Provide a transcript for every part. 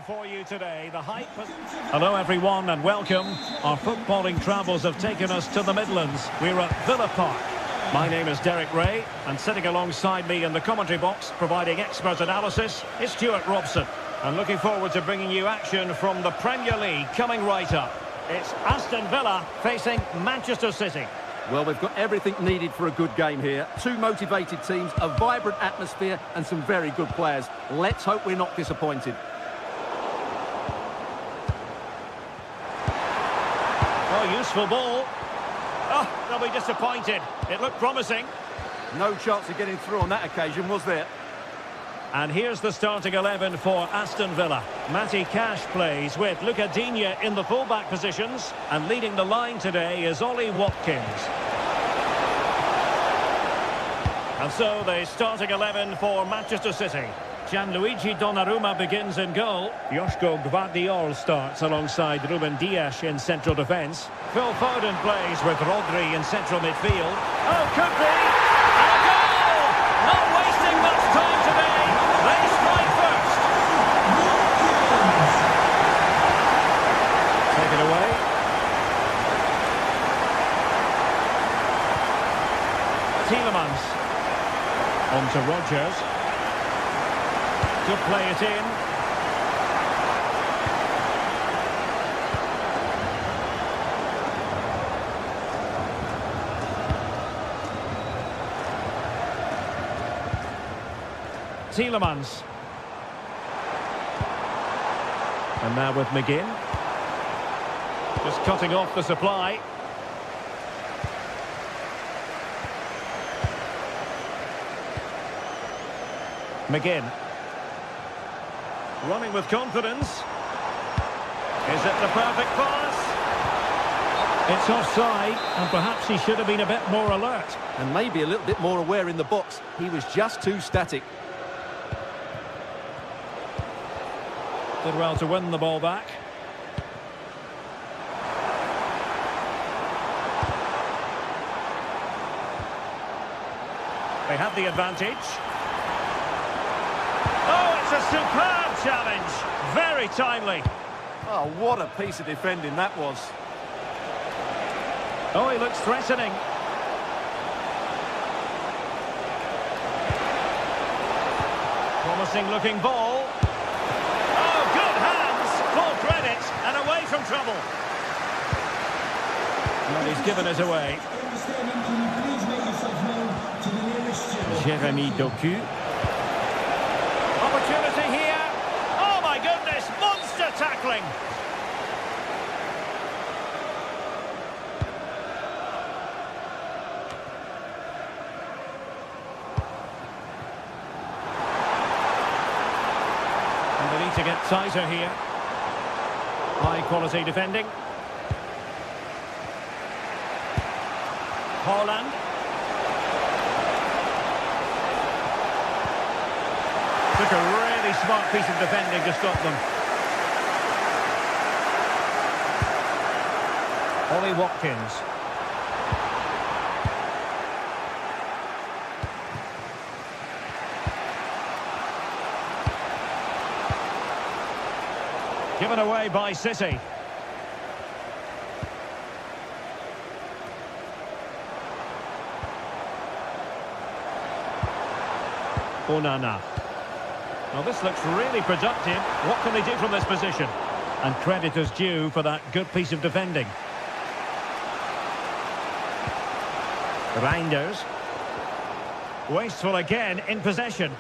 show for you today. The hype. Hello everyone and welcome. Our footballing travels have taken us to the Midlands. We're at Villa Park. My name is Derek Ray, and sitting alongside me in the commentary box, providing expert analysis, is Stuart Robson. And looking forward to bringing you action from the Premier League coming right up. It's Aston Villa facing Manchester City. Well, we've got everything needed for a good game here. Two motivated teams, a vibrant atmosphere and some very good players. Let's hope we're not disappointed. Oh, useful ball. Oh, they'll be disappointed. It looked promising. No chance of getting through on that occasion, was there? And here's the starting 11 for Aston Villa. Matty Cash plays with Luca Digne in the full-back positions. And leading the line today is Ollie Watkins. And so the starting 11 for Manchester City. Gianluigi Donnarumma begins in goal. Joško Gvardiol starts alongside Ruben Dias in central defence. Phil Foden plays with Rodri in central midfield. Oh, could be! And a goal! Not wasting much time today. They strike first. Take it away. Tielemans. On to Rodgers. To play it in. Tielemans. And now with McGinn. Just cutting off the supply. McGinn. Running with confidence. Is it the perfect pass? It's offside, and perhaps he should have been a bit more alert. And maybe a little bit more aware in the box. He was just too static. Did well to win the ball back. They have the advantage. Oh, it's a superb challenge. Very timely. Oh, what a piece of defending that was. Oh, he looks threatening. Promising looking ball. Oh, good hands. Full credit and away from trouble. Well, he's given it away. Jérémy Doku. Opportunity here. Oh my goodness, monster tackling. And they need to get tighter here. High quality defending. Haaland. Took a really smart piece of defending to stop them. Ollie Watkins. Given away by City. Onana. Well, this looks really productive. What can they do from this position? And credit is due for that good piece of defending. Reinders. Wasteful again in possession.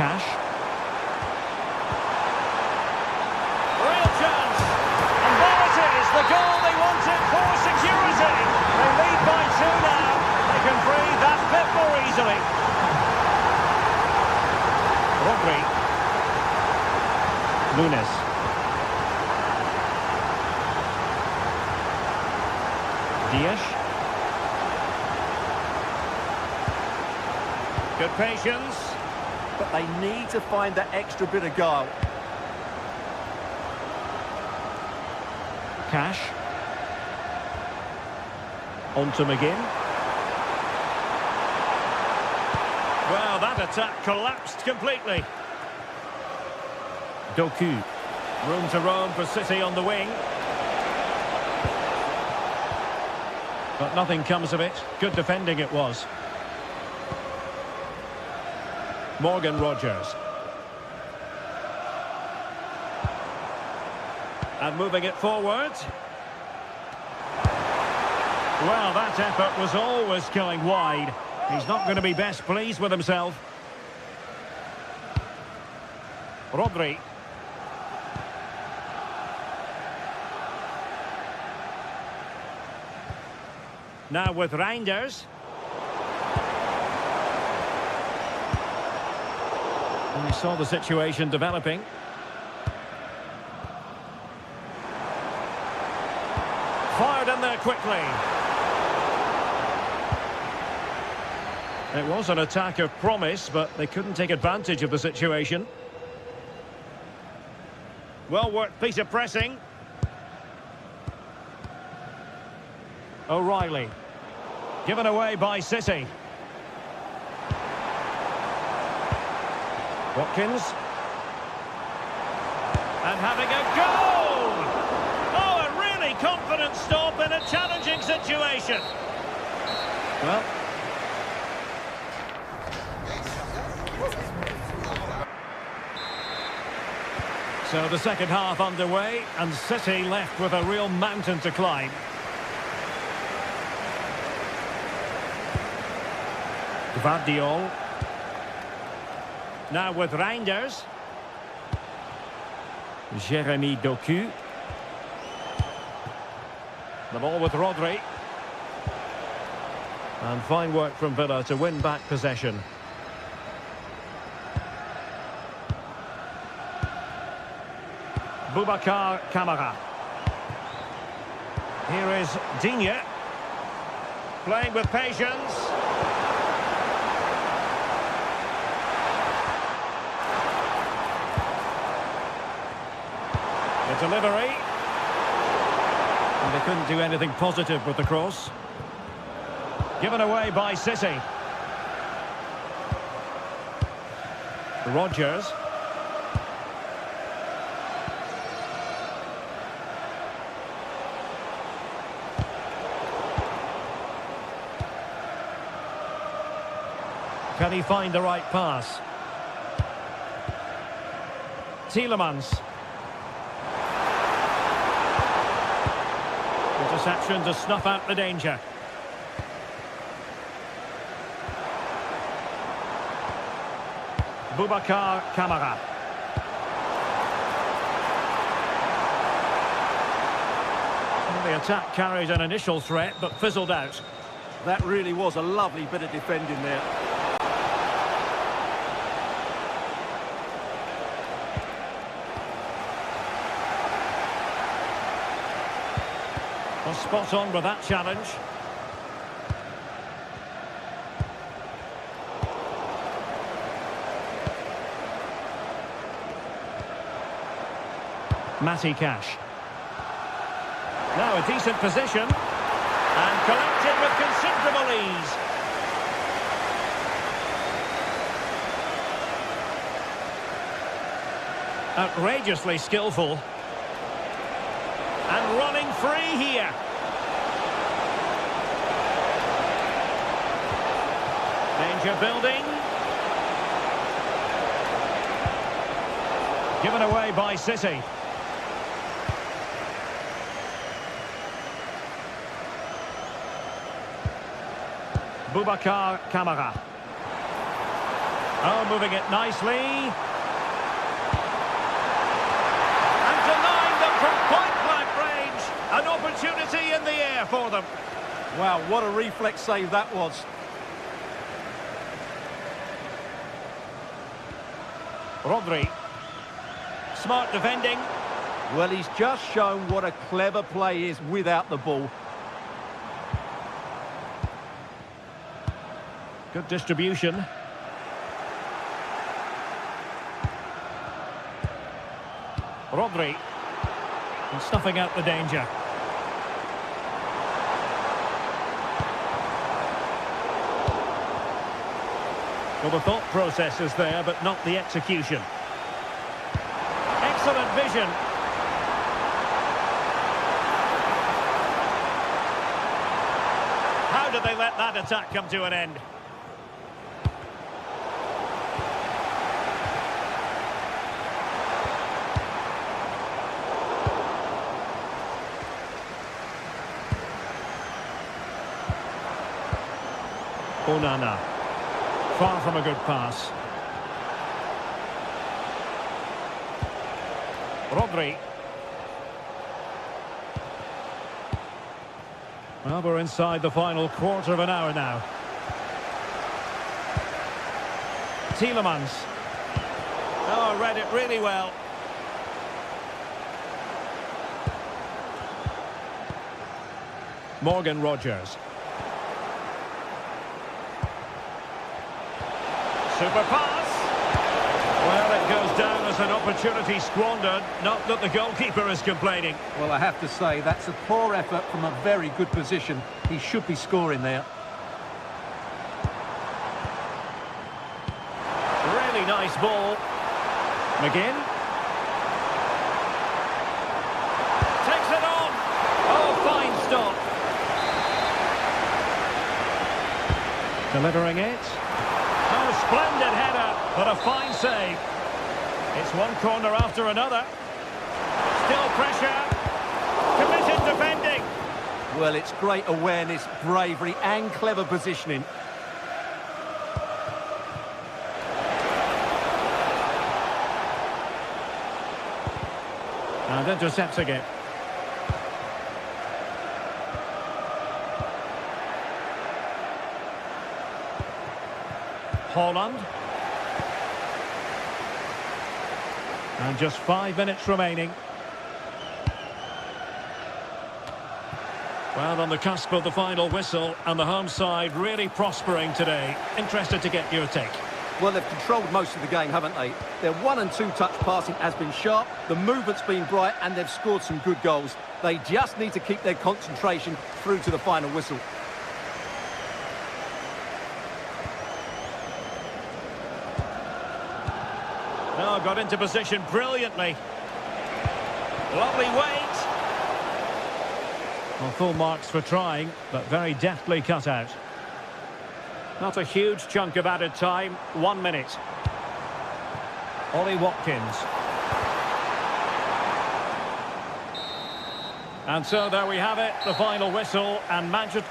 Cash. Real chance. And there it is, the goal they wanted for security. They lead by 2 now. They can breathe that bit more easily. Rodri. Nunes. Dias. Good patience. But they need to find that extra bit of guile. Cash. On to McGinn. Well, that attack collapsed completely. Doku. Room to roam for City on the wing. But nothing comes of it. Good defending it was. Morgan Rogers. And moving it forward. Well, that effort was always going wide. He's not going to be best pleased with himself. Rodri. Now with Reinders. We saw the situation developing. Fired in there quickly. It was an attack of promise, but they couldn't take advantage of the situation. Well-worked piece of pressing. O'Reilly. Given away by City. Watkins. And having a goal! Oh, a really confident stop in a challenging situation. Well... So the second half underway, and City left with a real mountain to climb. Gvardiol. Now with Reinders. Jeremy Doku. The ball with Rodri. And fine work from Villa to win back possession. Boubacar Kamara. Here is Digne. Playing with patience. The delivery. And they couldn't do anything positive with the cross. Given away by City. Rogers. Can he find the right pass? Tielemans. Interception to snuff out the danger. Boubacar Kamara. Well, the attack carried an initial threat but fizzled out. That really was a lovely bit of defending there. Well, spot on with that challenge. Matty Cash. Now a decent position. And collected with considerable ease. Outrageously skillful. And running free here. Danger building. Given away by City. Boubacar Kamara. Oh, moving it nicely. An opportunity in the air for them. Wow, what a reflex save that was. Rodri. Smart defending. Well, he's just shown what a clever play is without the ball. Good distribution. Rodri. And snuffing out the danger. Well, the thought process is there, but not the execution. Excellent vision. How did they let that attack come to an end? Onana. Far from a good pass. Rodri. Well, we're inside the final quarter of an hour now. Tielemans. Oh, read it really well. Morgan Rogers. Super pass. Well, it goes down as an opportunity squandered. Not that the goalkeeper is complaining. Well, I have to say, that's a poor effort from a very good position. He should be scoring there. Really nice ball. McGinn. Takes it on. Oh, fine stop. Delivering it. Oh, splendid header, but a fine save. It's one corner after another. Still pressure. Committed defending. Well, it's great awareness, bravery and clever positioning. And intercepting it. Holland. And just 5 minutes remaining. Well, on the cusp of the final whistle, and the home side really prospering today. Interested to get your take. Well, they've controlled most of the game, haven't they? Their 1- and 2-touch passing has been sharp, the movement's been bright, and they've scored some good goals. They just need to keep their concentration through to the final whistle. Oh, got into position brilliantly. Lovely weight. Well, full marks for trying, but very deftly cut out. Not a huge chunk of added time. 1 minute. Ollie Watkins. And so there we have it, the final whistle, and Manchester...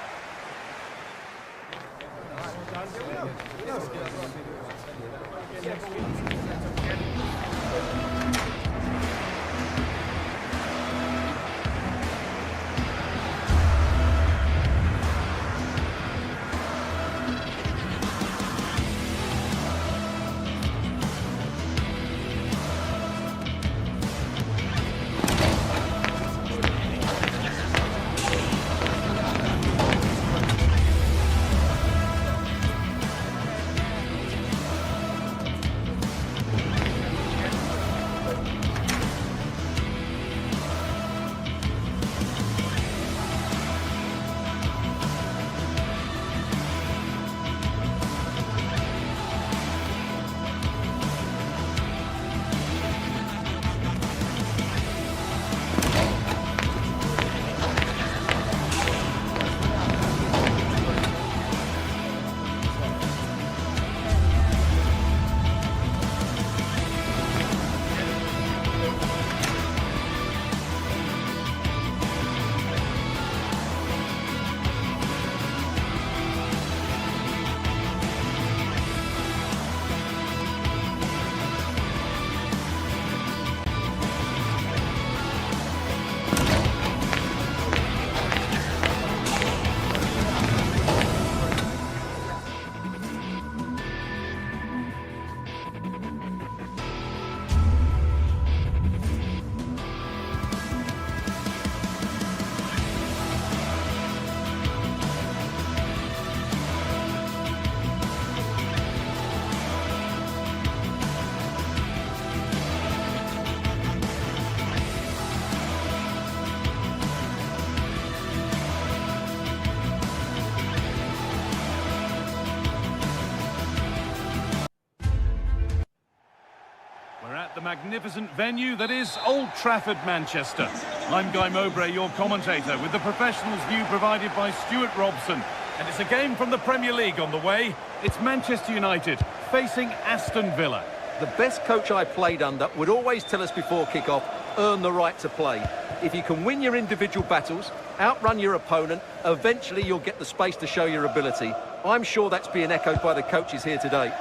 the magnificent venue that is Old Trafford, Manchester. I'm Guy Mowbray, your commentator, with the professionals' view provided by Stuart Robson. And it's a game from the Premier League on the way. It's Manchester United facing Aston Villa. The best coach I played under would always tell us before kick-off, earn the right to play. If you can win your individual battles, outrun your opponent, eventually you'll get the space to show your ability. I'm sure that's being echoed by the coaches here today.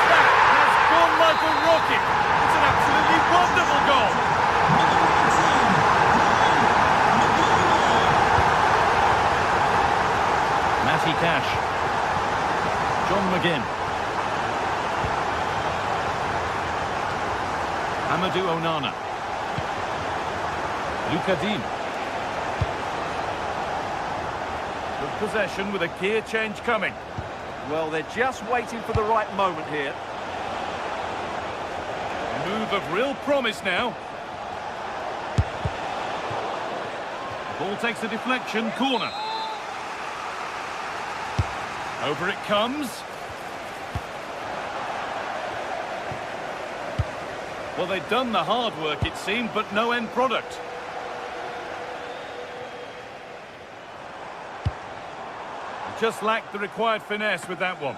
That has gone like a rocket. It's an absolutely wonderful goal. Matty Cash. John McGinn. Amadou Onana. Luka Dean. Good possession with a gear change coming. Well, they're just waiting for the right moment here. A move of real promise now. Ball takes a deflection, corner. Over it comes. Well, they'd done the hard work, it seemed, but no end product. Just lacked the required finesse with that one.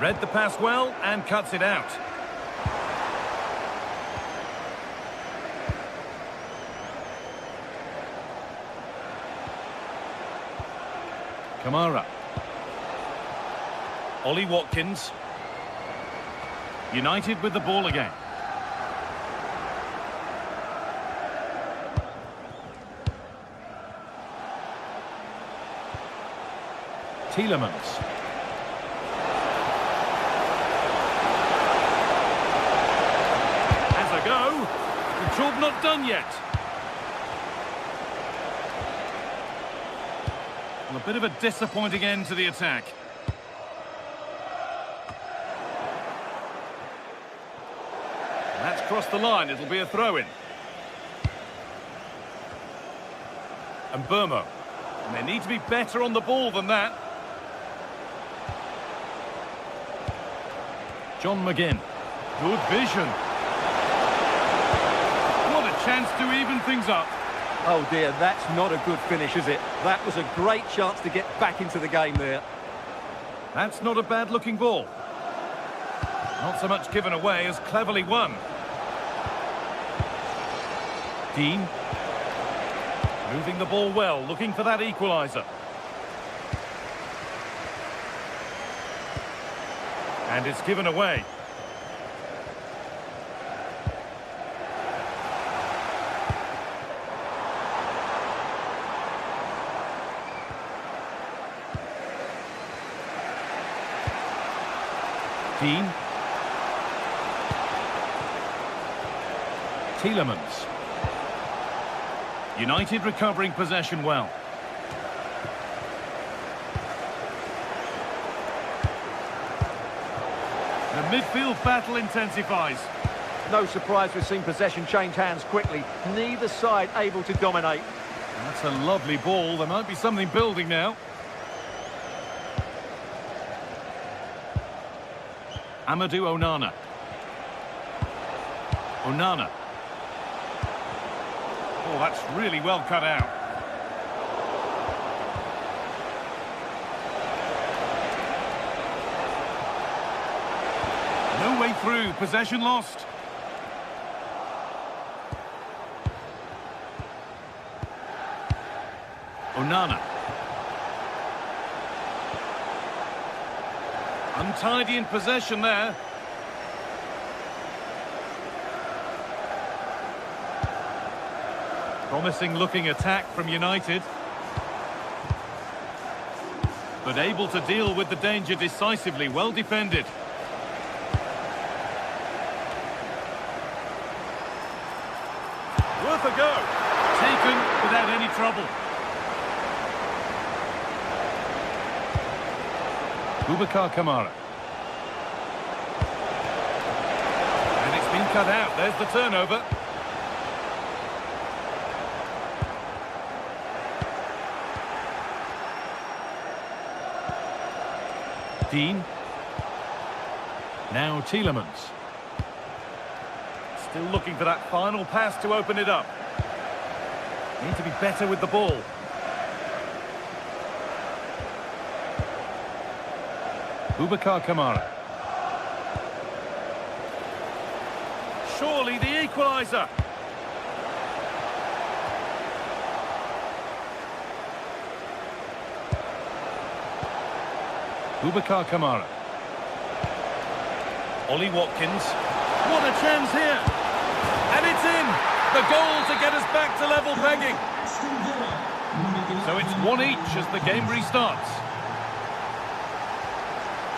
Read the pass well and cuts it out. Kamara. Ollie Watkins. United with the ball again. Tielemans. Has a go. The job not done yet. Well, a bit of a disappointing end to the attack. That's crossed the line. It'll be a throw-in. And Burmo. And they need to be better on the ball than that. John McGinn. Good vision. What a chance to even things up. Oh dear, that's not a good finish, is it? That was a great chance to get back into the game there. That's not a bad-looking ball. Not so much given away as cleverly won. Dean. Moving the ball well, looking for that equaliser. And it's given away. Dean. Tielemans. United recovering possession well. The midfield battle intensifies. No surprise we've seen possession change hands quickly. Neither side able to dominate. That's a lovely ball. There might be something building now. Amadou Onana. Onana. Oh, that's really well cut out. No way through. Possession lost. Onana. Untidy in possession there. Promising looking attack from United. But able to deal with the danger decisively. Well defended. Worth a go. Taken without any trouble. Boubacar Kamara. And it's been cut out. There's the turnover. Dean. Now Tielemans. Still looking for that final pass to open it up. Need to be better with the ball. Boubacar Kamara. Surely the equaliser. Boubacar Kamara. Ollie Watkins. What a chance here. And it's in. The goal to get us back to level pegging. So it's 1 each as the game restarts.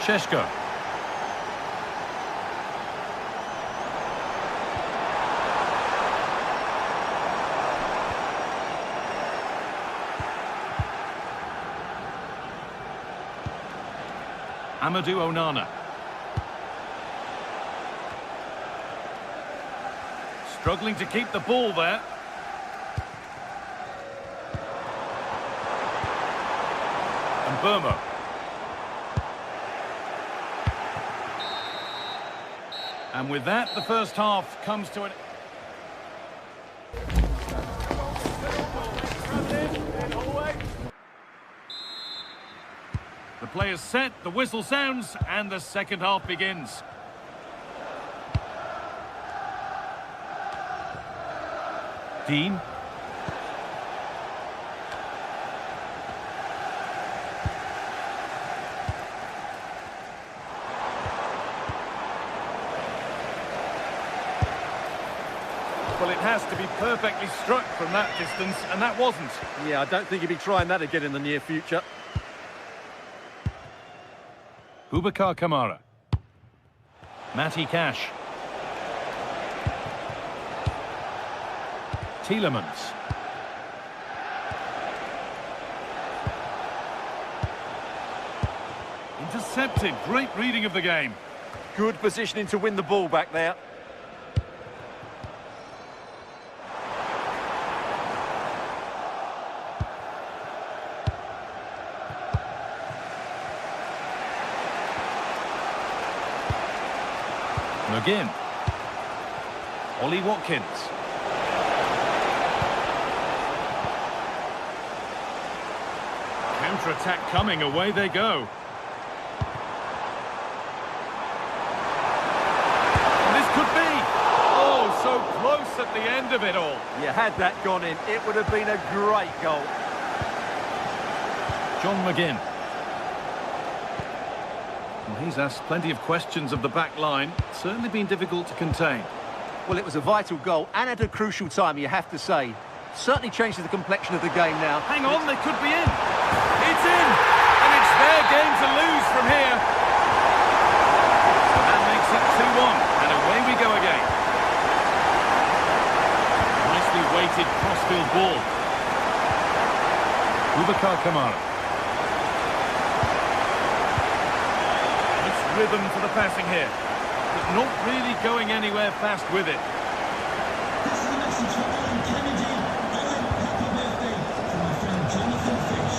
Šeško. Amadou Onana. Struggling to keep the ball there. And Burma. And with that, the first half comes to an... The player's set, the whistle sounds, and the second half begins. Dean. Well, it has to be perfectly struck from that distance, and that wasn't. Yeah, I don't think he'll be trying that again in the near future. Boubacar Kamara. Matty Cash. Tielemans. Intercepted. Great reading of the game. Good positioning to win the ball back there. McGinn. Ollie Watkins. Counter-attack coming, away they go. And this could be! Oh, so close at the end of it all. You had that gone in, it would have been a great goal. John McGinn. Well, he's asked plenty of questions of the back line. Certainly been difficult to contain. Well, it was a vital goal and at a crucial time, you have to say. Certainly changes the complexion of the game now. Hang on, they could be in. It's in! And it's their game to lose from here. That makes it 2-1, and away we go again. Nicely weighted crossfield ball. Boubacar Kamara. Rhythm for the passing here, but not really going anywhere fast with it. This is a message from Alan Kennedy. Happy birthday from my friend Jonathan Fish.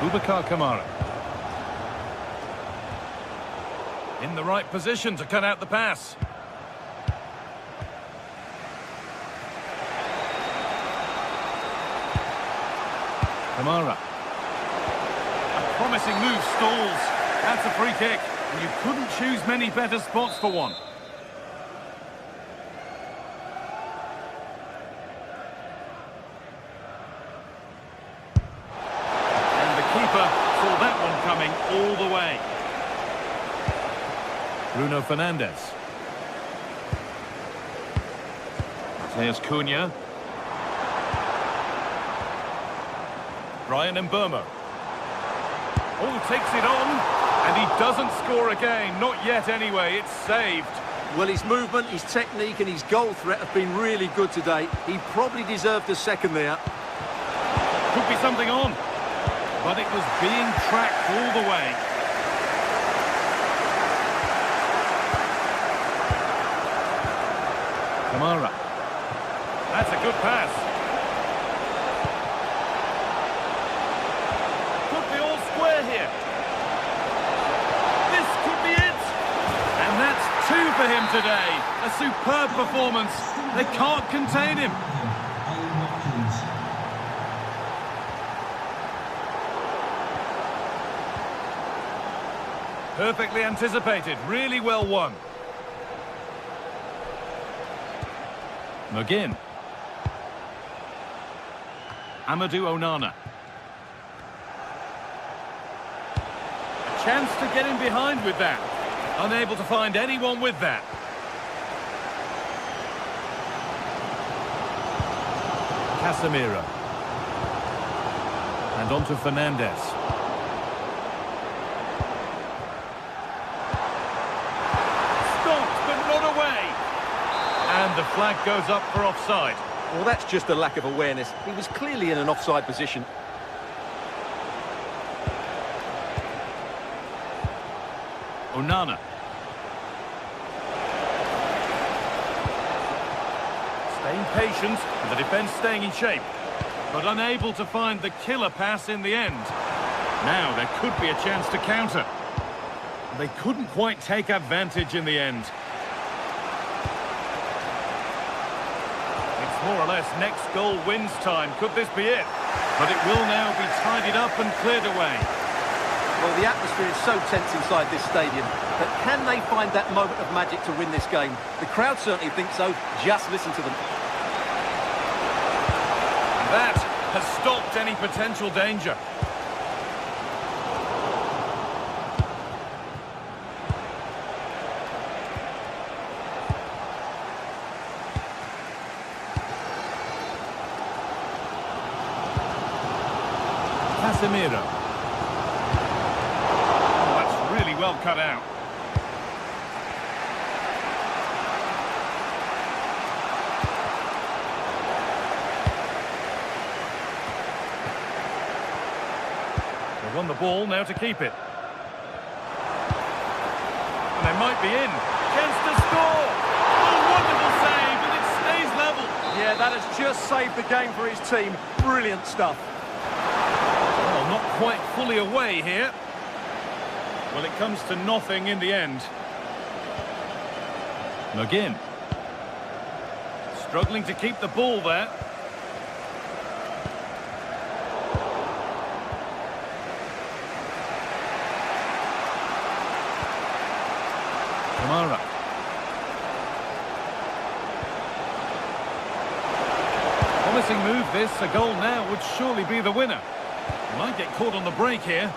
Boubacar Kamara. In the right position to cut out the pass. Kamara. A promising move stalls. That's a free kick, and you couldn't choose many better spots for one. And the keeper saw that one coming all the way. Bruno Fernandes. There's Cunha. Brian Mbeumo. Oh, takes it on. And he doesn't score again, not yet anyway, it's saved. Well, his movement, his technique and his goal threat have been really good today. He probably deserved a second there. Could be something on, but it was being tracked all the way. Kamara. That's a good pass. Could be all square here. today. A superb performance. They can't contain him. Perfectly anticipated. Really well won. McGinn. Amadou Onana. A chance to get in behind with that. Unable to find anyone with that. Casemiro. And on to Fernandes. Stopped, but not away. And the flag goes up for offside. Well, that's just a lack of awareness. He was clearly in an offside position. Onana. Staying patient, and the defence staying in shape. But unable to find the killer pass in the end. Now there could be a chance to counter. They couldn't quite take advantage in the end. It's more or less next goal wins time. Could this be it? But it will now be tidied up and cleared away. Well, the atmosphere is so tense inside this stadium, but can they find that moment of magic to win this game? The crowd certainly think so. Just listen to them. That has stopped any potential danger. Casemiro. Oh, that's really well cut out. They won the ball, now to keep it. And they might be in. Chance to score! Oh, wonderful save, and it stays level. Yeah, that has just saved the game for his team. Brilliant stuff. Well, not quite fully away here. Well, it comes to nothing in the end. McGinn. Struggling to keep the ball there. Kamara. Promising move this. A goal now would surely be the winner. Might get caught on the break here.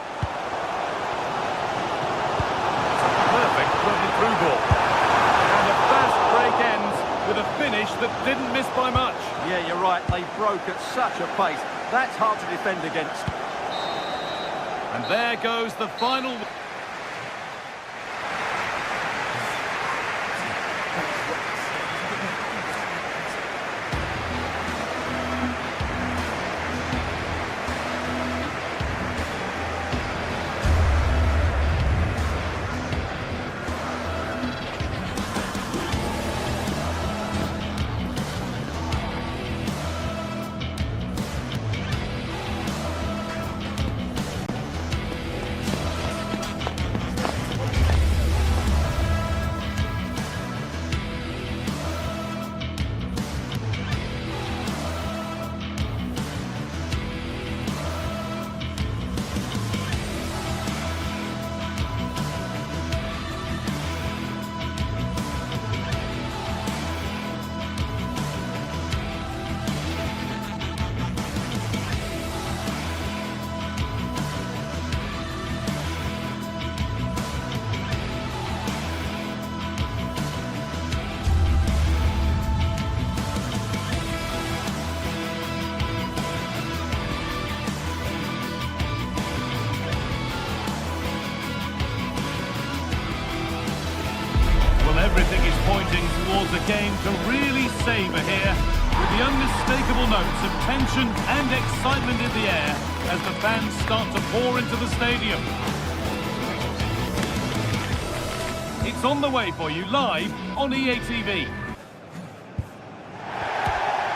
Perfect through ball. And the fast break ends with a finish that didn't miss by much. Yeah, you're right. They broke at such a pace. That's hard to defend against. And there goes the final. Everything is pointing towards a game to really savour here, with the unmistakable notes of tension and excitement in the air as the fans start to pour into the stadium. It's on the way for you live on EA TV.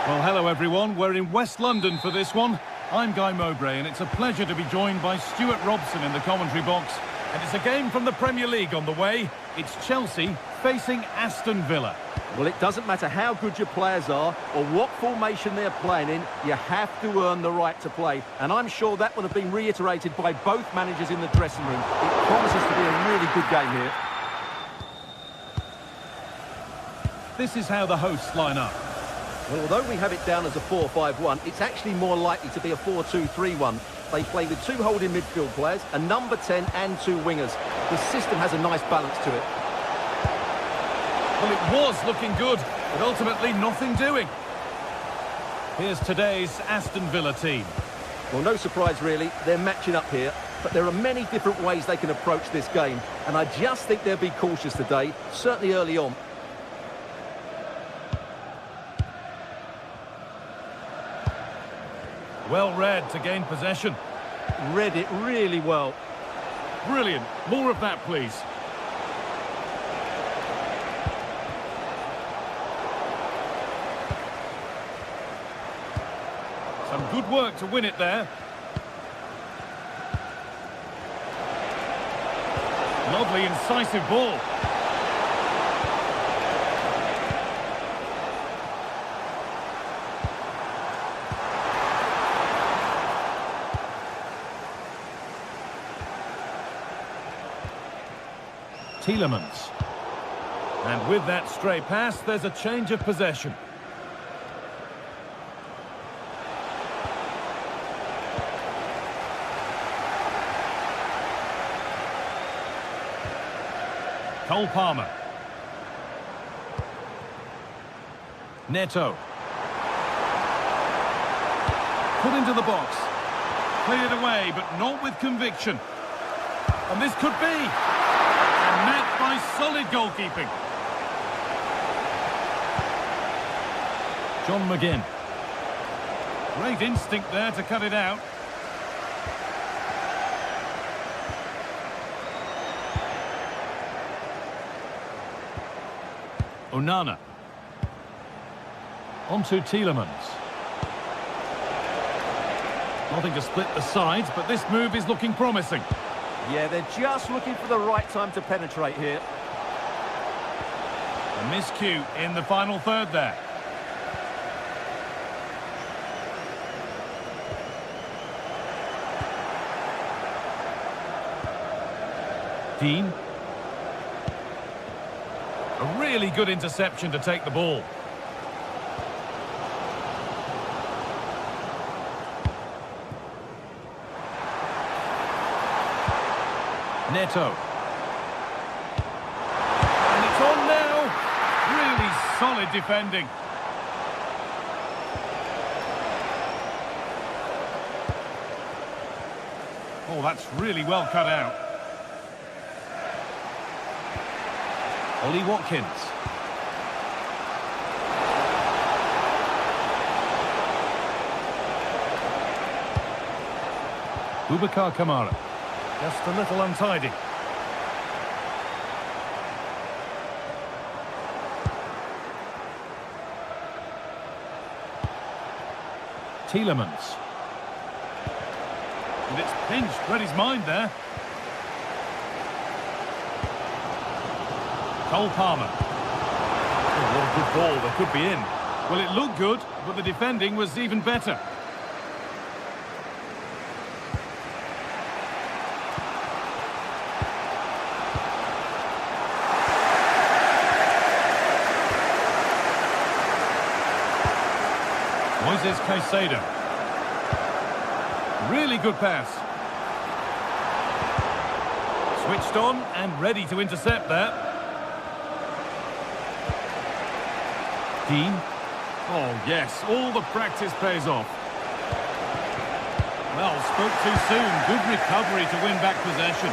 Well, hello everyone. We're in West London for this one. I'm Guy Mowbray, and it's a pleasure to be joined by Stuart Robson in the commentary box. And it's a game from the Premier League on the way. It's Chelsea facing Aston Villa. Well, it doesn't matter how good your players are or what formation they're playing in, you have to earn the right to play. And I'm sure that will have been reiterated by both managers in the dressing room. It promises to be a really good game here. This is how the hosts line up. Well, although we have it down as a 4-5-1, it's actually more likely to be a 4-2-3-1. They play with 2 holding midfield players, a number 10 and 2 wingers. The system has a nice balance to it. Well, it was looking good, but ultimately nothing doing. Here's today's Aston Villa team. Well, no surprise really, they're matching up here, but there are many different ways they can approach this game, and I just think they'll be cautious today, certainly early on. Well read to gain possession. Read it really well. Brilliant. More of that, please. Some good work to win it there. Lovely, incisive ball. Tielemans. And with that stray pass, there's a change of possession. Cole Palmer. Neto. Put into the box. Cleared away, but not with conviction. And this could be. And met by solid goalkeeping. John McGinn. Great instinct there to cut it out. Onana. Onto Tielemans. Nothing to split the sides, but this move is looking promising. Yeah, they're just looking for the right time to penetrate here. A miscue in the final third there. Dean. A really good interception to take the ball. Neto. And it's on now. Really solid defending. Oh, that's really well cut out. Ollie Watkins. Boubacar Kamara. Just a little untidy. Tielemans. And it's pinched, read his mind there. Cole Palmer. Oh, what a good ball, that could be in. Well, it looked good, but the defending was even better. Moises Caicedo. Really good pass. Switched on and ready to intercept there. Dean. Oh, yes, all the practice pays off. Well, spoke too soon. Good recovery to win back possession.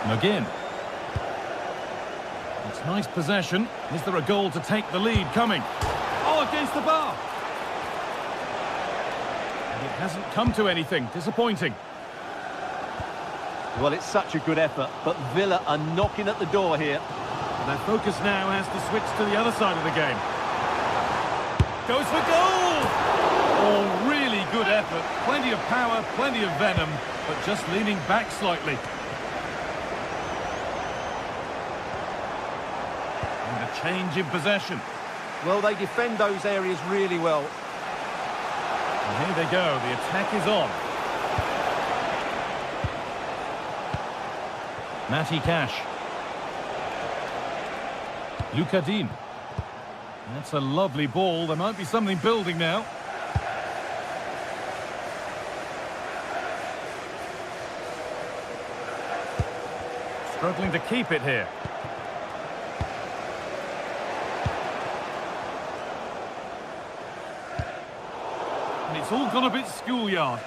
McGinn. It's nice possession. Is there a goal to take the lead coming? Oh, against the bar. And it hasn't come to anything. Disappointing. Well, it's such a good effort, but Villa are knocking at the door here. And their focus now has to switch to the other side of the game. Goes for goal! Oh, really good effort. Plenty of power, plenty of venom, but just leaning back slightly. And a change in possession. Well, they defend those areas really well. And here they go, the attack is on. Matty Cash. Luca Dean. That's a lovely ball. There might be something building now. Struggling to keep it here. And it's all gone a bit schoolyard.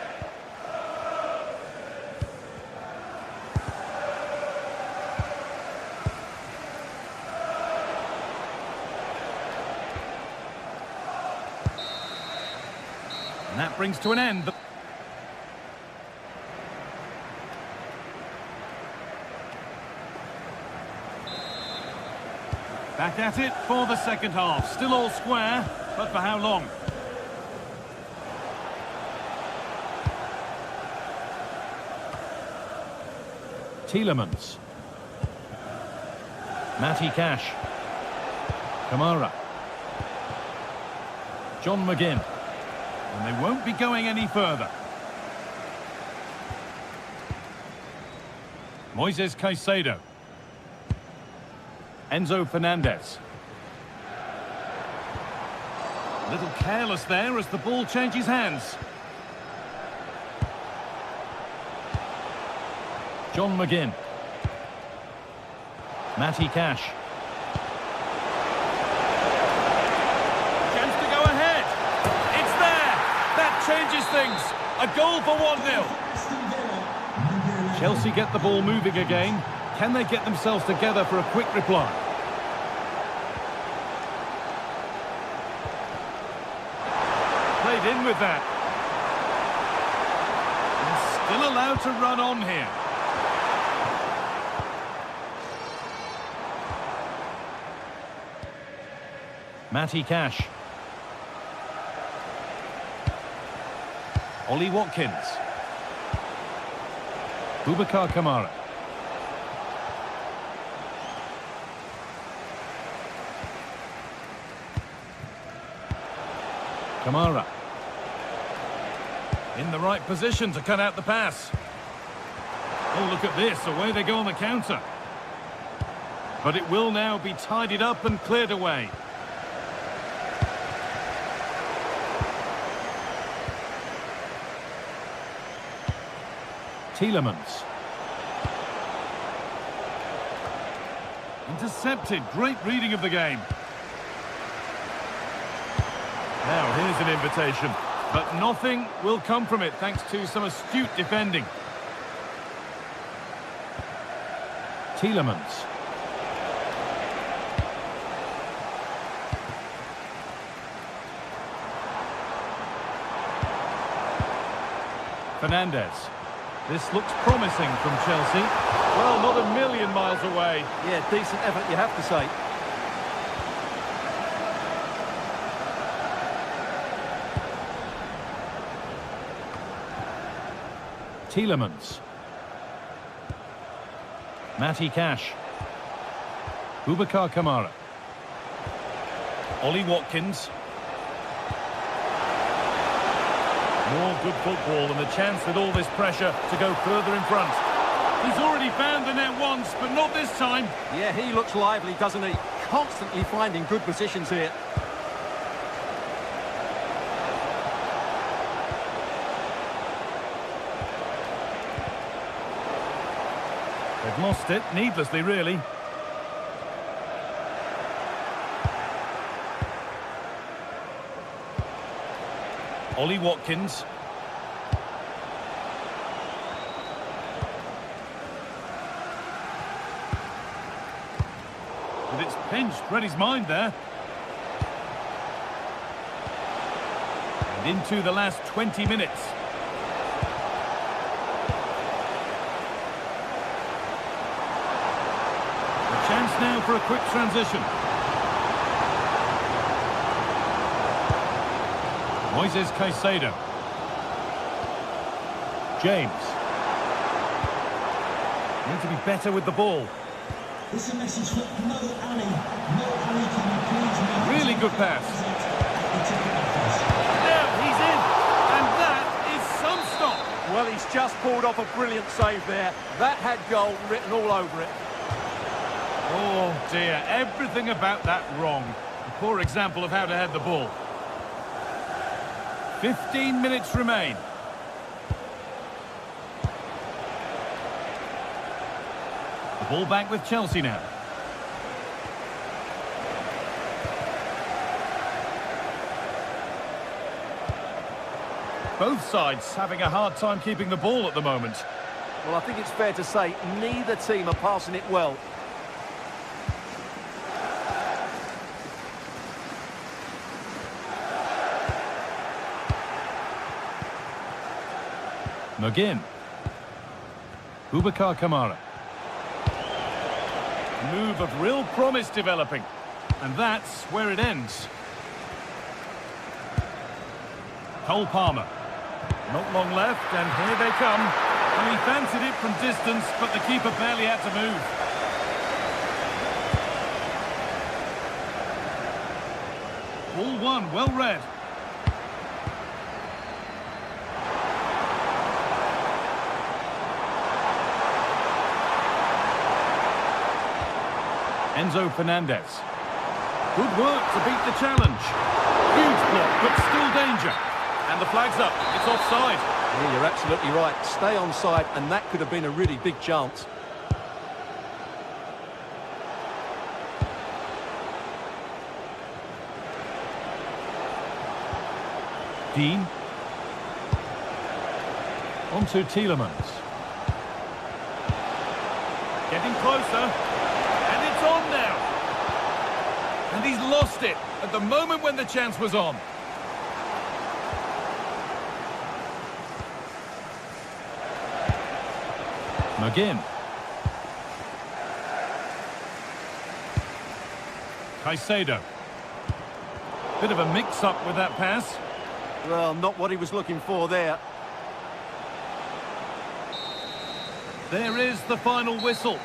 And that brings to an end. Back at it for the second half. Still all square, but for how long? Tielemans. Matty Cash. Kamara. John McGinn. And they won't be going any further. Moises Caicedo. Enzo Fernandez. A little careless there as the ball changes hands. John McGinn. Matty Cash. Chance to go ahead. It's there. That changes things. A goal for 1-0. Chelsea get the ball moving again. Can they get themselves together for a quick reply? Played in with that. And still allowed to run on here. Matty Cash. Ollie Watkins. Boubacar Kamara. Kamara. In the right position to cut out the pass. Oh, look at this. Away they go on the counter. But it will now be tidied up and cleared away. Tielemans. Intercepted. Great reading of the game. Now here's an invitation, but nothing will come from it thanks to some astute defending. Tielemans. Fernandez. This looks promising from Chelsea. Well, not a million miles away. Yeah, decent effort, you have to say. Tielemans. Matty Cash. Boubacar Kamara. Ollie Watkins. More good football and the chance with all this pressure to go further in front. He's already found the net once, but not this time. Yeah, he looks lively, doesn't he? Constantly finding good positions here. They've lost it, needlessly really. Ollie Watkins. But it's pinched, read his mind there. And into the last 20 minutes. A chance now for a quick transition. Moises Caicedo. James. Need to be better with the ball. This is a message for no Ali. No Ali, can you please make Really good pass. Now he's in. And that is some stop. Well, he's just pulled off a brilliant save there. That had goal written all over it. Oh dear, everything about that wrong. A poor example of how to head the ball. 15 minutes remain. The ball back with Chelsea now. Both sides having a hard time keeping the ball at the moment. Well, I think it's fair to say neither team are passing it well. McGinn. Boubacar Kamara. Move of real promise developing. And that's where it ends. Cole Palmer. Not long left, and here they come. And he fancied it from distance, but the keeper barely had to move. Ball one, well read. Enzo Fernandez. Good work to beat the challenge. Huge block, but still danger. And the flag's up. It's offside. Yeah, you're absolutely right. Stay onside, and that could have been a really big chance. Dean. On to Tielemans. Getting closer. And it's on now. And he's lost it at the moment when the chance was on. McGinn. Caicedo. Bit of a mix-up with that pass. Well, not what he was looking for there. There is the final whistle.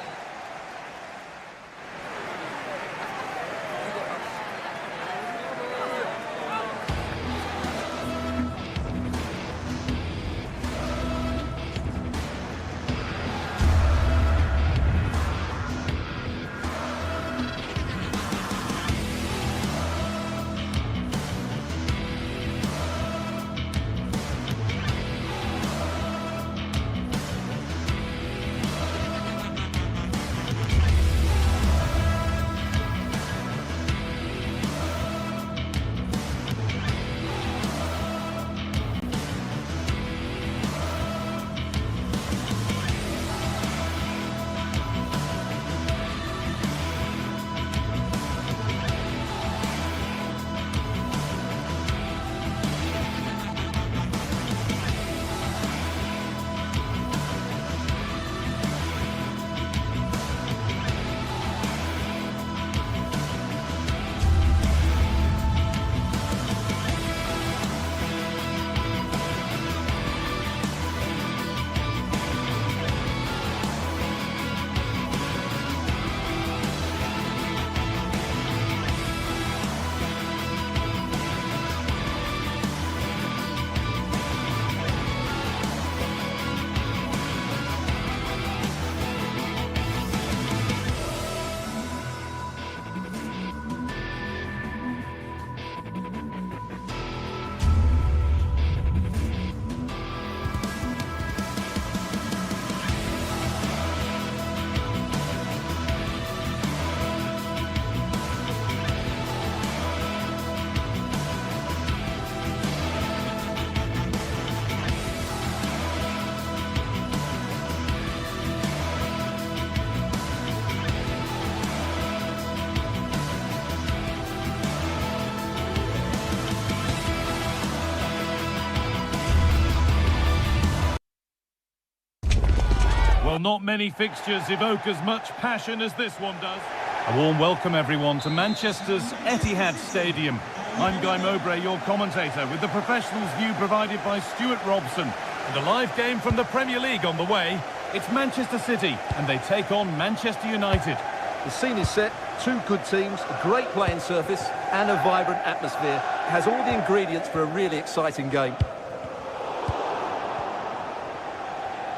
Well, not many fixtures evoke as much passion as this one does. A warm welcome, everyone, to Manchester's Etihad Stadium. I'm Guy Mowbray, your commentator, with the professionals' view provided by Stuart Robson. And a live game from the Premier League on the way. It's Manchester City, and they take on Manchester United. The scene is set, two good teams, a great playing surface and a vibrant atmosphere. It has all the ingredients for a really exciting game.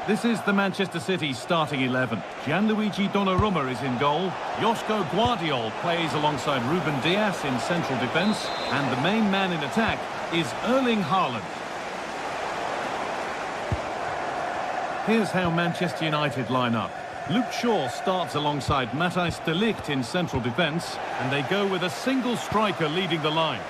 This is the Manchester City starting 11. Gianluigi Donnarumma is in goal. Joško Guardiol plays alongside Ruben Dias in central defence. And the main man in attack is Erling Haaland. Here's how Manchester United line up. Luke Shaw starts alongside Matthijs de Ligt in central defence. And they go with a single striker leading the line.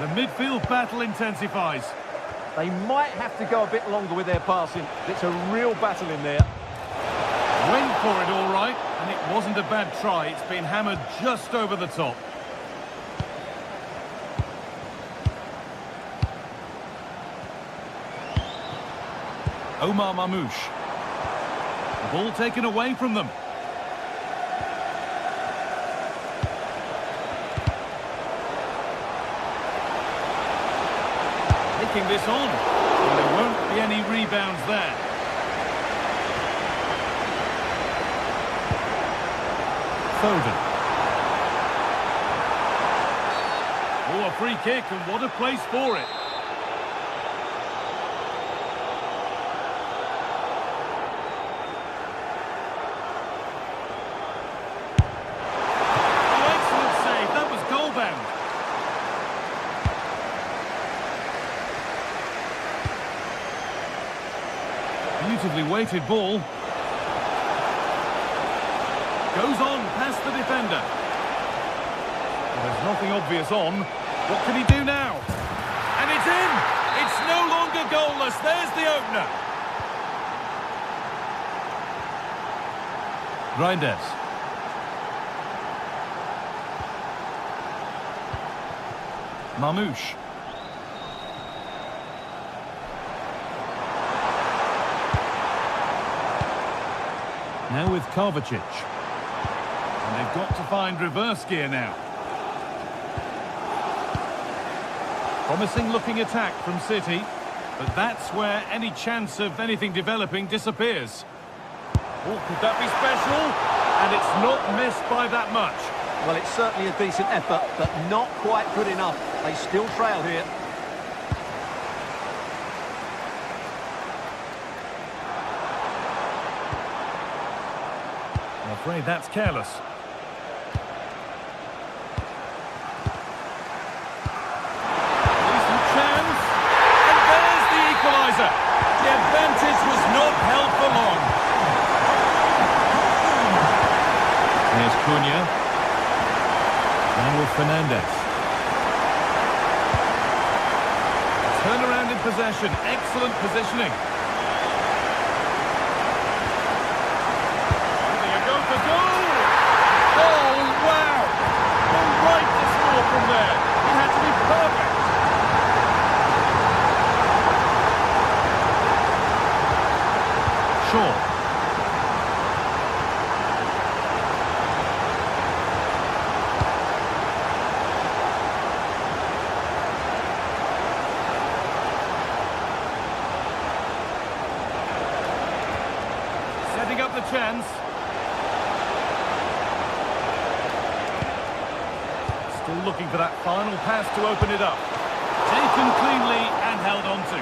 The midfield battle intensifies. They might have to go a bit longer with their passing. It's a real battle in there. Went for it all right, and it wasn't a bad try. It's been hammered just over the top. Omar Mamouche. The ball taken away from them. Taking this on. And there won't be any rebounds there. Foden. Oh, a free kick, and what a place for it. Oh, excellent save. That was goal-bound. Beautifully weighted ball. Goes on past the defender. Well, there's nothing obvious on. What can he do now? And it's in! It's no longer goalless. There's the opener. Reinders. Mamouche. Now with Kovacic. And they've got to find reverse gear now. Promising looking attack from City, but that's where any chance of anything developing disappears. Oh, could that be special? And it's not missed by that much. Well, it's certainly a decent effort, but not quite good enough. They still trail here. I'm afraid that's careless. Decent chance. And there's the equaliser. The advantage was not held for long. Here's Cunha. Now with Fernandes. Turn around in possession. Excellent positioning. From there, it had to be perfect. Shaw. Setting up the chance. Still looking for that final pass to open it up. Taken cleanly and held on to.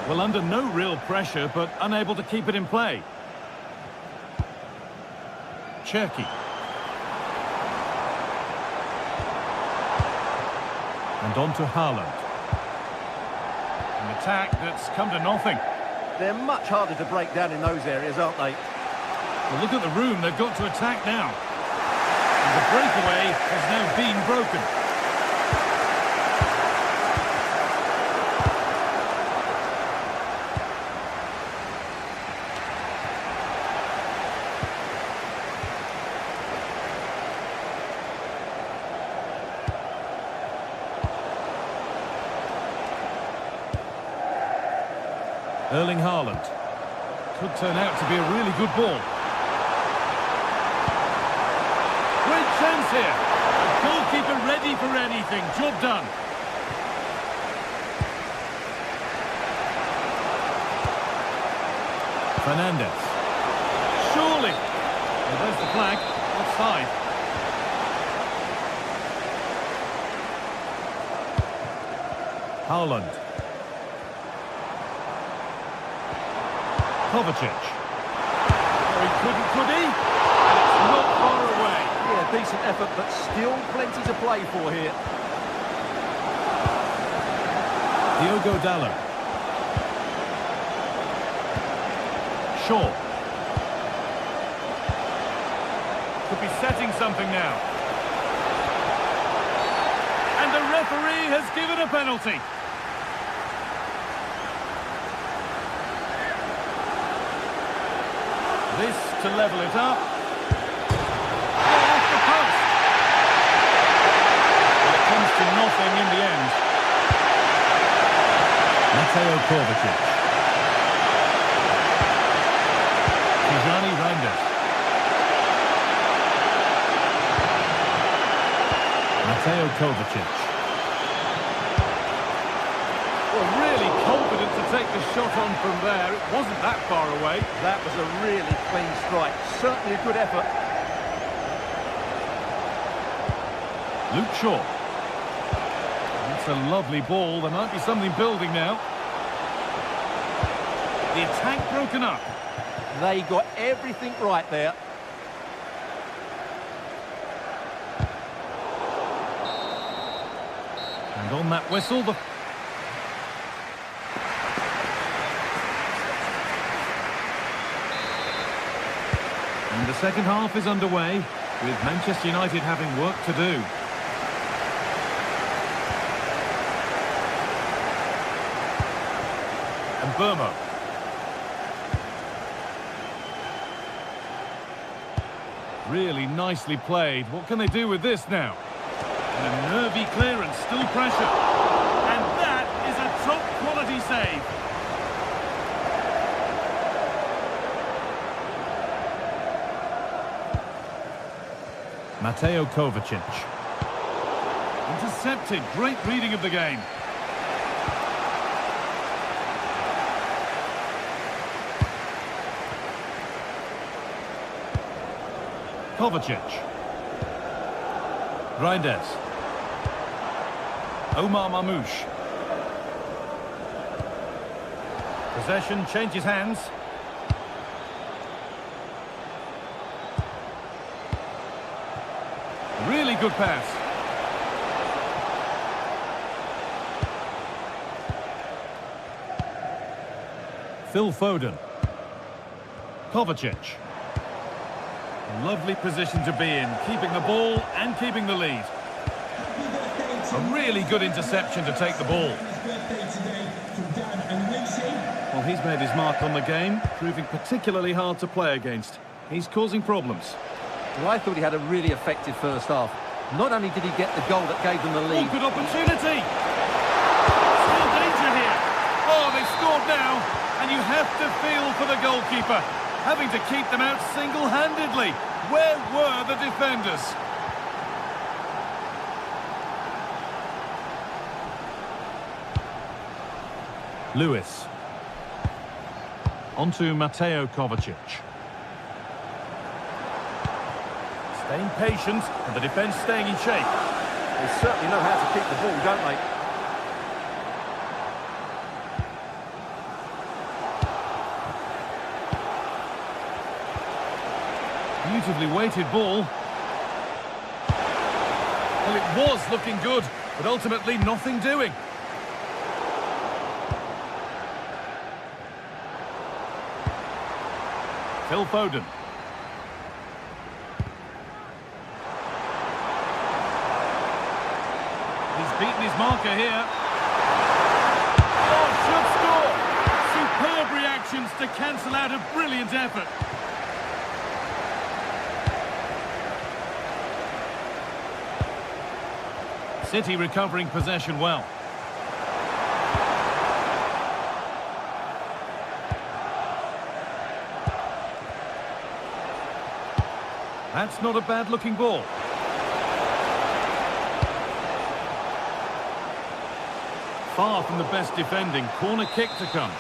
Well, under no real pressure, but unable to keep it in play. Cherki. And on to Haaland. An attack that's come to nothing. They're much harder to break down in those areas, aren't they? Well, look at the room they've got to attack now. And the breakaway has now been broken. Erling Haaland. Could turn out to be a really good ball. Great chance here. Goalkeeper ready for anything. Job done. Fernandez. Surely. Well, there's the flag. Offside. Haaland. Kovacic. Oh, he couldn't, could he? And it's not far away. Yeah, decent effort, but still plenty to play for here. Diogo Dalot. Shaw. Could be setting something now. And the referee has given a penalty. This to level it up. Off the post. Well, it comes to nothing in the end. Mateo Kovacic. Tijani Reinders. Mateo Kovacic. Well, really confident to take the shot on from there. It wasn't that far away. That was a really clean strike. Certainly a good effort. Luke Shaw. That's a lovely ball. There might be something building now. The attack broken up. They got everything right there. And on that whistle, the... And the second half is underway, with Manchester United having work to do. And Burma. Really nicely played. What can they do with this now? And a nervy clearance, still pressure. And that is a top-quality save. Mateo Kovacic. Intercepted. Great reading of the game. Kovacic. Reinders. Omar Mamouche. Possession changes hands. Really good pass. Phil Foden. Kovacic. Lovely position to be in, keeping the ball and keeping the lead. A really good interception to take the ball. Well, he's made his mark on the game, proving particularly hard to play against. He's causing problems. Well, I thought he had a really effective first half. Not only did he get the goal that gave them the lead... Oh, good opportunity! Still danger here. Oh, they've scored now, and you have to feel for the goalkeeper, having to keep them out single-handedly. Where were the defenders? Lewis. Onto Mateo Kovacic. Staying patient, and the defence staying in shape. They certainly know how to keep the ball, don't they? Beautifully weighted ball. Well, it was looking good, but ultimately nothing doing. Phil Foden. He's beaten his marker here. Oh, should score! Superb reactions to cancel out a brilliant effort. City recovering possession well. That's not a bad-looking ball. Far from the best defending. Corner kick to come.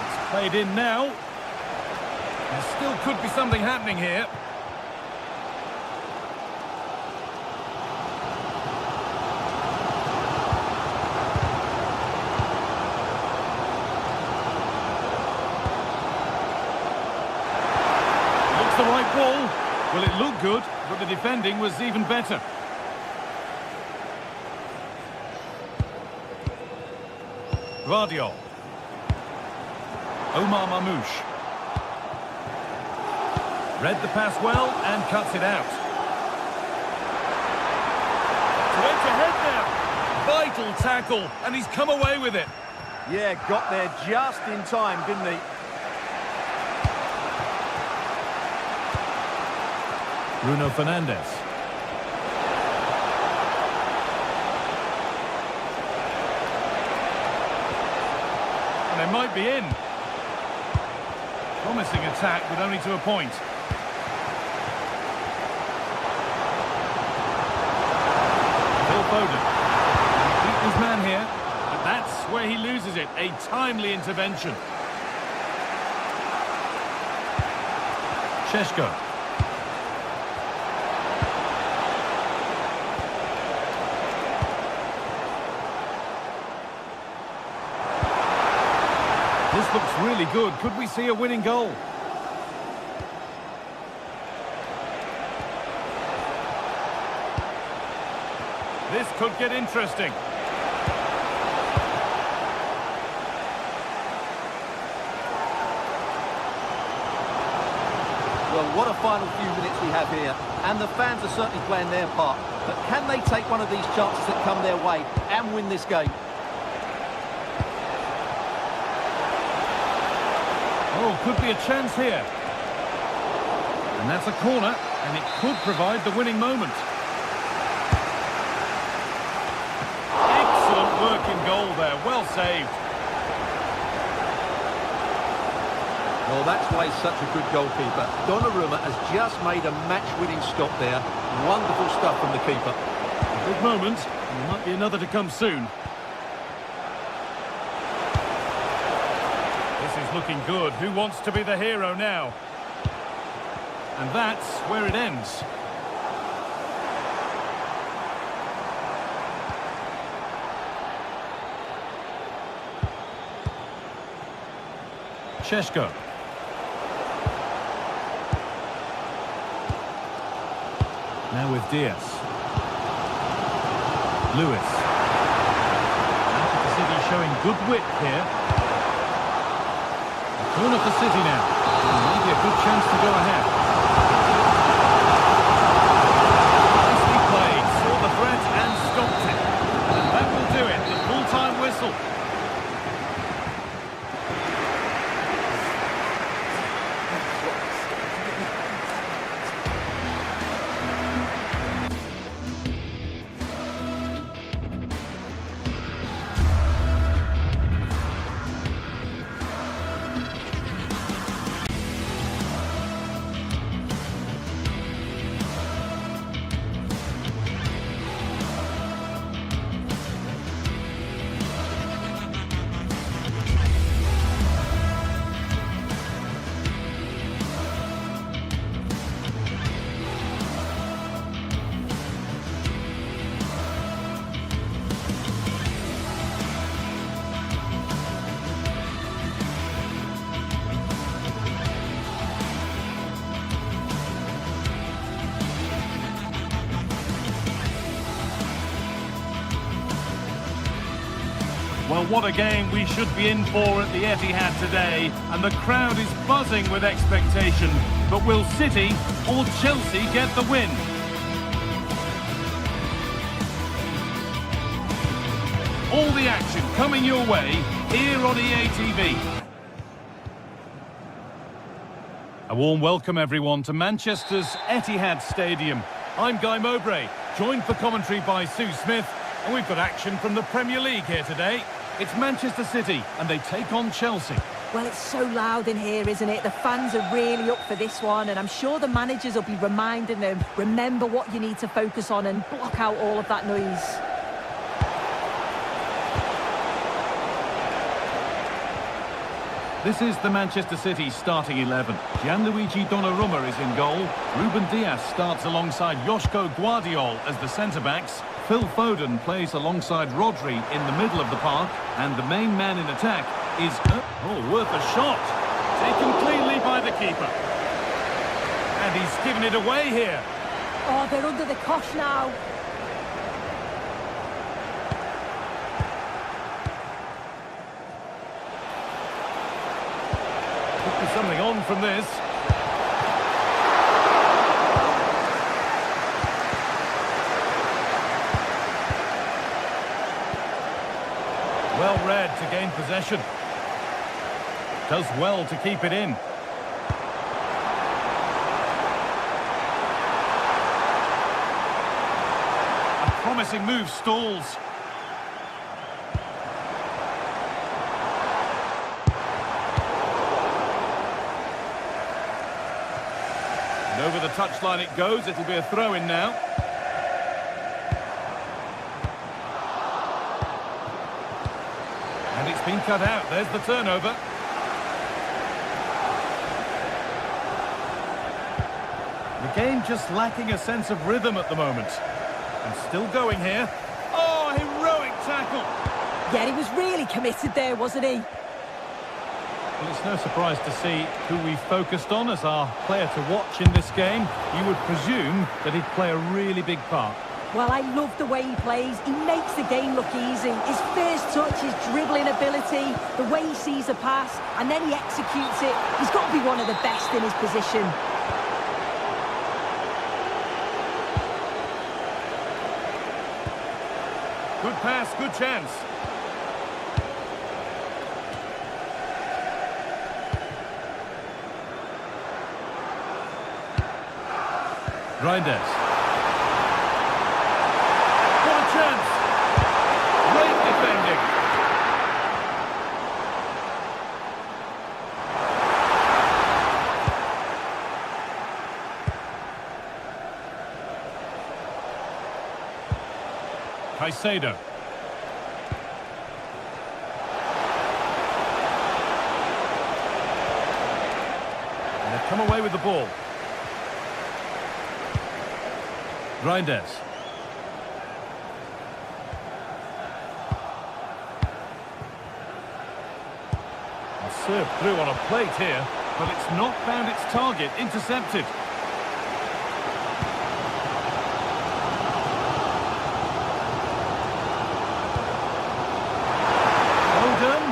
It's played in now. There still could be something happening here. Looks the right ball. Well, it looked good, but the defending was even better. Vardiol. Omar Mamouche. Read the pass well and cuts it out. Went ahead now. Vital tackle, and he's come away with it. Yeah, got there just in time, didn't he? Bruno Fernandes. They might be in. Promising attack, but only to a point. Phil Foden. Beat his man here, but that's where he loses it. A timely intervention. Šeško. This looks really good. Could we see a winning goal? This could get interesting. Well, what a final few minutes we have here. And the fans are certainly playing their part. But can they take one of these chances that come their way and win this game? Oh, could be a chance here. And that's a corner, and it could provide the winning moment. Excellent work in goal there, well saved. Well, that's why he's such a good goalkeeper. Donnarumma has just made a match-winning stop there. Wonderful stuff from the keeper. A good moment, and there might be another to come soon. This is looking good. Who wants to be the hero now? And that's where it ends. Šeško. Now with Diaz. Lewis. Manchester City showing good width here. Corner for City now. Maybe a good chance to go ahead. Nicely played. Saw the threat and stopped it. And that will do it. The full-time whistle. Well, what a game we should be in for at the Etihad today, and the crowd is buzzing with expectation. But will City or Chelsea get the win? All the action coming your way here on EA TV. A warm welcome, everyone, to Manchester's Etihad Stadium. I'm Guy Mowbray, joined for commentary by Sue Smith, and we've got action from the Premier League here today. It's Manchester City, and they take on Chelsea. Well, it's so loud in here, isn't it? The fans are really up for this one, and I'm sure the managers will be reminding them, remember what you need to focus on and block out all of that noise. This is the Manchester City starting 11. Gianluigi Donnarumma is in goal. Ruben Dias starts alongside Joško Guardiol as the centre-backs. Phil Foden plays alongside Rodri in the middle of the park. And the main man in attack is... worth a shot. Taken cleanly by the keeper. And he's given it away here. Oh, they're under the cosh now. Something on from this. Well read to gain possession. Does well to keep it in. A promising move stalls. Over the touchline it goes. It'll be a throw-in now. And it's been cut out. There's the turnover. The game just lacking a sense of rhythm at the moment. And still going here. Oh, heroic tackle. Yeah, he was really committed there, wasn't he? Well, it's no surprise to see who we focused on as our player to watch in this game. You would presume that he'd play a really big part. Well, I love the way he plays. He makes the game look easy. His first touch, his dribbling ability, the way he sees a pass, and then he executes it. He's got to be one of the best in his position. Good pass, good chance. Reinders. What a chance! Great defending. Caicedo. And they've come away with the ball. Reinders. Served through on a plate here, but it's not found its target. Intercepted. Foden.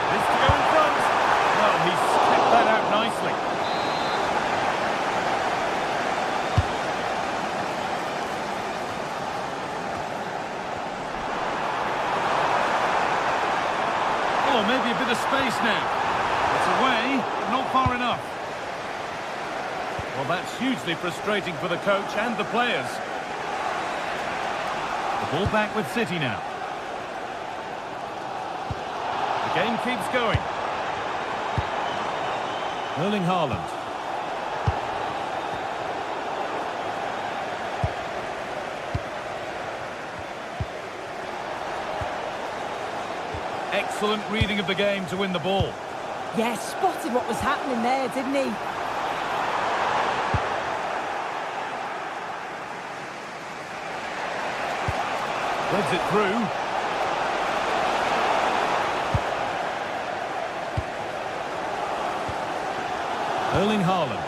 This to go in front. Well, he's kept that out nicely. Oh, maybe a bit of space now. It's away, not far enough. Well, that's hugely frustrating for the coach and the players. The ball back with City now. The game keeps going. Erling Haaland. Excellent reading of the game to win the ball. Yeah, spotted what was happening there, didn't he? Threads it through. Erling Haaland.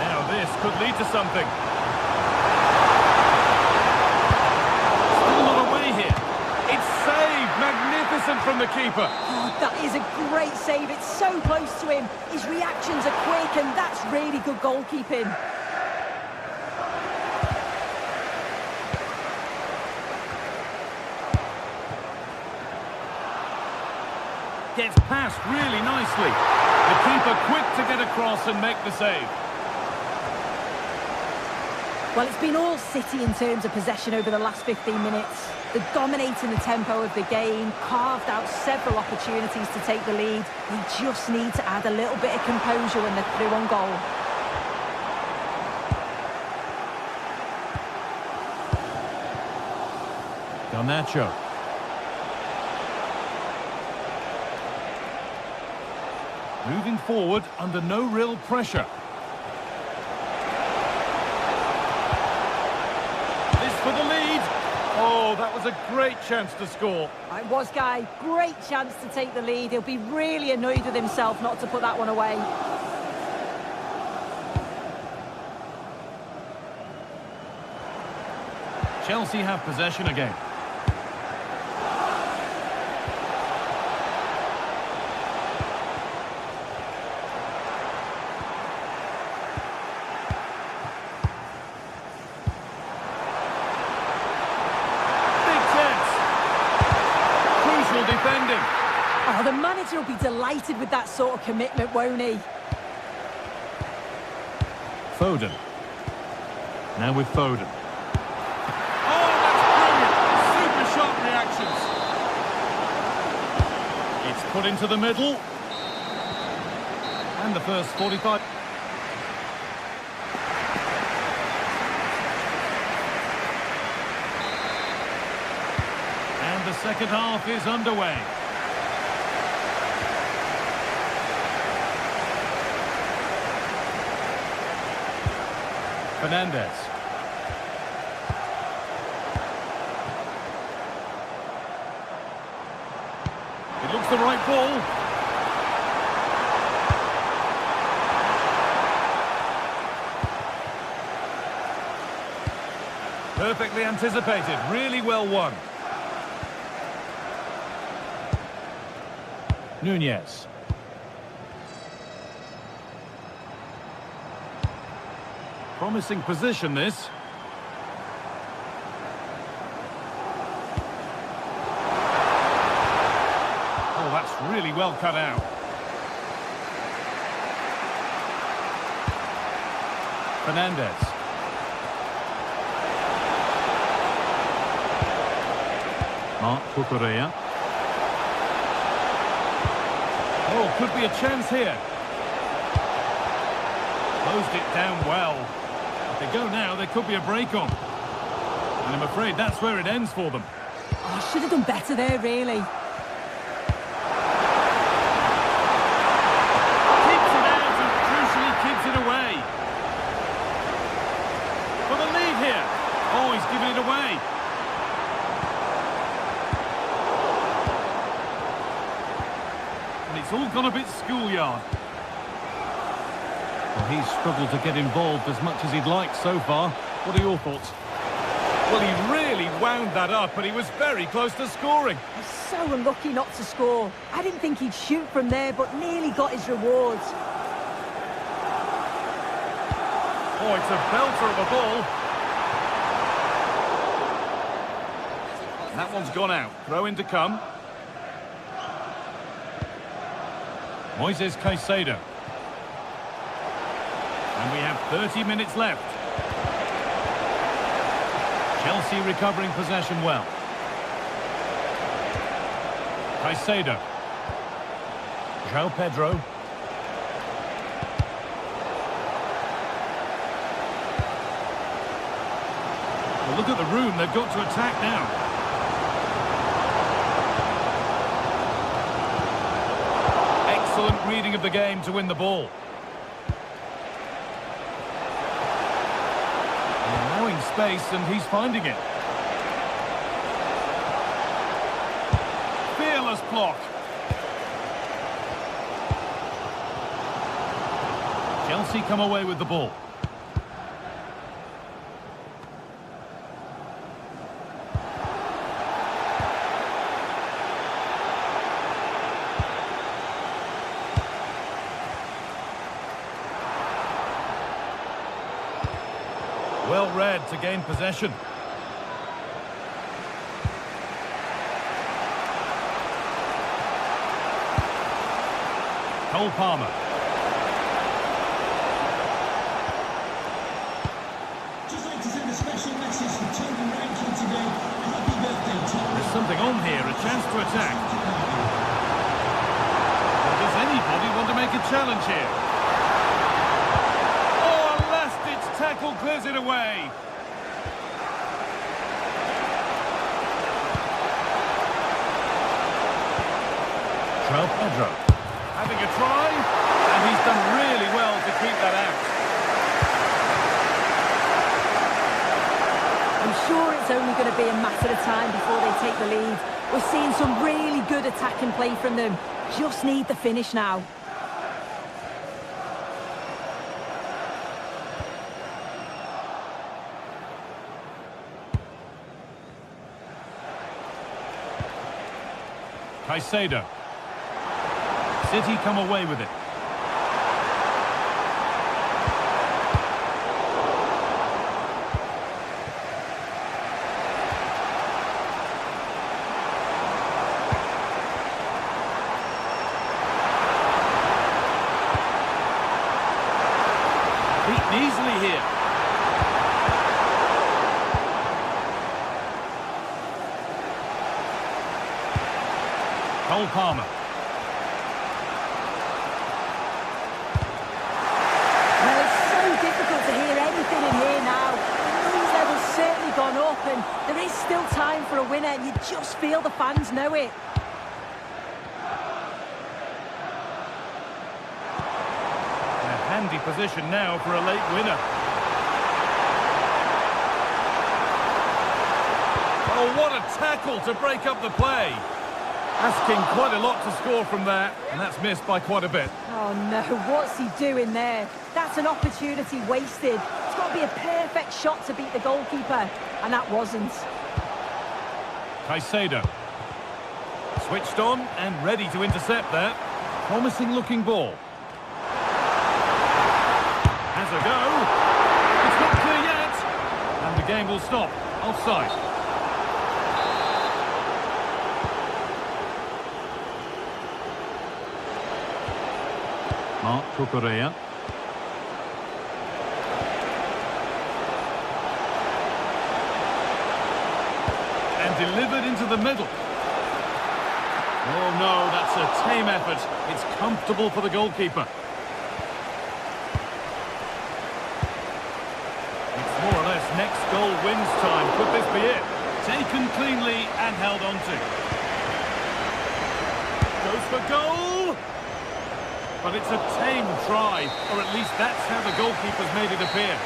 Now this could lead to something. Still not away here. It's saved. Magnificent from the keeper. Oh, that is a great save. It's so close to him. His reactions are quick, and that's really good goalkeeping. Gets past really nicely. The keeper quick to get across and make the save. Well, it's been all City in terms of possession over the last 15 minutes. They're dominating the tempo of the game, carved out several opportunities to take the lead. They just need to add a little bit of composure when they're through on goal. Garnacho. Moving forward under no real pressure. This for the lead. Oh, that was a great chance to score. It was, Guy. Great chance to take the lead. He'll be really annoyed with himself not to put that one away. Chelsea have possession again. Defending. Oh, the manager will be delighted with that sort of commitment, won't he? Foden. Now with Foden. Oh, that's brilliant! Super sharp reactions. It's put into the middle. And the first 45. The second half is underway. Fernandes. It looks the right ball. Perfectly anticipated, really well won. Nunez. Promising position, this. Oh, that's really well cut out. Fernandes. Marc Cucurella. Oh, could be a chance here. Closed it down well. If they go now, there could be a break on. And I'm afraid that's where it ends for them. Oh, should have done better there, really. Keeps it out and crucially keeps it away. For the lead here. Oh, he's giving it away. It's all gone a bit schoolyard. Well, he's struggled to get involved as much as he'd like so far. What are your thoughts? Well, he really wound that up, and he was very close to scoring. He's so unlucky not to score. I didn't think he'd shoot from there, but nearly got his rewards. Oh, it's a belter of a ball. That one's gone out. Throw in to come. Moises Caicedo. And we have 30 minutes left. Chelsea recovering possession well. Caicedo. João Pedro. Well, look at the room they've got to attack now. Excellent reading of the game to win the ball. Allowing space, and he's finding it. Fearless block. Chelsea come away with the ball. Well read to gain possession. Cole Palmer. Just like to chance to attack. Well, does anybody want to make a challenge here? Oh, a last-ditch tackle clears it away. Pedro having a try, and he's done really well to keep that out. I'm sure it's only going to be a matter of time before they take the lead. We're seeing some really good attacking play from them. Just need the finish now. Caicedo. City come away with it. Beaten easily here. Cole Palmer. And there is still time for a winner, and you just feel the fans know it. A handy position now for a late winner. Oh, what a tackle to break up the play. Asking quite a lot to score from there, and that's missed by quite a bit. Oh no, what's he doing there? That's an opportunity wasted. It's got to be a perfect shot to beat the goalkeeper, and that wasn't. Caicedo. Switched on and ready to intercept there. Promising looking ball. Has a go. It's not clear yet. And the game will stop. Offside. Mark Cucurella. And delivered into the middle. Oh no, that's a tame effort. It's comfortable for the goalkeeper. It's more or less next goal wins time. Could this be it? Taken cleanly and held on to. Goes for goal! But it's a tame try, or at least that's how the goalkeeper's made it appear.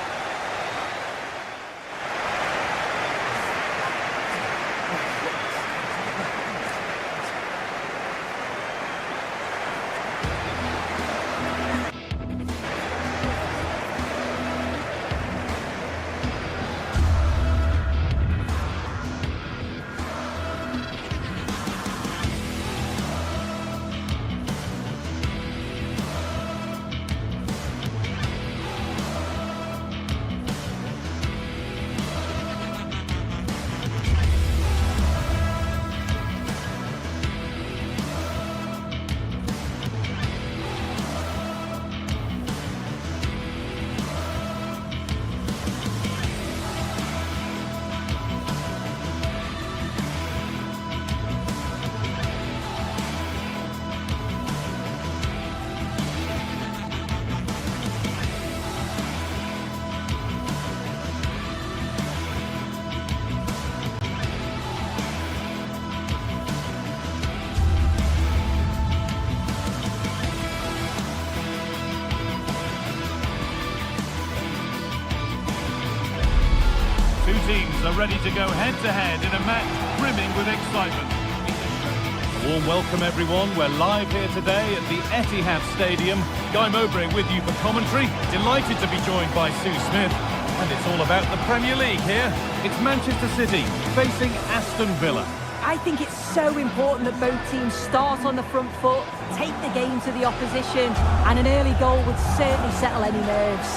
Two teams are ready to go head-to-head in a match brimming with excitement. A warm welcome, everyone. We're live here today at the Etihad Stadium. Guy Mowbray with you for commentary. Delighted to be joined by Sue Smith. And it's all about the Premier League here. It's Manchester City facing Aston Villa. I think it's so important that both teams start on the front foot, take the game to the opposition, and an early goal would certainly settle any nerves.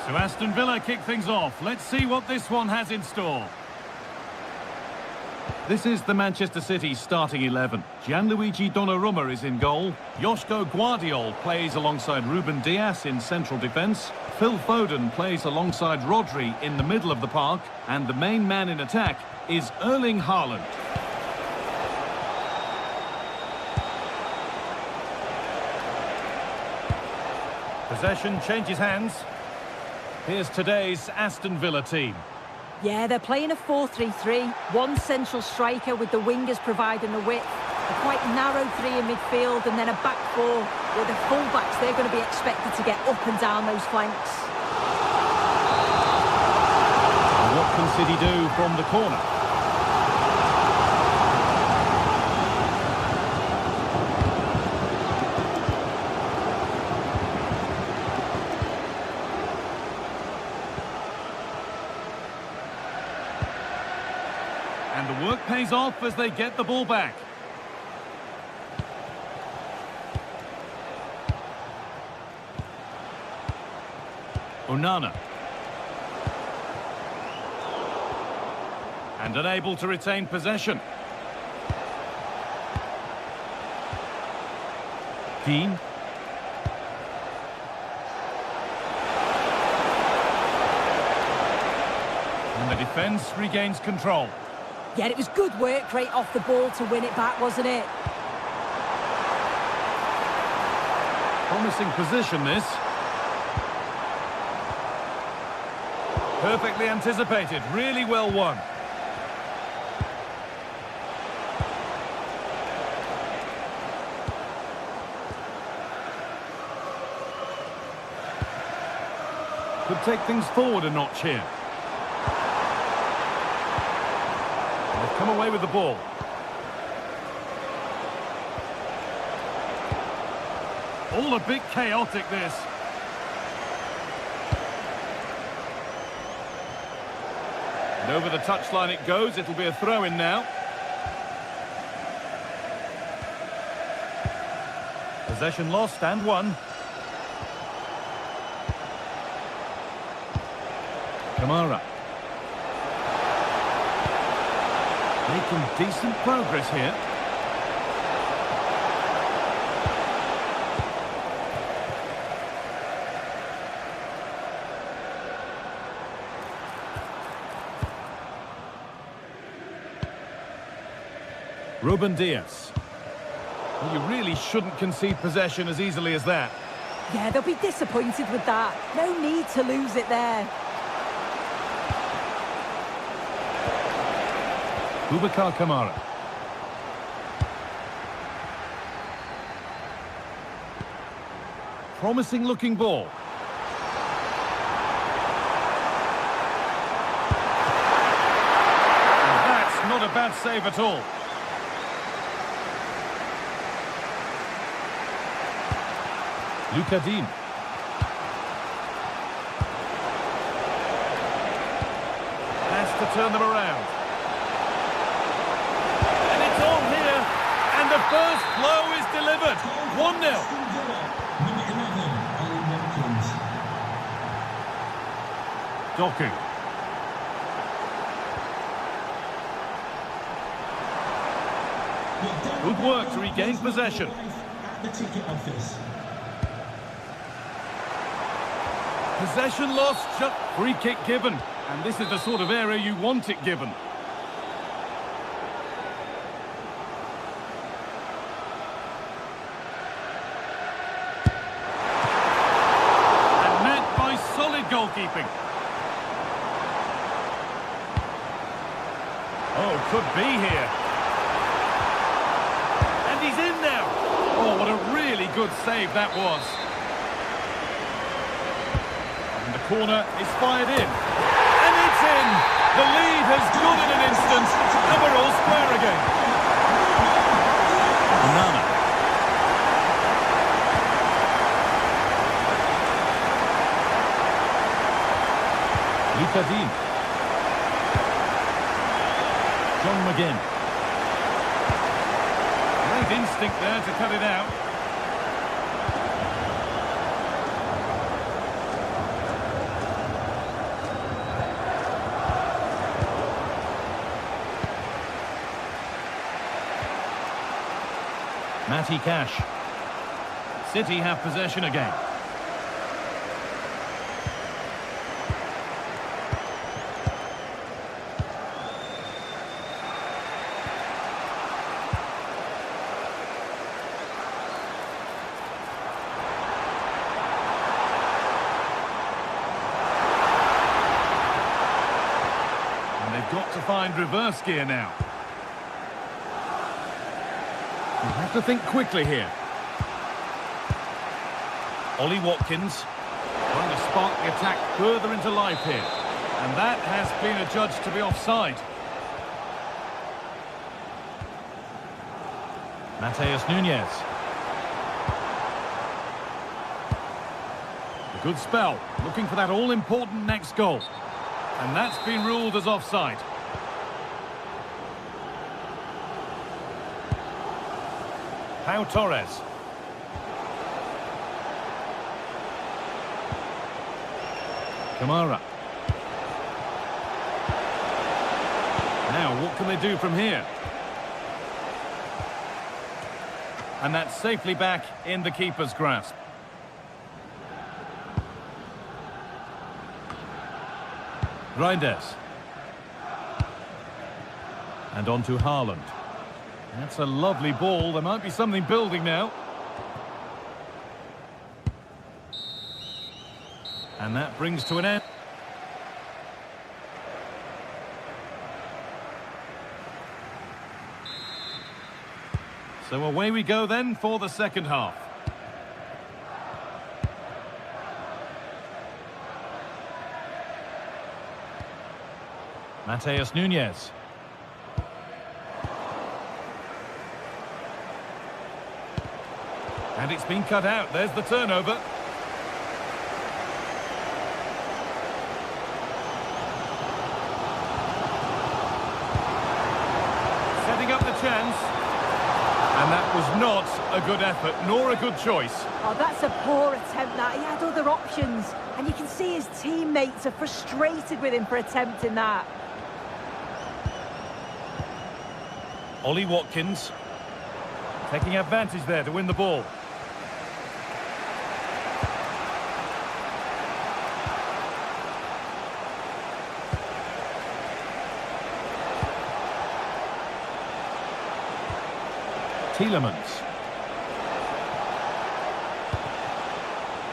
So Aston Villa kick things off. Let's see what this one has in store. This is the Manchester City starting 11. Gianluigi Donnarumma is in goal. Joško Guardiol plays alongside Ruben Dias in central defence. Phil Foden plays alongside Rodri in the middle of the park. And the main man in attack is Erling Haaland. Possession changes hands. Here's today's Aston Villa team. Yeah, they're playing a 4-3-3. One central striker with the wingers providing the width. A quite narrow three in midfield and then a back four where the full-backs, they're going to be expected to get up and down those flanks. What can City do from the corner? And the work pays off as they get the ball back. Onana. And unable to retain possession. Dean. And the defence regains control. Yeah, it was good work right off the ball to win it back, wasn't it? Promising position, this. Perfectly anticipated, really well won. Could take things forward a notch here. They've come away with the ball. All a bit chaotic, this. And over the touchline it goes. It'll be a throw-in now. Possession lost and won. Kamara. Making decent progress here. Ruben Dias. Well, you really shouldn't concede possession as easily as that. Yeah, they'll be disappointed with that. No need to lose it there. Boubacar Kamara. Promising looking ball. And that's not a bad save at all. Lucadine. Has to turn them around. And it's on here. And the first blow is delivered. 1-0. Doku. Good work to regain possession. The ticket office. Possession lost, free kick given. And this is the sort of area you want it given. And met by solid goalkeeping. Oh, could be here. And he's in now. Oh, what a really good save that was. Corner is fired in, and it's in. The lead has gone in an instant, and we're all square again. Onana. Lucadine. John McGinn. Great instinct there to cut it out. Matty Cash. City have possession again. Got to find reverse gear now. You have to think quickly here. Ollie Watkins trying to spark the attack further into life here. And that has been adjudged to be offside. Mateus Nunes. A good spell, looking for that all-important next goal. And that's been ruled as offside. Pau Torres. Kamara. Now, what can they do from here? And that's safely back in the keeper's grasp. Reinders. And on to Haaland. That's a lovely ball. There might be something building now. And that brings to an end. So away we go then for the second half. Mateus Nunes. And it's been cut out. There's the turnover. Setting up the chance. And that was not a good effort, nor a good choice. Oh, that's a poor attempt, that. He had other options. And you can see his teammates are frustrated with him for attempting that. Ollie Watkins taking advantage there to win the ball. Tielemans.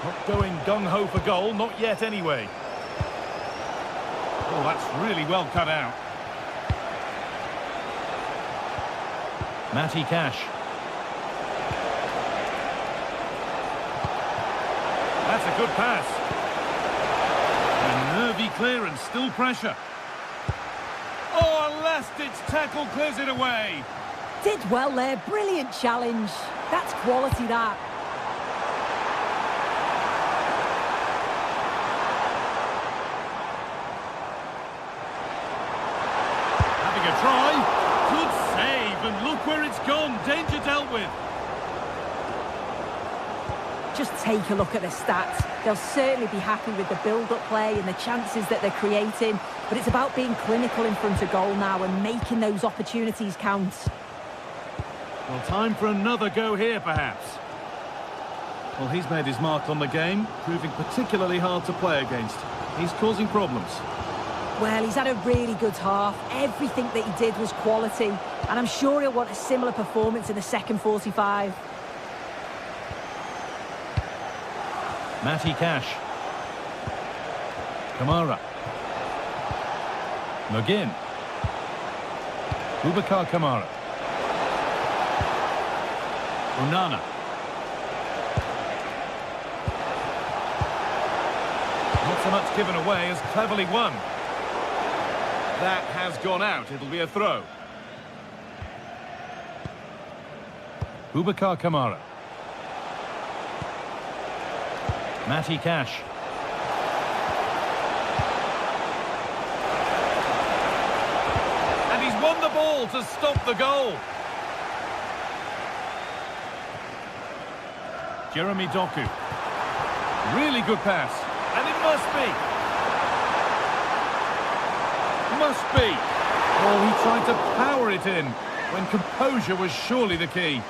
Not going gung-ho for goal, not yet anyway. Oh, that's really well cut out. Matty Cash. That's a good pass. And nervy clearance, still pressure. Oh, a last-ditch tackle clears it away. Did well there, brilliant challenge. That's quality, that. Having a try. Good save, and look where it's gone. Danger dealt with. Just take a look at the stats. They'll certainly be happy with the build-up play and the chances that they're creating. But it's about being clinical in front of goal now and making those opportunities count. Well, time for another go here, perhaps. Well, he's made his mark on the game, proving particularly hard to play against. He's causing problems. Well, he's had a really good half. Everything that he did was quality. And I'm sure he'll want a similar performance in the second 45. Matty Cash. Kamara. McGinn. Boubacar Kamara. Onana. Not so much given away as cleverly won. That has gone out. It'll be a throw. Boubacar Kamara. Matty Cash. And he's won the ball to stop the goal. Jeremy Doku. Really good pass. And it must be. Must be. Oh, he tried to power it in when composure was surely the key.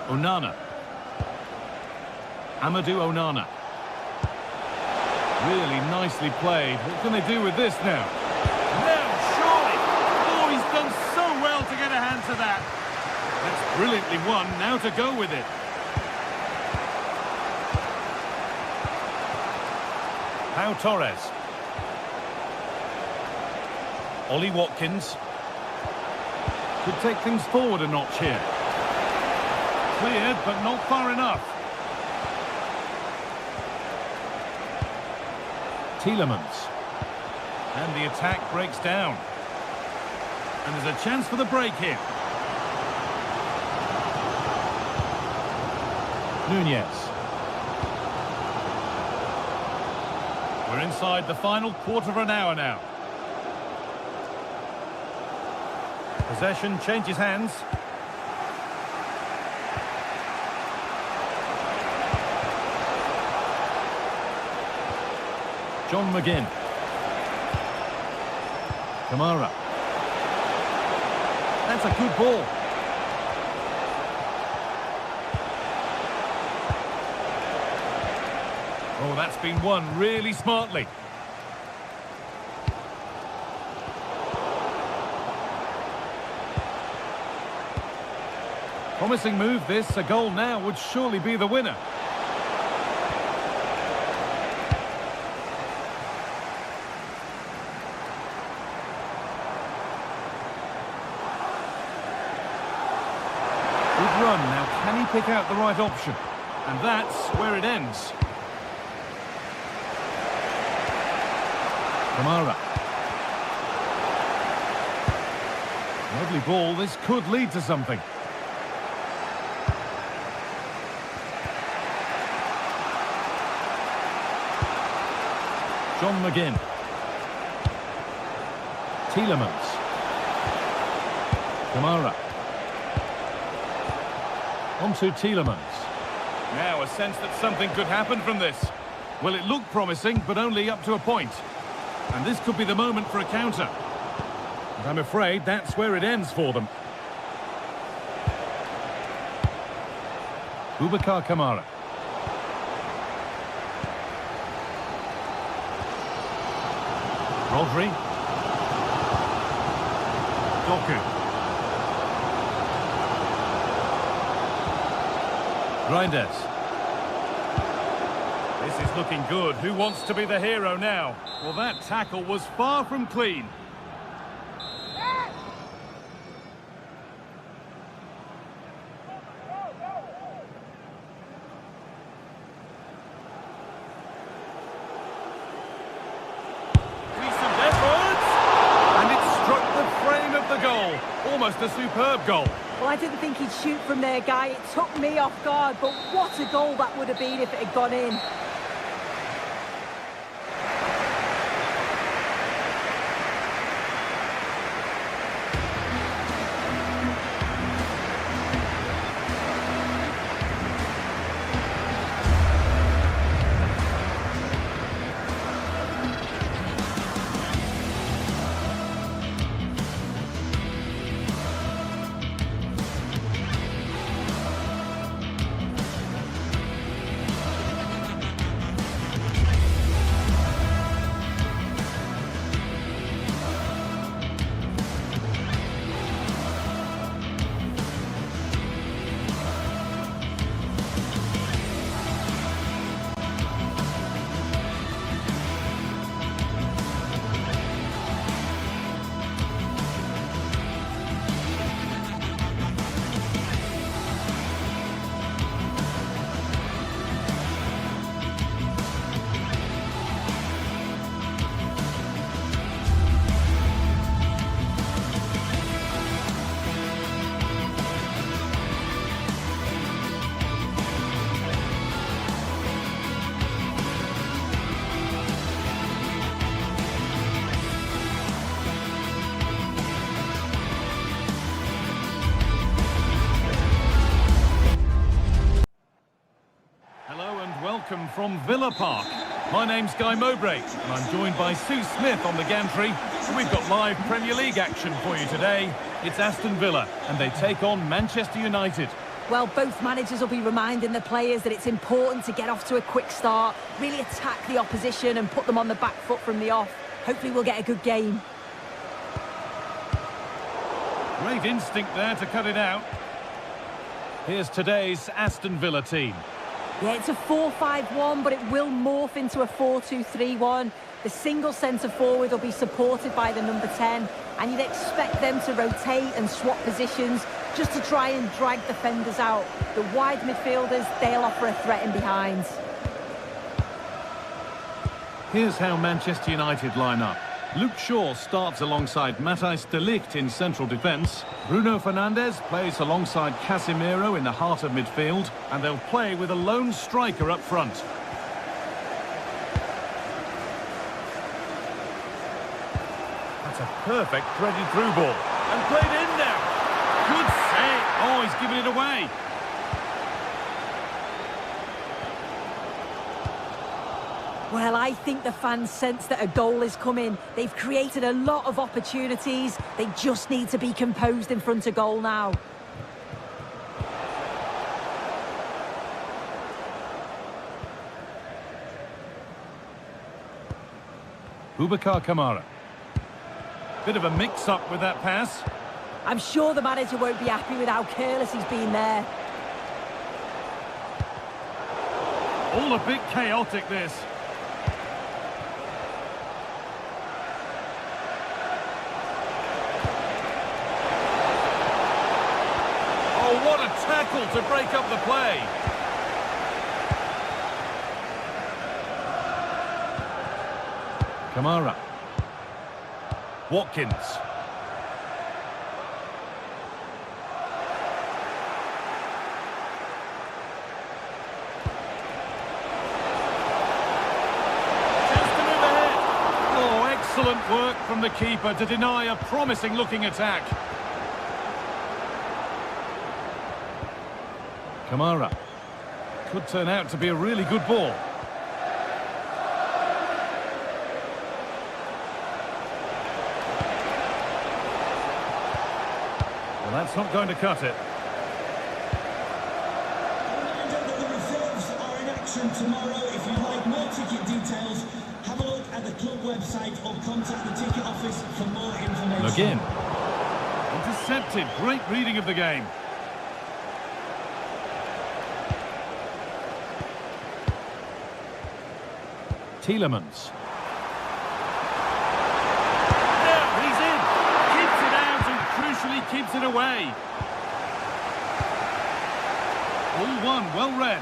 Onana. Amadou Onana. Really nicely played. What can they do with this now? Now, surely! Oh, he's done so well to get a hand to that. That's brilliantly won. Now to go with it. Pau Torres. Ollie Watkins. Could take things forward a notch here. Cleared, but not far enough. Tielemans. And the attack breaks down. And there's a chance for the break here. Nunez. We're inside the final quarter of an hour now. Possession changes hands. John McGinn. Kamara. That's a good ball. Oh, that's been won really smartly. Promising move this. A goal now would surely be the winner. Good run. Now can he pick out the right option? And that's where it ends. Kamara. Lovely ball. This could lead to something. John McGinn. Tielemans. Kamara. On to Tielemans. Now a sense that something could happen from this. Well, it looked promising, but only up to a point. And this could be the moment for a counter. And I'm afraid that's where it ends for them. Boubacar Kamara. Rodri. Doku. Reinders. This is looking good. Who wants to be the hero now? Well, that tackle was far from clean. Almost a superb goal. Well, I didn't think he'd shoot from there, Guy. It took me off guard, but what a goal that would have been if it had gone in. Welcome from Villa Park. My name's Guy Mowbray, and I'm joined by Sue Smith on the gantry. We've got live Premier League action for you today. It's Aston Villa, and they take on Manchester United. Well, both managers will be reminding the players that it's important to get off to a quick start, really attack the opposition and put them on the back foot from the off. Hopefully we'll get a good game. Great instinct there to cut it out. Here's today's Aston Villa team. Yeah, it's a 4-5-1, but it will morph into a 4-2-3-1. The single centre-forward will be supported by the number 10, and you'd expect them to rotate and swap positions just to try and drag defenders out. The wide midfielders, they'll offer a threat in behind. Here's how Manchester United line up. Luke Shaw starts alongside Matthijs de Ligt in central defence. Bruno Fernandes plays alongside Casemiro in the heart of midfield, and they'll play with a lone striker up front. That's a perfect threaded through ball. And played in now. Good save. Oh, he's given it away. Well, I think the fans sense that a goal is coming. They've created a lot of opportunities. They just need to be composed in front of goal now. Boubacar Kamara. Bit of a mix-up with that pass. I'm sure the manager won't be happy with how careless he's been there. All a bit chaotic, this. Oh, what a tackle to break up the play. Kamara. Watkins. Excellent work from the keeper to deny a promising-looking attack. Kamara. Could turn out to be a really good ball. Well, that's not going to cut it. Reminder that the reserves are in action tomorrow. If you'd like more ticket details, have a look at the club website or contact the ticket office for more information. Again. Intercepted. Great reading of the game. Tielemans. Now he's in. Keeps it out and crucially keeps it away. All one. Well read.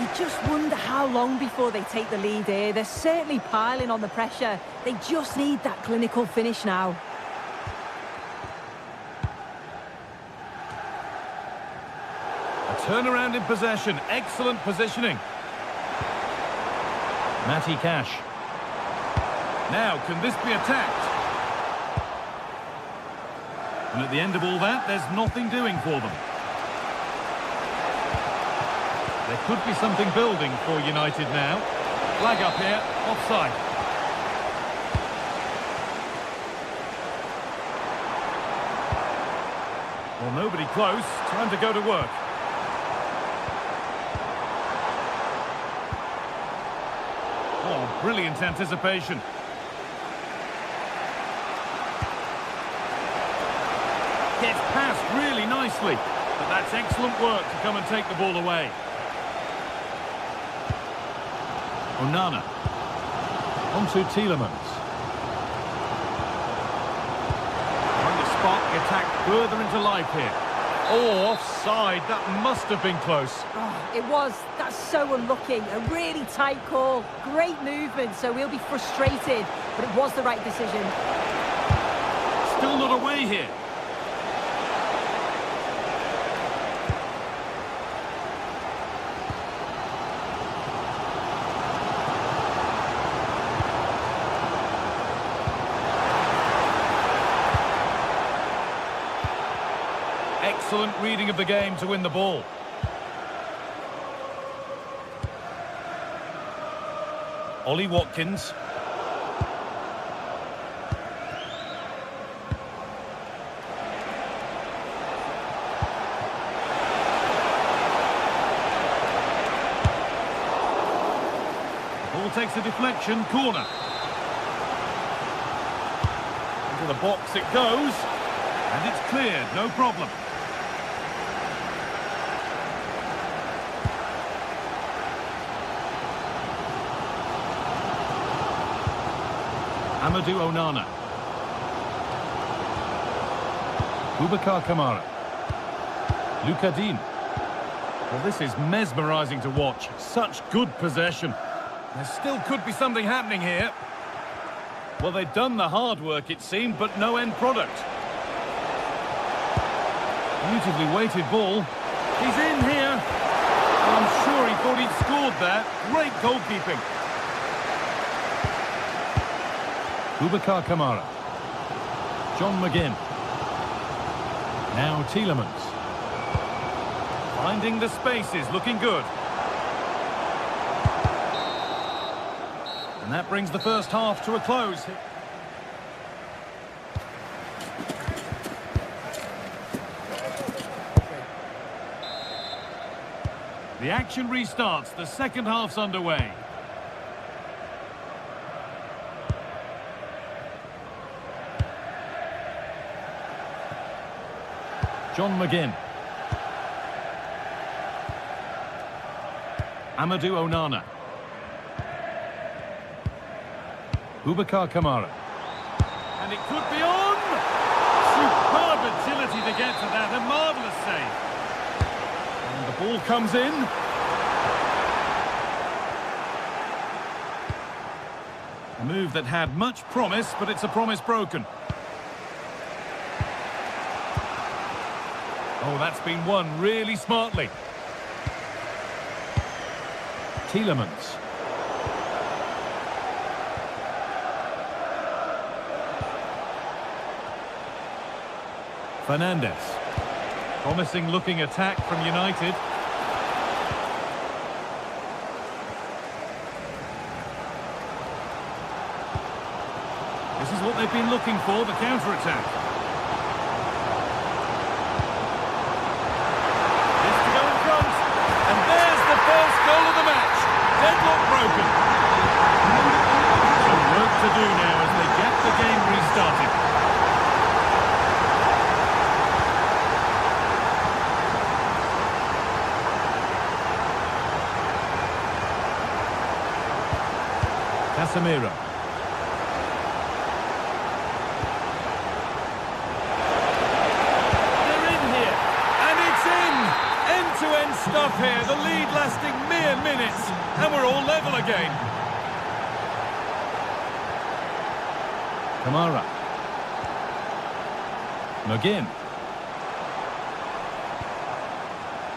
You just wonder how long before they take the lead here. They're certainly piling on the pressure. They just need that clinical finish now. A turnaround in possession. Excellent positioning. Matty Cash. Now, can this be attacked? And at the end of all that, there's nothing doing for them. There could be something building for United now. Flag up here, offside. Well, nobody close. Time to go to work. Oh, brilliant anticipation. Gets past really nicely. But that's excellent work to come and take the ball away. Onana. Onto Tielemans. On the spot, the attack further into life here. Oh, offside. That must have been close. Oh, it was. That's so unlucky. A really tight call. Great movement, so we'll be frustrated. But it was the right decision. Still not away here. Excellent reading of the game to win the ball. Ollie Watkins. takes a deflection corner. Into the box it goes. And it's cleared, no problem. Amadou Onana. Boubacar Kamara. Lucas Digne. Well, this is mesmerising to watch. Such good possession. There still could be something happening here. Well, they've done the hard work, it seemed, but no end product. Beautifully weighted ball. He's in here. Well, I'm sure he thought he'd scored there. Great goalkeeping. Boubacar Kamara. John McGinn. Now Tielemans. Finding the spaces, looking good. And that brings the first half to a close. The action restarts, the second half's underway. John McGinn. Amadou Onana. Boubacar Kamara. And it could be on! Superb agility to get to that, a marvellous save. And the ball comes in. A move that had much promise, but it's a promise broken. Oh, that's been won really smartly. Tielemans. Fernandes. Promising looking attack from United. This is what they've been looking for, the counter-attack. This to go in front. And there's the first goal of the match. Deadlock broken. Some work to do now as they get the game restarted. Casemiro. They're in here, and it's in! End-to-end stuff here, the lead lasting mere minutes, and we're all level again. Kamara. McGinn.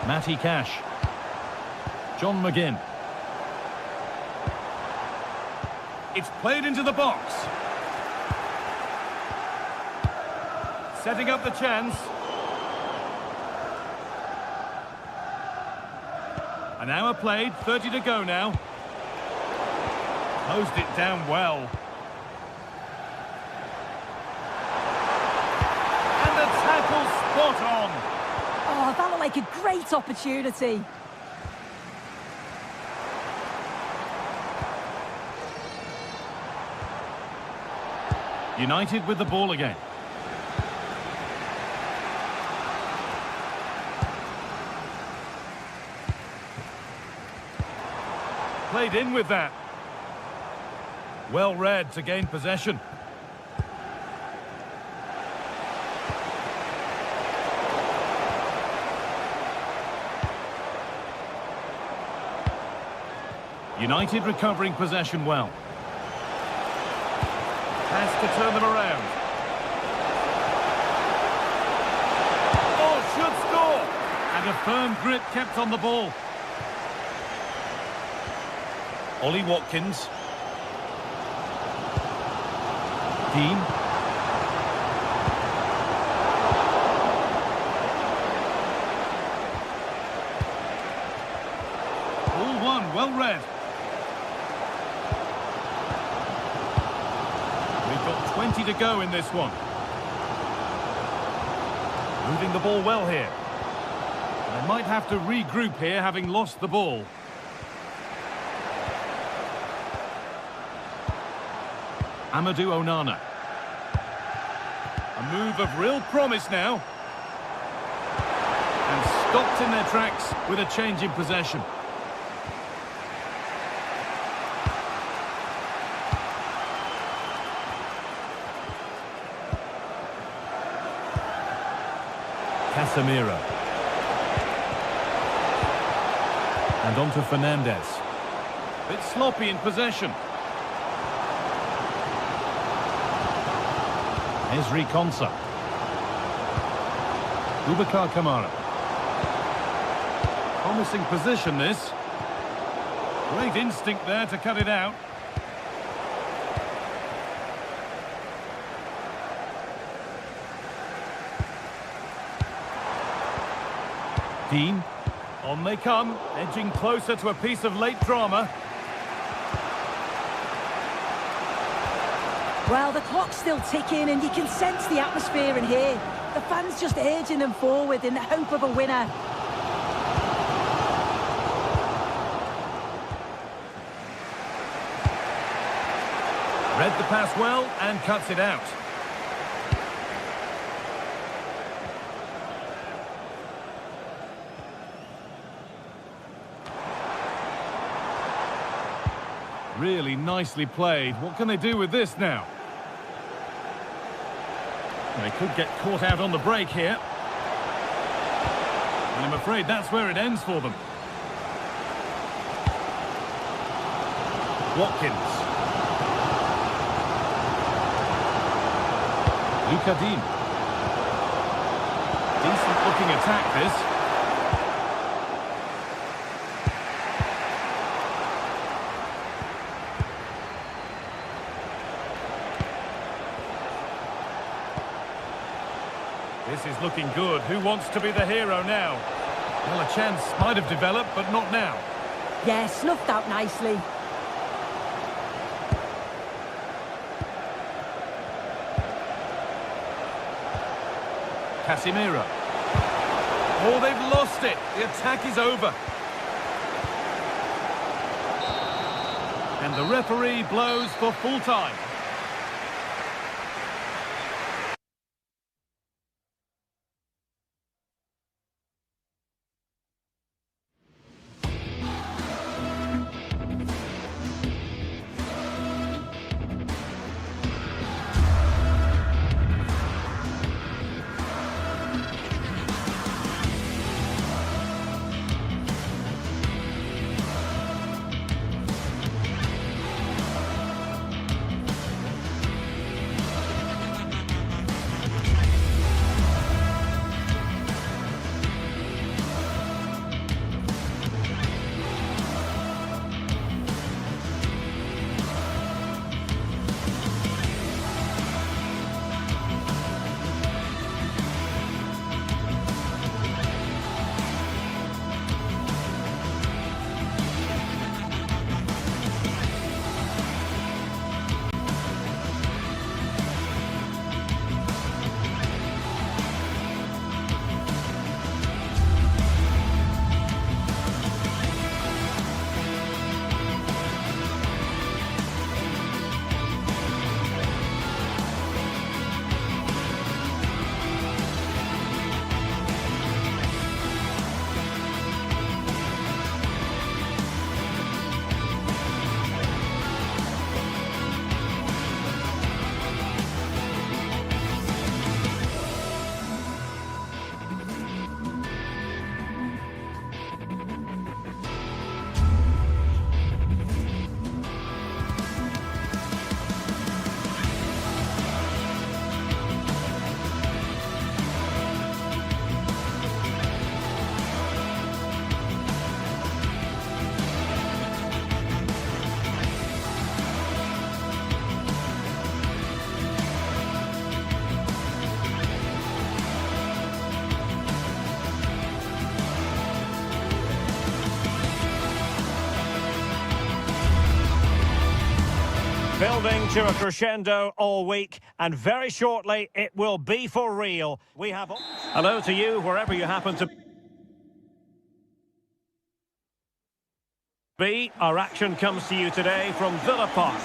Matty Cash. John McGinn. It's played into the box. Setting up the chance. An hour played, 30 to go now. Closed it down well. And the tackle spot on. Oh, that looked like a great opportunity. United with the ball again. Played in with that. Well read to gain possession. United recovering possession well. Has to turn them around. Oh, should score! And a firm grip kept on the ball. Ollie Watkins. Dean. All one, well read. We've got 20 to go in this one. Moving the ball well here. They might have to regroup here, having lost the ball. Amadou Onana. A move of real promise now. And stopped in their tracks with a change in possession. Casemiro. And on to Fernandez. Bit sloppy in possession. Ezri Konsa. Boubacar Kamara. Promising position, this. Great instinct there to cut it out. Dean. On they come, edging closer to a piece of late drama. Well, the clock's still ticking and you can sense the atmosphere in here. The fans just urging them forward in the hope of a winner. Read the pass well and cuts it out. Really nicely played. What can they do with this now? They could get caught out on the break here. And I'm afraid that's where it ends for them. Watkins. Luka Dean. Decent looking attack, this. This is looking good. Who wants to be the hero now? Well, a chance might have developed, but not now. Yeah, snuffed out nicely. Casemiro. Oh, they've lost it. The attack is over. And the referee blows for full time. Building to a crescendo all week, and very shortly it will be for real. We have... Hello to you, wherever you happen to be. Our action comes to you today from Villa Park.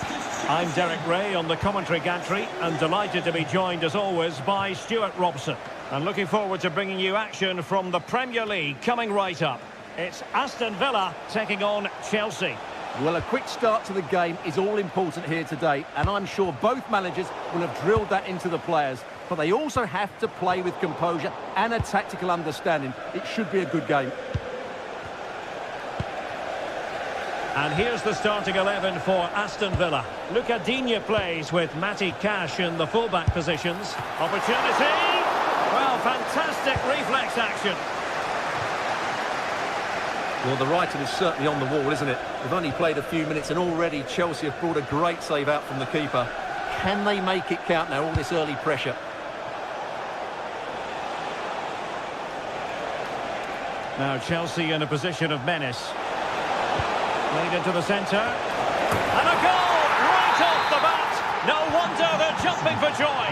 I'm Derek Ray on the commentary gantry and delighted to be joined as always by Stuart Robson. And looking forward to bringing you action from the Premier League coming right up. It's Aston Villa taking on Chelsea. Well, a quick start to the game is all important here today, and I'm sure both managers will have drilled that into the players. But they also have to play with composure and a tactical understanding. It should be a good game. And here's the starting 11 for Aston Villa. Luca Digne plays with Matty Cash in the fullback positions. Opportunity! Well, fantastic reflex action. Well, the writing is certainly on the wall, isn't it? They've only played a few minutes and already Chelsea have brought a great save out from the keeper. Can they make it count now, all this early pressure? Now Chelsea in a position of menace. Lead into the centre. And a goal right off the bat. No wonder they're jumping for joy.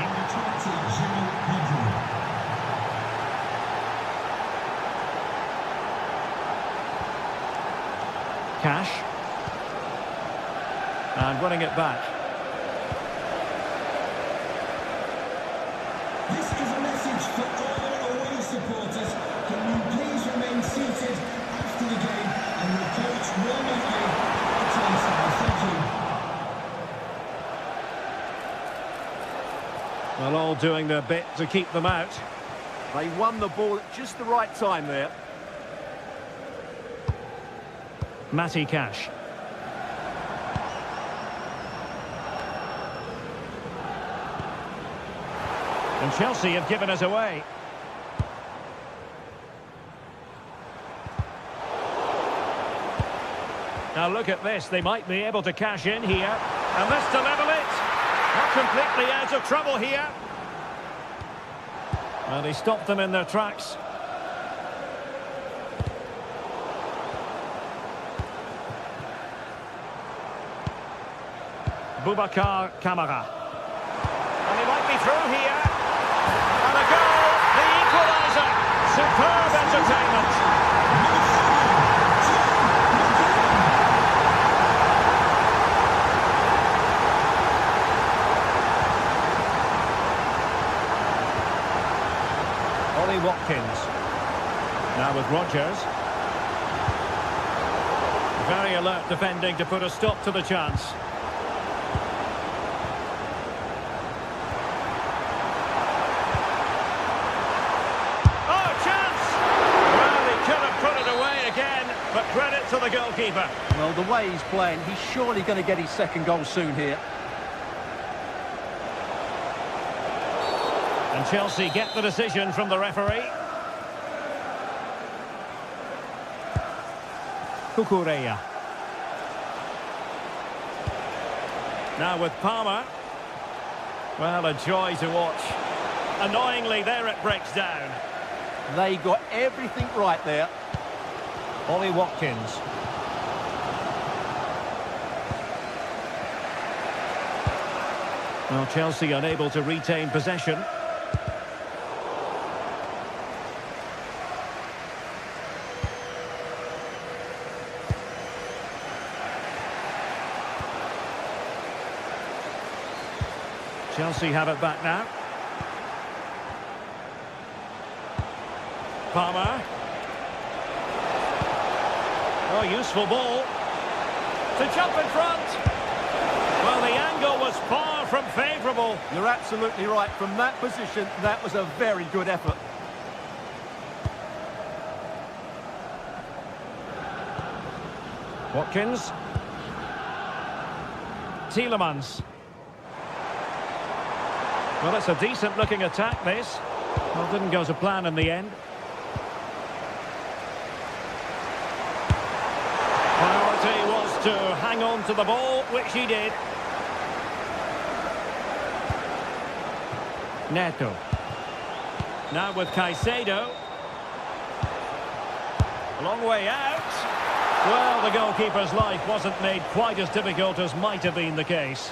Cash. And running it back. This is a message for all away supporters. Can you please remain seated after the game, and your coach will meet you at the side. Thank you. Well, all doing their bit to keep them out. They won the ball at just the right time there. Matty Cash. And Chelsea have given us away. Now look at this, they might be able to cash in here. And this to level it. Not completely out of trouble here. Well, he stopped them in their tracks. Boubacar Kamara. And he might be through here. And a goal, the equaliser. Superb entertainment. Ollie Watkins. Now with Rodgers. Very alert defending to put a stop to the chance. But credit to the goalkeeper. Well, the way he's playing, he's surely going to get his second goal soon here. And Chelsea get the decision from the referee. Cucurella. Now with Palmer. Well, a joy to watch. Annoyingly, there it breaks down. They got everything right there. Ollie Watkins. Well, Chelsea unable to retain possession. Chelsea have it back now. Palmer. Oh, useful ball. To jump in front. Well, the angle was far from favourable. You're absolutely right. From that position, that was a very good effort. Watkins. Tielemans. Well, it's a decent-looking attack, this. Well, didn't go to plan in the end. Priority was to hang on to the ball, which he did. Neto. Now with Caicedo. Long way out. Well, the goalkeeper's life wasn't made quite as difficult as might have been the case.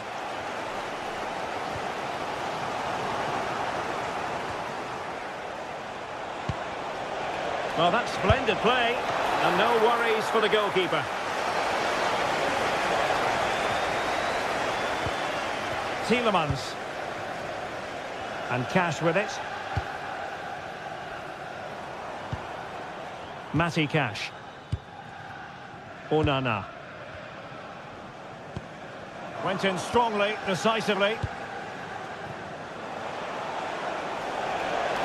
Well, that's splendid play, and no worries for the goalkeeper. Tielemans. And Cash with it. Matty Cash. Onana. Went in strongly, decisively.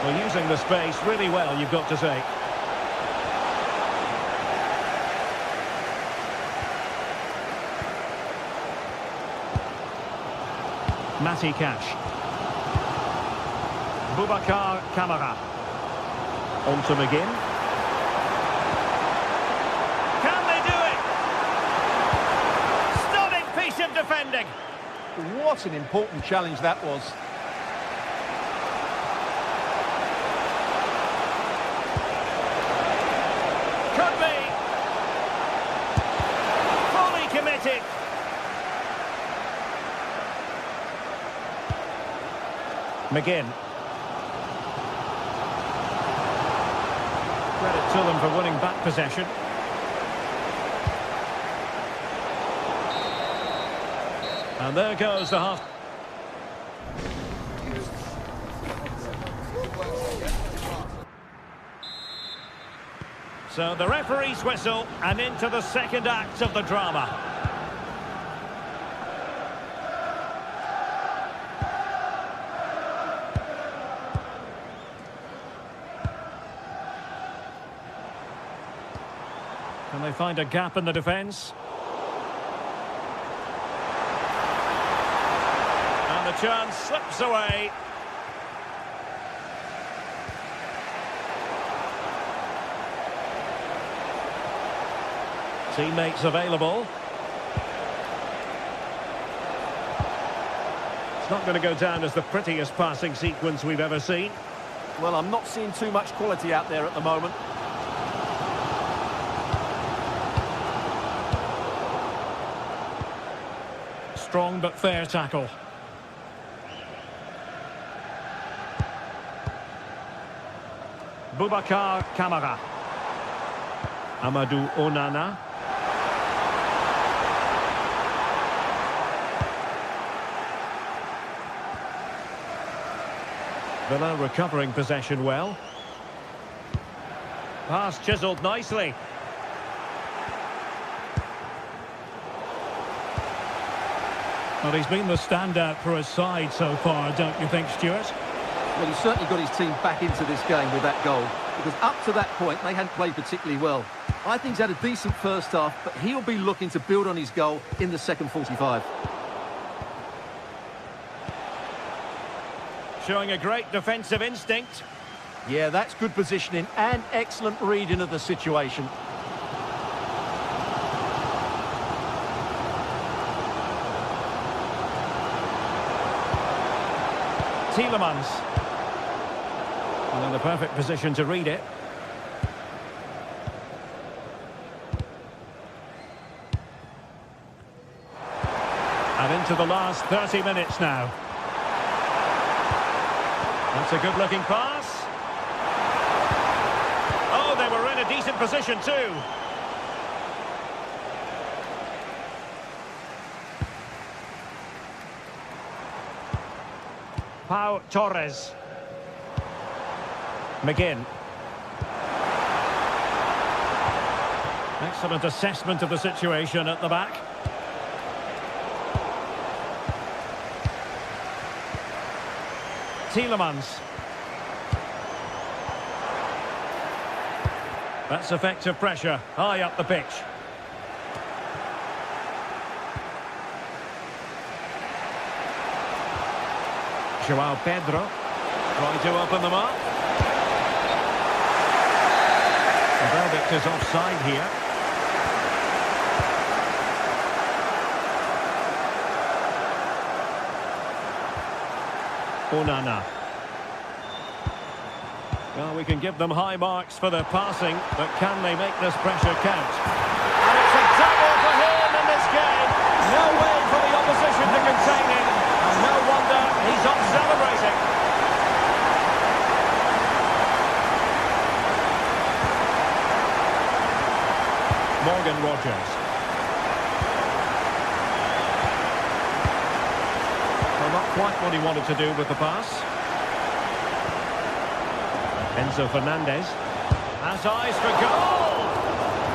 Well, using the space really well, you've got to say. Matty Cash. Boubacar Kamara. On to McGinn. Can they do it? Stunning piece of defending. What an important challenge that was. Could be. Fully committed. McGinn. Credit to them for winning back possession. And there goes the half. So the referee's whistle, and into the second act of the drama. Can they find a gap in the defence? And the chance slips away. Teammates available. It's not going to go down as the prettiest passing sequence we've ever seen. Well, I'm not seeing too much quality out there at the moment. Strong but fair tackle. Boubacar Kamara. Amadou Onana. Villa recovering possession well. Pass chiselled nicely. Well, he's been the standout for his side so far, don't you think, Stuart? Well, he's certainly got his team back into this game with that goal, because up to that point, they hadn't played particularly well. I think he's had a decent first half, but he'll be looking to build on his goal in the second 45. Showing a great defensive instinct. Yeah, that's good positioning and excellent reading of the situation. Tielemans. And in the perfect position to read it. And into the last 30 minutes now. That's a good-looking pass. Oh, they were in a decent position too. Pau Torres. McGinn. Excellent assessment of the situation at the back. Tielemans. That's effective pressure, high up the pitch. João Pedro trying to open them up. The verdict is offside here. Onana. Well, we can give them high marks for their passing, but can they make this pressure count? And it's a double for him in this game. No way for the opposition to contain him. And no wonder he's off celebrating. Morgan Rogers. quite what he wanted to do with the pass. Enzo Fernandez has eyes for goal!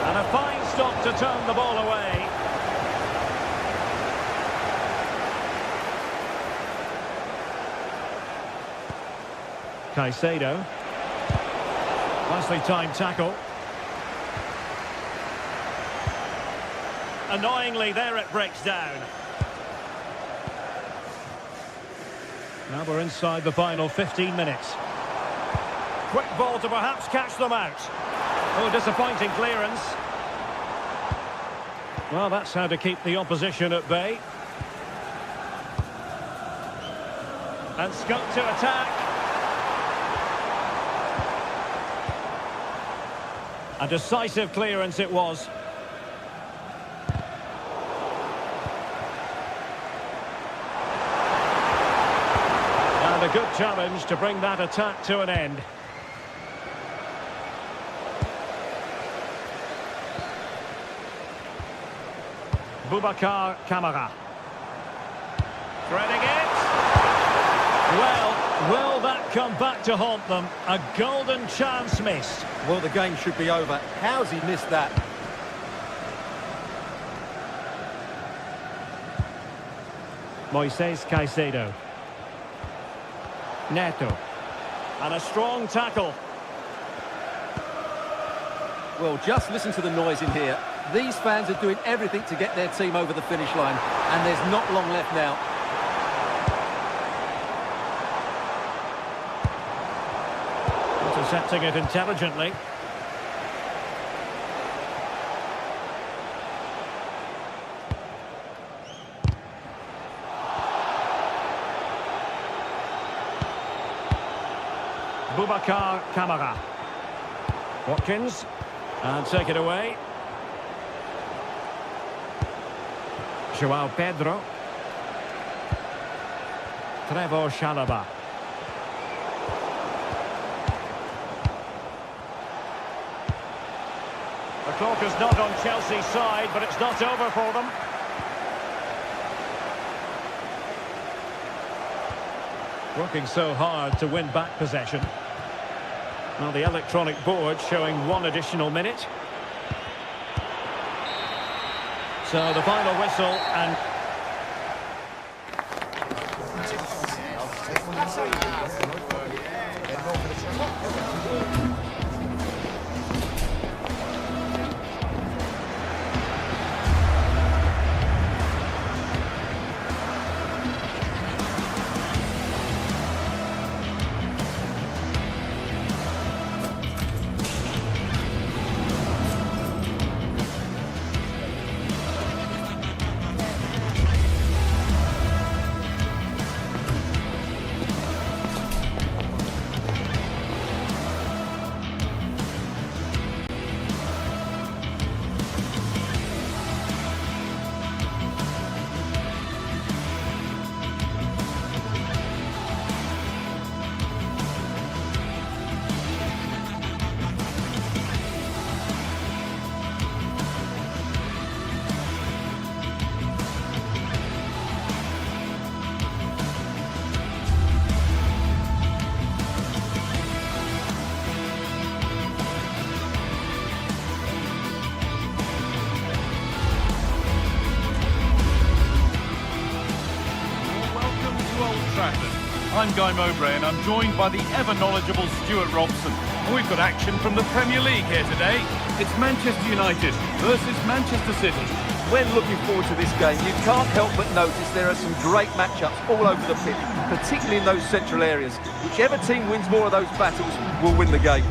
And a fine stop to turn the ball away. Caicedo. Nicely timed tackle. Annoyingly, there it breaks down. Now we're inside the final 15 minutes. Quick ball to perhaps catch them out. Oh, disappointing clearance. Well, that's how to keep the opposition at bay. And scope to attack. A decisive clearance it was. And a good challenge to bring that attack to an end. Boubacar Kamara. Threading it. Well, will that come back to haunt them? A golden chance missed. Well, the game should be over. How's he missed that? Moises Caicedo. Neto. And a strong tackle. Well, just listen to the noise in here. These fans are doing everything to get their team over the finish line, and there's not long left now. Intercepting it intelligently. Boubacar Kamara. Watkins. And take it away. João Pedro. Trevor Chalobah. The clock is not on Chelsea's side, but it's not over for them. Working so hard to win back possession. Well, the electronic board showing 1 additional minute. So the final whistle and... I'm Guy Mowbray and I'm joined by the ever-knowledgeable Stuart Robson. And we've got action from the Premier League here today. It's Manchester United versus Manchester City. When looking forward to this game, you can't help but notice there are some great matchups all over the pitch, particularly in those central areas. Whichever team wins more of those battles will win the game.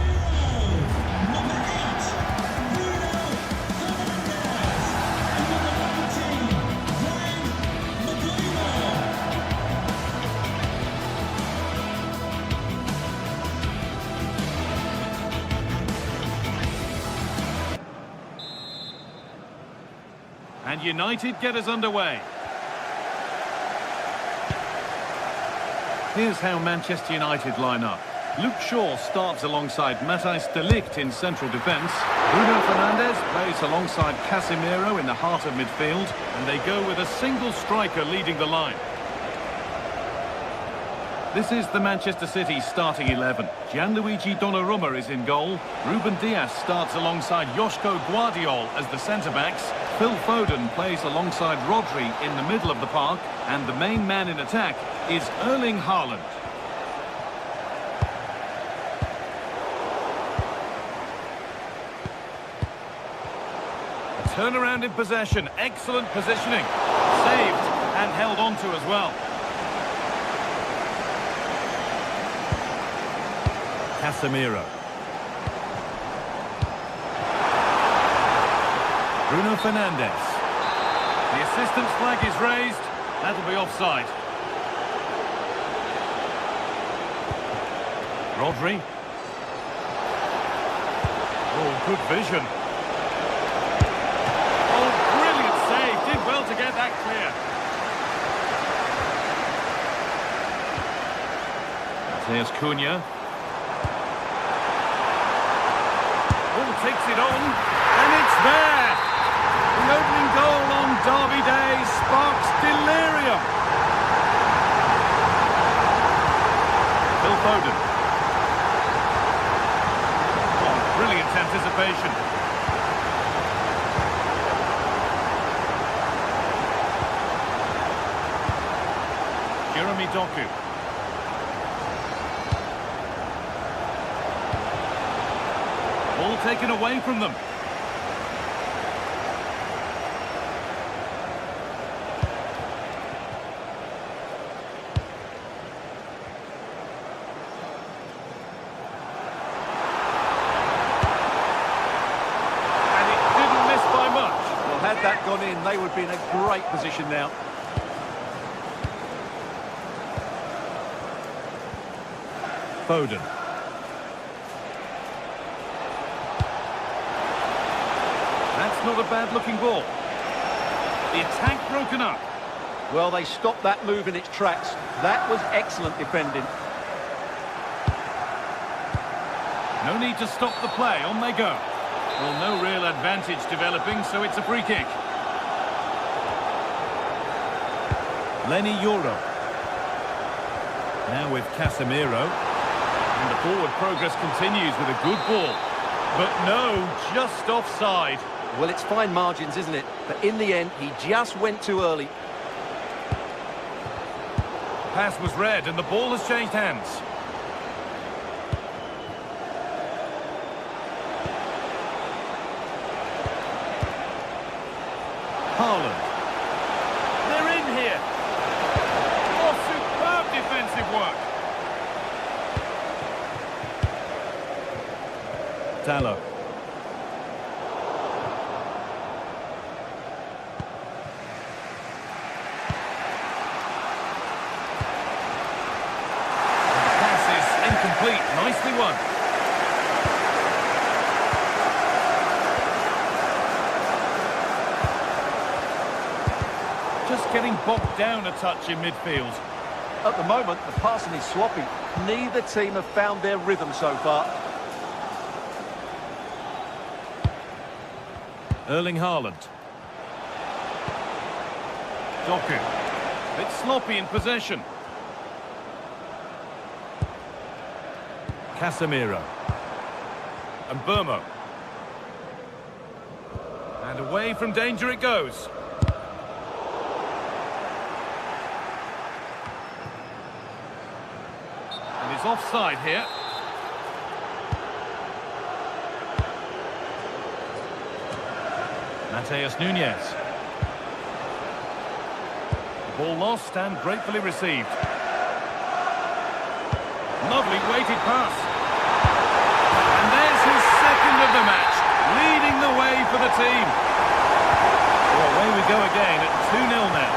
And United get us underway. Here's how Manchester United line up. Luke Shaw starts alongside Matthijs de Ligt in central defence. Bruno Fernandes plays alongside Casemiro in the heart of midfield. And they go with a single striker leading the line. This is the Manchester City starting 11. Gianluigi Donnarumma is in goal. Ruben Dias starts alongside Joško Guardiol as the centre-backs. Phil Foden plays alongside Rodri in the middle of the park. And the main man in attack is Erling Haaland. A turnaround in possession. Excellent positioning. Saved and held on to as well. Casemiro. Bruno Fernandes. The assistant's flag is raised. That'll be offside. Rodri. Oh, good vision. Oh, brilliant save. Did well to get that clear. There's Cunha. Takes it on, and it's there! The opening goal on Derby Day sparks delirium. Phil Foden. Oh, brilliant anticipation. Jeremy Doku. Ball taken away from them. And it didn't miss by much. Well, had that gone in, they would be in a great position now. Foden. That's not a bad-looking ball. The attack broken up. Well, they stopped that move in its tracks. That was excellent defending. No need to stop the play. On they go. Well, no real advantage developing, so it's a free kick. Lenny Yoro. Now with Casemiro. And the forward progress continues with a good ball. But no, just offside. Well, it's fine margins, isn't it? But in the end, he just went too early. Pass was read and the ball has changed hands. Haaland. They're in here. Oh, superb defensive work. Dalot. Nicely won. Just getting bogged down a touch in midfield. At the moment, the passing is sloppy. Neither team have found their rhythm so far. Erling Haaland. Doku. Bit sloppy in possession. Casemiro. And Burmo. And away from danger it goes. And it's offside here. Matheus Nunes. The ball lost and gratefully received. Lovely weighted pass. And there's his second of the match, leading the way for the team. Well, away we go again at 2-0 now.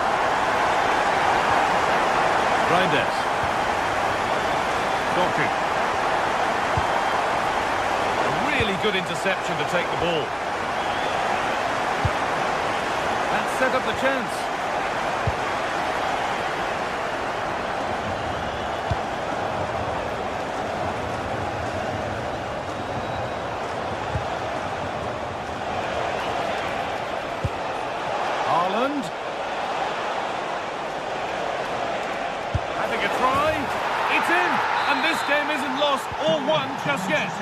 Reinders. Doku. A really good interception to take the ball. That set up the chance. Having a try, It's in, and this game isn't lost or won just yet.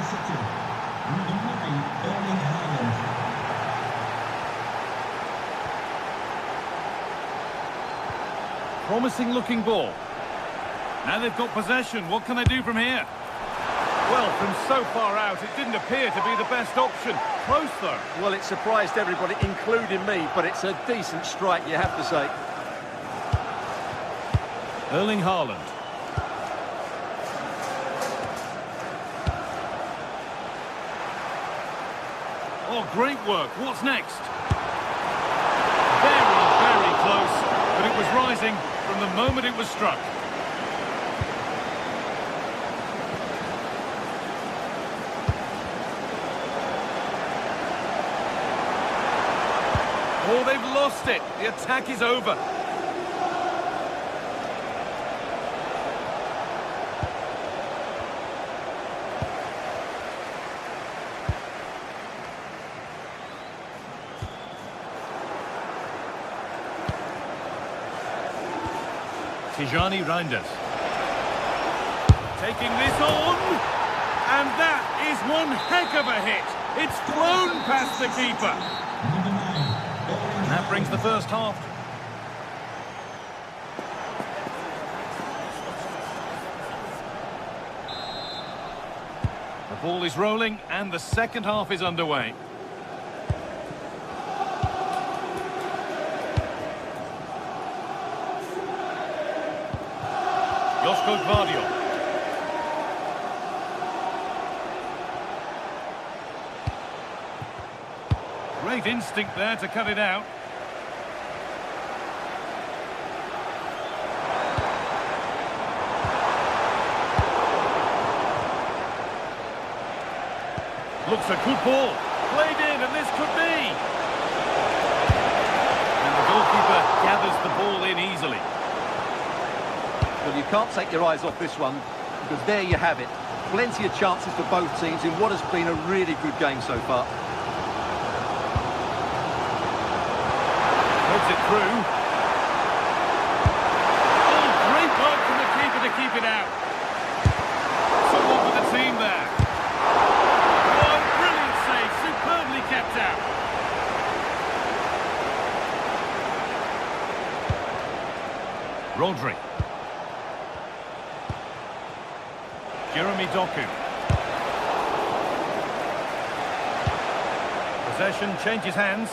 Promising looking ball. Now they've got possession. What can they do from here? Well, from so far out, it didn't appear to be the best option. Close, though. Well, it surprised everybody, including me, but it's a decent strike, you have to say. Erling Haaland. Oh, great work. What's next? Very, very close. But it was rising from the moment it was struck. Oh, they've lost it. The attack is over. Tijani Reinders. Taking this on. And that is one heck of a hit. It's flown past the keeper. And that brings the first half. The ball is rolling and the second half is underway. Josko Gvardiol. Great instinct there to cut it out. Looks a good ball. Played in, and this could be. And the goalkeeper gathers the ball in easily. Well, you can't take your eyes off this one, because there you have it. Plenty of chances for both teams in what has been a really good game so far. Puts it through. Oh, great work from the keeper to keep it out. So on with the team there. Oh, brilliant save, superbly kept out. Rodri. Jeremy Doku. Possession changes hands.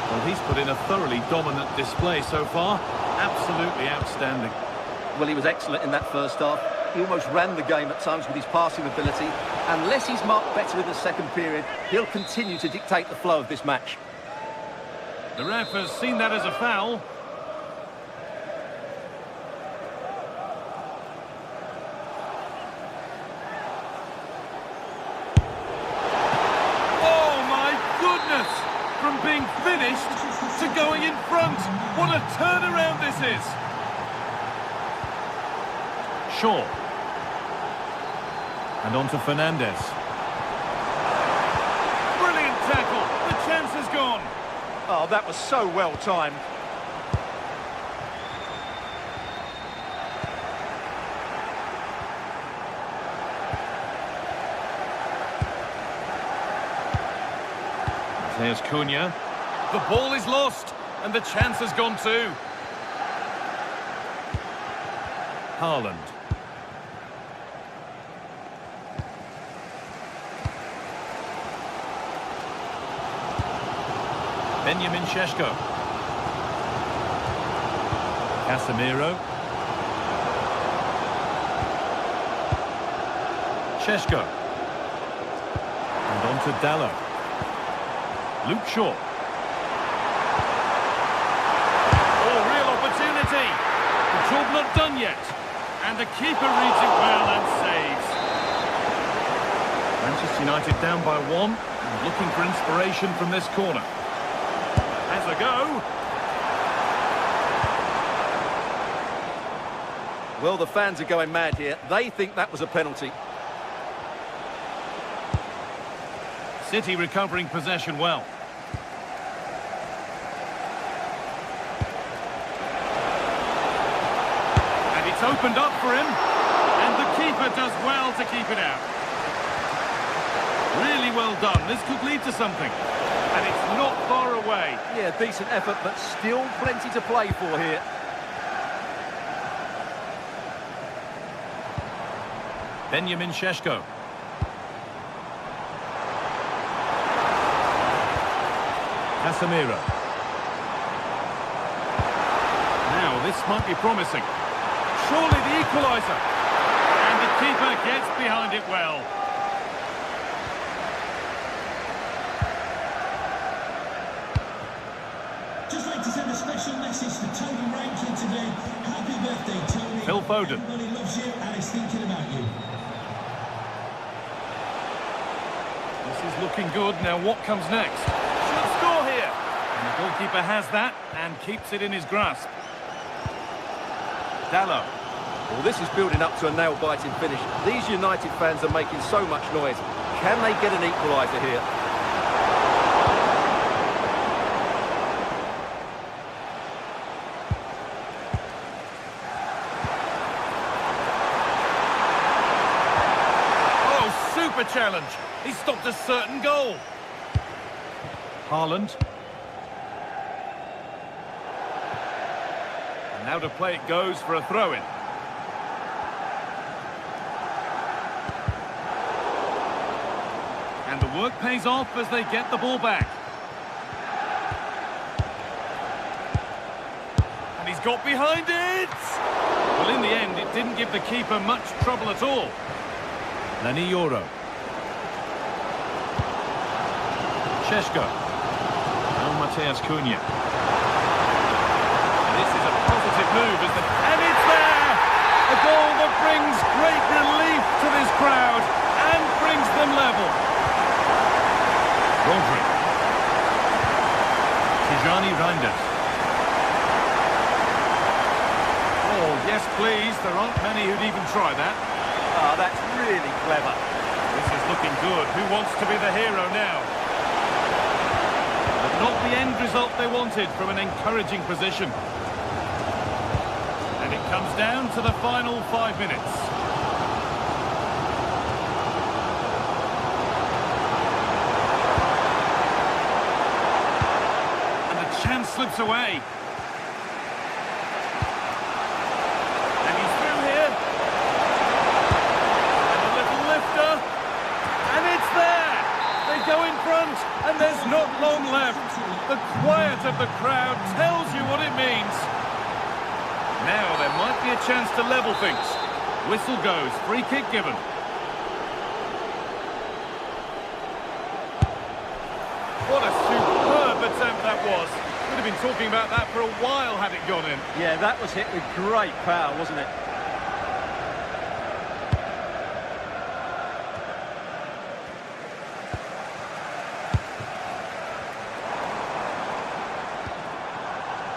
Well, he's put in a thoroughly dominant display so far. Absolutely outstanding. Well, he was excellent in that first half. He almost ran the game at times with his passing ability. Unless he's marked better in the second period, he'll continue to dictate the flow of this match. The ref has seen that as a foul. Oh, my goodness! From being finished to going in front. What a turnaround this is. Shaw. And on to Fernandes. Brilliant tackle. The chance is gone. Oh, that was so well timed. There's Cunha. The ball is lost, and the chance has gone too. Haaland. Benjamin Šeško. Casemiro. Šeško. And on to Dallo. Luke Shaw. Oh, real opportunity. The job not done yet. And the keeper reads it well and saves. Manchester United down by 1. And looking for inspiration from this corner. Has a go. Well, the fans are going mad here. They think that was a penalty. City recovering possession well. opened up for him, and the keeper does well to keep it out. Really well done. This could lead to something. And it's not far away. Yeah, decent effort, but still plenty to play for here. Benjamin Šeško. Casemiro. Now, this might be promising. Surely the equaliser. And the keeper gets behind it well. Just like to send a special message to Tony Rankin today. Happy birthday, Tony. Phil Foden. Everybody loves you and is thinking about you. This is looking good. Now, what comes next? Should score here. And the goalkeeper has that and keeps it in his grasp. Dallo. Well, this is building up to a nail-biting finish. These United fans are making so much noise. Can they get an equaliser here? Super challenge. He stopped a certain goal. Haaland. And now to play it goes for a throw-in. And the work pays off as they get the ball back. And he's got behind it! Well, in the end, it didn't give the keeper much trouble at all. Lenny Euro. Šeško. And Mateus Cunha. This is a positive move, isn't it? And it's there! A goal that brings great relief to this crowd and brings them level. Rodri. Tijani Reinders. Oh, yes, please. There aren't many who'd even try that. Ah, that's really clever. This is looking good. Who wants to be the hero now? But not the end result they wanted from an encouraging position. And it comes down to the final 5 minutes. And the chance slips away. And there's not long left. The quiet of the crowd tells you what it means. Now there might be a chance to level things. Whistle goes, free kick given. What a superb attempt that was. We'd have been talking about that for a while had it gone in. Yeah, that was hit with great power, wasn't it?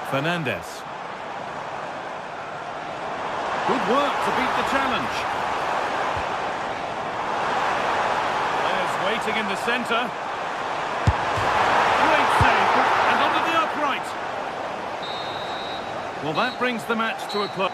Fernandes. Good work to beat the challenge. Players waiting in the centre. Great save, and under the upright. Well, that brings the match to a close.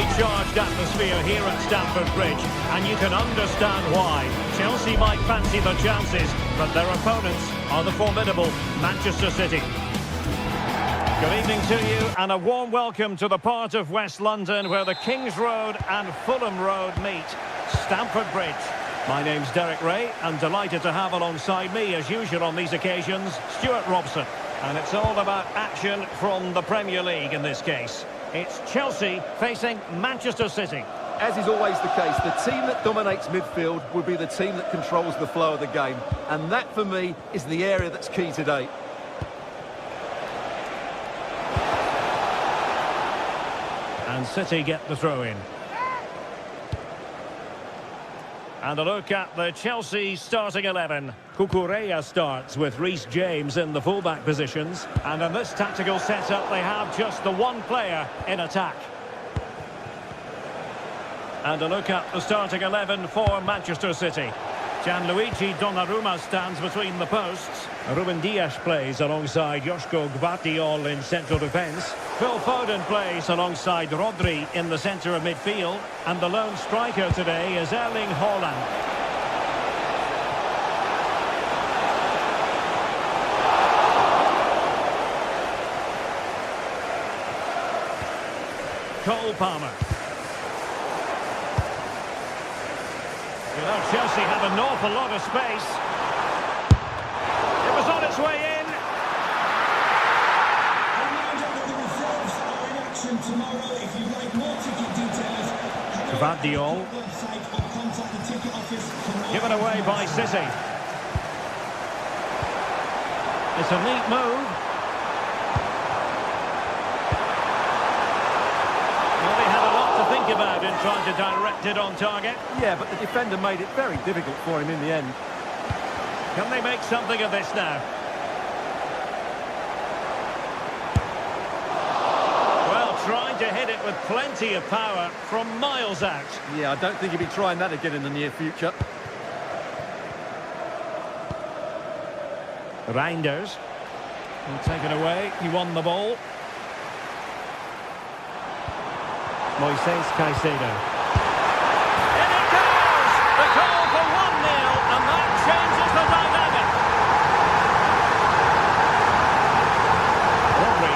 fully charged atmosphere here at Stamford Bridge, and you can understand why. Chelsea might fancy the chances, but their opponents are the formidable Manchester City. Good evening to you, and a warm welcome to the part of West London where the Kings Road and Fulham Road meet, Stamford Bridge. My name's Derek Ray, and delighted to have alongside me, as usual on these occasions, Stuart Robson. And it's all about action from the Premier League in this case. It's Chelsea facing Manchester City. As is always the case, the team that dominates midfield will be the team that controls the flow of the game. And that, for me, is the area that's key today. And City get the throw-in. And a look at the Chelsea starting 11. Cucurella starts with Reece James in the fullback positions. And in this tactical setup, they have just the one player in attack. And a look at the starting 11 for Manchester City. Gianluigi Donnarumma stands between the posts. Ruben Dias plays alongside Joško Gvardiol in central defence. Phil Foden plays alongside Rodri in the centre of midfield. And the lone striker today is Erling Haaland. Cole Palmer. You know, Chelsea have an awful lot of space. It was on its way in. Gvardiol. Given away by City. It's a neat move. Well, they had a lot to think about in trying to direct it on target. Yeah, but the defender made it very difficult for him in the end. Can they make something of this now? Well, trying to hit it with plenty of power from miles out. Yeah, I don't think he'll be trying that again in the near future. Reinders. Taken away, he won the ball. Moises Caicedo. In it goes! The goal for 1-0, and that changes the dynamic. Rodri.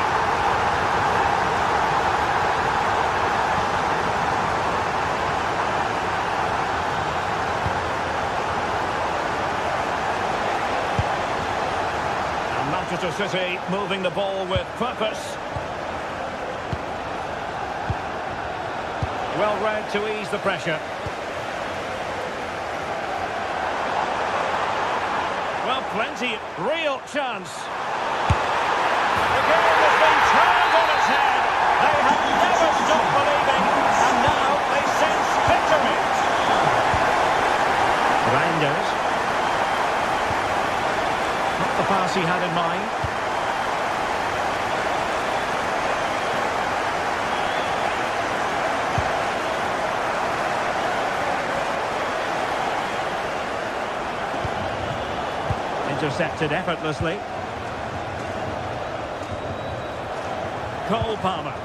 And Manchester City moving the ball with purpose. Well read to ease the pressure. Well, plenty, real chance. The game has been turned on its head. They have never stopped believing, and now they sense victory. Reinders. Not the pass he had in mind. Intercepted effortlessly. Cole Palmer.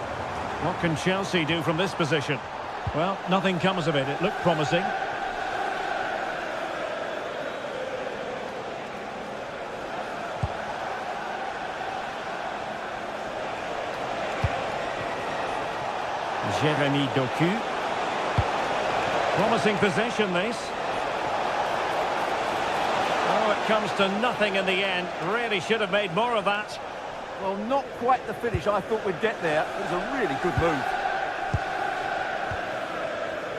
What can Chelsea do from this position? Well, nothing comes of it. It looked promising. Jeremy Doku. Promising possession, this. Oh, it comes to nothing in the end. Really should have made more of that. Well, not quite the finish I thought we'd get there. It was a really good move.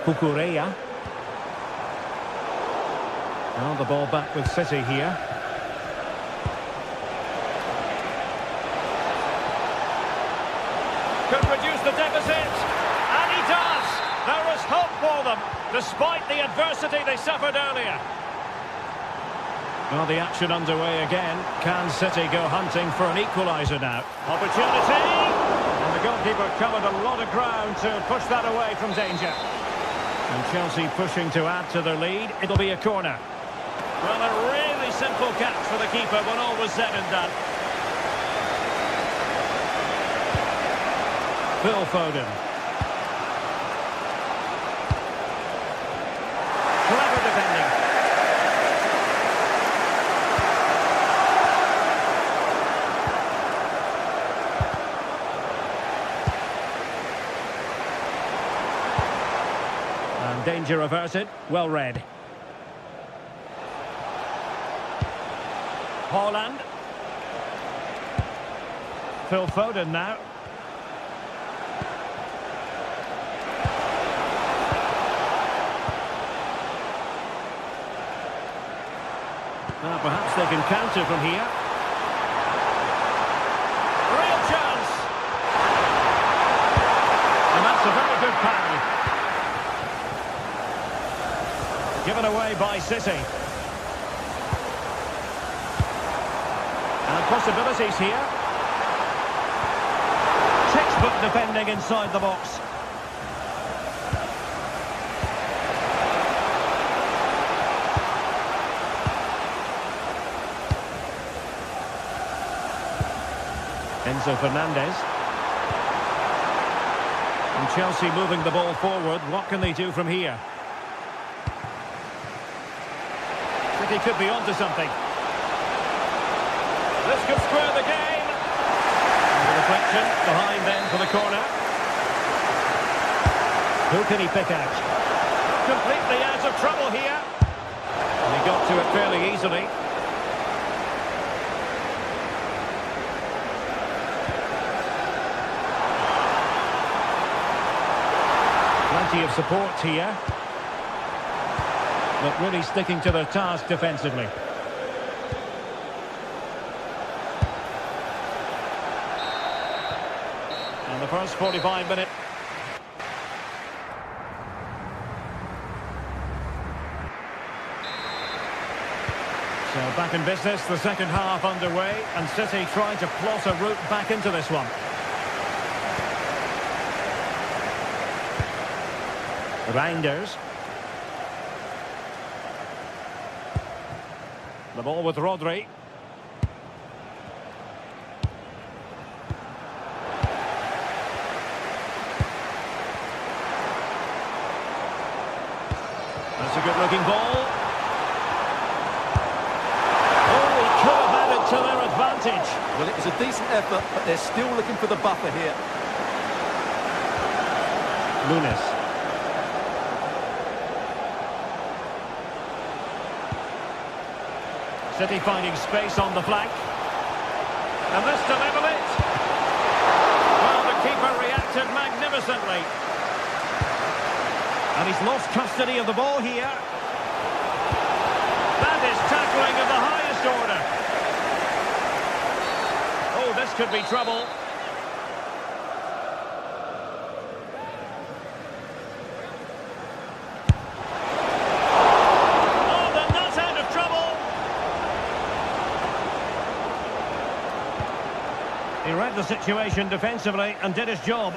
Cucurella. Now the ball back with City here. Could reduce the deficit. And he does. There is hope for them, despite the adversity they suffered earlier. Well, the action underway again. Can City go hunting for an equaliser now? Opportunity! And the goalkeeper covered a lot of ground to push that away from danger. And Chelsea pushing to add to their lead. It'll be a corner. Well, a really simple catch for the keeper when all was said and done. Phil Foden. Danger averted. Well read. Haaland. Phil Foden now. Now perhaps they can counter from here. Real chance! And that's a very good pass. Given away by City. And possibilities here. Textbook defending inside the box. Enzo Fernandez. And Chelsea moving the ball forward. What can they do from here? City could be onto something. This could square the game. And the deflection behind then for the corner. Who can he pick out? Completely out of trouble here. And he got to it fairly easily. Plenty of support here. But really sticking to their task defensively. And the first 45 minutes. So back in business, the second half underway, and City trying to plot a route back into this one. Reinders. The ball with Rodri. That's a good-looking ball. Oh, he could have added to their advantage. Well, it was a decent effort, but they're still looking for the buffer here. Nunes. City finding space on the flank. And this to level it. Well, the keeper reacted magnificently. And he's lost custody of the ball here. That is tackling of the highest order. Oh, this could be trouble. He read the situation defensively and did his job.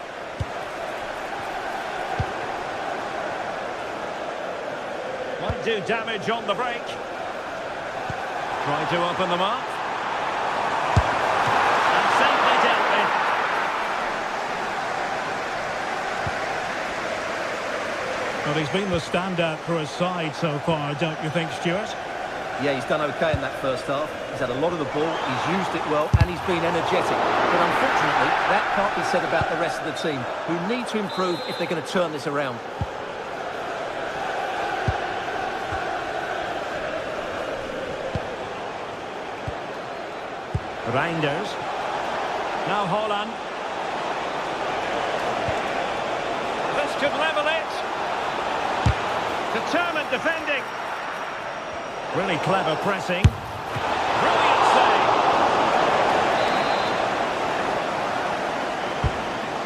Might do damage on the break. Trying to open them up. And safely dealt with. Well, he's been the standout for his side so far, don't you think, Stuart? Yeah, he's done okay in that first half. He's had a lot of the ball, he's used it well, and he's been energetic. But unfortunately, that can't be said about the rest of the team, who need to improve if they're going to turn this around. Reinders. Now Haaland. This could level it. Determined defending. Really clever pressing. Brilliant save.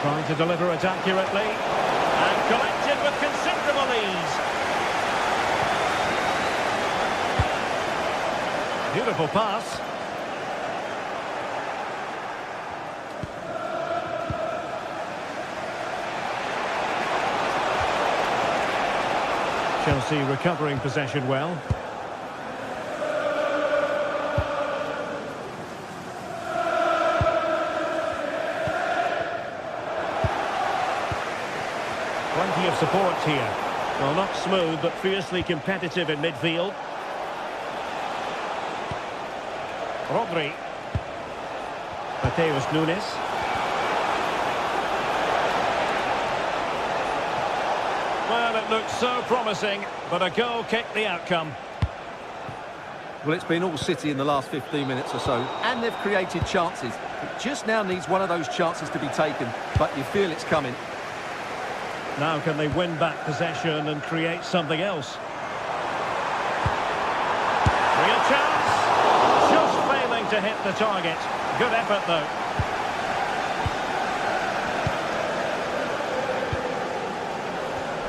Trying to deliver it accurately. And collected with considerable ease. Beautiful pass. Chelsea recovering possession well. Plenty of support here. Well, not smooth, but fiercely competitive in midfield. Rodri. Mateus Nunes. Well, it looked so promising, but a goal kicked the outcome. Well, it's been all City in the last 15 minutes or so, and they've created chances. It just now needs one of those chances to be taken, but you feel it's coming. Now can they win back possession and create something else? Real chance. Just failing to hit the target. Good effort, though.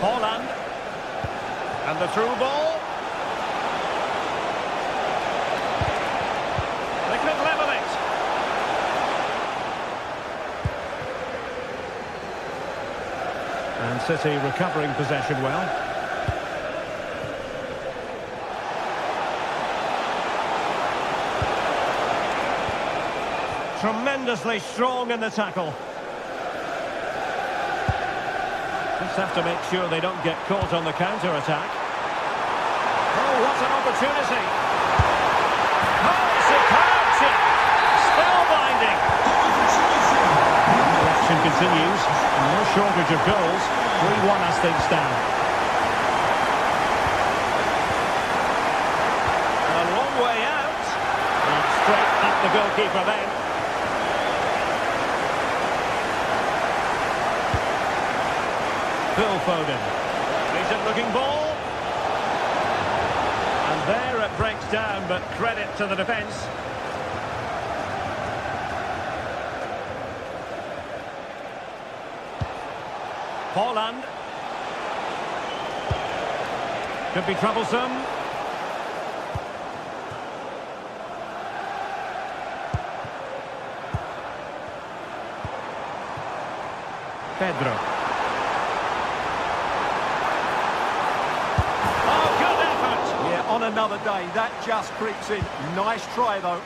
Holland. And the through ball. They could level it. And City recovering possession well. Tremendously strong in the tackle. Just have to make sure they don't get caught on the counter-attack. Oh, what an opportunity! Oh, superb chip! Spellbinding! The action continues. No shortage of goals. 3-1 as things stand. A long way out. And straight at the goalkeeper then. Phil Foden. Decent-looking ball. And there it breaks down, but credit to the defence. Holland. Could be troublesome. Pedro. Oh, good effort! Yeah, on another day, that just creeps in. Nice try, though.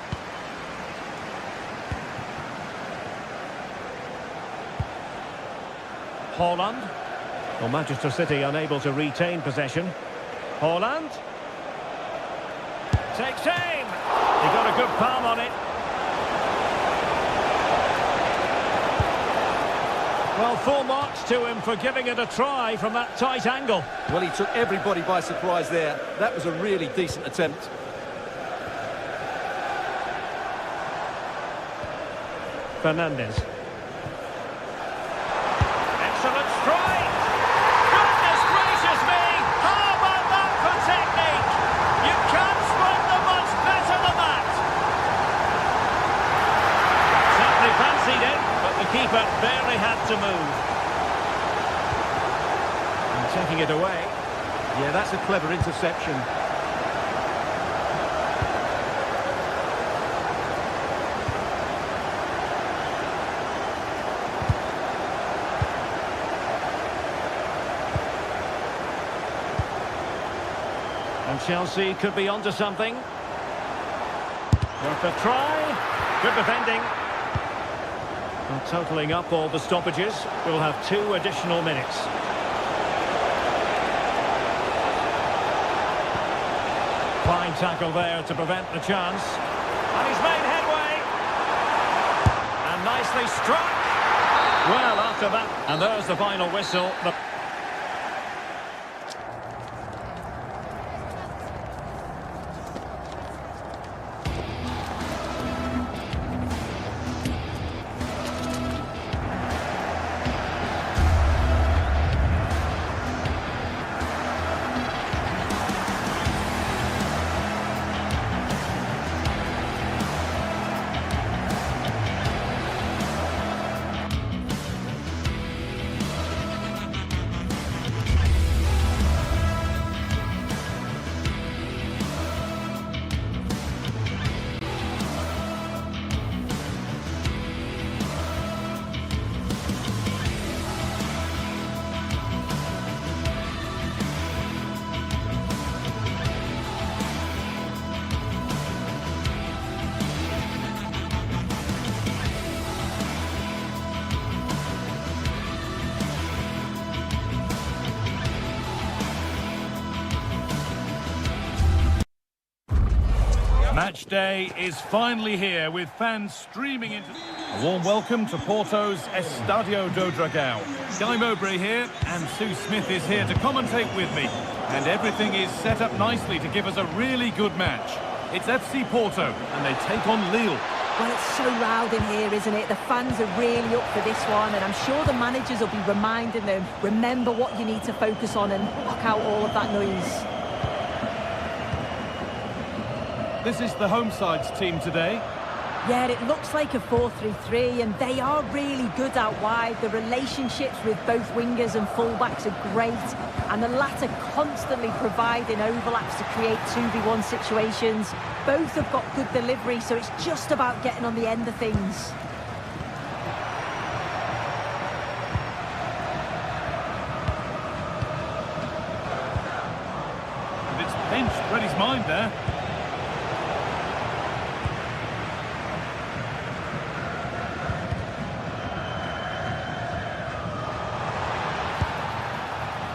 Holland. Well, Manchester City unable to retain possession. Holland. Takes aim. He got a good palm on it. Well, full marks to him for giving it a try from that tight angle. Well, he took everybody by surprise there. That was a really decent attempt. Fernandes. Excellent strike! Goodness gracious me! How about that for technique? You can't strike them much better than that! Certainly fancied it, but the keeper barely had to move. And taking it away. Yeah, that's a clever interception. And Chelsea could be onto something. Worth a try. Good defending. Well, totalling up all the stoppages, we'll have 2 additional minutes. Fine tackle there to prevent the chance. And he's made headway. And nicely struck. Well, after that, and there's the final whistle. Match day is finally here with fans streaming into... A warm welcome to Porto's Estadio do Dragão. Guy Mowbray here, and Sue Smith is here to commentate with me. And everything is set up nicely to give us a really good match. It's FC Porto, and they take on Lille. Well, it's so loud in here, isn't it? The fans are really up for this one, and I'm sure the managers will be reminding them, remember what you need to focus on and block out all of that noise. This is the home side's team today. Yeah, it looks like a 4-3-3, and they are really good out wide. The relationships with both wingers and fullbacks are great, and the latter constantly providing overlaps to create 2v1 situations. Both have got good delivery, so it's just about getting on the end of things. And it's pinched Freddie's mind there.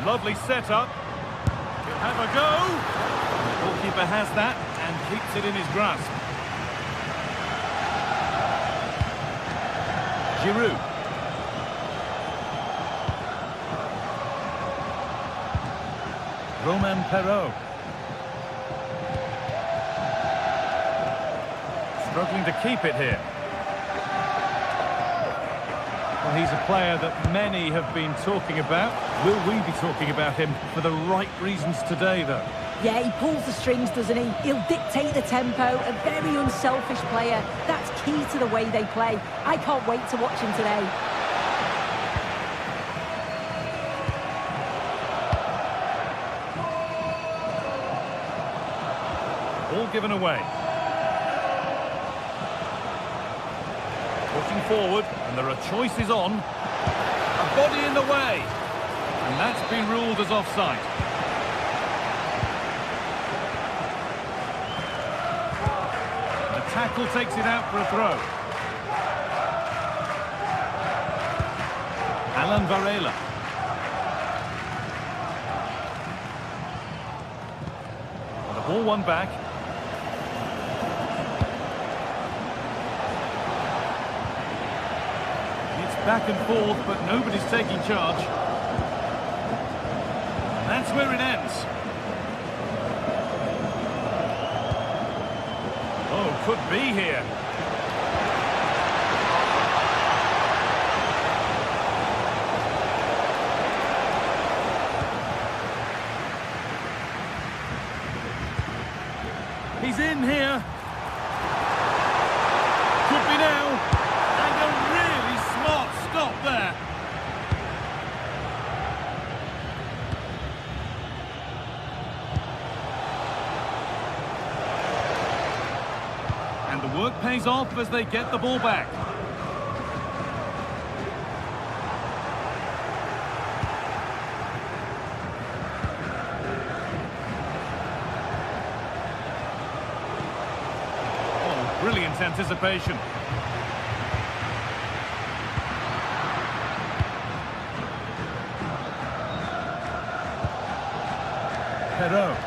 Lovely setup. He'll have a go. The goalkeeper has that and keeps it in his grasp. Giroud. Romain Perrault. Struggling to keep it here. Well, he's a player that many have been talking about. Will we be talking about him for the right reasons today, though? Yeah, he pulls the strings, doesn't he? He'll dictate the tempo, a very unselfish player. That's key to the way they play. I can't wait to watch him today. All given away. Pushing forward, and there are choices on. A body in the way. And that's been ruled as offside. The tackle takes it out for a throw. Alan Varela. The ball won back. Back and forth, but nobody's taking charge. And that's where it ends. Oh, could be here. He's in here. Could be now. Stop there. And the work pays off as they get the ball back. Oh, brilliant anticipation. Perrault.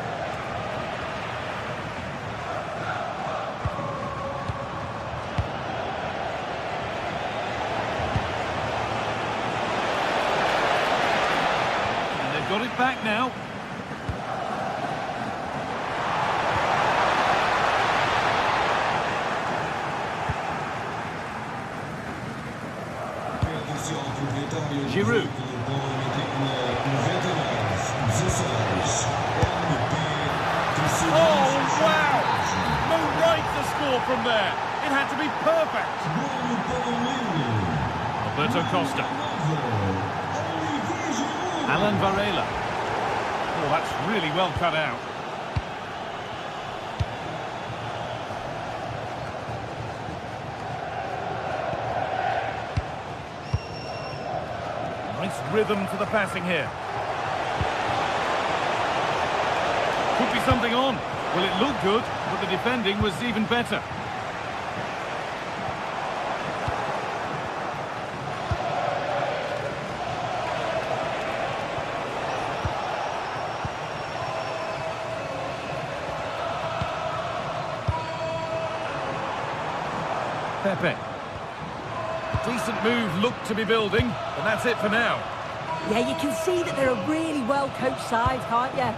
And they've got it back now. Giroud. Oh, wow! No right to score from there. It had to be perfect. Alberto Costa. Alan Varela. Oh, that's really well cut out. Nice rhythm to the passing here. Could be something on. Well, it looked good, but the defending was even better. Pepe. decent move looked to be building, but that's it for now. Yeah, you can see that they're a really well-coached side, can't you?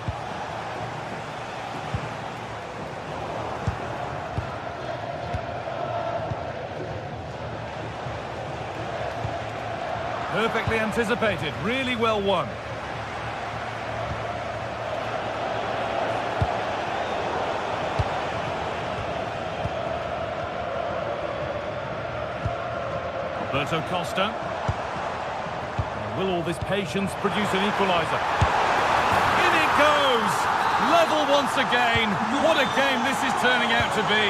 Perfectly anticipated, really well won. Porto Costa. Will all this patience produce an equaliser? In it goes! Level once again. What a game this is turning out to be.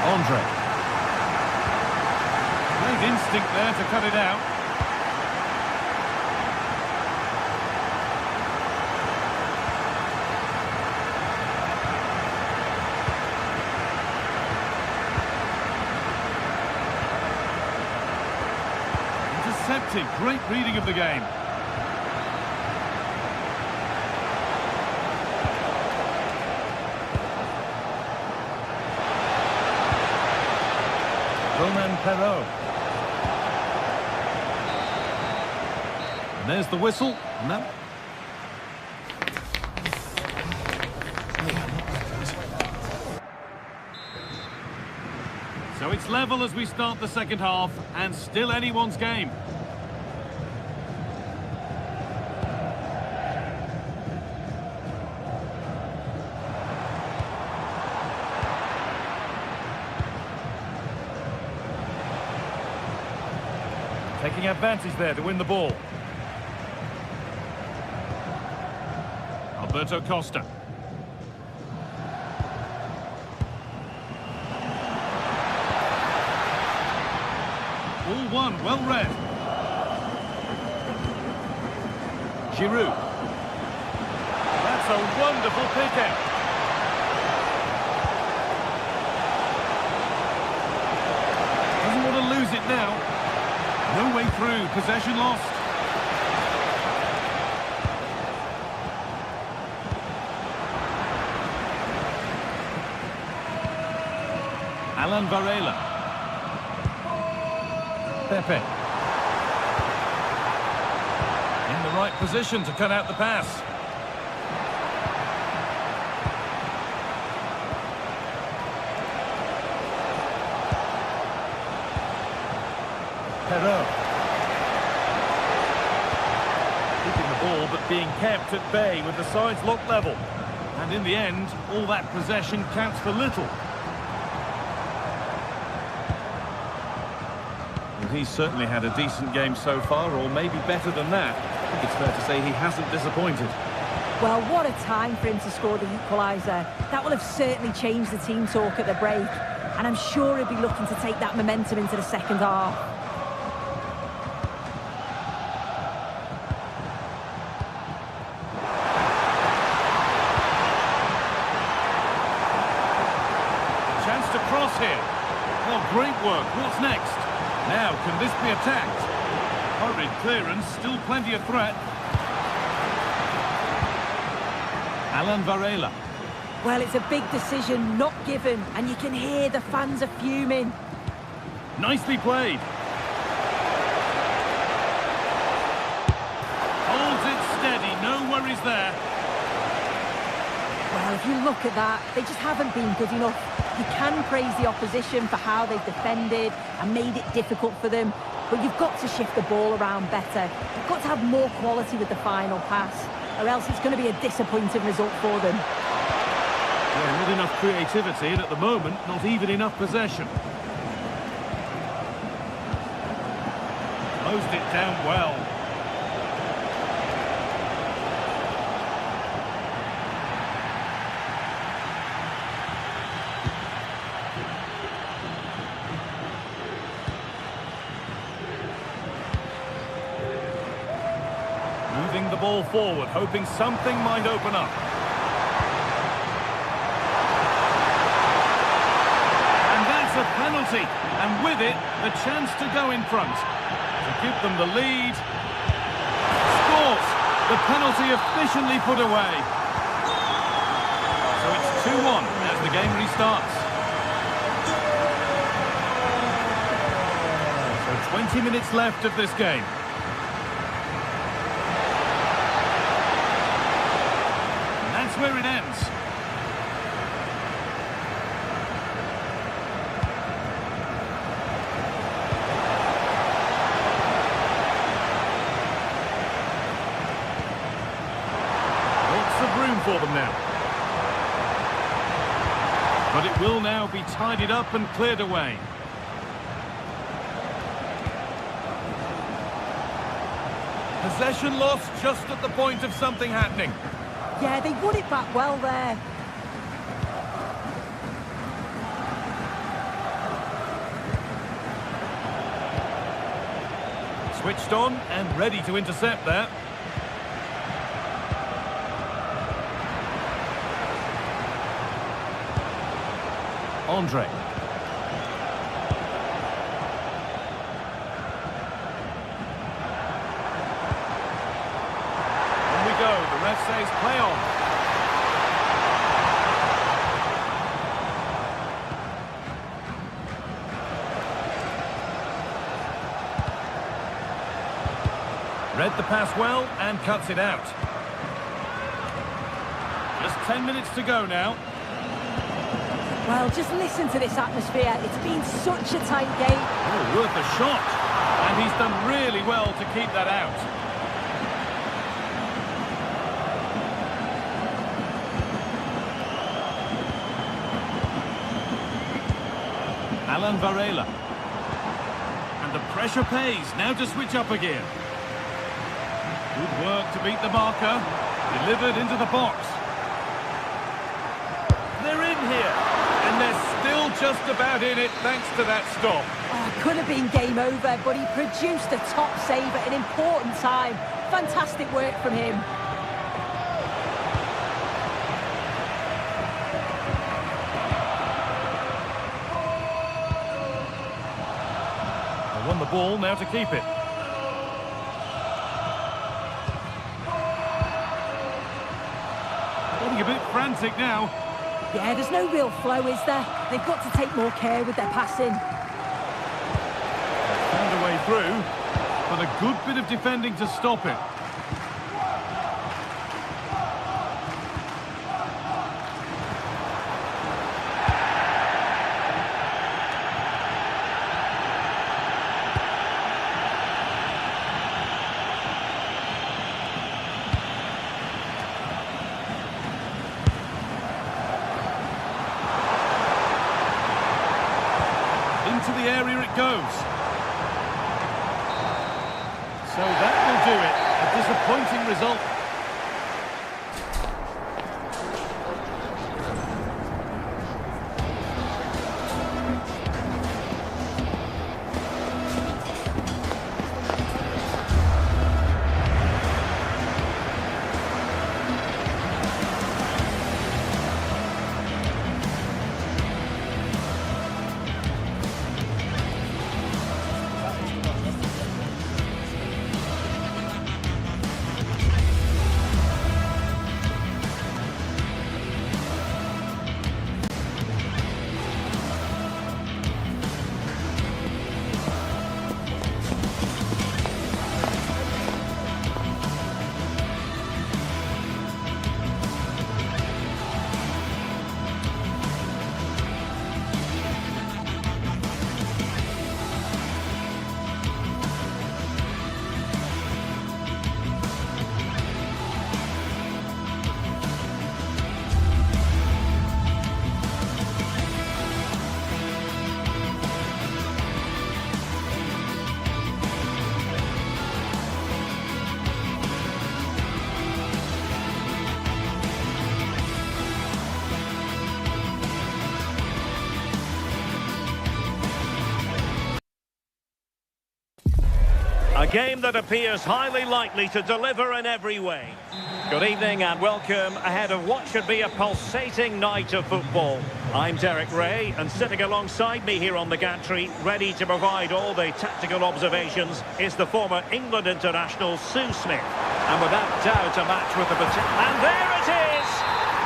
Andre. Great instinct there to cut it out. Intercepted. Great reading of the game. Roman Perrault. And there's the whistle. No. So it's level as we start the second half, and still anyone's game. Taking advantage there to win the ball. Alberto Costa. All one, well read. Giroud. That's a wonderful pick out. Doesn't want to lose it now. No way through, possession lost. Alan Varela. Pepe. In the right position to cut out the pass. Perrault. Keeping the ball but being kept at bay with the sides locked level. And in the end, all that possession counts for little. Well, he's certainly had a decent game so far, or maybe better than that. I think it's fair to say he hasn't disappointed. Well, what a time for him to score the equaliser. That will have certainly changed the team talk at the break. And I'm sure he'll be looking to take that momentum into the second half. Chance to cross here. Oh, great work. What's next? Now, can this be attacked? Hurried clearance, still plenty of threat. Alan Varela. Well, it's a big decision, not given, and you can hear the fans are fuming. Nicely played. Holds it steady, no worries there. Well, if you look at that, they just haven't been good enough. You can praise the opposition for how they've defended and made it difficult for them, but you've got to shift the ball around better. You've got to have more quality with the final pass, or else it's going to be a disappointing result for them. Yeah, not enough creativity, and at the moment, not even enough possession. Closed it down well. Moving the ball forward, hoping something might open up. And that's a penalty, and with it, the chance to go in front. To give them the lead. Scores! The penalty efficiently put away. So it's 2-1 as the game restarts. 20 minutes left of this game. And that's where it ends. Lots of room for them now. But it will now be tidied up and cleared away. Possession lost just at the point of something happening. Yeah, they won it back well there. Switched on and ready to intercept there. Andre. On we go. The ref says play on. Read the pass well and cuts it out. Just 10 minutes to go now. Well, just listen to this atmosphere. It's been such a tight game. Oh, worth a shot. And he's done really well to keep that out. Alan Varela. And the pressure pays. Now to switch up again. Good work to beat the marker. Delivered into the box. They're in here. And they're still just about in it thanks to that stop. Oh, could have been game over, but he produced a top save at an important time. Fantastic work from him. They won the ball, now to keep it. Getting a bit frantic now. Yeah, there's no real flow, is there? They've got to take more care with their passing. Found a way through, but a good bit of defending to stop it. Into the area it goes. So that will do it. A disappointing result. A game that appears highly likely to deliver in every way. Good evening and welcome ahead of what should be a pulsating night of football. I'm Derek Ray, and sitting alongside me here on the gantry, ready to provide all the tactical observations, is the former England international Sue Smith. And without doubt a match with the potential. And there it is!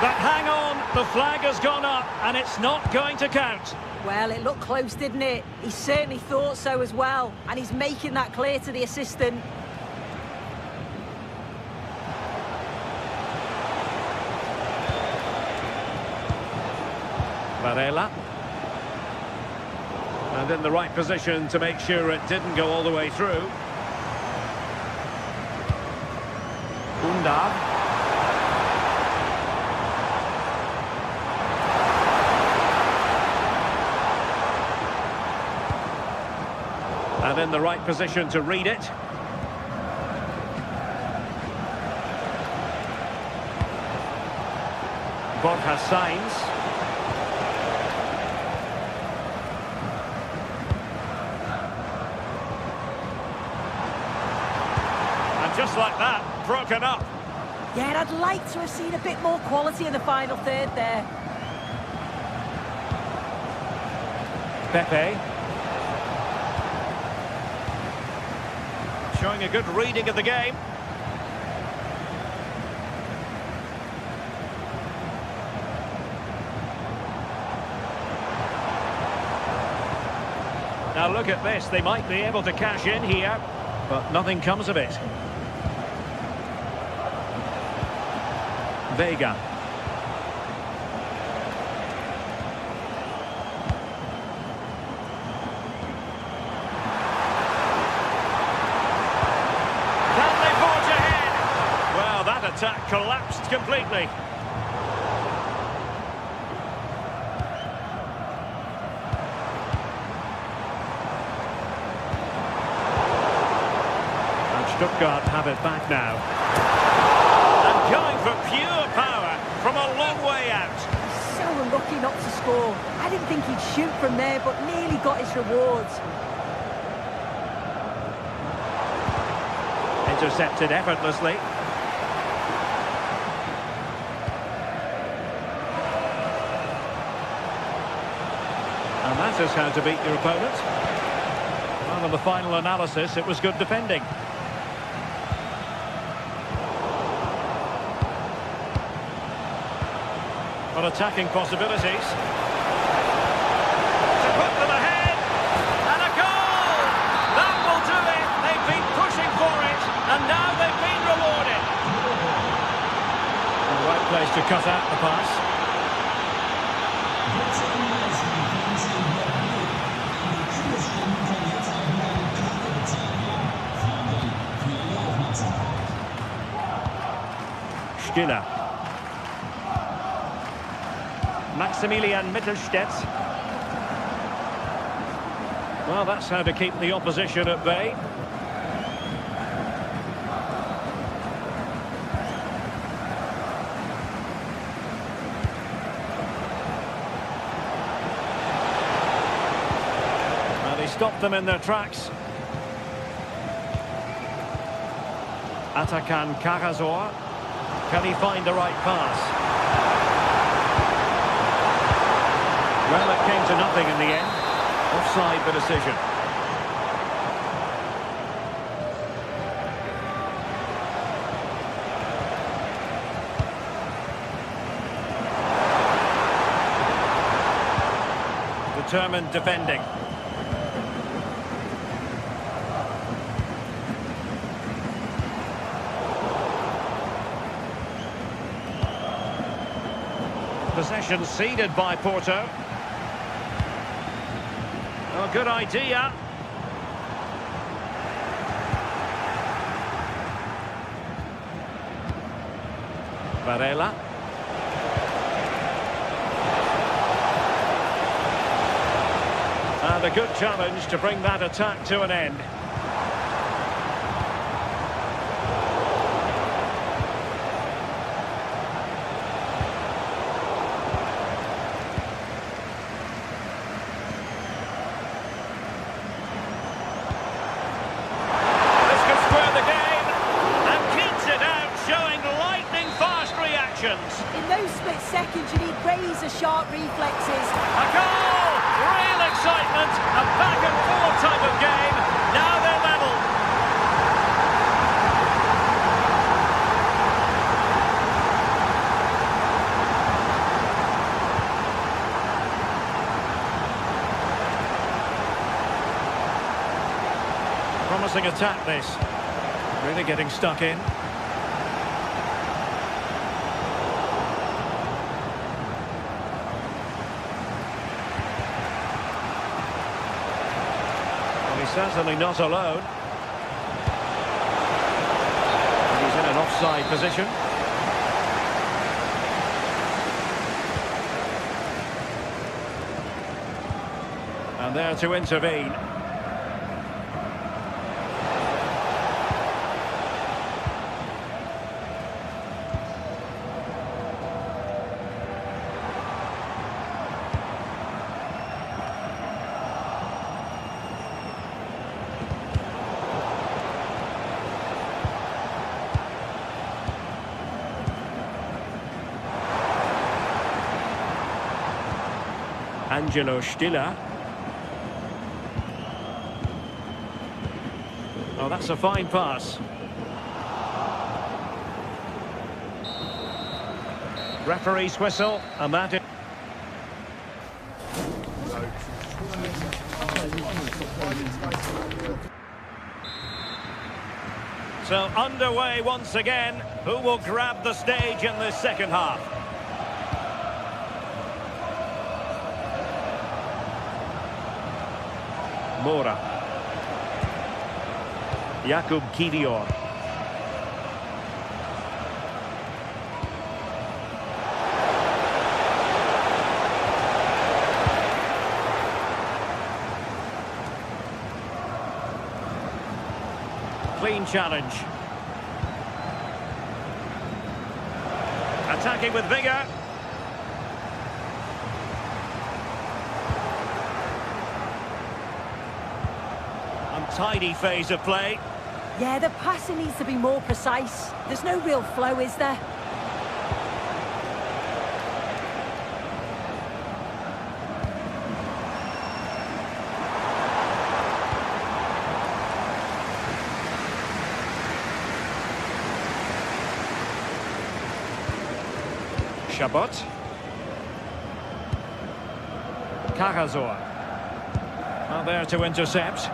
But hang on, The flag has gone up, and it's not going to count. Well, it looked close, didn't it? He certainly thought so as well, and he's making that clear to the assistant. Varela. And in the right position to make sure it didn't go all the way through. Undar. And in the right position to read it. Borja Sainz. And just like that, broken up. Yeah, I'd like to have seen a bit more quality in the final third there. Pepe. Showing a good reading of the game. Now look at this, they might be able to cash in here, but nothing comes of it. Vega. Attack collapsed completely. And Stuttgart have it back now. And going for pure power from a long way out. He's so unlucky not to score. I didn't think he'd shoot from there, but nearly got his rewards. Intercepted effortlessly. And that is how to beat your opponent. Well, in the final analysis, it was good defending. But attacking possibilities. To put them ahead. And a goal! That will do it. They've been pushing for it. And now they've been rewarded. The right place to cut out the pass. Stiller. Maximilian Mittelstädt. Well, that's how to keep the opposition at bay. And he stopped them in their tracks. Atakan Karasor. Can he find the right pass? Well, it came to nothing in the end. Offside the decision. Determined defending. Possession ceded by Porto. Oh, good idea. Varela. And a good challenge to bring that attack to an end. In those split seconds, you need razor-sharp reflexes. A goal! Real excitement! A back-and-forth type of game. Now they're level. promising attack, this. Really getting stuck in. Well, he's certainly not alone. He's in an offside position. And there to intervene. Angelo Stiller. Oh, that's a fine pass. Referee's whistle, and that is... So underway once again. Who will grab the stage in this second half? Mora. Jakub Kivior. Clean challenge. Attacking with vigour. Untidy phase of play. Yeah, the passing needs to be more precise. There's no real flow, is there? Chabot. Cagazor. Well, there to intercept.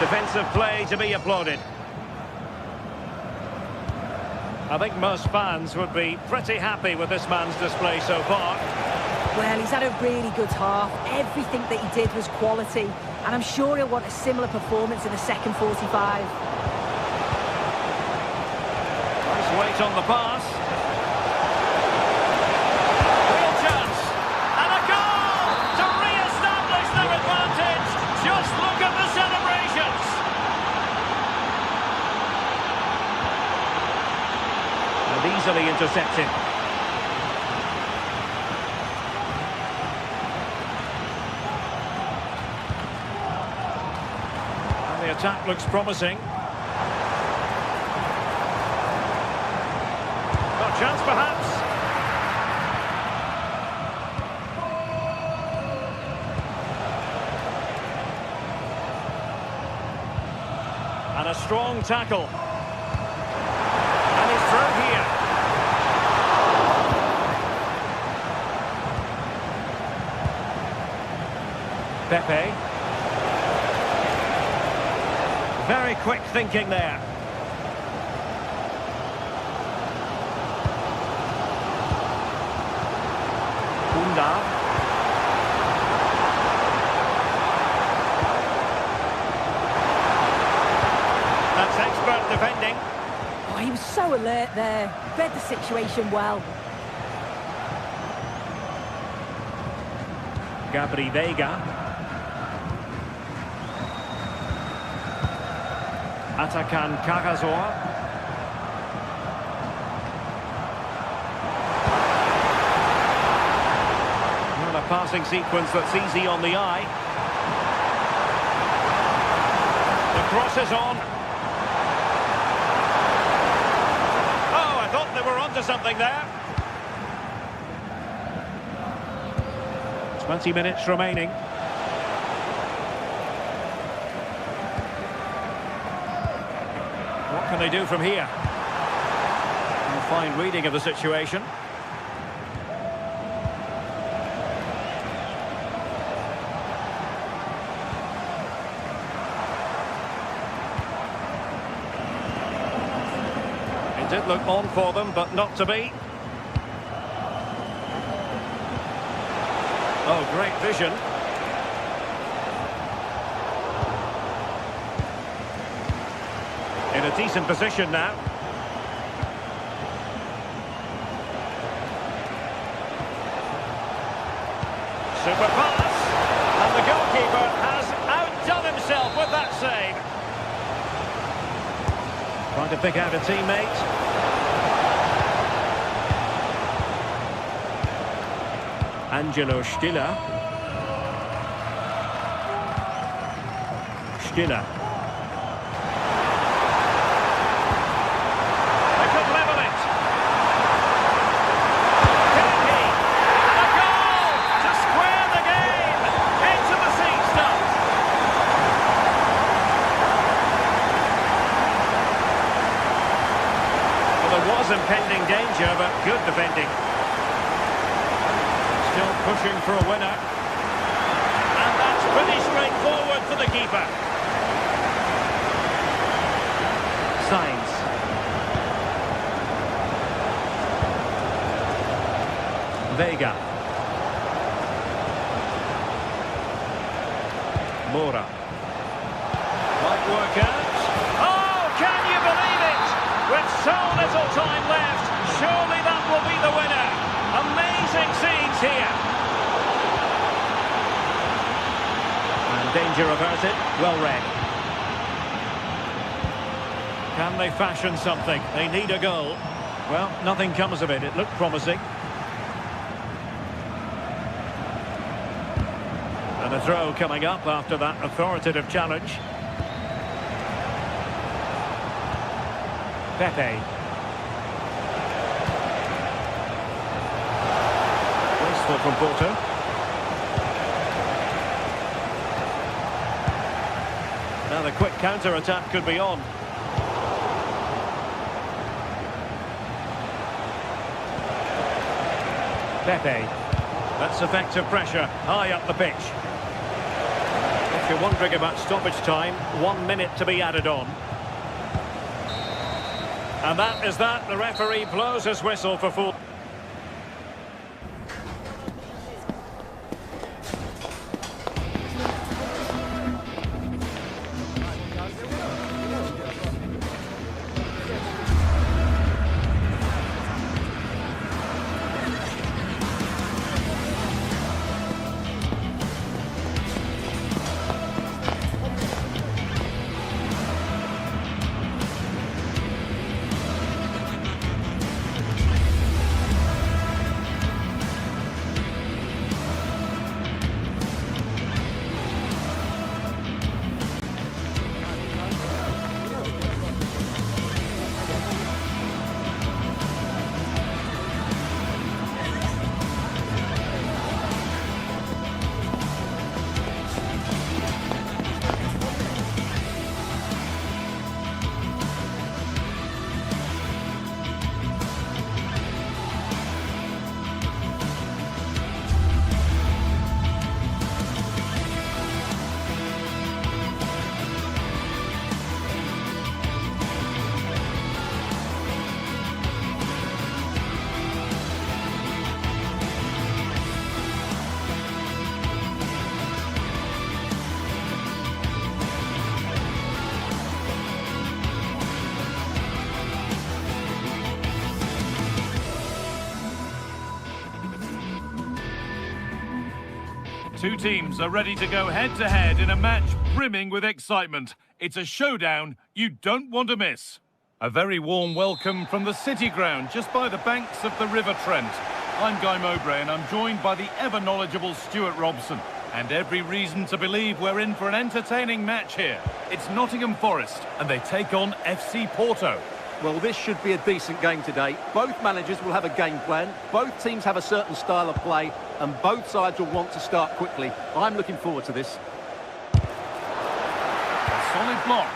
Defensive play to be applauded. I think most fans would be pretty happy with this man's display so far. Well, he's had a really good half. Everything that he did was quality. And I'm sure he'll want a similar performance in the second 45. Nice weight on the pass. Real chance. And a goal to re-establish their advantage. Just look at the celebrations. And easily intercepted. And the attack looks promising. Got a chance perhaps. And a strong tackle. And he's through here. Pepe. Very quick thinking there. Kunda. That's expert defending. Oh, he was so alert there. Read the situation well. Gabri Veiga. Atakan Cagazor. Well, a passing sequence that's easy on the eye. The cross is on. Oh, I thought they were onto something there. 20 minutes remaining. What can they do from here? A fine reading of the situation. did look on for them, but not to be. Oh, great vision. In a decent position now. Super pass. And the goalkeeper has outdone himself with that save. Trying to pick out a teammate. Angelo Stiller. Stiller. They could level it. Can he? And a goal to square the game. Into the seat stuff. Well, there was impending danger, but good defending. Still pushing for a winner. And that's pretty straightforward for the keeper. Sainz. Vega. Mora. Might work out. Oh, can you believe it? With so little time left, surely that will be the winner. Amazing scenes here. And danger averted. Well read. Can they fashion something? They need a goal. Well, nothing comes of it. It looked promising. And a throw coming up after that authoritative challenge. Pepe. Wasteful from Porto. Now the quick counter-attack could be on. Pepe. That's effective pressure, high up the pitch. If you're wondering about stoppage time, 1 minute to be added on. And that is that. The referee blows his whistle for full. Two teams are ready to go head-to-head in a match brimming with excitement. It's a showdown you don't want to miss. A very warm welcome from the City Ground, just by the banks of the River Trent. I'm Guy Mowbray and I'm joined by the ever-knowledgeable Stuart Robson. And every reason to believe we're in for an entertaining match here. It's Nottingham Forest and they take on FC Porto. Well, this should be a decent game today. Both managers will have a game plan. Both teams have a certain style of play, and both sides will want to start quickly. I'm looking forward to this. A solid block.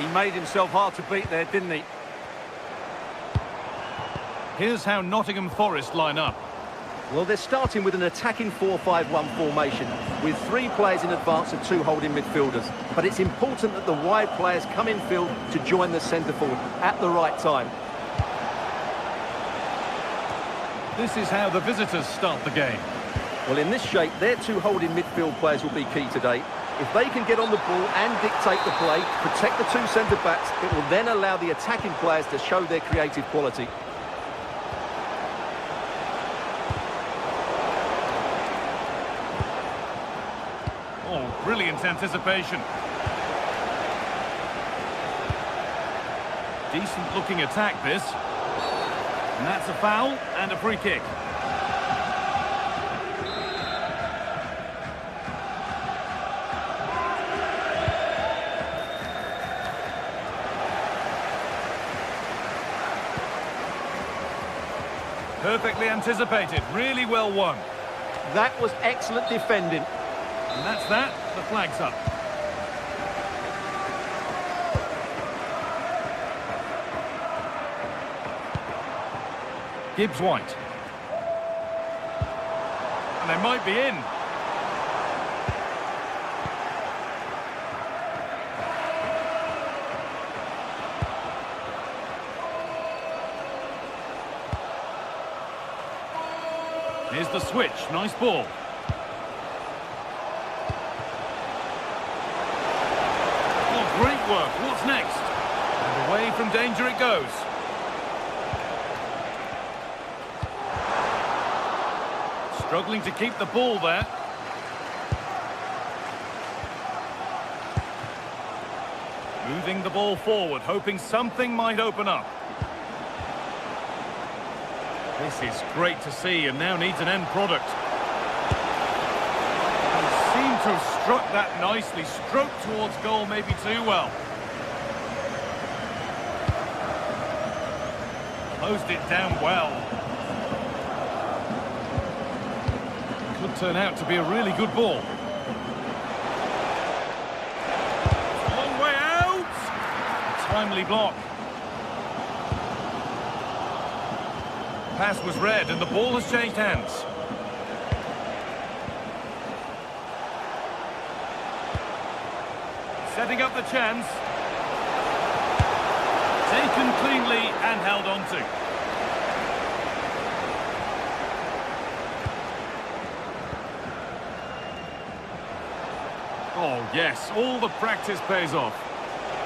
He made himself hard to beat there, didn't he? Here's how Nottingham Forest line up. Well, they're starting with an attacking 4-5-1 formation, with 3 players in advance of 2 holding midfielders. But it's important that the wide players come in field to join the centre forward at the right time. This is how the visitors start the game. Well, in this shape, their two holding midfield players will be key today. If they can get on the ball and dictate the play, protect the two centre-backs, it will then allow the attacking players to show their creative quality. Oh, brilliant anticipation. Decent-looking attack, this. And that's a foul and a free kick. Perfectly anticipated, really well won. That was excellent defending. And that's that, the flag's up. Gibbs White. And they might be in. Here's the switch, nice ball. Oh, great work, what's next? And away from danger it goes. Struggling to keep the ball there. Moving the ball forward, hoping something might open up. This is great to see and now needs an end product. He seemed to have struck that nicely. Stroked towards goal maybe too well. Closed it down well. Could turn out to be a really good ball. Long way out! A timely block. Pass was read and the ball has changed hands. Setting up the chance. Taken cleanly and held on to. Oh yes, all the practice pays off.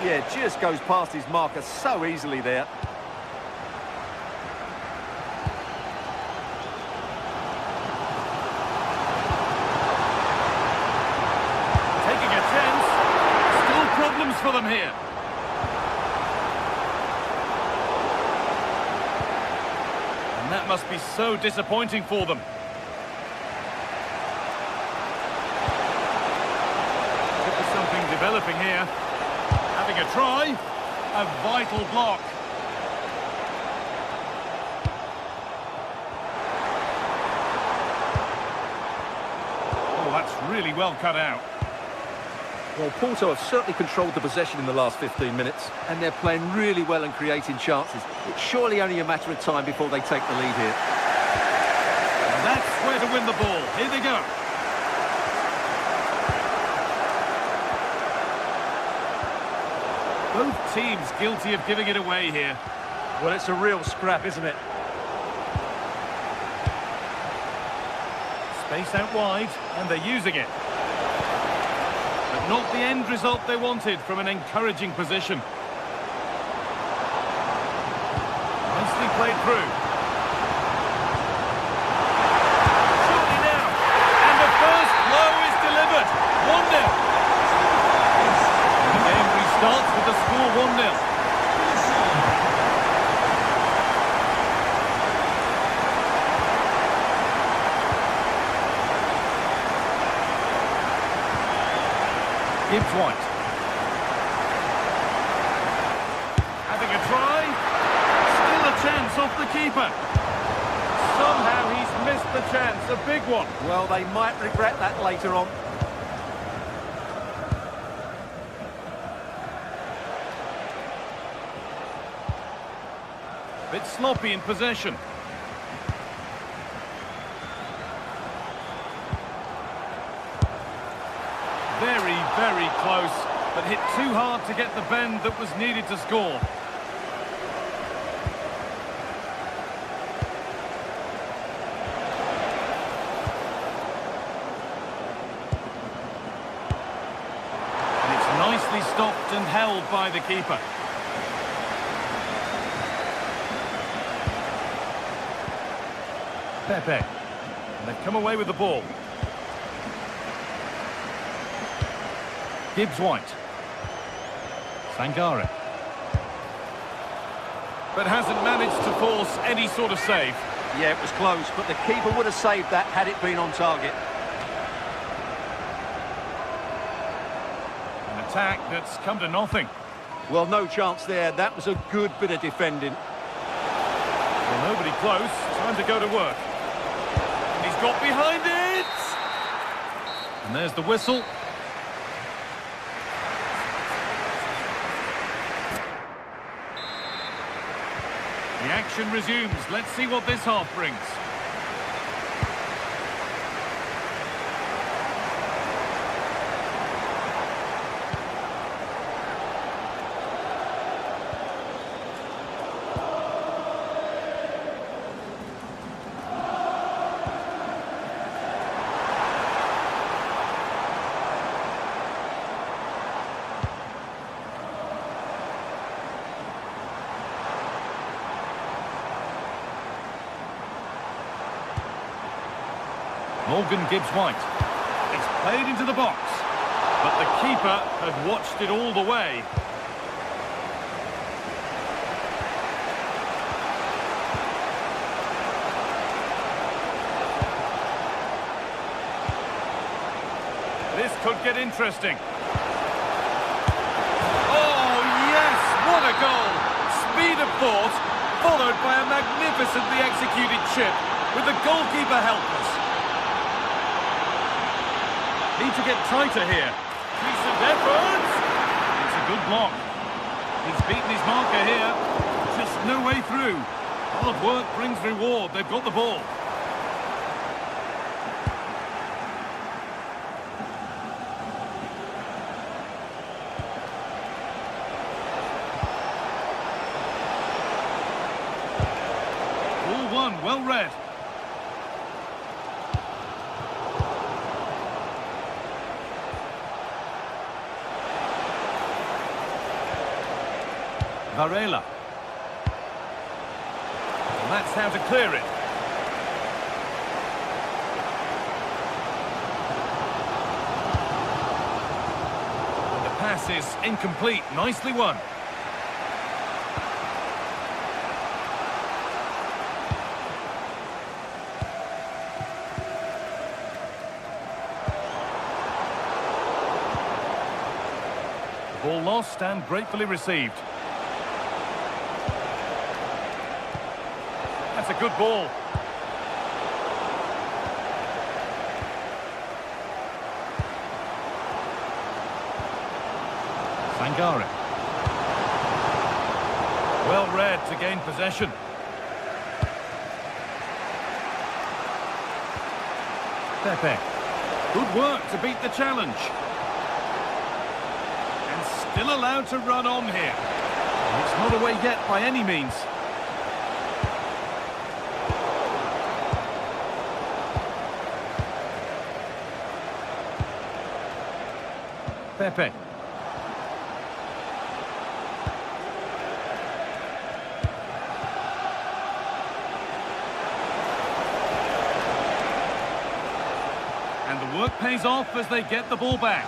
Yeah, just goes past his marker so easily there. For them here. And that must be so disappointing for them. Could be something developing here. Having a try. A vital block. Oh, that's really well cut out. Well, Porto have certainly controlled the possession in the last 15 minutes, and they're playing really well and creating chances. It's surely only a matter of time before they take the lead here. And that's where to win the ball. Here they go. Both teams guilty of giving it away here. Well, it's a real scrap, isn't it? Space out wide, and they're using it. Not the end result they wanted from an encouraging position. Nicely played through. Surely now. And the first blow is delivered. 1-0. The game restarts with the score 1-0. Gibbs White. Having a try. Still a chance off the keeper. Somehow he's missed the chance. A big one. Well, they might regret that later on. Bit sloppy in possession. Very close, but hit too hard to get the bend that was needed to score. held by the keeper. Pepe. And they've come away with the ball. Gibbs-White. Sangare. But hasn't managed to force any sort of save. Yeah, it was close, but the keeper would have saved that had it been on target. An attack that's come to nothing. Well, no chance there. That was a good bit of defending. Well, nobody close. Time to go to work. And he's got behind it! And there's the whistle. The action resumes. Let's see what this half brings. Morgan Gibbs-White. It's played into the box, but the keeper had watched it all the way. This could get interesting. Oh, yes! What a goal! Speed of thought, followed by a magnificently executed chip, with the goalkeeper helpless. Need to get tighter here. Decent effort. It's a good block. He's beaten his marker here. Just no way through. Hard work brings reward. They've got the ball. Ball one, well read. Varela. And that's how to clear it. And the pass is incomplete. Nicely won. Ball lost and gratefully received. That's a good ball. Sangare. Well read to gain possession. Pepe. Good work to beat the challenge. And still allowed to run on here. It's not away yet by any means. Pepe. And the work pays off as they get the ball back.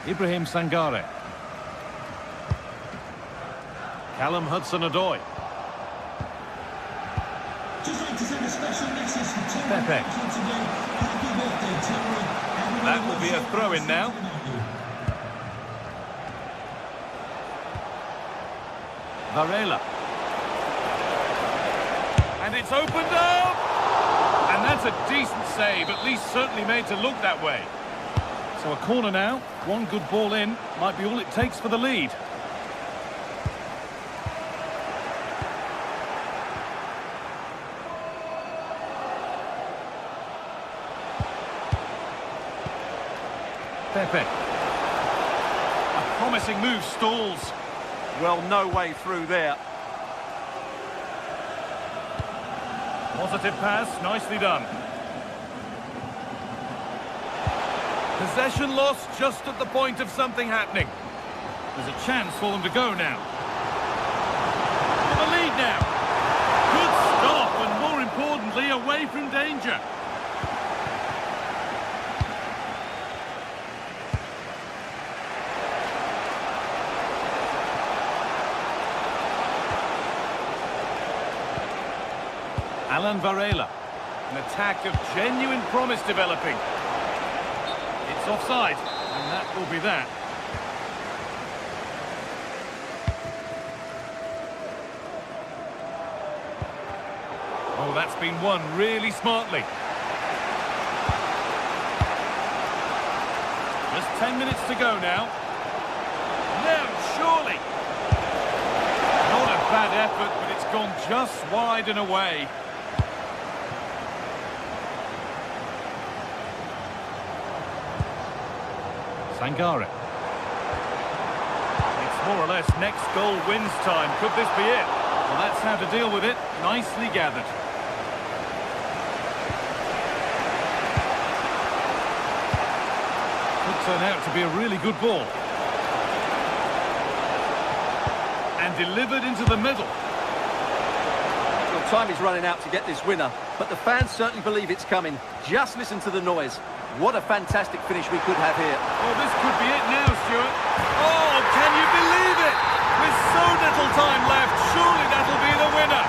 Ibrahim Sangare. Callum Hudson-Odoi. Pepe. That will be a throw-in now. Varela. And it's opened up! And that's a decent save, at least certainly made to look that way. So a corner now, one good ball in, might be all it takes for the lead. Pepe. A promising move stalls. Well, no way through there. Positive pass, nicely done. Possession lost just at the point of something happening. There's a chance for them to go now. In the lead now. Good stop, and more importantly, away from danger. Alan Varela. An attack of genuine promise developing. It's offside, and that will be that. Oh, that's been won really smartly. Just 10 minutes to go now. No, surely. Not a bad effort, but it's gone just wide and away. Sangare. It's more or less next goal wins time. Could this be it? Well, that's how to deal with it. Nicely gathered. Could turn out to be a really good ball. And delivered into the middle. Well, time is running out to get this winner, but the fans certainly believe it's coming. Just listen to the noise. What a fantastic finish we could have here. Oh, this could be it now, Stuart. Oh, can you believe it? With so little time left, surely that'll be the winner.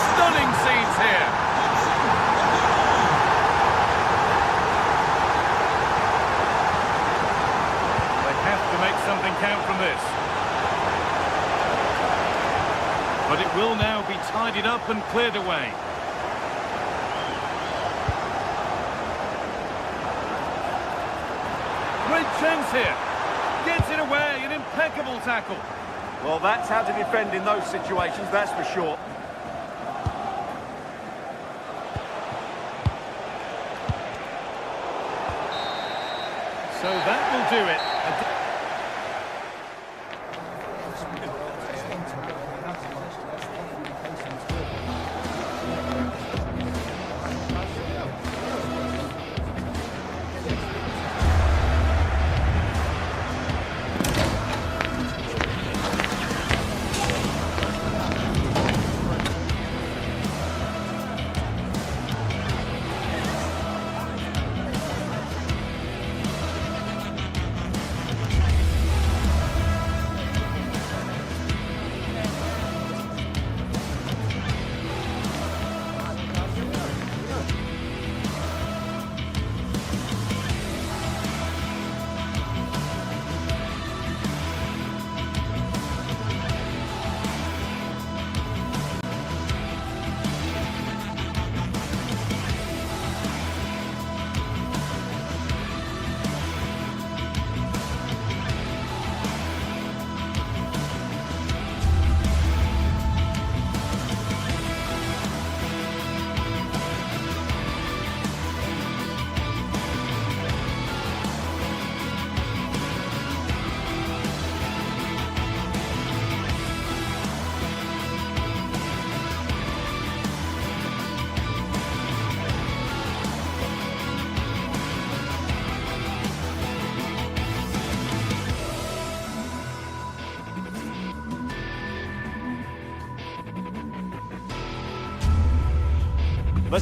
Stunning scenes here. They have to make something count from this. But it will now be tidied up and cleared away. Great chance here. Gets it away, an impeccable tackle. Well, that's how to defend in those situations, that's for sure. So that will do it.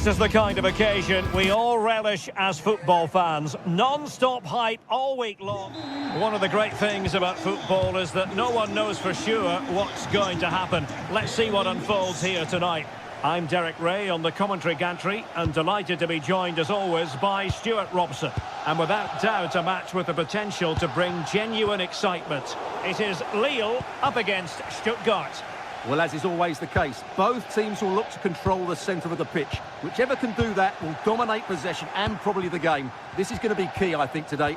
This is the kind of occasion we all relish as football fans. Non-stop hype all week long. One of the great things about football is that no one knows for sure what's going to happen. Let's see what unfolds here tonight. I'm Derek Ray on the commentary gantry and delighted to be joined as always by Stuart Robson. And without doubt a match with the potential to bring genuine excitement. It is Lille up against Stuttgart. Well, as is always the case, both teams will look to control the centre of the pitch. Whichever can do that will dominate possession and probably the game. This is going to be key, I think, today.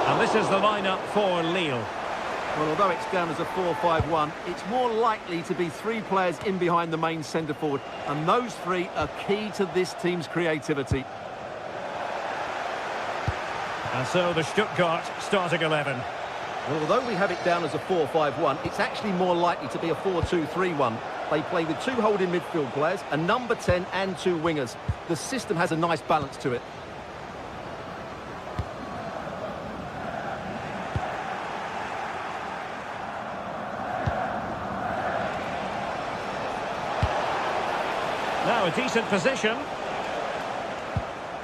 And this is the lineup for Lille. Well, although it's down as a 4-5-1, it's more likely to be three players in behind the main centre forward. And those three are key to this team's creativity. And so the Stuttgart starting 11. Well, although we have it down as a 4-5-1, it's actually more likely to be a 4-2-3-1. They play with 2 holding midfield players, a number 10 and 2 wingers. The system has a nice balance to it. Now a decent position.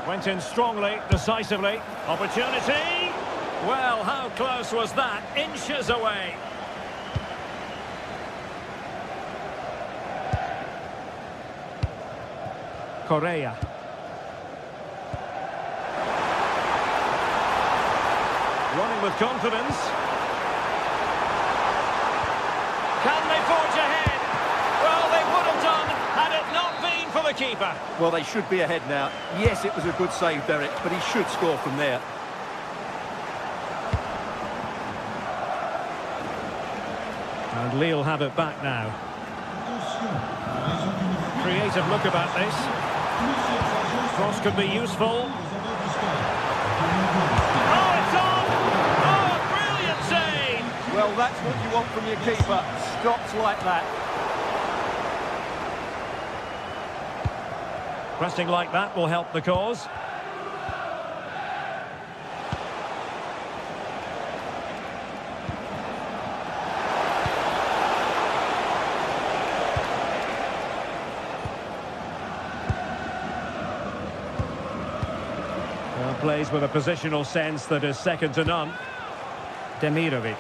Went in strongly, decisively. Opportunity. Well, how close was that? Inches away. Correa. Running with confidence. Can they forge ahead? Well, they would have done had it not been for the keeper. Well, they should be ahead now. Yes, it was a good save, Derek, but he should score from there. And Lille have it back now. Creative look about this. Cross could be useful. Oh, it's on! Oh, brilliant save! Well, that's what you want from your keeper. Stops like that. Pressing like that will help the cause. Plays with a positional sense that is second to none. Demirovic.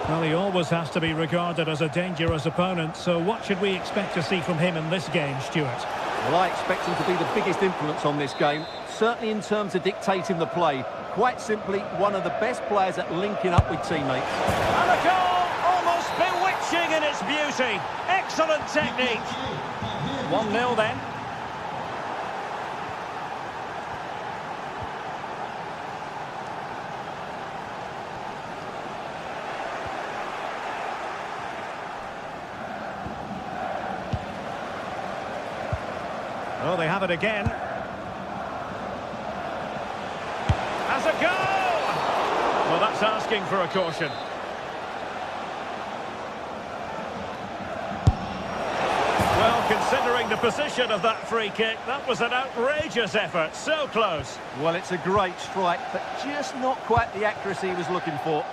Well, he always has to be regarded as a dangerous opponent, so what should we expect to see from him in this game, Stuart? Well, I expect him to be the biggest influence on this game, certainly in terms of dictating the play. Quite simply, one of the best players at linking up with teammates. And a goal! Almost bewitching in its beauty. Excellent technique. 1-0 then. Oh, they have it again. Has a go! Well, that's asking for a caution. Well, considering the position of that free kick, that was an outrageous effort. So close. Well, it's a great strike, but just not quite the accuracy he was looking for.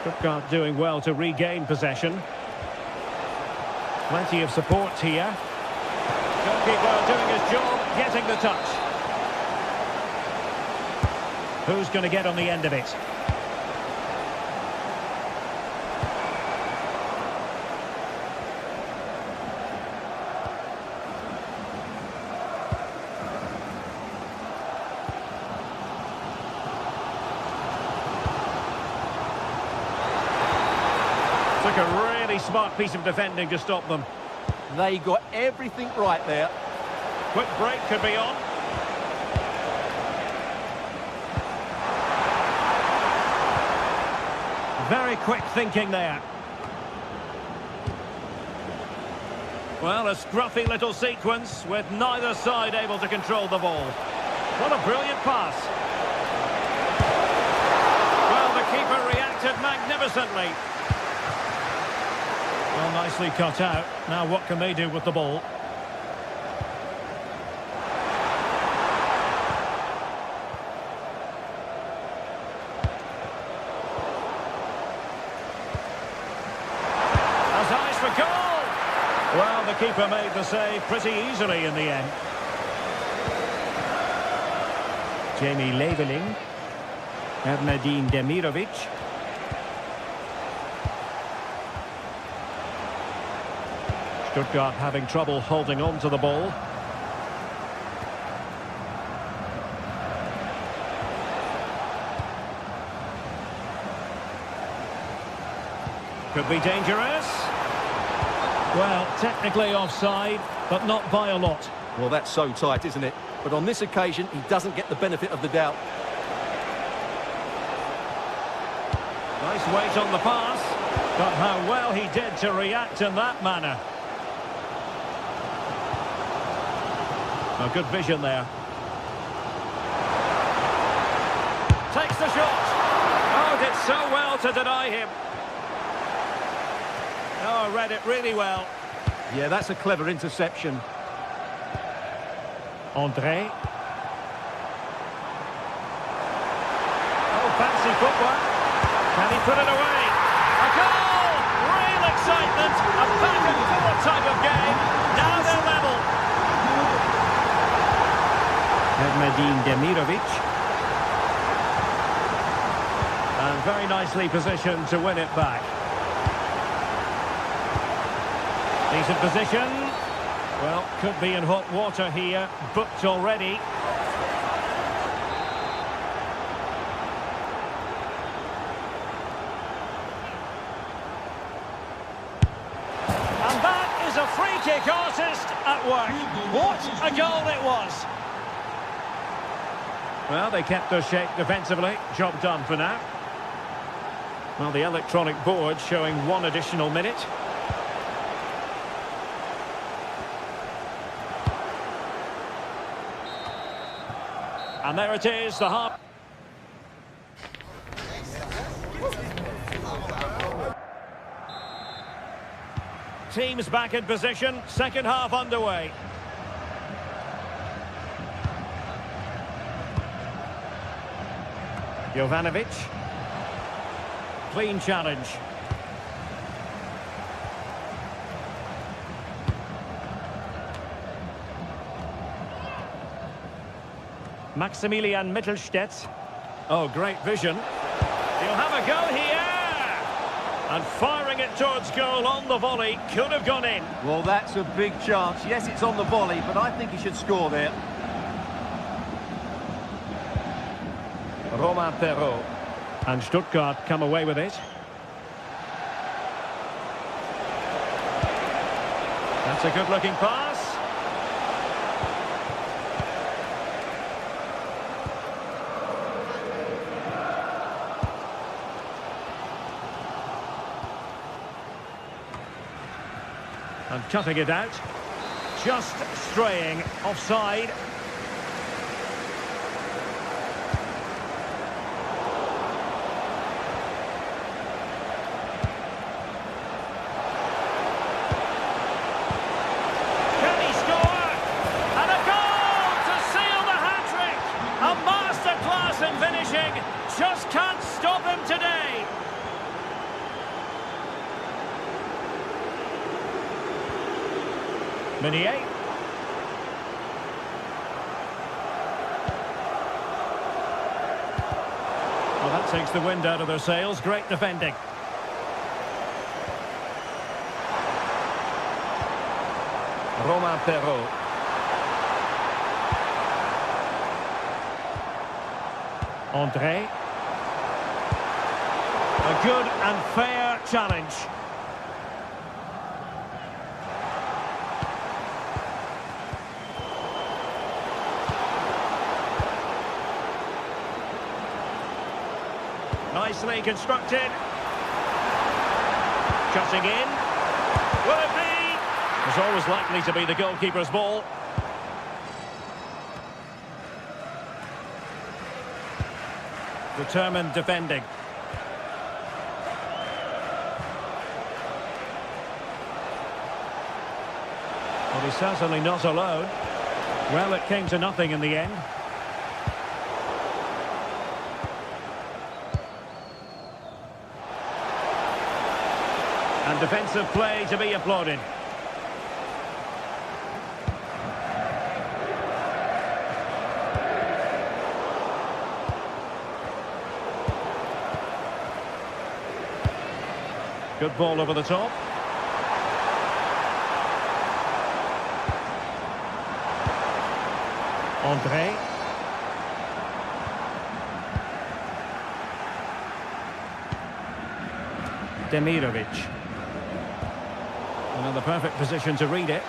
Stuttgart doing well to regain possession. Plenty of support here. Goalkeeper doing his job, getting the touch. Who's going to get on the end of it? Took a really smart piece of defending to stop them. They got everything right there. Quick break could be on. Very quick thinking there. Well, a scruffy little sequence with neither side able to control the ball. What a brilliant pass. Well, the keeper reacted magnificently. Well, nicely cut out. Now what can they do with the ball? Has eyes for goal! Well, the keeper made the save pretty easily in the end. Jamie Leveling. Ernadine Demirovic. Stuttgart having trouble holding on to the ball. Could be dangerous. Well, technically offside, but not by a lot. Well, that's so tight, isn't it? But on this occasion, he doesn't get the benefit of the doubt. Nice weight on the pass. But how well he did to react in that manner. A good vision there. to deny him. Oh, read it really well. Yeah, that's a clever interception. André. Oh, fancy footwork. Can he put it away? A goal! Real excitement. A back-and-forth type of game. Now they're level. Medin Demirovic. And very nicely positioned to win it back. Decent position. Well, could be in hot water here. Booked already. And that is a free kick artist at work. What a goal it was. Well, they kept their shape defensively. Job done for now. Well, the electronic board showing 1 additional minute. And there it is, the half. Teams back in position, second half underway. Jovanovic. Clean challenge. Maximilian Mittelstädt. Oh, great vision. He'll have a go here. And firing it towards goal on the volley. Could have gone in. Well, that's a big chance. Yes, it's on the volley, but I think he should score there. Romain Perrault. And Stuttgart come away with it. That's a good-looking pass. And cutting it out. Just straying offside. Can he score? And a goal to seal the hat-trick. A masterclass in finishing. Just can't stop him today. Meunier. Well, that takes the wind out of their sails. Great defending. Romain Perrault. André. A good and fair challenge. Nicely constructed. Cutting in. Will it be? It's always likely to be the goalkeeper's ball. Determined defending. Well, he's certainly not alone. Well, it came to nothing in the end. And defensive play to be applauded. Good ball over the top. André. Demirovic. Another perfect position to read it.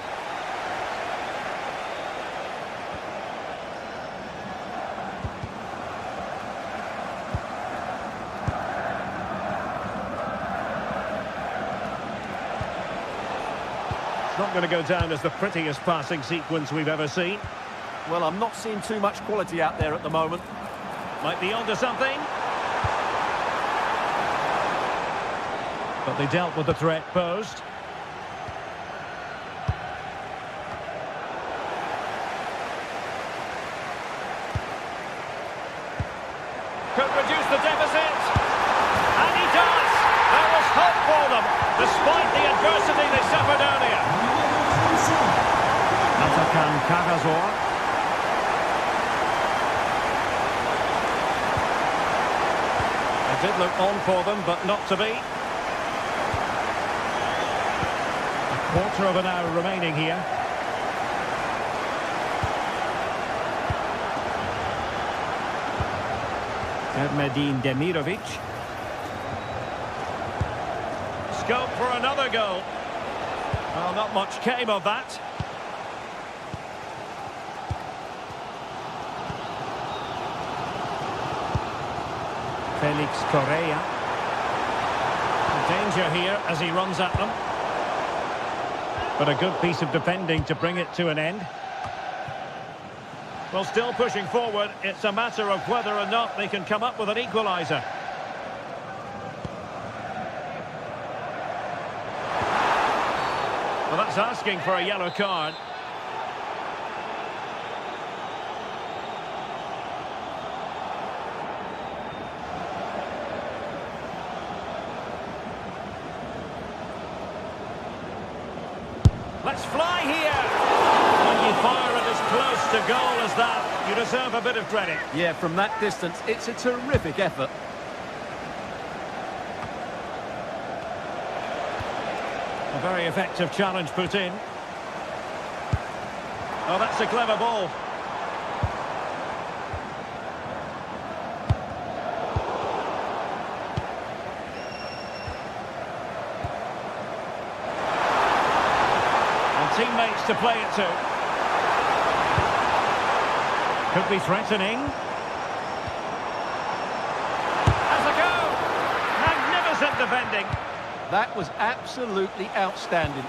It's not going to go down as the prettiest passing sequence we've ever seen. Well, I'm not seeing too much quality out there at the moment. Might be onto something. But they dealt with the threat posed. Could reduce the deficit. And he does. There was hope for them, despite the adversity they suffered earlier. Atakan Kagazor. It did look on for them, but not to be. A quarter of an hour remaining here. Ermedin Demirovic. Scope for another goal. Well, not much came of that. Felix Correa. Danger here as he runs at them. But a good piece of defending to bring it to an end. Well, still pushing forward. It's a matter of whether or not they can come up with an equaliser. Well, that's asking for a yellow card. Let's fly here. When you fire it as close to goal as that, you deserve a bit of credit. Yeah, from that distance, it's a terrific effort. A very effective challenge put in. Oh, that's a clever ball. And teammates to play it to. Could be threatening. Has a go! Magnificent defending. That was absolutely outstanding.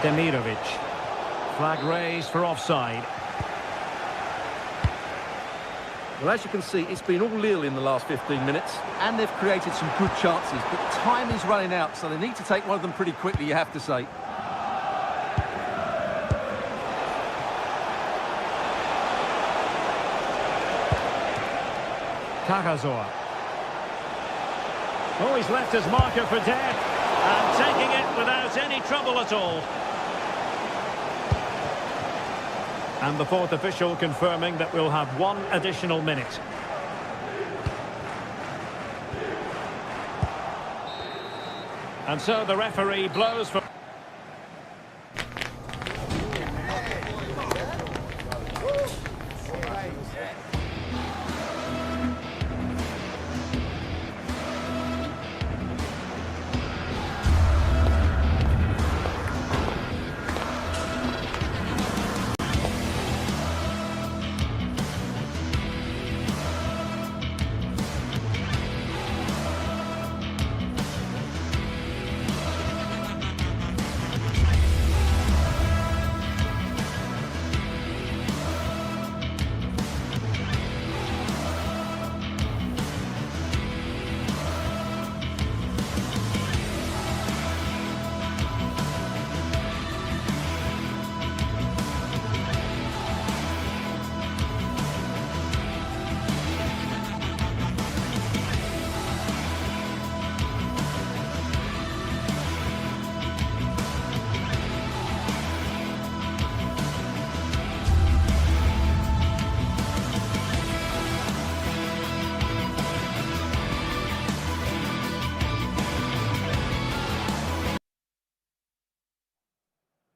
Demirovic. Flag raised for offside. Well, as you can see, it's been all Lille in the last 15 minutes, and they've created some good chances, but time is running out, so they need to take one of them pretty quickly, you have to say. Kagazor. Oh, he's left his marker for dead. And taking it without any trouble at all. And the fourth official confirming that we'll have one additional minute. And so the referee blows for...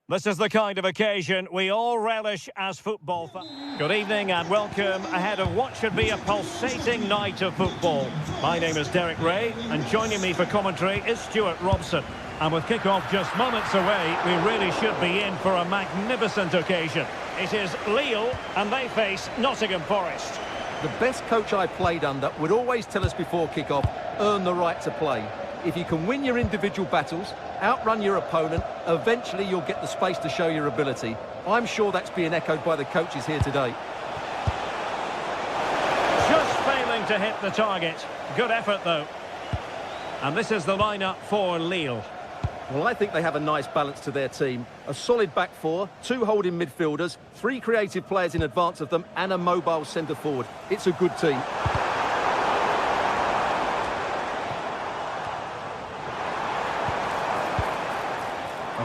This is the kind of occasion we all relish as football fans. Good evening and welcome ahead of what should be a pulsating night of football. My name is Derek Ray, and joining me for commentary is Stuart Robson. And with kick-off just moments away, we really should be in for a magnificent occasion. It is Lille, and they face Nottingham Forest. The best coach I played under would always tell us before kick-off, earn the right to play. If you can win your individual battles, outrun your opponent, eventually you'll get the space to show your ability. I'm sure that's being echoed by the coaches here today. Just failing to hit the target. Good effort, though. And this is the lineup for Lille. Well, I think they have a nice balance to their team. A solid back four, 2 holding midfielders, 3 creative players in advance of them, and a mobile centre-forward. It's a good team.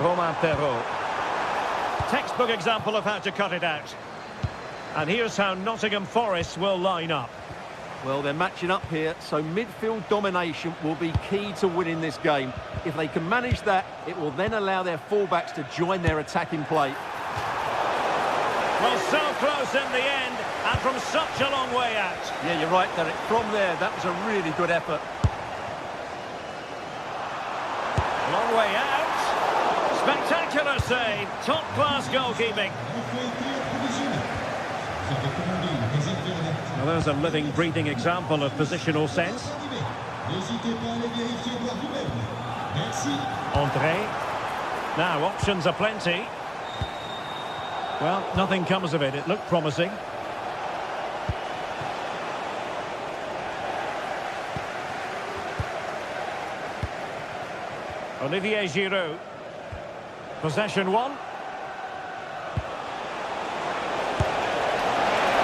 Romain Perrault. Textbook example of how to cut it out. And here's how Nottingham Forest will line up. Well, they're matching up here, so midfield domination will be key to winning this game. If they can manage that, it will then allow their fullbacks to join their attacking play. Well, so close in the end, and from such a long way out. Yeah, you're right, Derek. From there, that was a really good effort. Long way out. Spectacular save. Top-class goalkeeping. Well, there's a living, breathing example of positional sense. André. Now, options are plenty. Well, nothing comes of it. It looked promising. Olivier Giroud. Possession 1.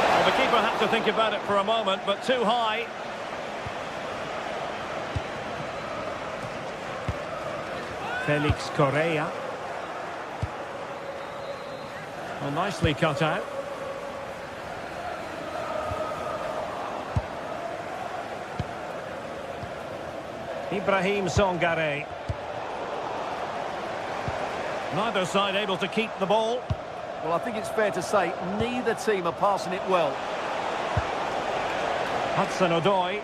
Well, the keeper had to think about it for a moment, but too high. Felix Correa. Well, nicely cut out. Ibrahim Songare. Neither side able to keep the ball. Well, I think it's fair to say neither team are passing it well. Hudson-Odoi.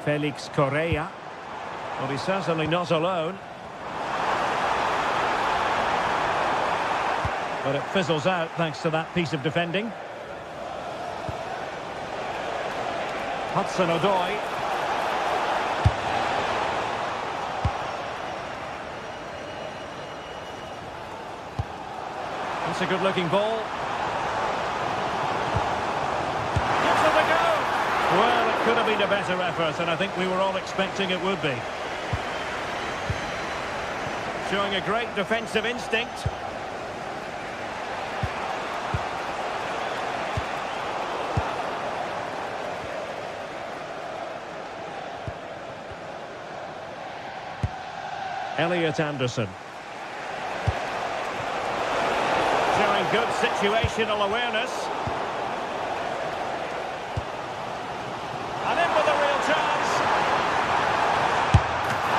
Felix Correa. Well, he's certainly not alone. But it fizzles out thanks to that piece of defending. Hudson-Odoi. That's a good-looking ball. Gives it a go. Well, it could have been a better effort, and I think we were all expecting it would be. Showing a great defensive instinct. Elliot Anderson. Showing good situational awareness. And in with a real chance.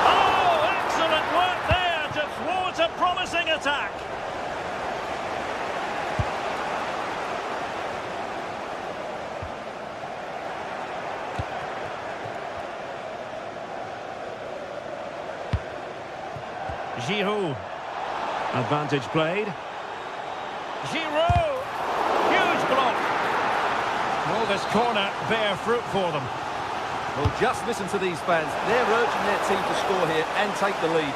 Oh, excellent work there to thwart a promising attack. Giroud. Advantage played. Giroud! Huge block! Will this corner bear fruit for them? Well, just listen to these fans. They're urging their team to score here and take the lead.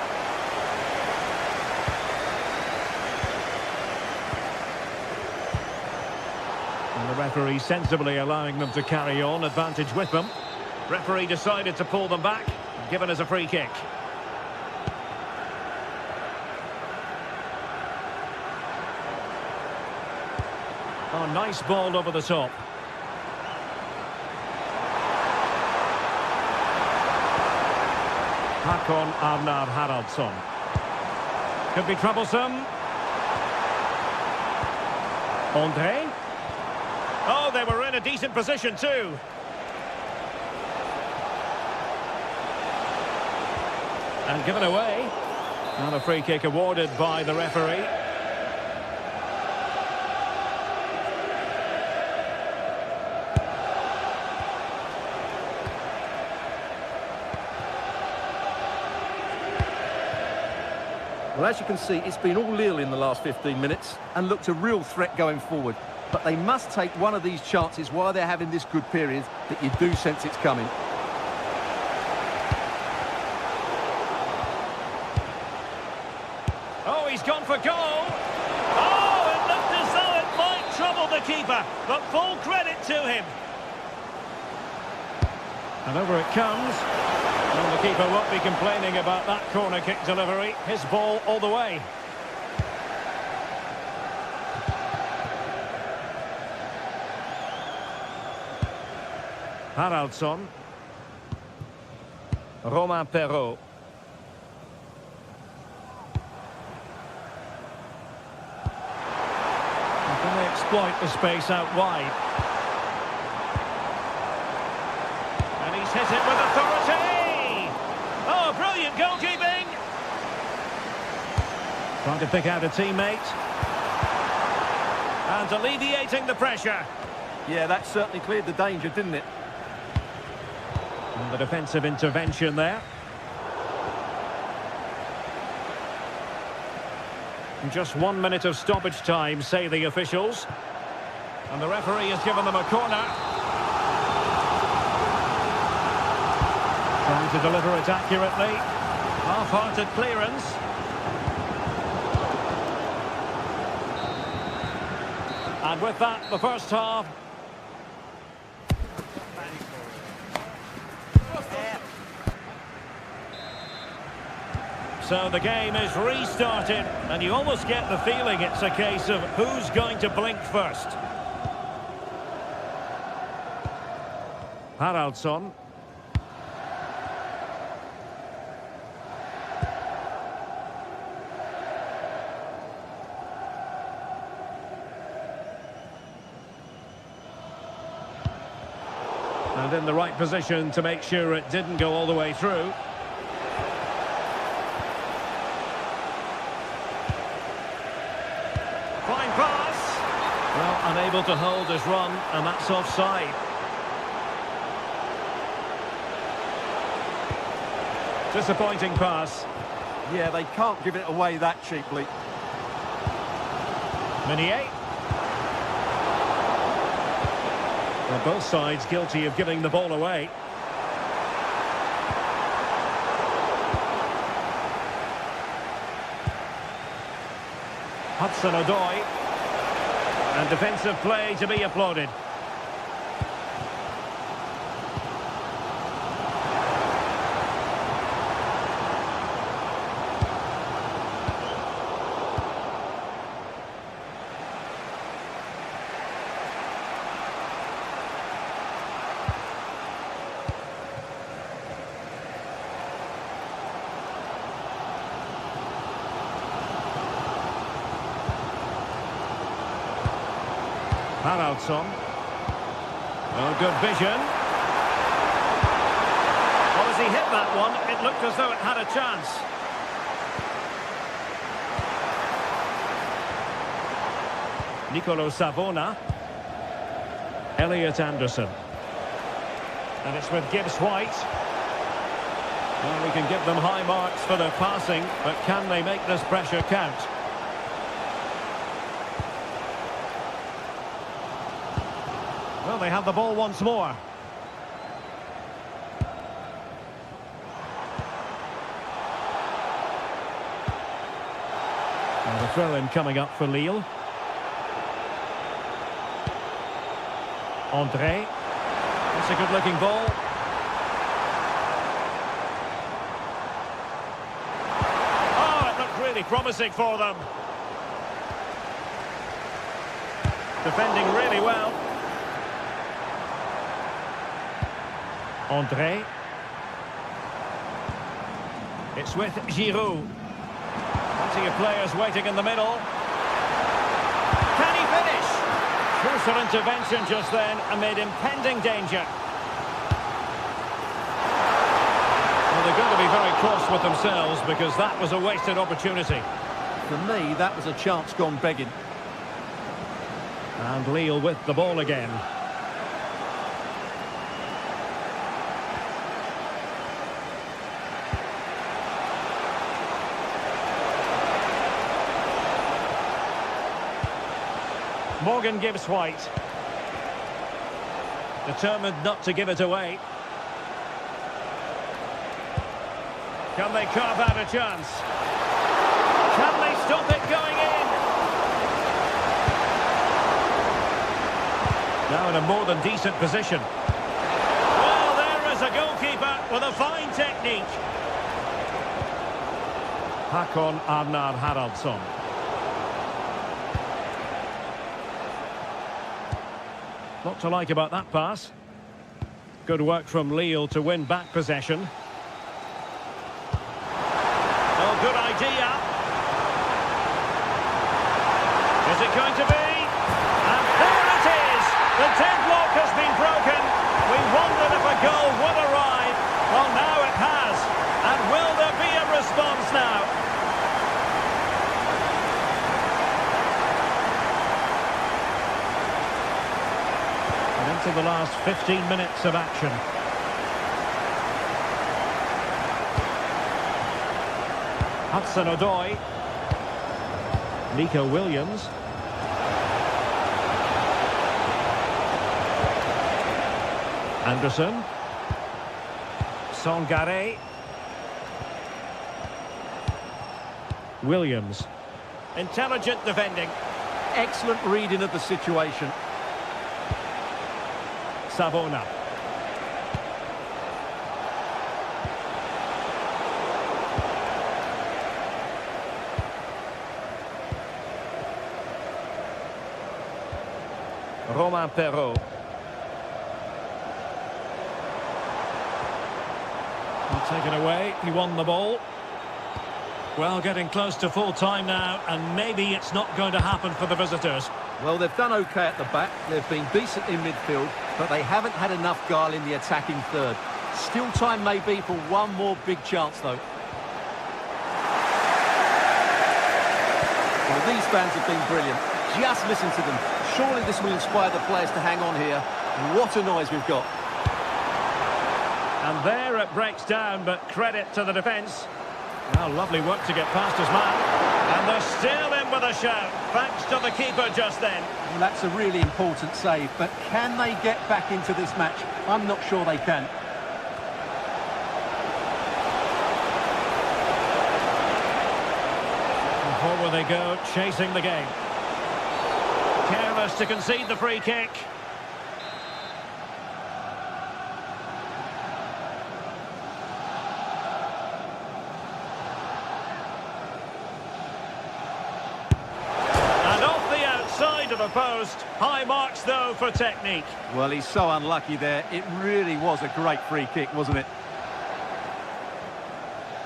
And the referee sensibly allowing them to carry on. Advantage with them. Referee decided to pull them back, given as a free kick. Oh, nice ball over the top. Håkon Arnar Haraldsson. Could be troublesome. André. Oh, they were in a decent position too. And given away. And a free kick awarded by the referee. Well, as you can see, it's been all Lille in the last 15 minutes and looked a real threat going forward. But they must take one of these chances while they're having this good period that you do sense it's coming. Oh, he's gone for goal. Oh, it looked as though it might trouble the keeper, but full credit to him. And over it comes. And the keeper won't be complaining about that corner kick delivery. His ball all the way. Haraldsson. Romain Perrault. Can they exploit the space out wide? And he's hit it with authority! Oh, brilliant goalkeeping! Trying to pick out a teammate. And alleviating the pressure. Yeah, that certainly cleared the danger, didn't it? And the defensive intervention there. And just 1 minute of stoppage time, say the officials. And the referee has given them a corner. Trying to deliver it accurately. Half-hearted clearance. And with that, the first half. So the game is restarted, and you almost get the feeling it's a case of who's going to blink first. Haraldsson. And in the right position to make sure it didn't go all the way through. Fine pass. Well, unable to hold his run, and that's offside. Disappointing pass. Yeah, they can't give it away that cheaply. Meunier. Well, both sides guilty of giving the ball away. Hudson-Odoi. And defensive play to be applauded. Haraldsson. Oh, good vision. Well, as he hit that one, it looked as though it had a chance. Nicolo Savona. Elliot Anderson. And it's with Gibbs White. Well, we can give them high marks for their passing, but can they make this pressure count? Well, they have the ball once more. And the throw-in coming up for Lille. André. That's a good-looking ball. Oh, it looked really promising for them. Defending really well. André. It's with Giroud. Plenty of players waiting in the middle. Can he finish? Crucial intervention just then amid impending danger. Well, they're going to be very cross with themselves because that was a wasted opportunity. For me, that was a chance gone begging. And Lille with the ball again. Morgan Gibbs White. Determined not to give it away. Can they carve out a chance? Can they stop it going in? Now in a more than decent position. Well, there is a goalkeeper with a fine technique. Hakon Arnar Haraldsson. Not to like about that pass. Good work from Lille to win back possession. Oh, good idea. Is it going to be? And there it is! The deadlock has been broken. We wondered if a goal would arrive. Well, now it has. And will there be a response now? To the last 15 minutes of action. Hudson-Odoi. Nico Williams. Anderson. Songare. Williams. Intelligent defending. Excellent reading of the situation. Savona. Romain Perrault. Taken away, he won the ball. Well, getting close to full time now, and maybe it's not going to happen for the visitors. Well, they've done OK at the back, they've been decent in midfield, but they haven't had enough guile in the attacking third. Still time may be for one more big chance, though. Well, these fans have been brilliant. Just listen to them. Surely this will inspire the players to hang on here. What a noise we've got. And there it breaks down, but credit to the defence. Now, lovely work to get past his man. And they're still in with a shout, thanks to the keeper just then. Well, that's a really important save, but can they get back into this match? I'm not sure they can. And forward they go, chasing the game. Careless to concede the free kick. To the post. High marks, though, for technique. Well, he's so unlucky there. It really was a great free kick, wasn't it?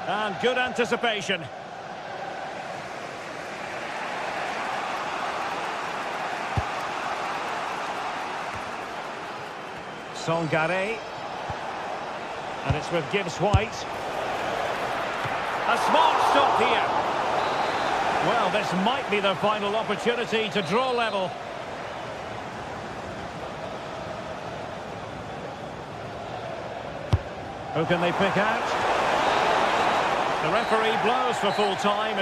And good anticipation. Songare. And it's with Gibbs-White. A smart stop here. Well, this might be their final opportunity to draw level. Who can they pick out? The referee blows for full time.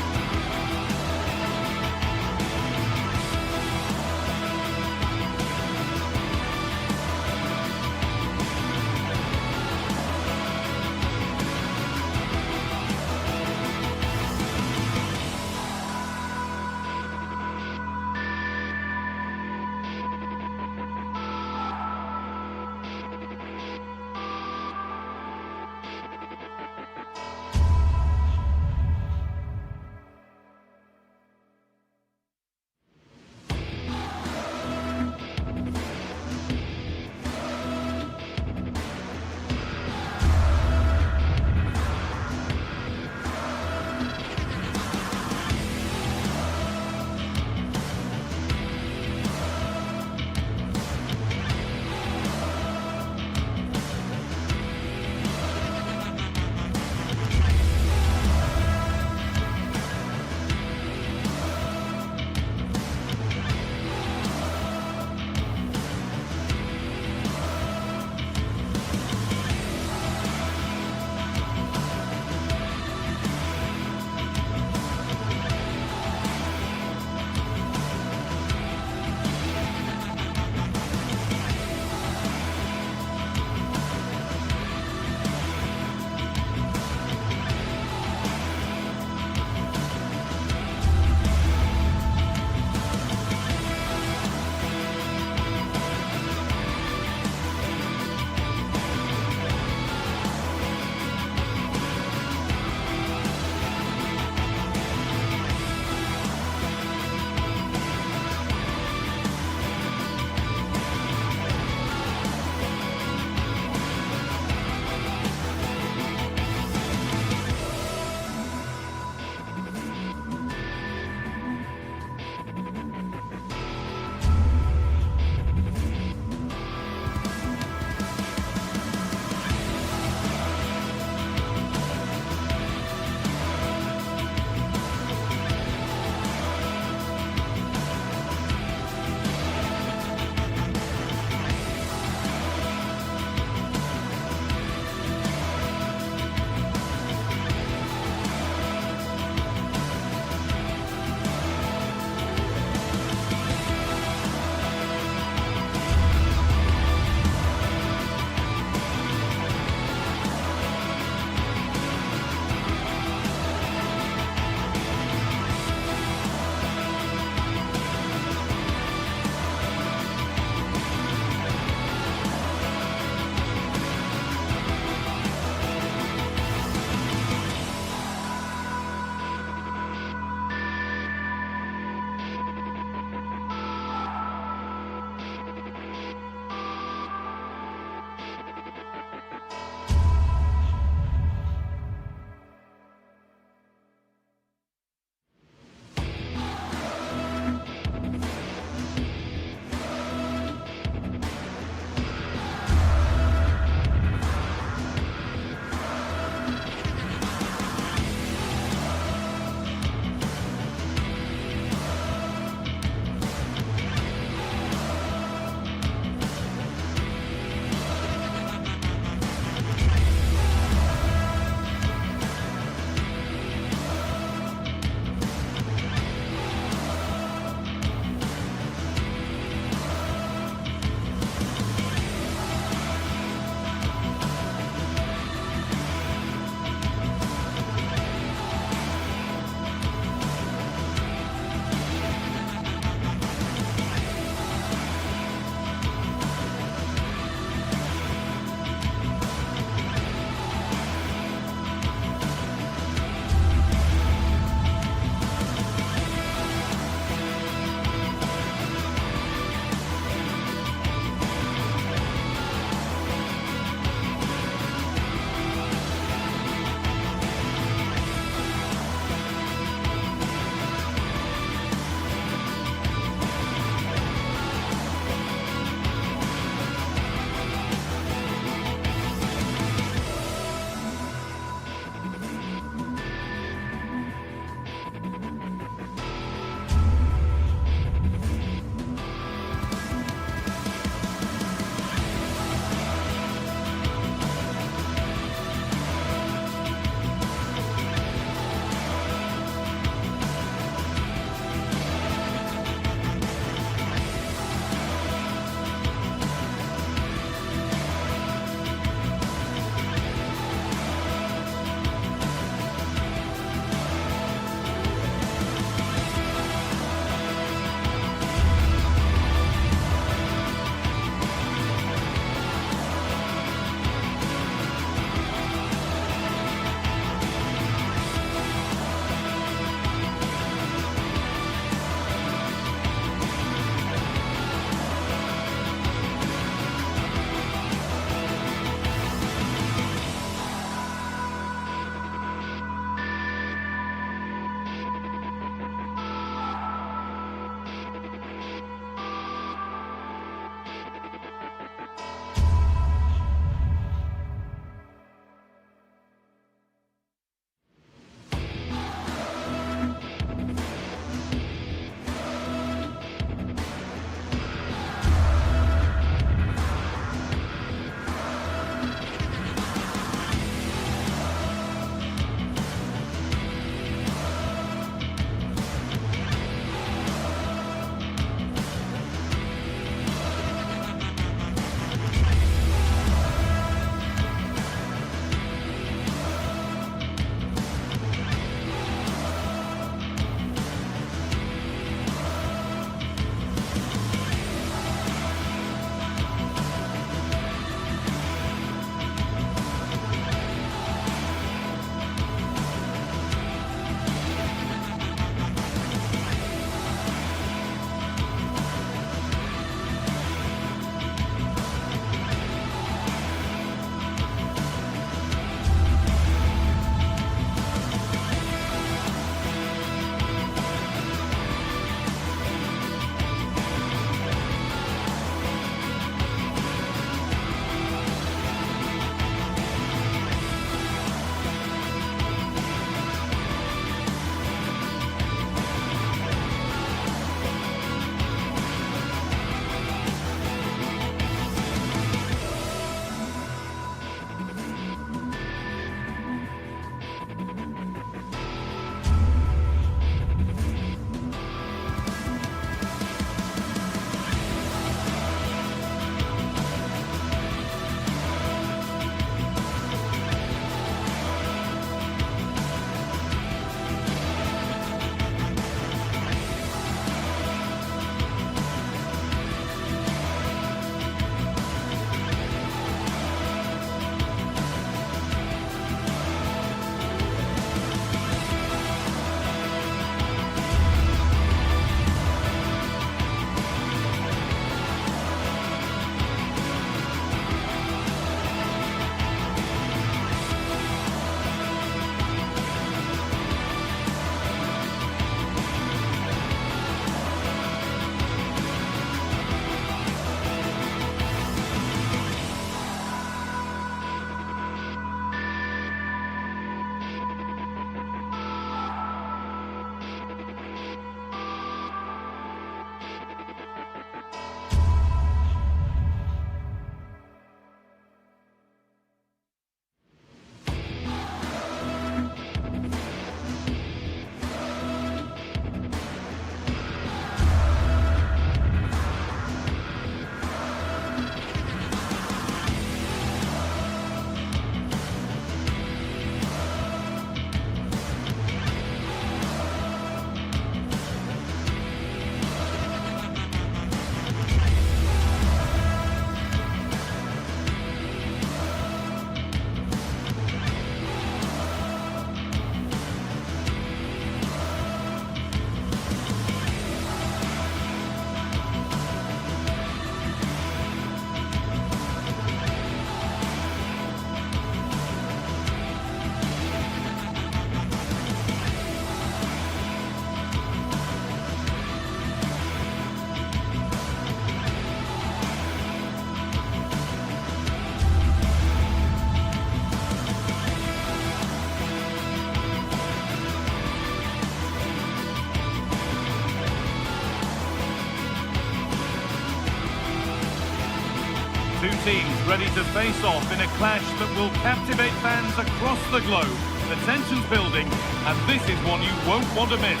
teams ready to face off in a clash that will captivate fans across the globe. The tension's building, and this is one you won't want to miss.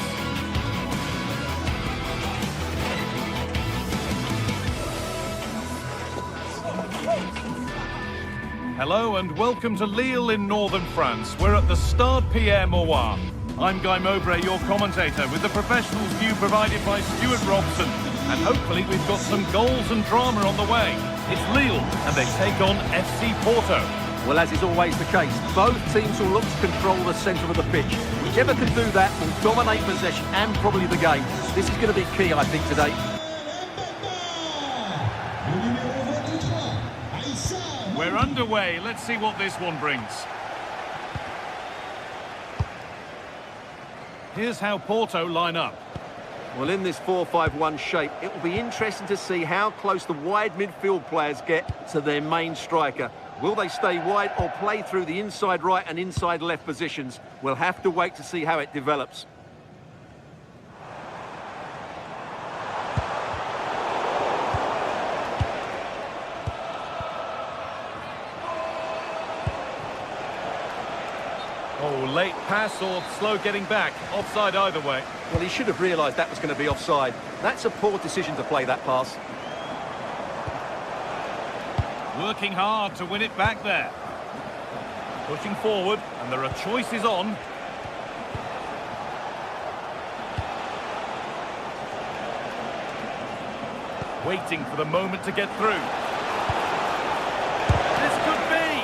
Hello and welcome to Lille in northern France. We're at the Stade Pierre Mauroy. I'm Guy Mowbray, your commentator, with the professionals view provided by Stuart Robson. And hopefully we've got some goals and drama on the way. It's Lille, and they take on FC Porto. Well, as is always the case, both teams will look to control the centre of the pitch. Whichever can do that will dominate possession and probably the game. This is going to be key, I think, today. We're underway. Let's see what this one brings. Here's how Porto line up. Well, in this 4-5-1 shape, it will be interesting to see how close the wide midfield players get to their main striker. Will they stay wide or play through the inside right and inside left positions? We'll have to wait to see how it develops. Oh, late pass or slow getting back. Offside either way. Well, he should have realised that was going to be offside. That's a poor decision to play that pass. Working hard to win it back there. Pushing forward, and there are choices on. Waiting for the moment to get through. This could be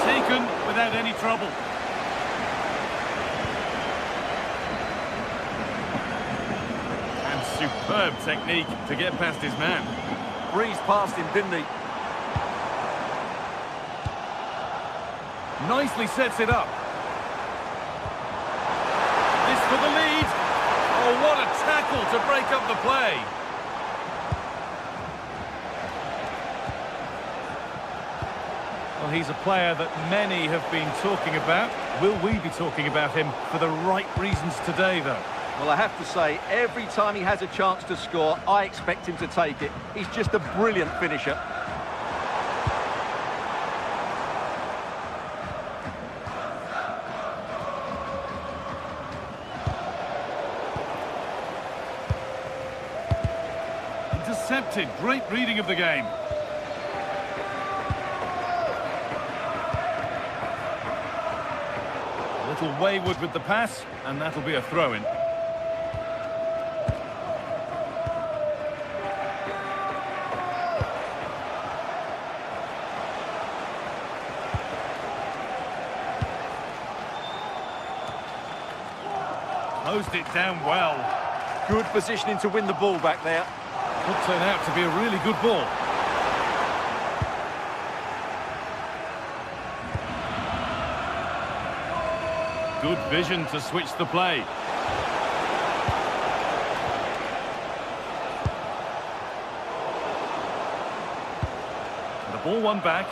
taken without any trouble. And superb technique to get past his man. Breezed past him, didn't he? Nicely sets it up. This for the lead. Oh, what a tackle to break up the play. Well, he's a player that many have been talking about. Will we be talking about him for the right reasons today, though? Well, I have to say, every time he has a chance to score, I expect him to take it. He's just a brilliant finisher. Intercepted. Great reading of the game. A little wayward with the pass, and that'll be a throw-in. Closed it down well. Good positioning to win the ball back there. Could turn out to be a really good ball. Good vision to switch the play. The ball won back.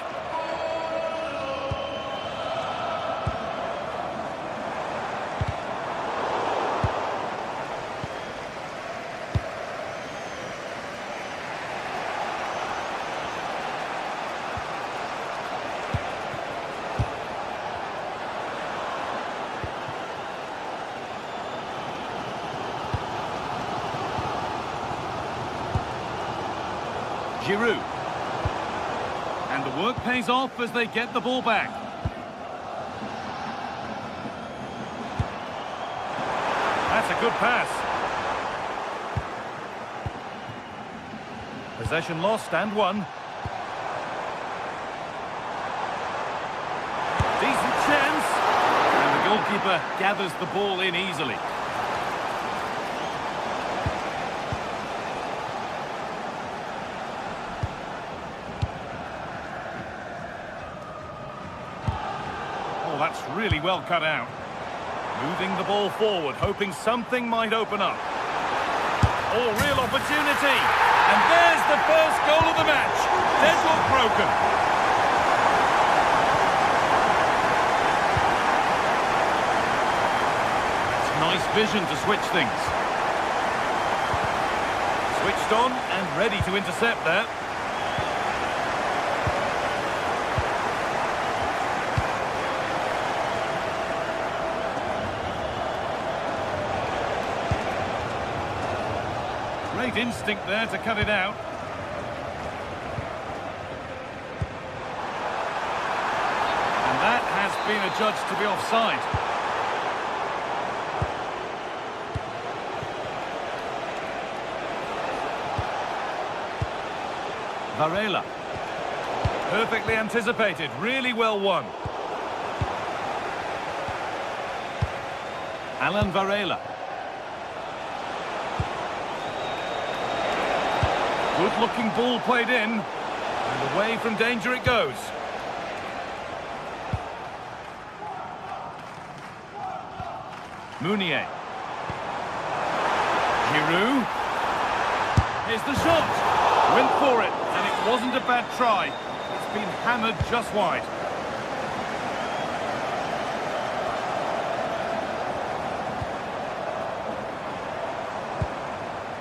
Giroud. And the work pays off as they get the ball back. That's a good pass. Possession lost and won. Decent chance. And the goalkeeper gathers the ball in easily. Oh, that's really well cut out. Moving the ball forward, hoping something might open up. Oh, real opportunity. And there's the first goal of the match. Deadlock broken. That's nice vision to switch things. Switched on and ready to intercept there. Great instinct there to cut it out. And that has been adjudged to be offside. Varela. Perfectly anticipated, really well won. Alan Varela. Good-looking ball played in, and away from danger it goes. Mounier. Giroud. Here's the shot. Went for it, and it wasn't a bad try. It's been hammered just wide.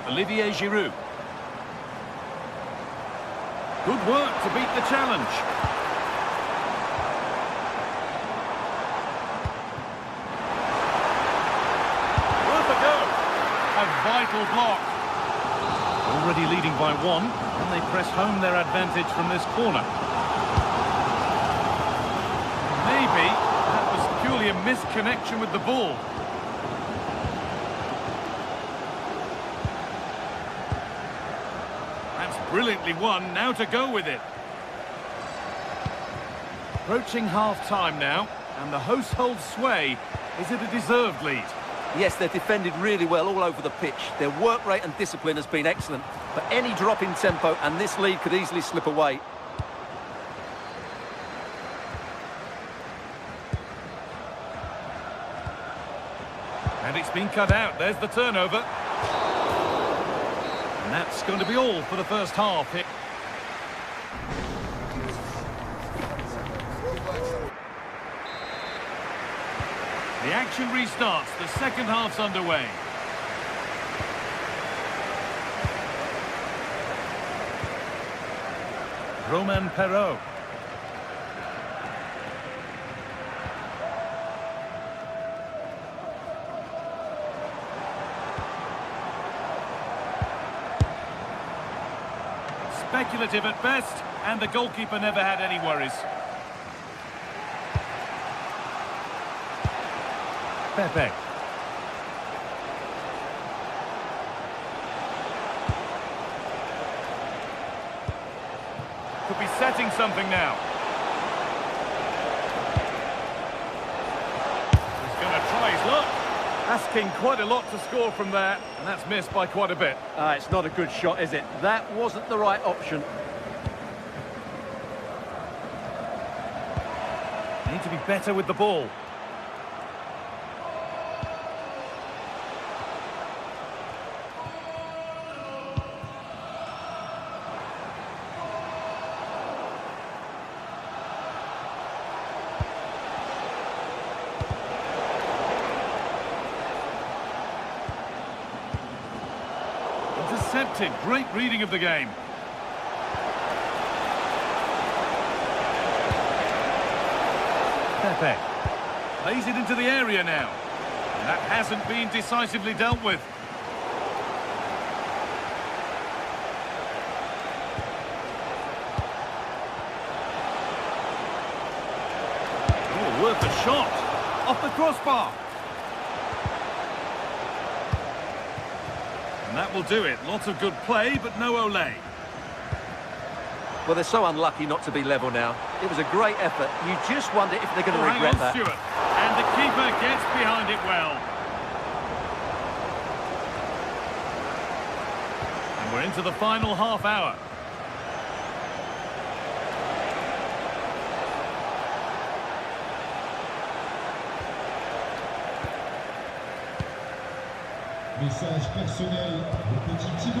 Olivier Giroud. Good work to beat the challenge. Worth a go. A vital block. Already leading by one, and they press home their advantage from this corner. Maybe that was purely a misconnection with the ball. Brilliantly won, now to go with it. Approaching half-time now, and the hosts hold sway. Is it a deserved lead? Yes, they've defended really well all over the pitch. Their work rate and discipline has been excellent. But any drop in tempo and this lead could easily slip away. And it's been cut out. There's the turnover. And that's going to be all for the first half here. The action restarts. The second half's underway. Romain Perrault. Speculative at best, and the goalkeeper never had any worries. Pepe. Could be setting something now. He's going to try his luck. Asking quite a lot to score from there, and that's missed by quite a bit. It's not a good shot, is it? That wasn't the right option. Need to be better with the ball. Intercepted. Great reading of the game. Pepe plays it into the area now. And that hasn't been decisively dealt with. Oh, worth a shot. Off the crossbar. And that will do it. Lots of good play, but no Olé. Well, they're so unlucky not to be level now. It was a great effort. You just wonder if they're going to regret that. Stuart. And the keeper gets behind it well. And we're into the final half hour.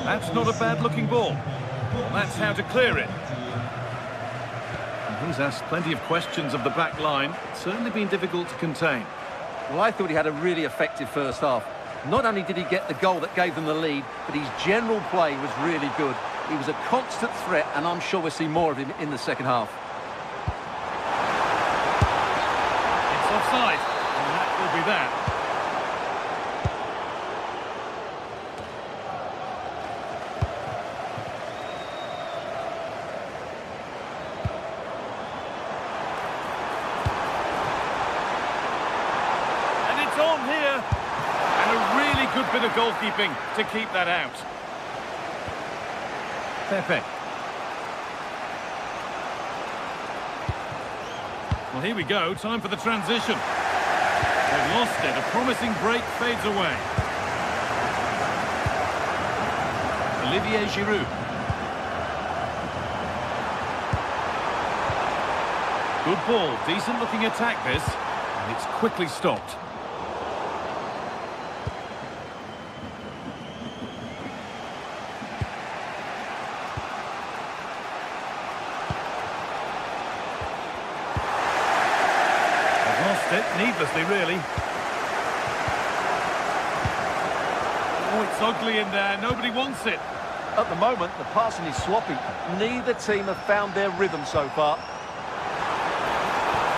That's not a bad-looking ball. That's how to clear it. And he's asked plenty of questions of the back line. It's certainly been difficult to contain. Well, I thought he had a really effective first half. Not only did he get the goal that gave them the lead, but his general play was really good. He was a constant threat, and I'm sure we'll see more of him in the second half. It's offside, and that will be that. It's on here. And a really good bit of goalkeeping to keep that out. Pepe. Well, here we go. Time for the transition. They've lost it. A promising break fades away. Olivier Giroud. Good ball. Decent looking attack this. And it's quickly stopped. Needlessly, really. Oh, it's ugly in there. Nobody wants it. At the moment, the passing is sloppy. Neither team have found their rhythm so far.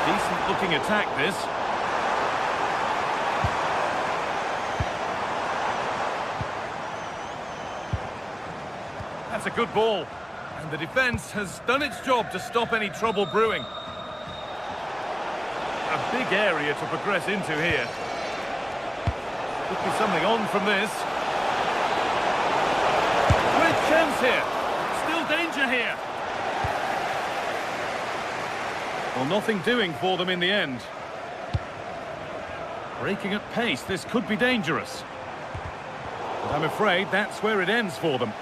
Decent looking attack, this. That's a good ball. And the defence has done its job to stop any trouble brewing. A big area to progress into here. Could be something on from this. Great chance here. Still danger here. Well, nothing doing for them in the end. Breaking at pace, this could be dangerous. But I'm afraid that's where it ends for them.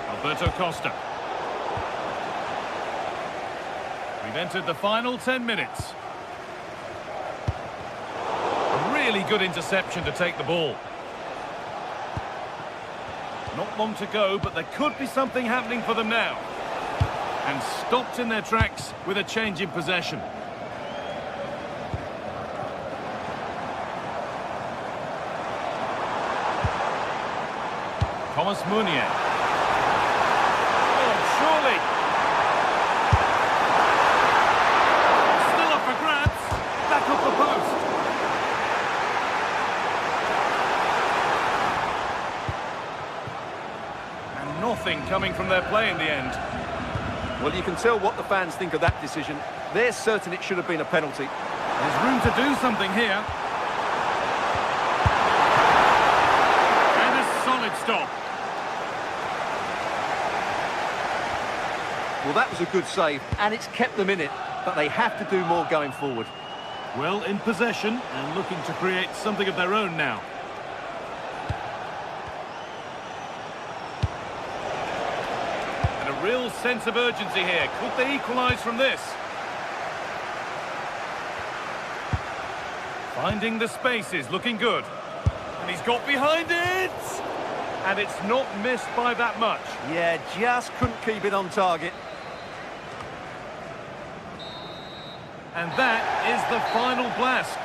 Alberto Costa. We've entered the final 10 minutes. A really good interception to take the ball. Not long to go, but there could be something happening for them now. And stopped in their tracks with a change in possession. Thomas Meunier. Oh, surely. Still up for grabs. Back up the post. And nothing coming from their play in the end. Well, you can tell what the fans think of that decision. They're certain it should have been a penalty. There's room to do something here. And a solid stop. Well, that was a good save, and it's kept them in it, but they have to do more going forward. Well, in possession and looking to create something of their own now. And a real sense of urgency here. Could they equalise from this? Finding the spaces, looking good. And he's got behind it! And it's not missed by that much. Yeah, just couldn't keep it on target. And that is the final blast.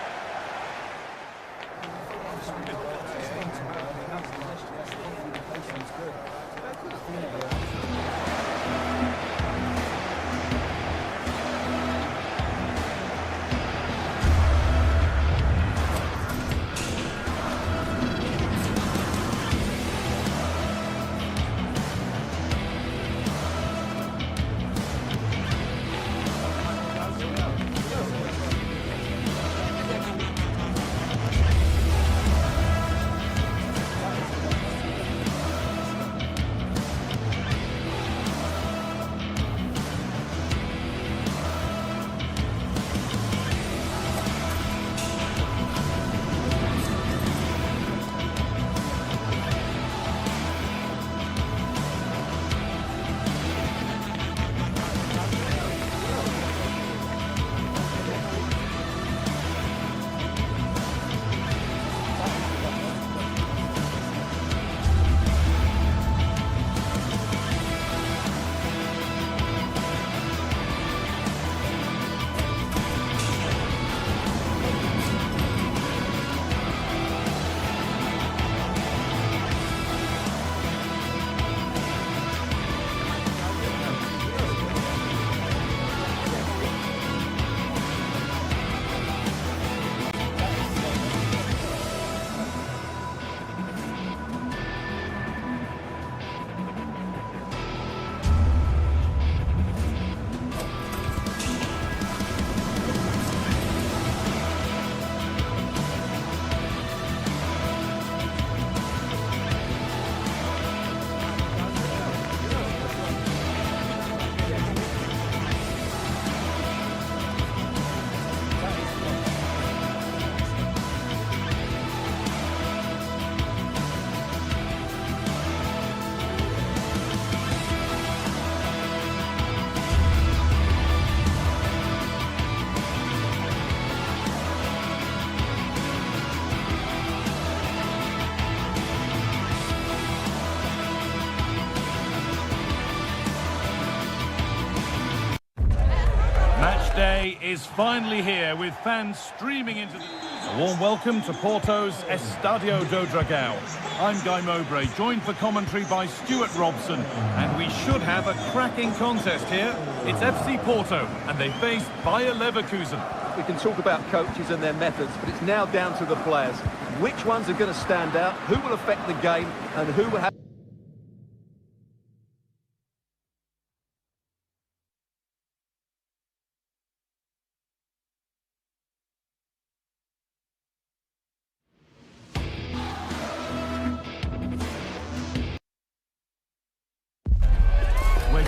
day is finally here with fans streaming into the... A warm welcome to Porto's Estadio do Dragão. I'm Guy Mowbray, joined for commentary by Stuart Robson, and we should have a cracking contest here. It's FC Porto, and they face Bayer Leverkusen. We can talk about coaches and their methods, but it's now down to the players. Which ones are going to stand out, who will affect the game, and who will have...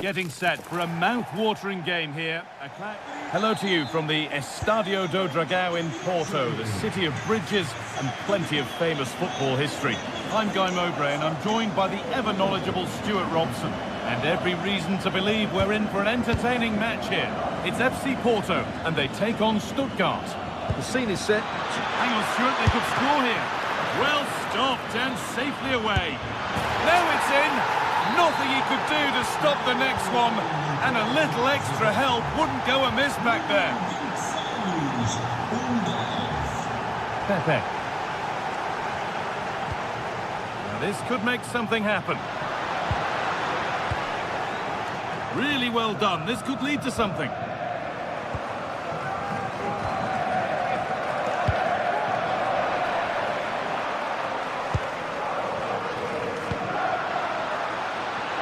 Getting set for a mouth-watering game here. Hello to you from the Estadio do Dragão in Porto, the city of bridges and plenty of famous football history. I'm Guy Mowbray and I'm joined by the ever-knowledgeable Stuart Robson. And every reason to believe we're in for an entertaining match here. It's FC Porto and they take on Stuttgart. The scene is set. Hang on, Stuart, they could score here. Well stopped and safely away. Now it's in. Nothing he could do to stop the next one, and a little extra help wouldn't go amiss back there. Pepe. Now this could make something happen. Really well done. This could lead to something.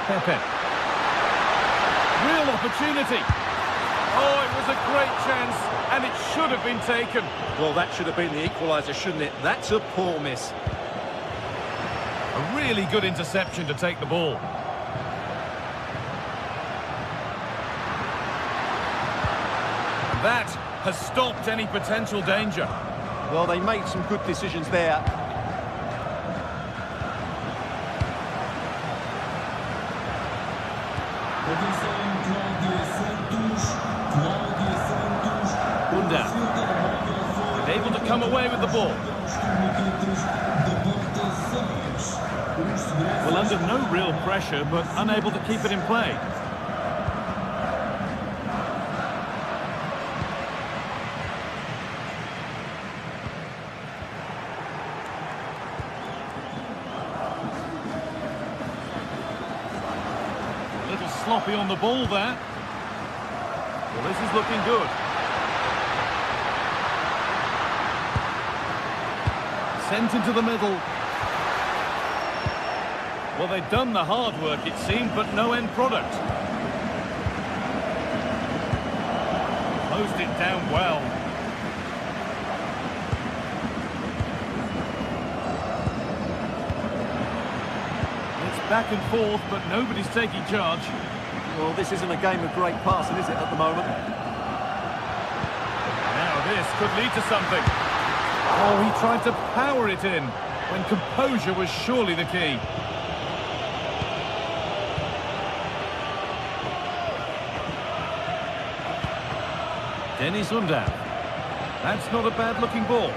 Pepe. Real opportunity. Oh, it was a great chance, and it should have been taken. Well, that should have been the equaliser, shouldn't it? That's a poor miss. A really good interception to take the ball. That has stopped any potential danger. Well, they made some good decisions there. Able to come away with the ball. Well, under no real pressure, but unable to keep it in play. A little sloppy on the ball there. Well, this is looking good. Sent into the middle. Well, they've done the hard work, it seemed, but no end product. Closed it down well. It's back and forth, but nobody's taking charge. Well, this isn't a game of great passing, is it, at the moment? Now this could lead to something. Oh, he tried to power it in, when composure was surely the key. Dennis Undav. That's not a bad-looking ball.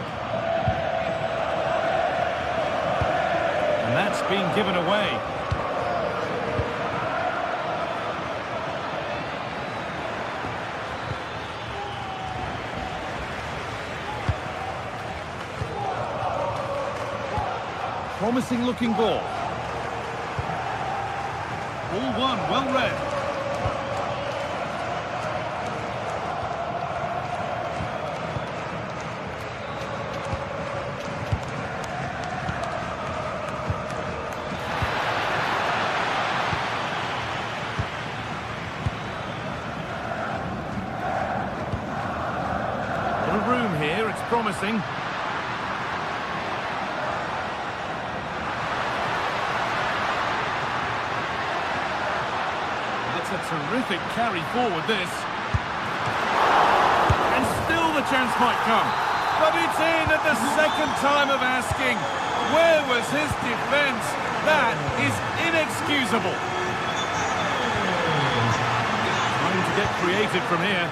And that's been given away. Promising looking ball. All one, well read. A little room here, it's promising. A terrific carry forward, this. And still the chance might come. But it's in at the second time of asking. Where was his defence? That is inexcusable. Time to get creative from here.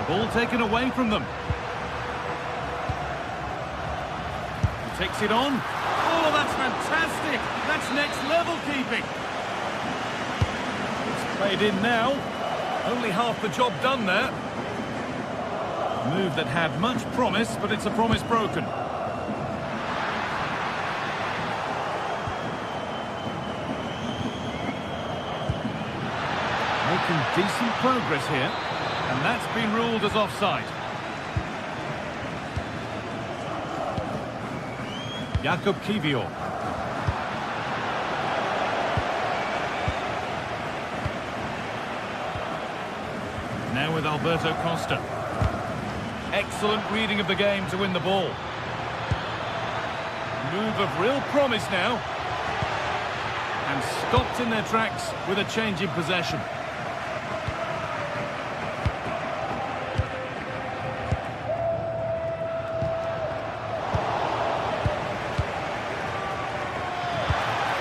Ball taken away from them. He takes it on. Oh, that's fantastic. That's next level keeping. It's played in now. Only half the job done there. Move that had much promise, but it's a promise broken. Making decent progress here, and that's been ruled as offside. Jakub Kivior. Now with Alberto Costa. Excellent reading of the game to win the ball. Move of real promise now. And stopped in their tracks with a change in possession.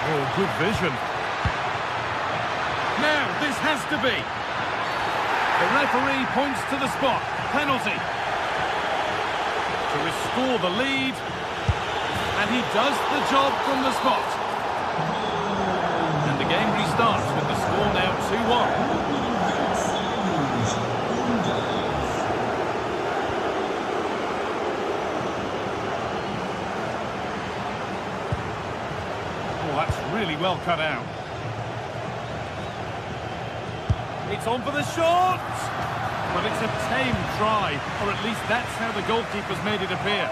Oh, good vision. Now, this has to be. The referee points to the spot. Penalty. To restore the lead. And he does the job from the spot. And the game restarts with the score now 2-1. Really well cut out. It's on for the shot! But it's a tame try, or at least that's how the goalkeeper's made it appear.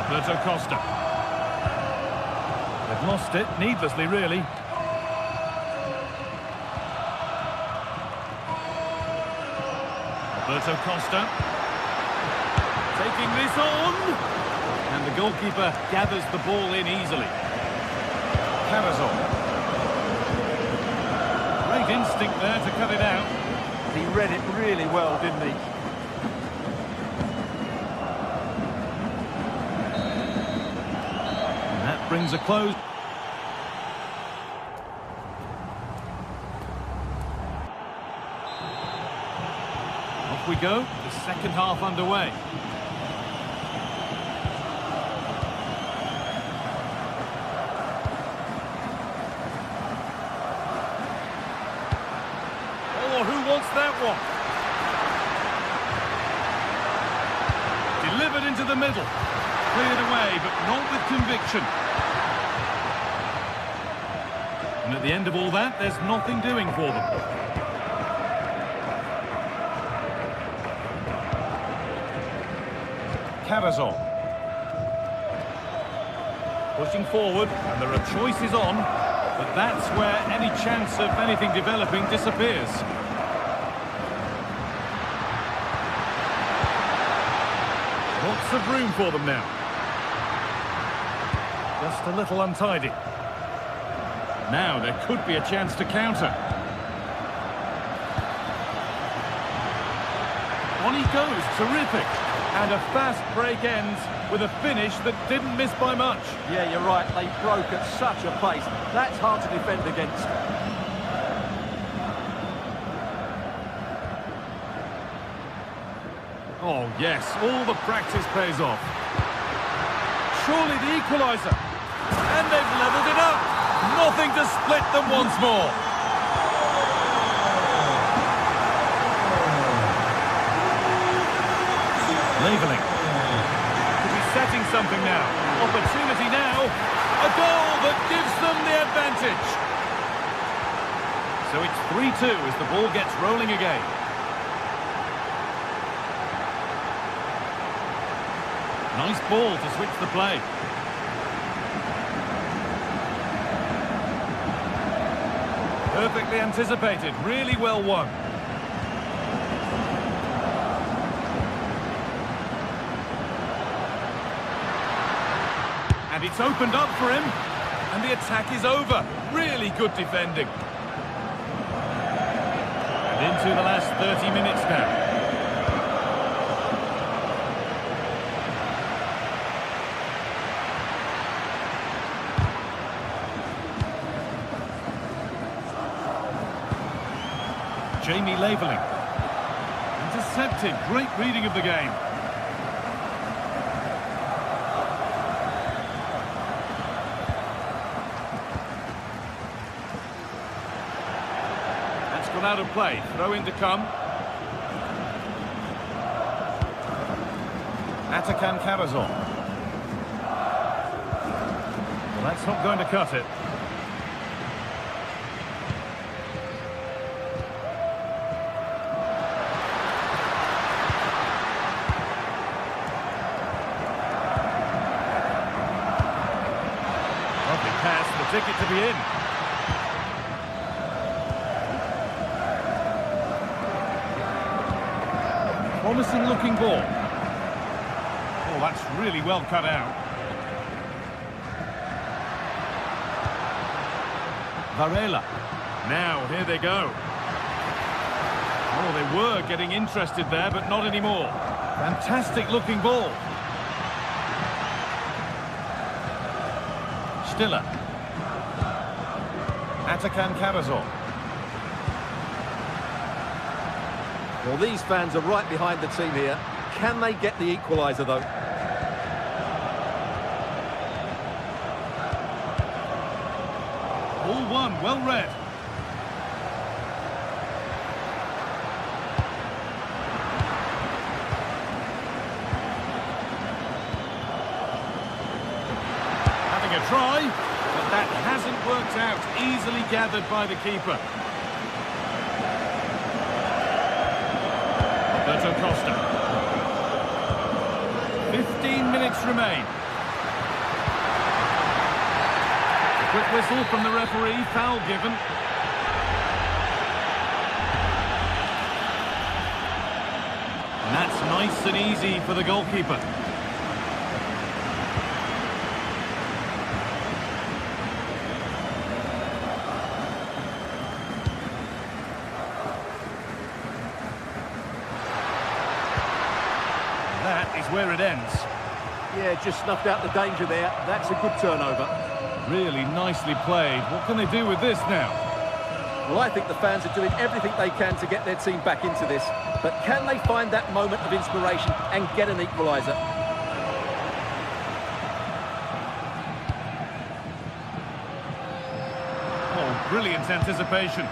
Alberto Costa. They've lost it, needlessly really. Alberto Costa. Taking this on. And the goalkeeper gathers the ball in easily. Carazon. Great instinct there to cut it out. He read it really well, didn't he? And that brings a close. Off we go, the second half underway. Wants that one. Delivered into the middle. Cleared away, but not with conviction. And at the end of all that, there's nothing doing for them. Carazon. Pushing forward, and there are choices on, but that's where any chance of anything developing disappears. Lots of room for them now. Just a little untidy. Now there could be a chance to counter. On he goes, terrific. And a fast break ends with a finish that didn't miss by much. Yeah, you're right, they broke at such a pace. That's hard to defend against. Oh, yes, all the practice pays off. Surely the equaliser. And they've levelled it up. Nothing to split them once more. Labelling. Could be setting something now. Opportunity now. A goal that gives them the advantage. So it's 3-2 as the ball gets rolling again. Nice ball to switch the play. Perfectly anticipated, really well won. And it's opened up for him. And the attack is over. Really good defending. And into the last 30 minutes now. Jamie labelling. intercepted. Great reading of the game. That's gone out of play. Throw in to come. Atakan Karazor. Well, that's not going to cut it. Pass, the ticket to be in. Promising looking ball. Oh, that's really well cut out. Varela. Now, here they go. Oh, they were getting interested there, but not anymore. Fantastic looking ball. Stiller. Atakan Karazor. Well, these fans are right behind the team here. Can they get the equaliser, though? All one, well read. Having a try, but that hasn't worked out. Easily gathered by the keeper. Roberto Costa. 15 minutes remain. A quick whistle from the referee, foul given. And that's nice and easy for the goalkeeper. That is where it ends. Yeah, just snuffed out the danger there. That's a good turnover. Really nicely played. What can they do with this now? Well, I think the fans are doing everything they can to get their team back into this. But can they find that moment of inspiration and get an equaliser? Oh, brilliant anticipation.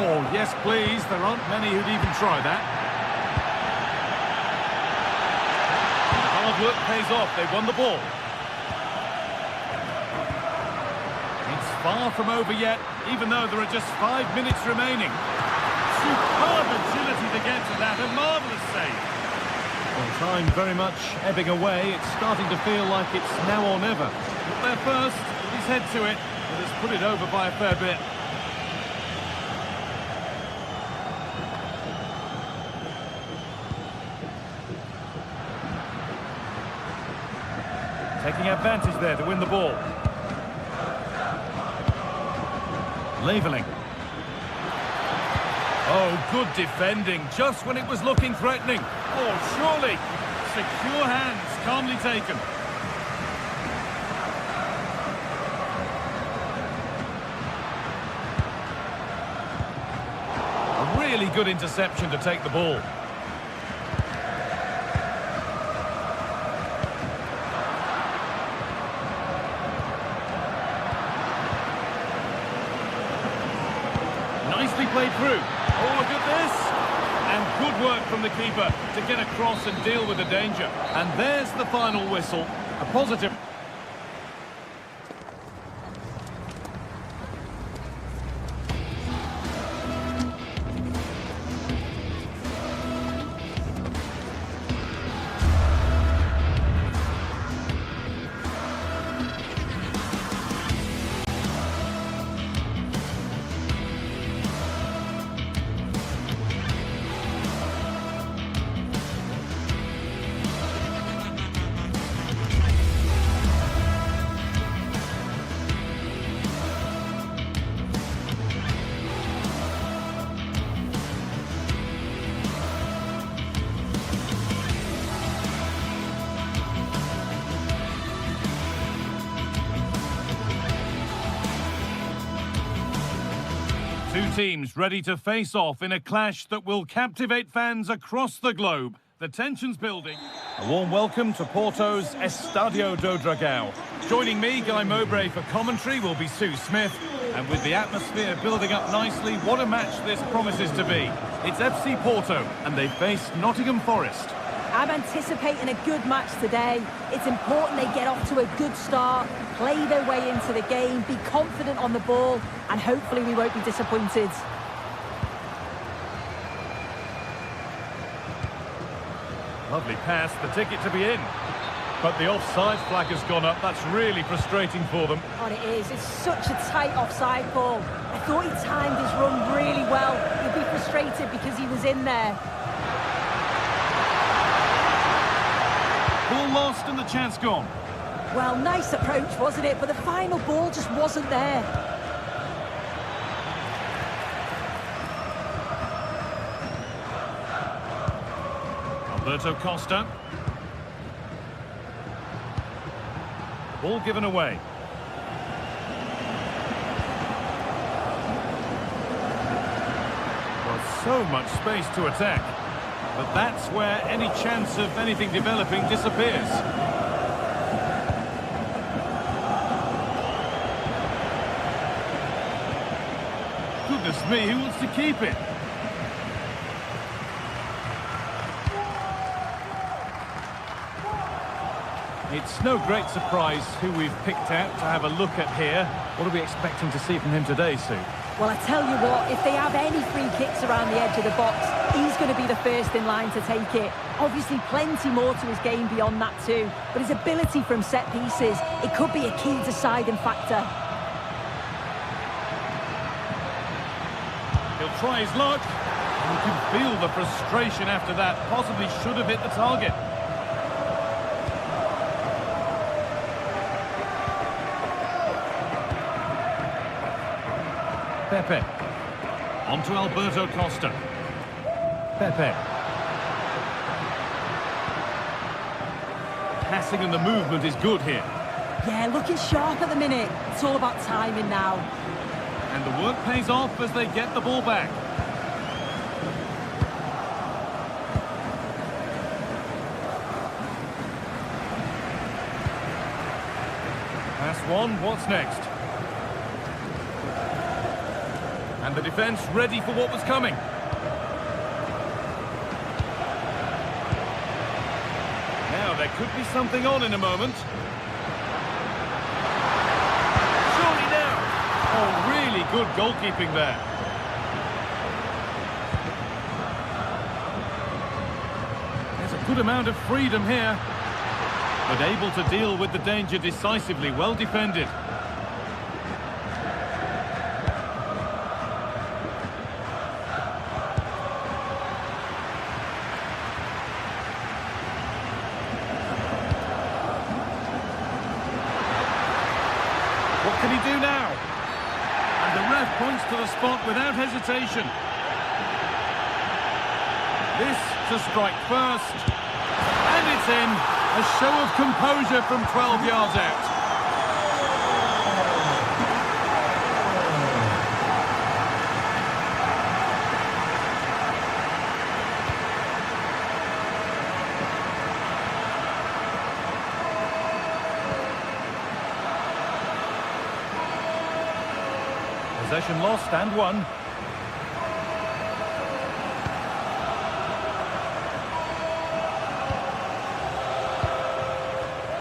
Oh, yes, please. There aren't many who'd even try that. The hard work pays off. They've won the ball. It's far from over yet, even though there are just 5 minutes remaining. Superb agility to get to that. A marvellous save. Well, time very much ebbing away. It's starting to feel like it's now or never. Got there first. He's head to it, but has put it over by a fair bit. Taking advantage there to win the ball. Leveling. Oh, good defending, just when it was looking threatening. Oh, surely. Secure hands, calmly taken. A really good interception to take the ball. Nicely played through. Oh, look at this. And good work from the keeper to get across and deal with the danger. And there's the final whistle. A positive. teams ready to face off in a clash that will captivate fans across the globe. The tension's building. A warm welcome to Porto's Estadio do Dragão. Joining me, Guy Mowbray, for commentary will be Sue Smith. And with the atmosphere building up nicely, what a match this promises to be. It's FC Porto, and they face Nottingham Forest. I'm anticipating a good match today. It's important they get off to a good start, play their way into the game, be confident on the ball, and hopefully we won't be disappointed. Lovely pass, the ticket to be in. But the offside flag has gone up. That's really frustrating for them. And it is. It's such a tight offside ball. I thought he timed his run really well. He'd be frustrated because he was in there. Ball lost and the chance gone. Well, nice approach, wasn't it? But the final ball just wasn't there. Alberto Costa. Ball given away. Well, so much space to attack. But that's where any chance of anything developing disappears. Goodness me, who wants to keep it? It's no great surprise who we've picked out to have a look at here. What are we expecting to see from him today, Sue? Well, I tell you what, if they have any free kicks around the edge of the box, he's going to be the first in line to take it. Obviously, plenty more to his game beyond that too. But his ability from set pieces, it could be a key deciding factor. He'll try his luck. You can feel the frustration after that. Possibly should have hit the target. Pepe. On to Alberto Costa. Pepe. Passing and the movement is good here. Yeah, looking sharp at the minute. It's all about timing now. And the work pays off as they get the ball back. Pass one, what's next? And the defence ready for what was coming. Now, there could be something on in a moment. Surely now. Oh, really good goalkeeping there. There's a good amount of freedom here. But able to deal with the danger decisively, well defended. What can he do now? And the ref points to the spot without hesitation. This to strike first. And it's in. A show of composure from 12 yards out. Possession lost and won.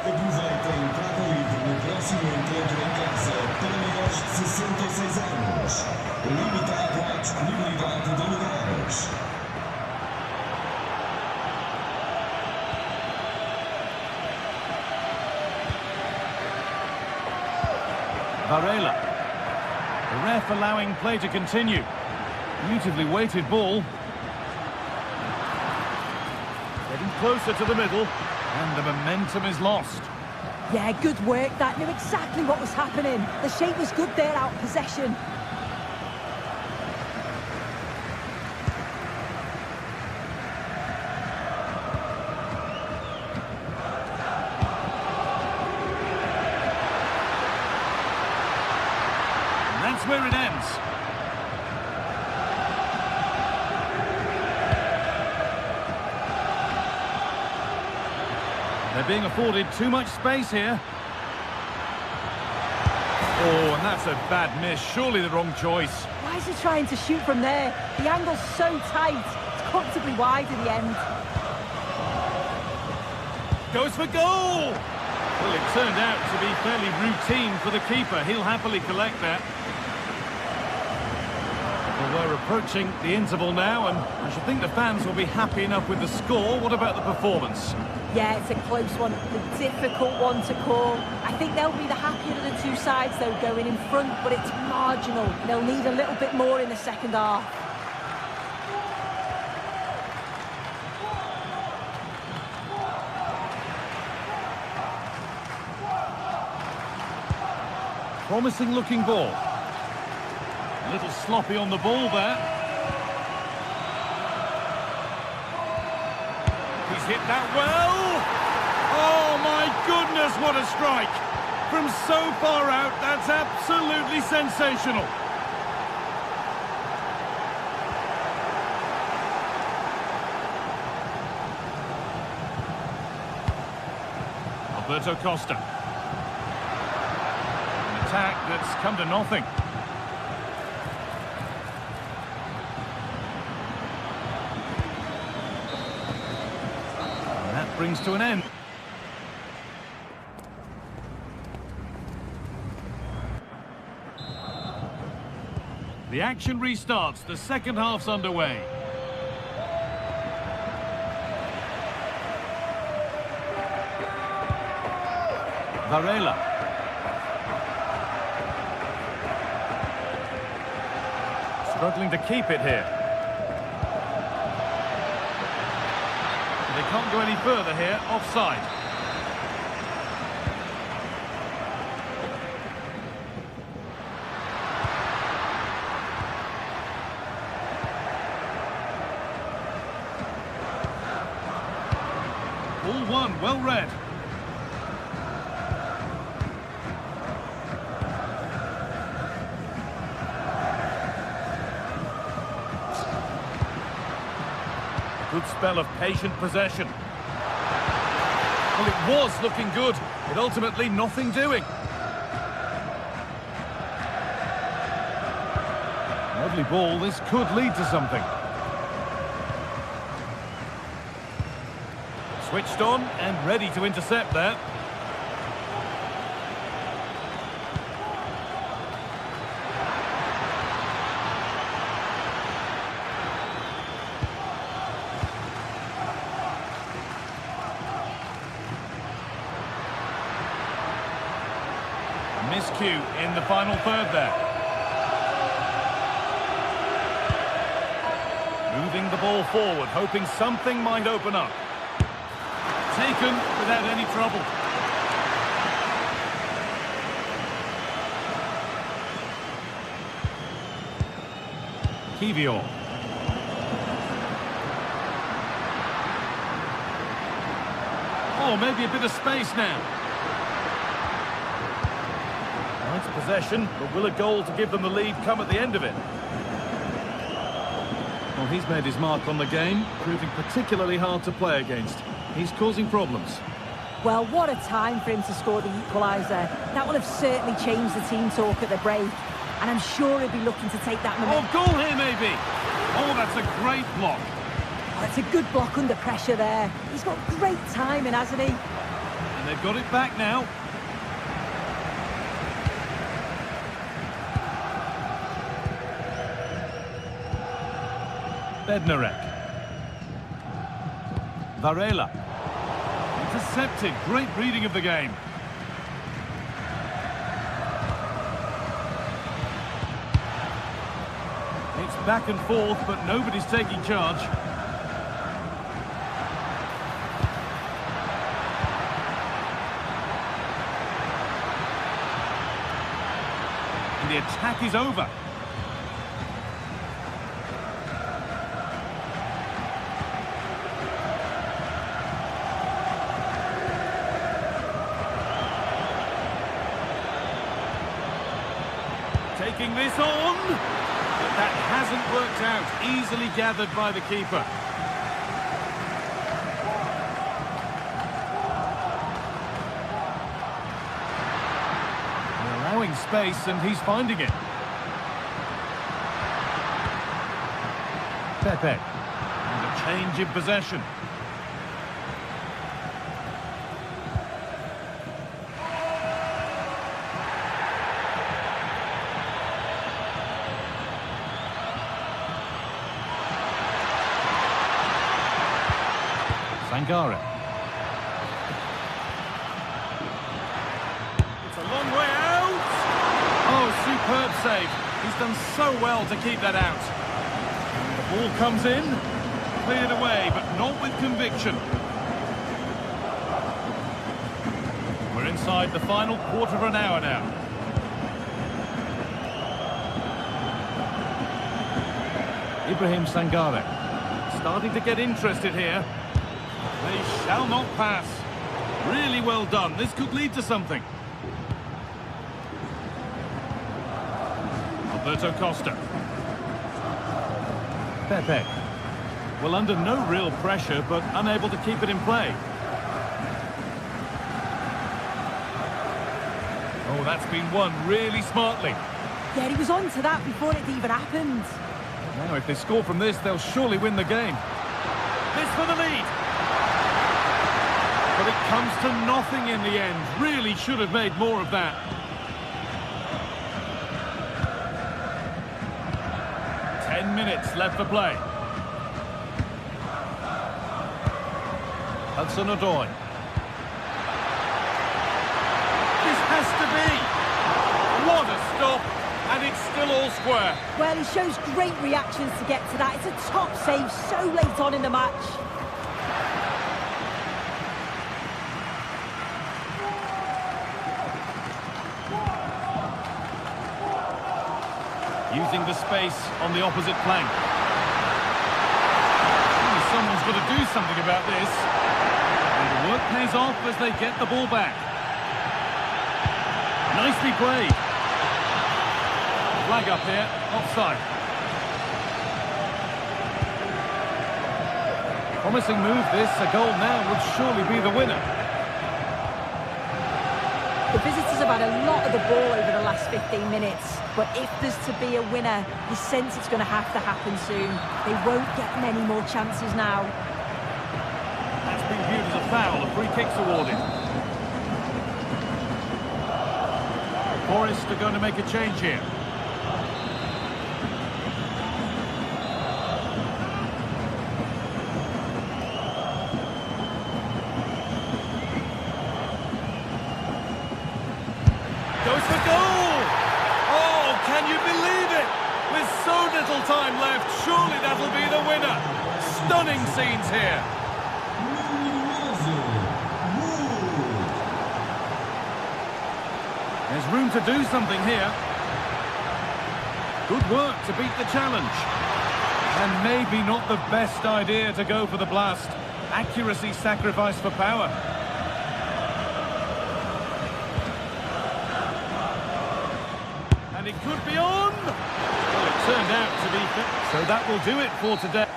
Aproveita a entrada livre no próximo encontro em casa para maiores de 66 anos. Limitado à disponibilidade de lugares. Varela. The ref allowing play to continue. Beautifully weighted ball. Getting closer to the middle. And the momentum is lost. Yeah, good work. That knew exactly what was happening. The shape was good there, out of possession. And that's where it ends. They're being afforded too much space here. Oh, and that's a bad miss. Surely the wrong choice. Why is he trying to shoot from there? The angle's so tight. It's comfortably wide in the end. Goes for goal! Well, it turned out to be fairly routine for the keeper. He'll happily collect that. Well, we're approaching the interval now, and I should think the fans will be happy enough with the score. What about the performance? Yeah, it's a close one, a difficult one to call. I think they'll be the happier of the two sides, though, going in front, but it's marginal. They'll need a little bit more in the second half. Promising looking ball. A little sloppy on the ball there. He's hit that well. Oh my goodness, what a strike. From so far out, that's absolutely sensational. Alberto Costa. Attack that's come to nothing. And that brings to an end. The action restarts. The second half's underway. Varela. Struggling to keep it here. They can't go any further here. Offside. Ball one, well read. Good spell of patient possession. Well, it was looking good, but ultimately nothing doing. Lovely ball, this could lead to something. Switched on and ready to intercept that. Miscue in the final third there. Moving the ball forward, hoping something might open up. Taken without any trouble. Kivior. Oh, maybe a bit of space now. Nice possession, but will a goal to give them the lead come at the end of it? Well, he's made his mark on the game, proving particularly hard to play against. He's causing problems. Well, what a time for him to score the equaliser. That will have certainly changed the team talk at the break. And I'm sure he'll be looking to take that momentum. Oh, goal here maybe. Oh, that's a great block. Oh, it's a good block under pressure there. He's got great timing, hasn't he? And they've got it back now. Bednarek. Varela. Intercepted. Great reading of the game. It's back and forth, but nobody's taking charge. And the attack is over. Taking this on, but that hasn't worked out. Easily gathered by the keeper. space, and he's finding it. Pepe. And a change in possession. Sangare. It's a long way out. Oh, superb save. He's done so well to keep that out. The ball comes in, cleared away, but not with conviction. We're inside the final quarter of an hour now. Ibrahim Sangare. Starting to get interested here. They shall not pass. Really well done. This could lead to something. Alberto Costa. Pepe. Well, under no real pressure, but unable to keep it in play. Oh, that's been won really smartly. Yeah, he was on to that before it even happened. Now, if they score from this, they'll surely win the game. This for the lead. But it comes to nothing in the end. Really should have made more of that. Minutes left to play. Hudson-Odoi. This has to be. What a stop. And it's still all square. Well, he shows great reactions to get to that. It's a top save so late on in the match. Using the space on the opposite flank. Someone's got to do something about this. And the work pays off as they get the ball back. Nicely played. Flag up here, offside. Promising move this, a goal now would surely be the winner. The visitors have had a lot of the ball over the last 15 minutes, but if there's to be a winner, he sense it's going to have to happen soon. They won't get many more chances now. That's been viewed as a foul, a free kick's awarded. Forest are going to make a change here. Goes for goal! Oh, can you believe it? With so little time left, surely that'll be the winner. Stunning scenes here. There's room to do something here. Good work to beat the challenge. And maybe not the best idea to go for the blast. Accuracy sacrificed for power. And it could be on! Well, it turned out to be fit. So that will do it for today.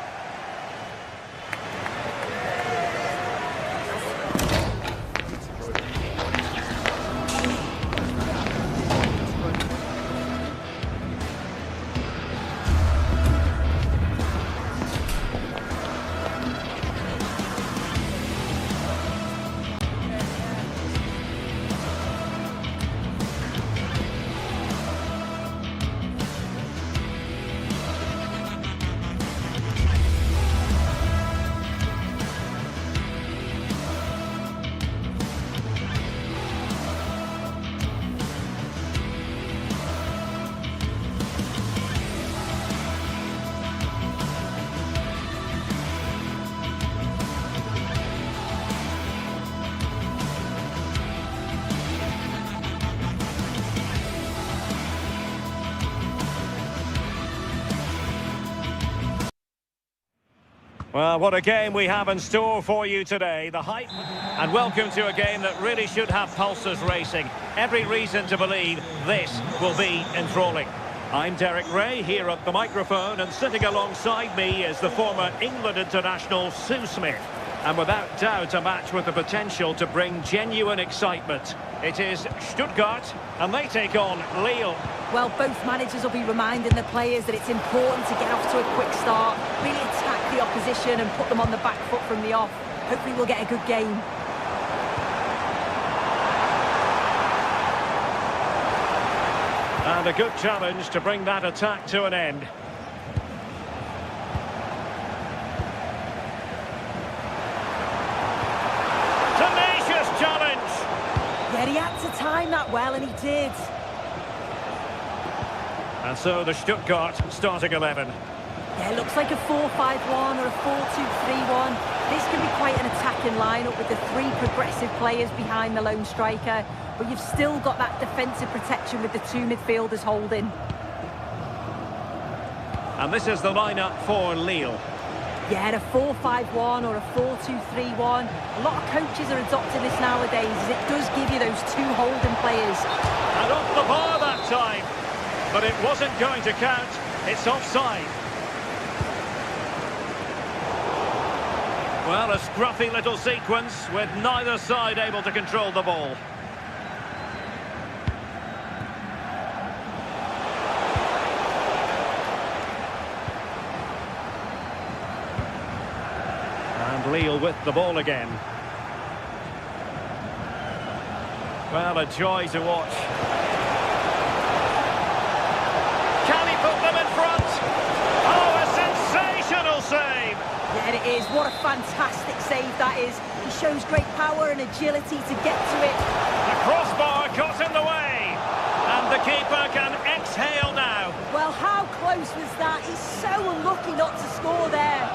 Well, what a game we have in store for you today. The hype. And welcome to a game that really should have pulses racing. Every reason to believe this will be enthralling. I'm Derek Ray here at the microphone, and sitting alongside me is the former England international Sue Smith. And without doubt, a match with the potential to bring genuine excitement. It is Stuttgart, and they take on Lille. Well, both managers will be reminding the players that it's important to get off to a quick start, really attack the opposition and put them on the back foot from the off. Hopefully we'll get a good game. And a good challenge to bring that attack to an end. Tenacious challenge! Yeah, he had to time that well, and he did. And so the Stuttgart starting 11. Yeah, it looks like a 4-5-1 or a 4-2-3-1. This can be quite an attacking lineup with the three progressive players behind the lone striker. But you've still got that defensive protection with the two midfielders holding. And this is the lineup for Lille. Yeah, a 4-5-1 or a 4-2-3-1. A lot of coaches are adopting this nowadays, as it does give you those two holding players. And off the bar that time. But it wasn't going to count. It's offside. Well, a scruffy little sequence with neither side able to control the ball. And Lille with the ball again. Well, a joy to watch. Can he put them in front? Oh, a sensational save! Yeah, it is. What a fantastic save that is. He shows great power and agility to get to it. The crossbar got in the way. And the keeper can exhale now. Well, how close was that? He's so unlucky not to score there.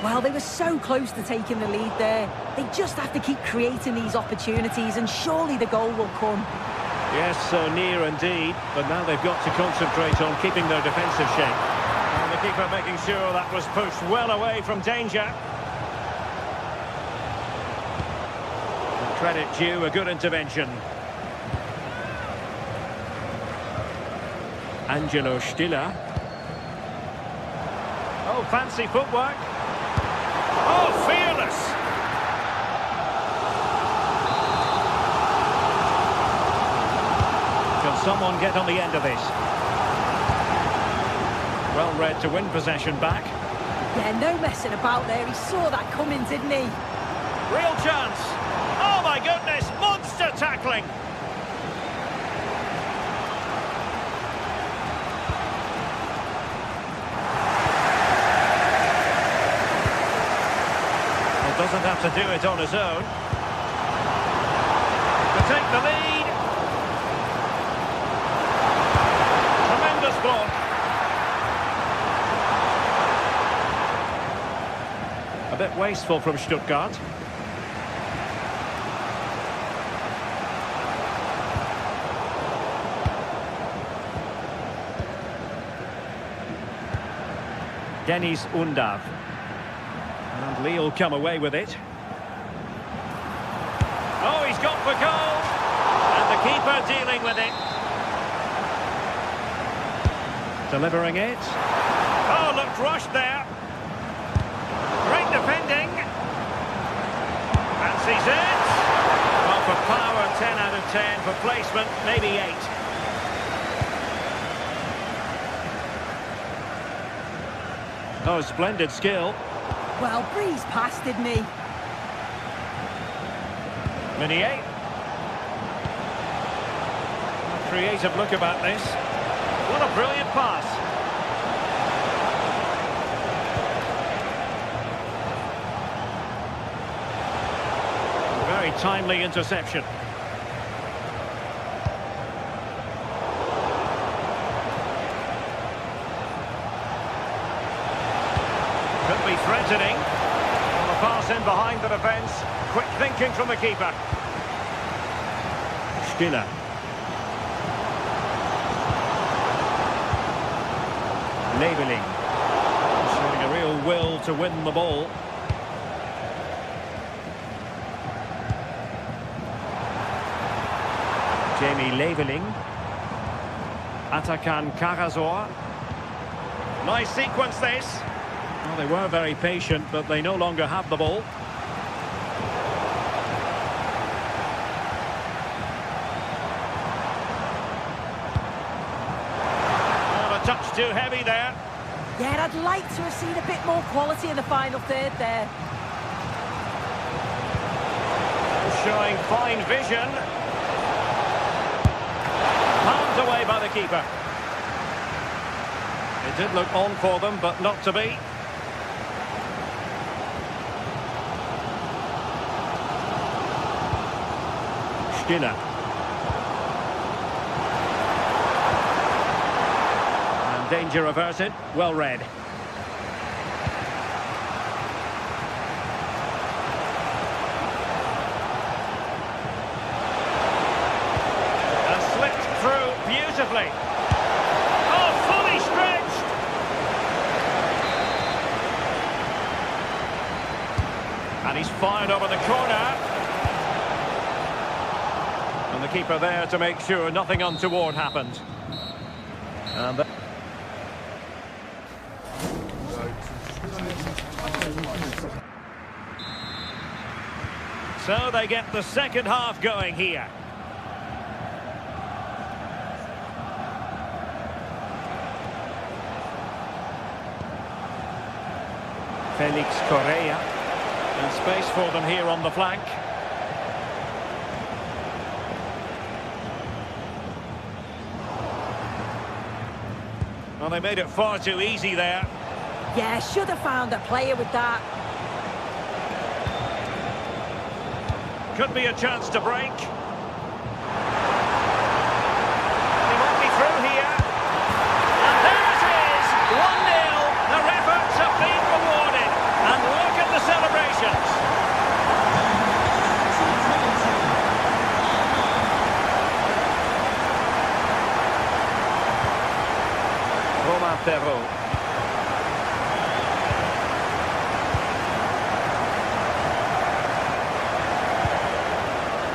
Well, they were so close to taking the lead there. They just have to keep creating these opportunities, and surely the goal will come. Yes, so near indeed. But now they've got to concentrate on keeping their defensive shape. And the keeper making sure that was pushed well away from danger. And credit due, a good intervention. Angelo Stiller. Oh, fancy footwork. Oh, fearless! Can someone get on the end of this? Well read to win possession back. Yeah, no messing about there. He saw that coming, didn't he? Real chance. Oh, my goodness, monster tackling. Doesn't have to do it on his own. To take the lead. Tremendous block. A bit wasteful from Stuttgart. Dennis Undav. And Lille come away with it. Oh, he's got for goal. And the keeper dealing with it. Delivering it. Oh, looked rushed there. Great defending. Fancies it. Well, for power, 10 out of 10. For placement, maybe 8. Oh, splendid skill. Well, breeze past, didn't he? Meunier. Creative look about this. What a brilliant pass. Very timely interception. Could be threatening. The pass in behind the defence. Quick thinking from the keeper. Stiller. Leveling. Showing a real will to win the ball. Jamie Leveling. Atakan Karazor. Nice sequence this. Well, They were very patient, but they no longer have the ball. Oh, a touch too heavy there. Yeah, I'd like to have seen a bit more quality in the final third there. Showing fine vision. Palmed away by the keeper. It did look on for them, but not to be. Skinner. And danger averted. Well read. Beautifully. Oh, fully stretched. And he's fired over the corner. And the keeper there to make sure nothing untoward happened. And so they get the second half going here. Felix Correa, and space for them here on the flank. Well, they made it far too easy there. Yeah, should have found a player with that. Could be a chance to break. They won't be through here. And there it is, 1-0. Their efforts have been rewarded. And look at the celebrations. Romain Perrault.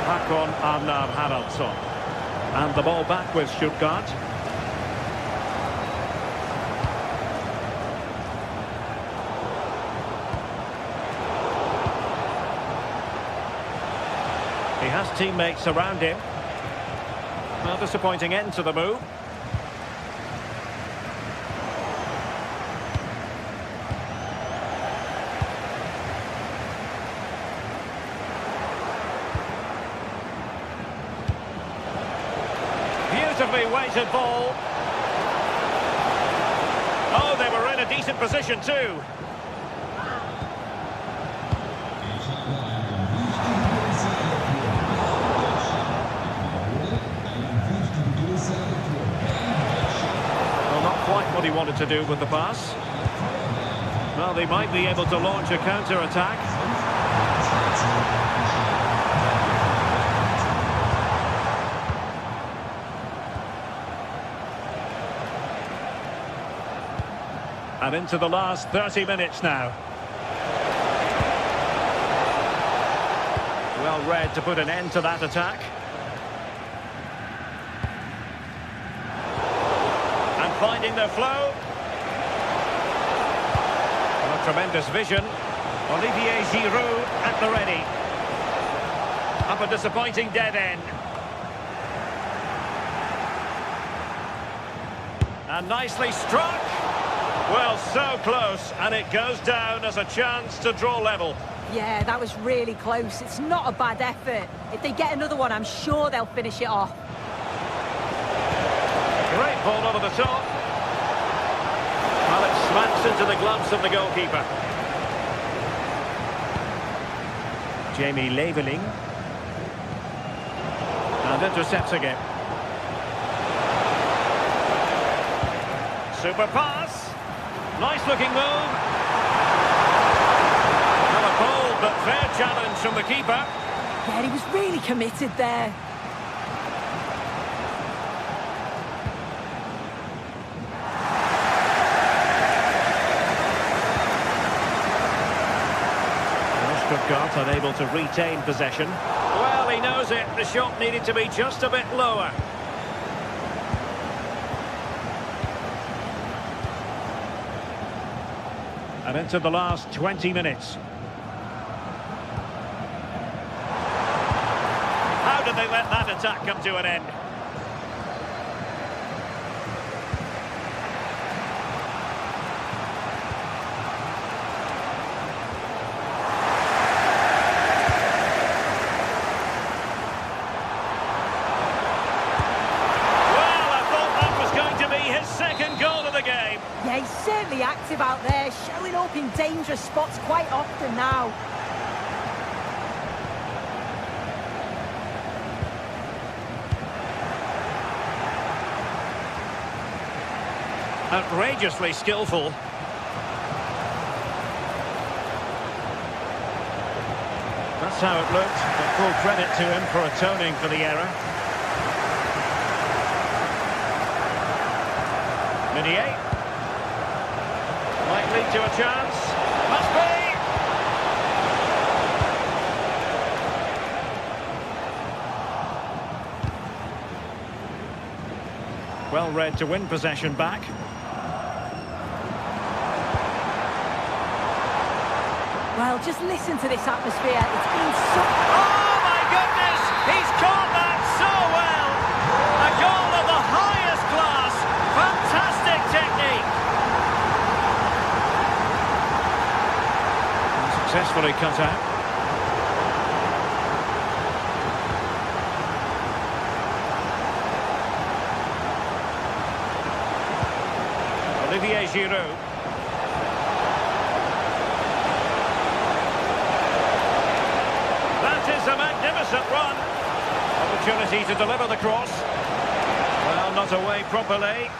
Hakon Arnar Haraldsson. And the ball back with Stuttgart. He has teammates around him. Well, disappointing end to the move. Beautifully weighted ball. Oh, they were in a decent position too. Well, not quite what he wanted to do with the pass. Well, they might be able to launch a counter-attack. And into the last 30 minutes now. Well read to put an end to that attack. And finding their flow. Well, tremendous vision. Olivier Giroud at the ready. Up a disappointing dead end. And nicely struck. Well, so close, and it goes down as a chance to draw level. Yeah, that was really close. It's not a bad effort. If they get another one, I'm sure they'll finish it off. Great ball over the top. Well, it smacks into the gloves of the goalkeeper. Jamie Leveling. And intercepts again. Super pass. Nice looking move. Well, a bold but fair challenge from the keeper. Yeah, he was really committed there. Stuttgart unable to retain possession. Well, he knows it. The shot needed to be just a bit lower. And into the last 20 minutes. How did they let that attack come to an end? Yeah, he's certainly active out there, showing up in dangerous spots quite often now. Outrageously skillful. That's how it looked, but full credit to him for atoning for the error. Meunier. Might lead to a chance. Must be! Well read to win possession back. Well, just listen to this atmosphere. It's been so... Oh, my goodness! He's caught that so well! A goal of the highest class! Fantastic technique! Successfully cut out. Olivier Giroud. That is a magnificent run. Opportunity to deliver the cross. Well, not away properly.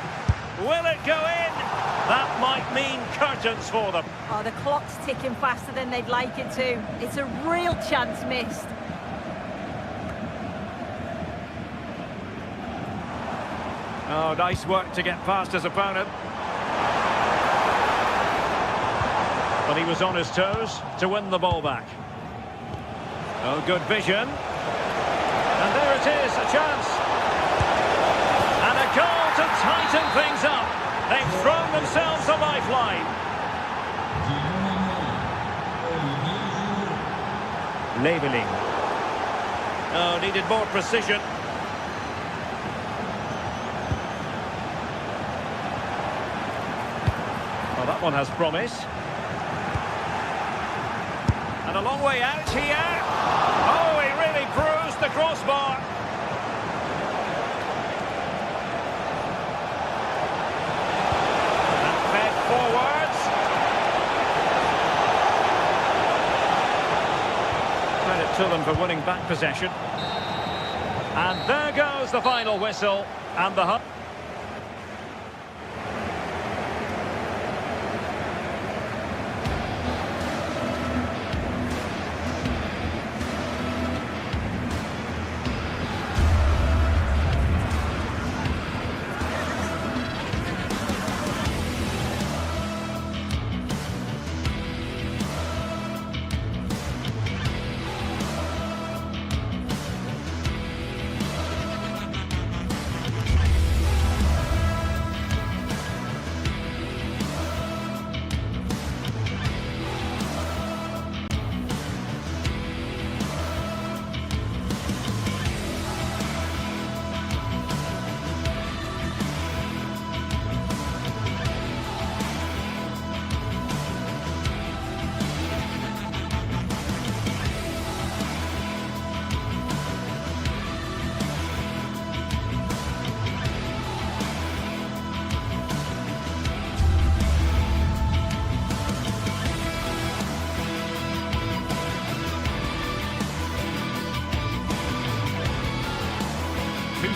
Will it go in? That might mean curtains for them. Oh, the clock's ticking faster than they'd like it to. It's a real chance missed. Oh, nice work to get past his opponent. But he was on his toes to win the ball back. Oh, good vision. And there it is, a chance. And a goal to tighten things up. They've thrown themselves a lifeline. Labelling. Oh, needed more precision. Well, that one has promise. And a long way out here. Oh, he really bruised the crossbar. Forwards. Credit to them for winning back possession. And there goes the final whistle and the...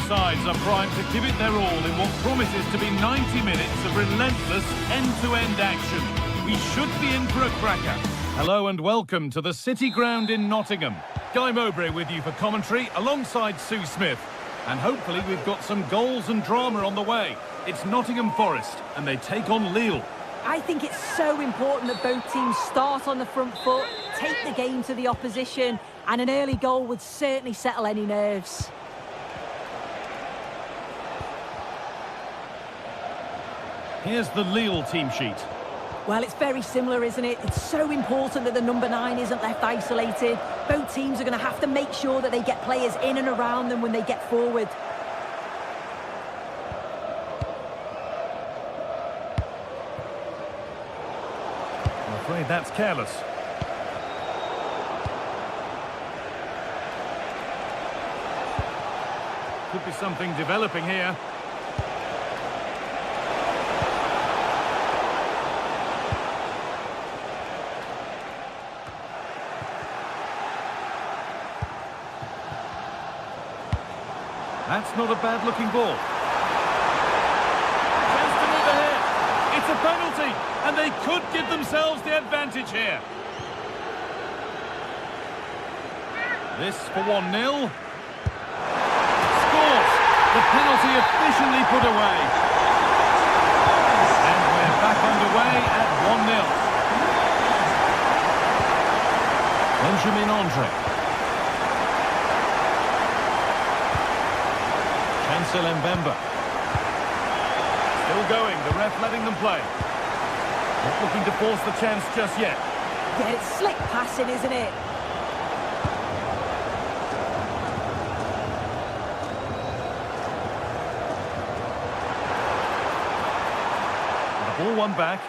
Sides are primed to give it their all in what promises to be 90 minutes of relentless end-to-end action. We should be in for a cracker. Hello and welcome to the City Ground in Nottingham. Guy Mowbray with you for commentary alongside Sue Smith. And hopefully we've got some goals and drama on the way. It's Nottingham Forest and they take on Lille. I think it's so important that both teams start on the front foot, take the game to the opposition, and an early goal would certainly settle any nerves. Here's the Lille team sheet. Well, it's very similar, isn't it? It's so important that the number 9 isn't left isolated. Both teams are going to have to make sure that they get players in and around them when they get forward. I'm afraid that's careless. Could be something developing here. That's not a bad-looking ball. Chance to move ahead. It's a penalty, and they could give themselves the advantage here. This for 1-0. Scores. The penalty officially put away. And we're back underway at 1-0. Benjamin Andre. Mbemba. Still going, the ref letting them play. Not looking to force the chance just yet. Yeah, it's slick passing, isn't it? The ball won back.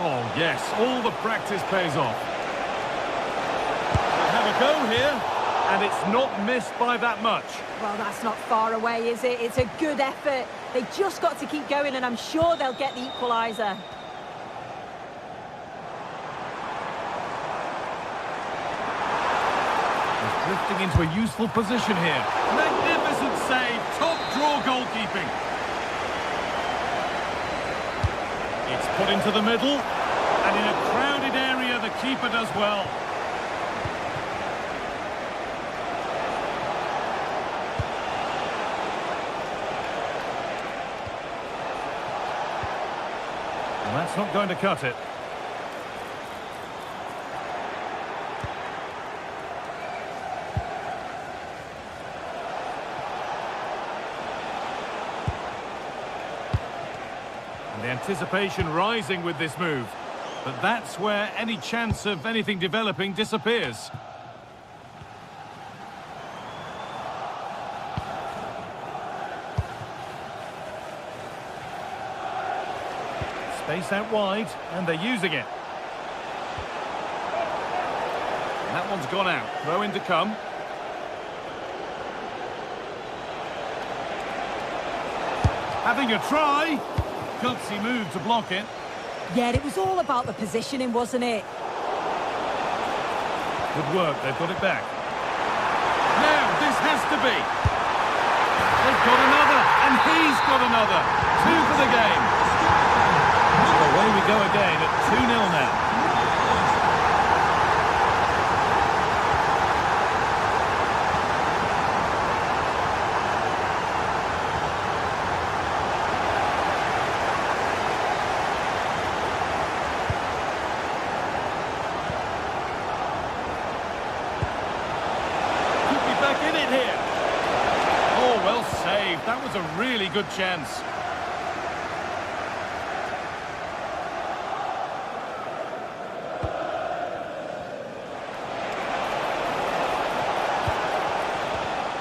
Oh, yes, all the practice pays off. They'll have a go here, and it's not missed by that much. Well, that's not far away, is it? It's a good effort. They've just got to keep going, and I'm sure they'll get the equaliser. He's drifting into a useful position here. Magnificent save, top draw goalkeeping. It's put into the middle, and in a crowded area, the keeper does well. And that's not going to cut it. And the anticipation rising with this move. But that's where any chance of anything developing disappears. Space out wide, and they're using it. And that one's gone out. Throw in to come. Having a try. Gutsy move to block it. Yeah, it was all about the positioning, wasn't it? Good work, they've got it back. Now, this has to be. They've got another, and he's got another. 2 for the game. So away we go again at 2-0 now. That was a really good chance.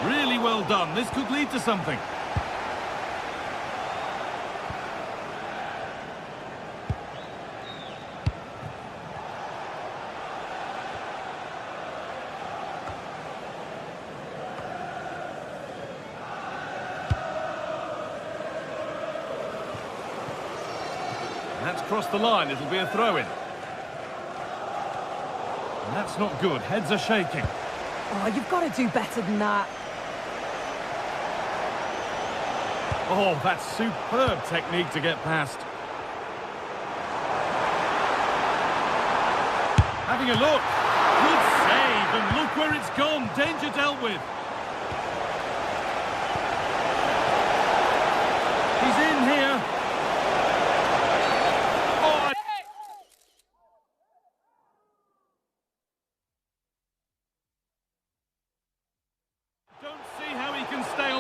Really well done. This could lead to something. That's crossed the line, it'll be a throw-in. And that's not good, heads are shaking. Oh, you've got to do better than that. Oh, that's superb technique to get past. Having a look. Good save, and look where it's gone. Danger dealt with. He's in here.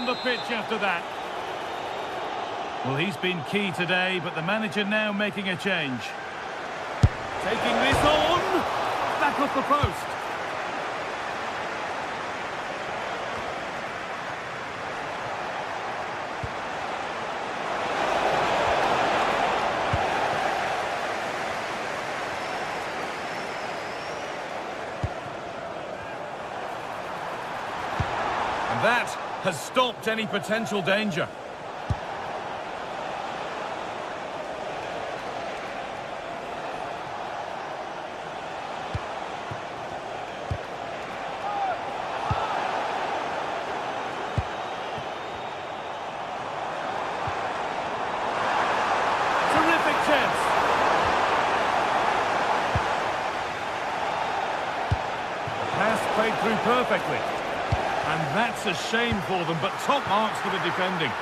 the pitch after that. Well, he's been key today, but the manager now making a change. Taking this on. Back off the post. And that has stopped any potential danger. Played through perfectly. And that's a shame for them, but top marks for the defending.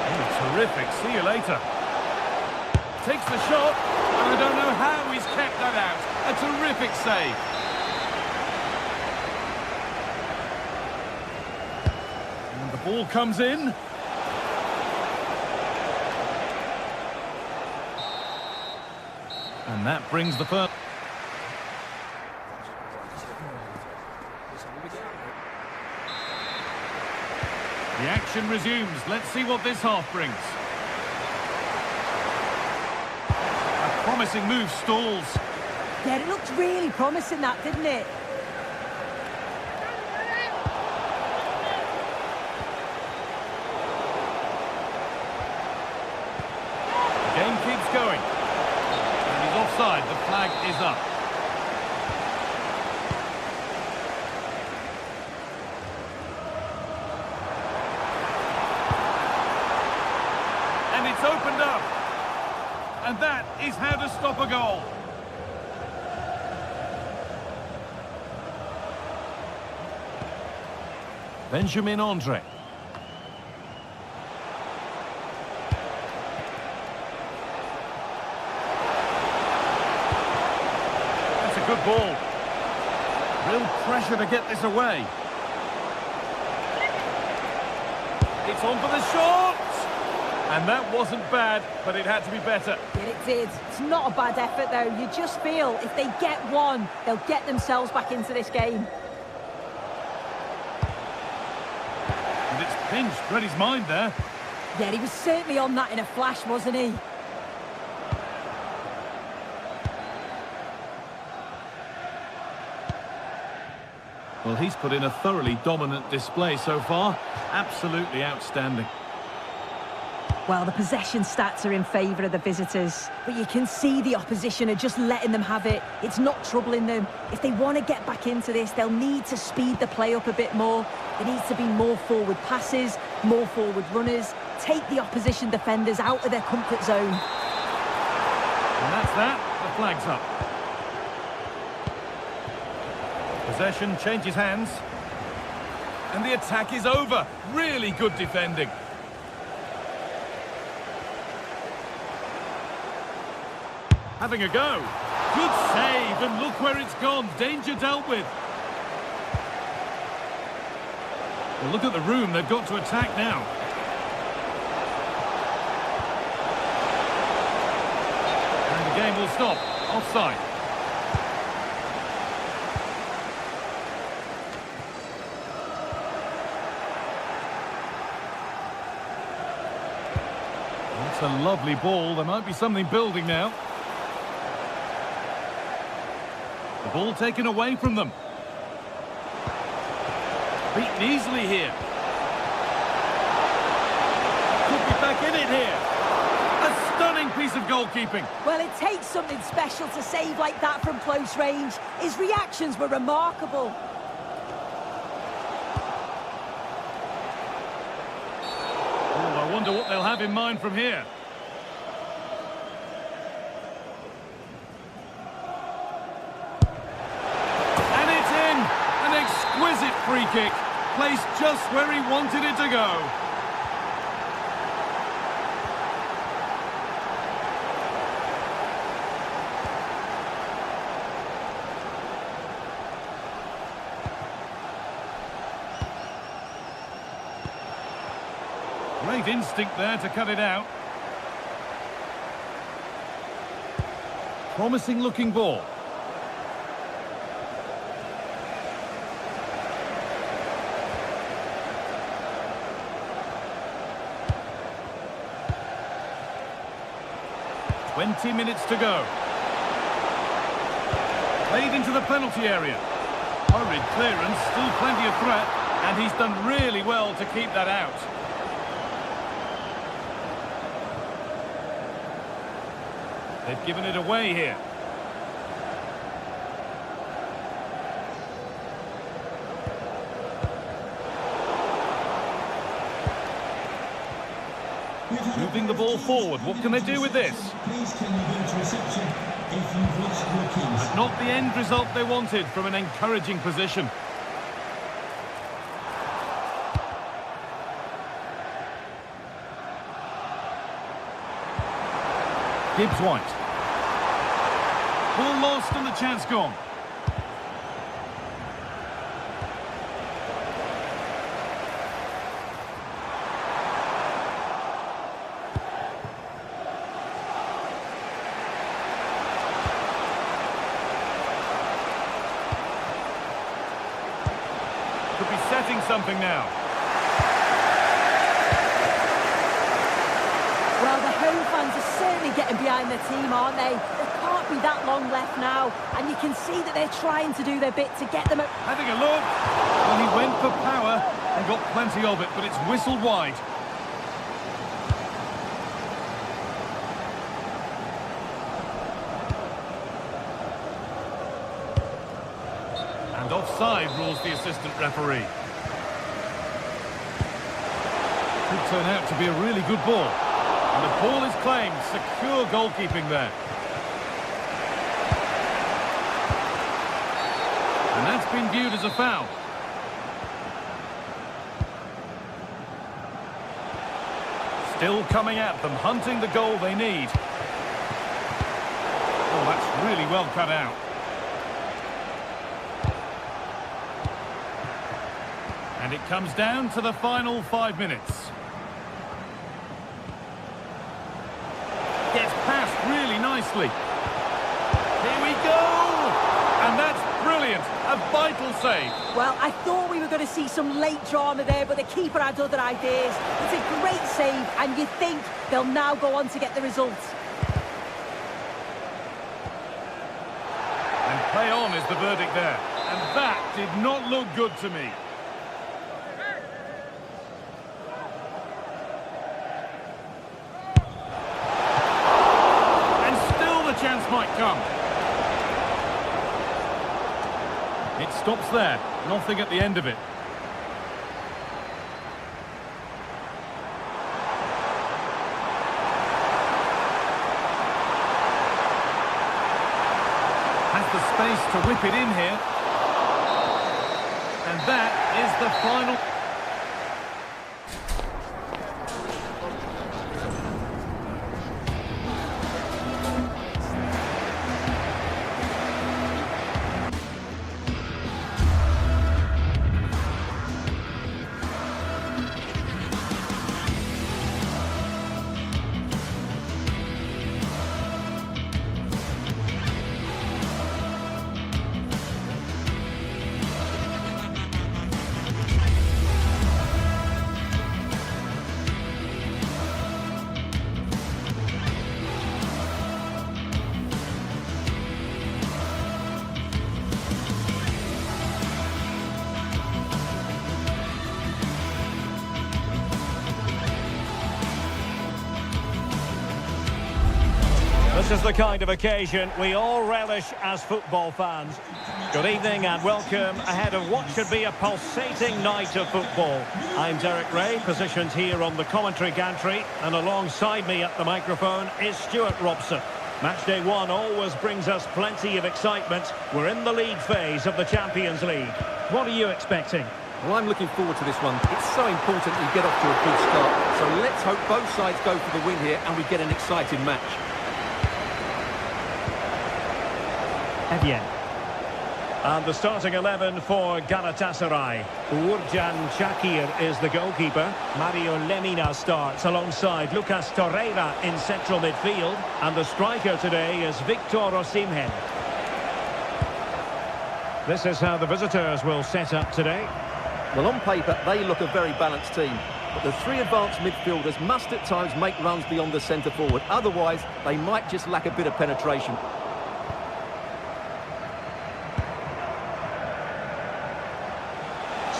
Oh, terrific. See you later. Takes the shot, and I don't know how he's kept that out. A terrific save. And the ball comes in. And that brings the first. The action resumes. Let's see what this half brings. A promising move stalls. Yeah, it looked really promising, that, didn't it? The game keeps going. Offside, the flag is up. And it's opened up. And that is how to stop a goal. Benjamin Andre. Good ball. Real pressure to get this away. It's on for the shot! And that wasn't bad, but it had to be better. Yeah, it did. It's not a bad effort, though. You just feel if they get one, they'll get themselves back into this game. And it's pinched. Read his mind there. Yeah, he was certainly on that in a flash, wasn't he? Well, he's put in a thoroughly dominant display so far. Absolutely outstanding. Well, the possession stats are in favour of the visitors, but you can see the opposition are just letting them have it. It's not troubling them. If they want to get back into this, they'll need to speed the play up a bit more. There needs to be more forward passes, more forward runners, take the opposition defenders out of their comfort zone. And that's that. The flag's up. Possession changes hands. And the attack is over. Really good defending. Having a go. Good save, and look where it's gone. Danger dealt with. Well, look at the room they've got to attack now. And the game will stop. Offside. That's a lovely ball. There might be something building now. The ball taken away from them. Beaten easily here. Could be back in it here. A stunning piece of goalkeeping. Well, it takes something special to save like that from close range. His reactions were remarkable. Oh, I wonder what they'll have in mind from here. Exquisite free kick, placed just where he wanted it to go. Great instinct there to cut it out. Promising looking ball. "20 minutes to go." Played into the penalty area. Hurried clearance, still plenty of threat, and he's done really well to keep that out. They've given it away here. Moving the ball forward, what can they do with this? Please can you go to reception if you've lost your keys? But not the end result they wanted from an encouraging position. Gibbs White. Ball lost and the chance gone. Could be setting something now. Well, the home fans are certainly getting behind their team, aren't they? There can't be that long left now, and you can see that they're trying to do their bit to get them... Having a look. Well, he went for power and got plenty of it, but it's whistled wide. And offside rules the assistant referee. Could turn out to be a really good ball. And the ball is claimed. Secure goalkeeping there. And that's been viewed as a foul. Still coming at them, hunting the goal they need. Oh, that's really well cut out. And it comes down to the final 5 minutes. Gets past really nicely. Here we go! And that's brilliant. A vital save. Well, I thought we were going to see some late drama there, but the keeper had other ideas. It's a great save, and you think they'll now go on to get the results. And play on is the verdict there. And that did not look good to me. Chance might come. It stops there. Nothing at the end of it. Has the space to whip it in here. And that is the final... This is the kind of occasion we all relish as football fans. Good evening and welcome ahead of what should be a pulsating night of football. I'm Derek Ray, positioned here on the commentary gantry, and alongside me at the microphone is Stuart Robson. Matchday 1 always brings us plenty of excitement. We're in the league phase of the Champions League. What are you expecting? Well, I'm looking forward to this one. It's so important you get off to a good start. So let's hope both sides go for the win here and we get an exciting match. Evian. And the starting 11 for Galatasaray. Uğurcan Çakır is the goalkeeper. Mario Lemina starts alongside Lucas Torreira in central midfield. And the striker today is Victor Osimhen. This is how the visitors will set up today. Well, on paper, they look a very balanced team. But the three advanced midfielders must at times make runs beyond the centre forward. Otherwise, they might just lack a bit of penetration.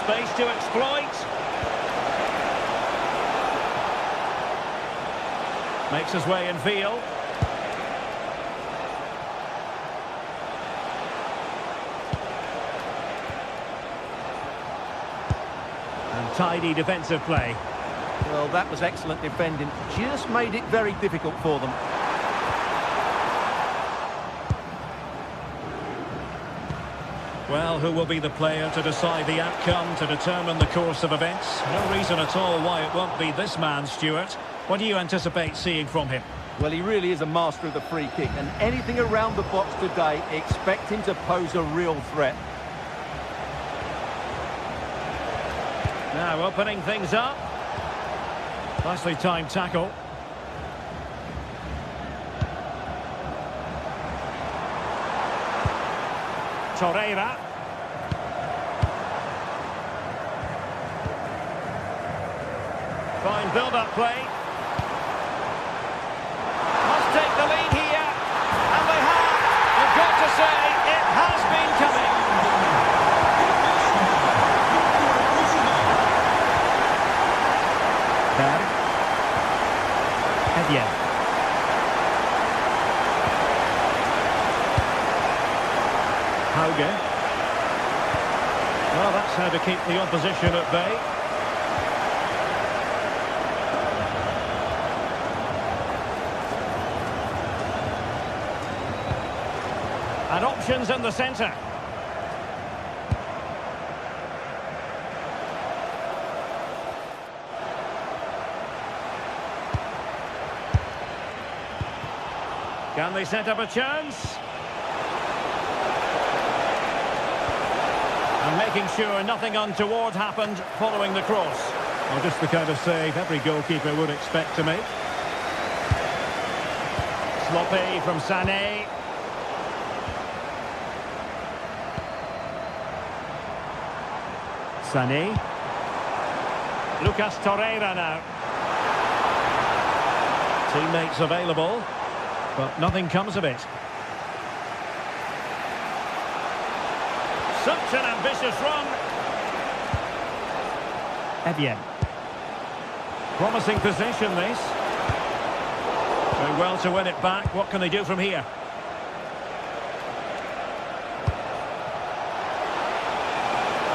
Space to exploit. Makes his way in field. And tidy defensive play. Well, that was excellent defending. Just made it very difficult for them. Well, who will be the player to decide the outcome, to determine the course of events? No reason at all why it won't be this man, Stuart. What do you anticipate seeing from him? Well, he really is a master of the free kick, and anything around the box today, expect him to pose a real threat. Now opening things up. Nicely timed tackle. Torreira. Fine build-up play. Must take the lead here. And they have. You've got to say, it has been coming. Berg. Hediye. Hauge. Well, that's how to keep the opposition at bay. And options in the centre. Can they set up a chance? And making sure nothing untoward happened following the cross. Well, just the kind of save every goalkeeper would expect to make. Sloppy from Sané. Sané. Lucas Torreira now. Teammates available, but nothing comes of it. Such an ambitious run. Evian. Promising possession, this. Doing well to win it back. What can they do from here?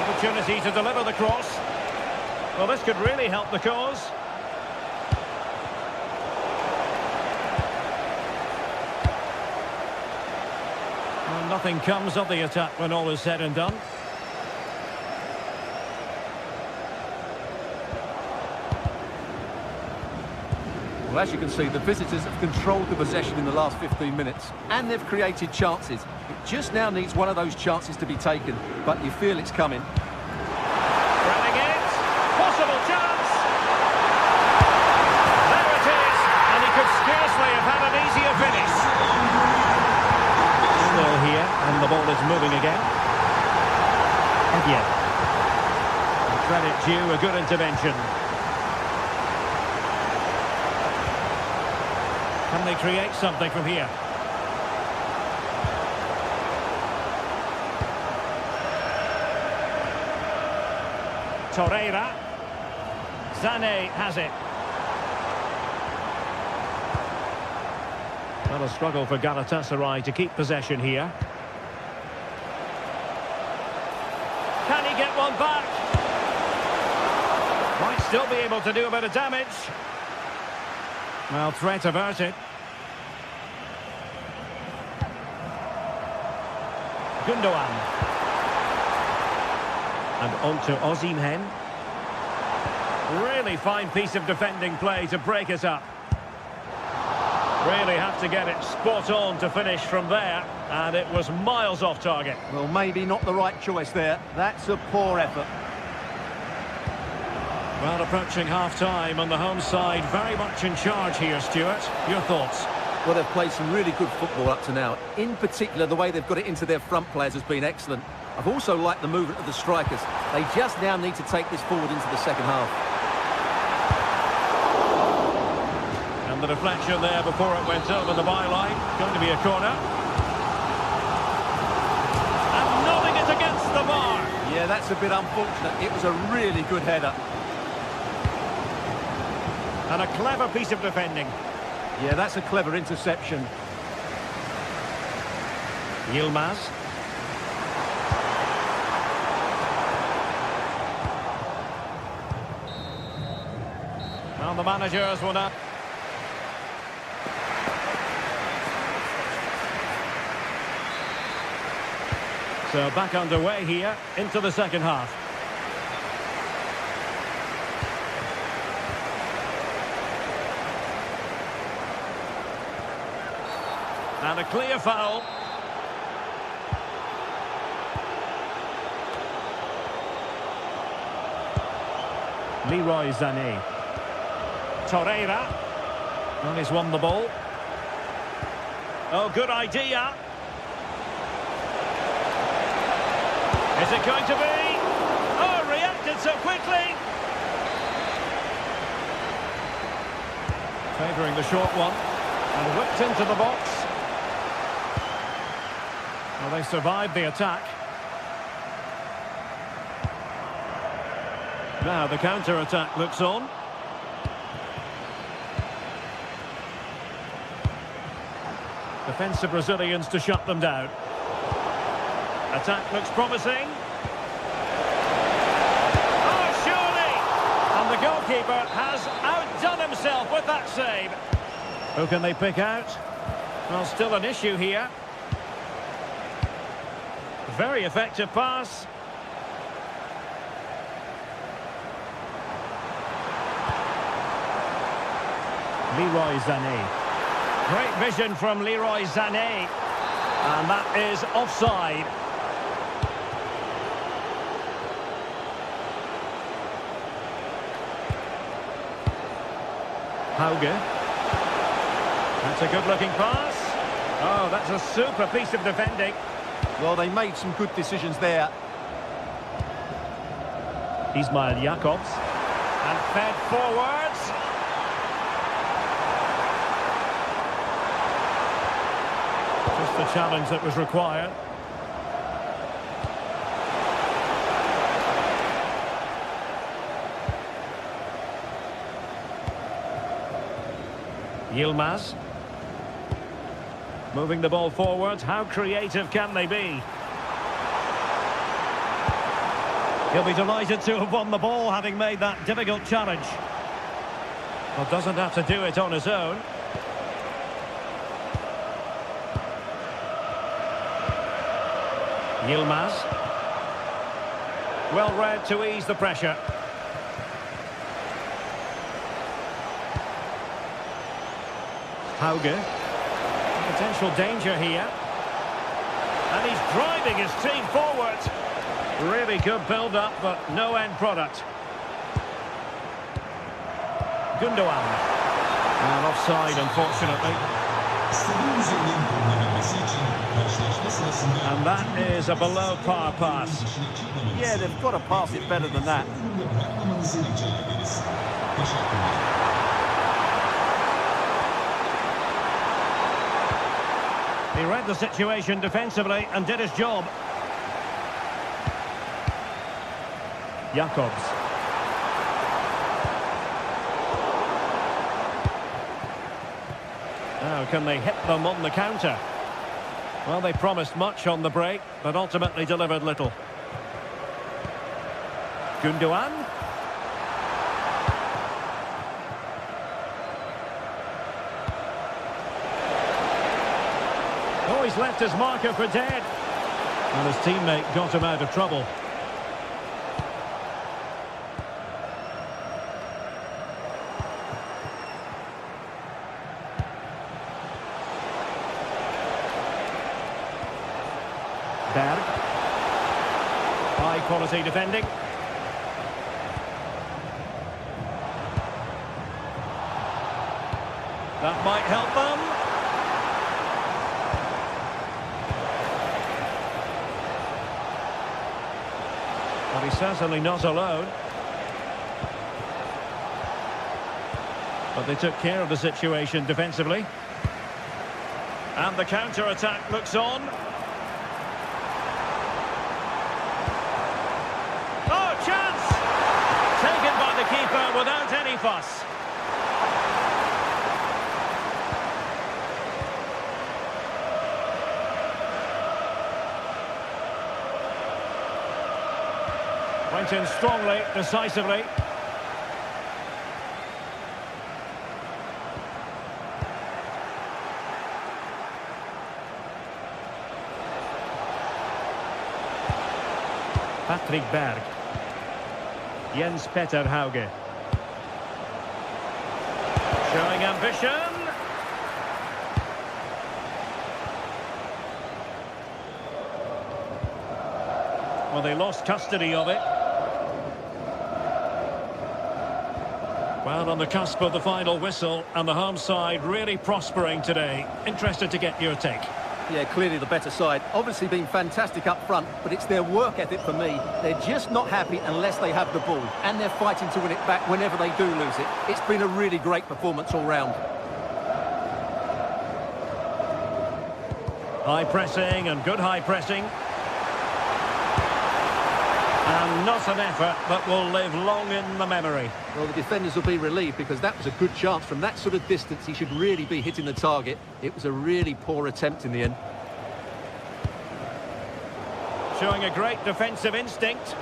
Opportunity to deliver the cross. Well, this could really help the cause. Well, nothing comes of the attack when all is said and done. Well, as you can see, the visitors have controlled the possession in the last 15 minutes, and they've created chances. It just now needs one of those chances to be taken, but you feel it's coming. Running it. Possible chance. There it is, and he could scarcely have had an easier finish. Still here, and the ball is moving again. Evian. Credit due, a good intervention. Can they create something from here? Torreira. Sané has it. Not a struggle for Galatasaray to keep possession here. Can he get one back? Might still be able to do a bit of damage. Well, threat averted. Gundogan. And on to Osimhen. Really fine piece of defending play to break it up. Really have to get it spot on to finish from there, and it was miles off target. Well, maybe not the right choice there. That's a poor effort. Well, approaching half-time on the home side, very much in charge here, Stuart. Your thoughts? Well, they've played some really good football up to now. In particular, the way they've got it into their front players has been excellent. I've also liked the movement of the strikers. They just now need to take this forward into the second half. And the deflection there before it went over the byline. Going to be a corner. And nodding it against the bar. Yeah, that's a bit unfortunate. It was a really good header. And a clever piece of defending. Yeah, that's a clever interception. Yilmaz. Well, the managers will now... So back underway here into the second half. And a clear foul. Leroy Sané. Torreira. Well, he's won the ball. Oh, good idea. Is it going to be? Oh, reacted so quickly. Favouring the short one. And whipped into the box. Well, they survived the attack. Now the counter-attack looks on. Defensive Brazilians to shut them down. Attack looks promising. Oh, surely! And the goalkeeper has outdone himself with that save. Who can they pick out? Well, still an issue here. Very effective pass. Leroy Sané. Great vision from Leroy Sané. And that is offside. Hauge. That's a good-looking pass. Oh, that's a super piece of defending. Well, they made some good decisions there. Ismail Jakobs. And fed forwards. Just the challenge that was required. Yilmaz. Moving the ball forward. How creative can they be? He'll be delighted to have won the ball, having made that difficult challenge. Well, doesn't have to do it on his own. Yilmaz. Well read to ease the pressure. Hauge. Potential danger here. And he's driving his team forward. Really good build-up, but no end product. Gundogan. And offside, unfortunately. And that is a below-par pass. Yeah, they've got to pass it better than that. He read the situation defensively and did his job. Jakobs. Now, can they hit them on the counter? Well, they promised much on the break, but ultimately delivered little. Gundogan. Oh, he's left his marker for dead. And his teammate got him out of trouble. Berg. High quality defending. That might help them. But he's certainly not alone. But they took care of the situation defensively. And the counter-attack looks on. Oh, chance! Taken by the keeper without any fuss. Went in strongly, decisively. Patrick Berg. Jens Petter Hauge. Showing ambition. Well, they lost custody of it. Well, on the cusp of the final whistle, and the home side really prospering today. Interested to get your take. Yeah, clearly the better side. Obviously been fantastic up front, but it's their work ethic for me. They're just not happy unless they have the ball, and they're fighting to win it back whenever they do lose it. It's been a really great performance all round. High pressing and good high pressing. And not an effort that will live long in the memory. Well, the defenders will be relieved because that was a good chance. From that sort of distance, he should really be hitting the target. It was a really poor attempt in the end. Showing a great defensive instinct.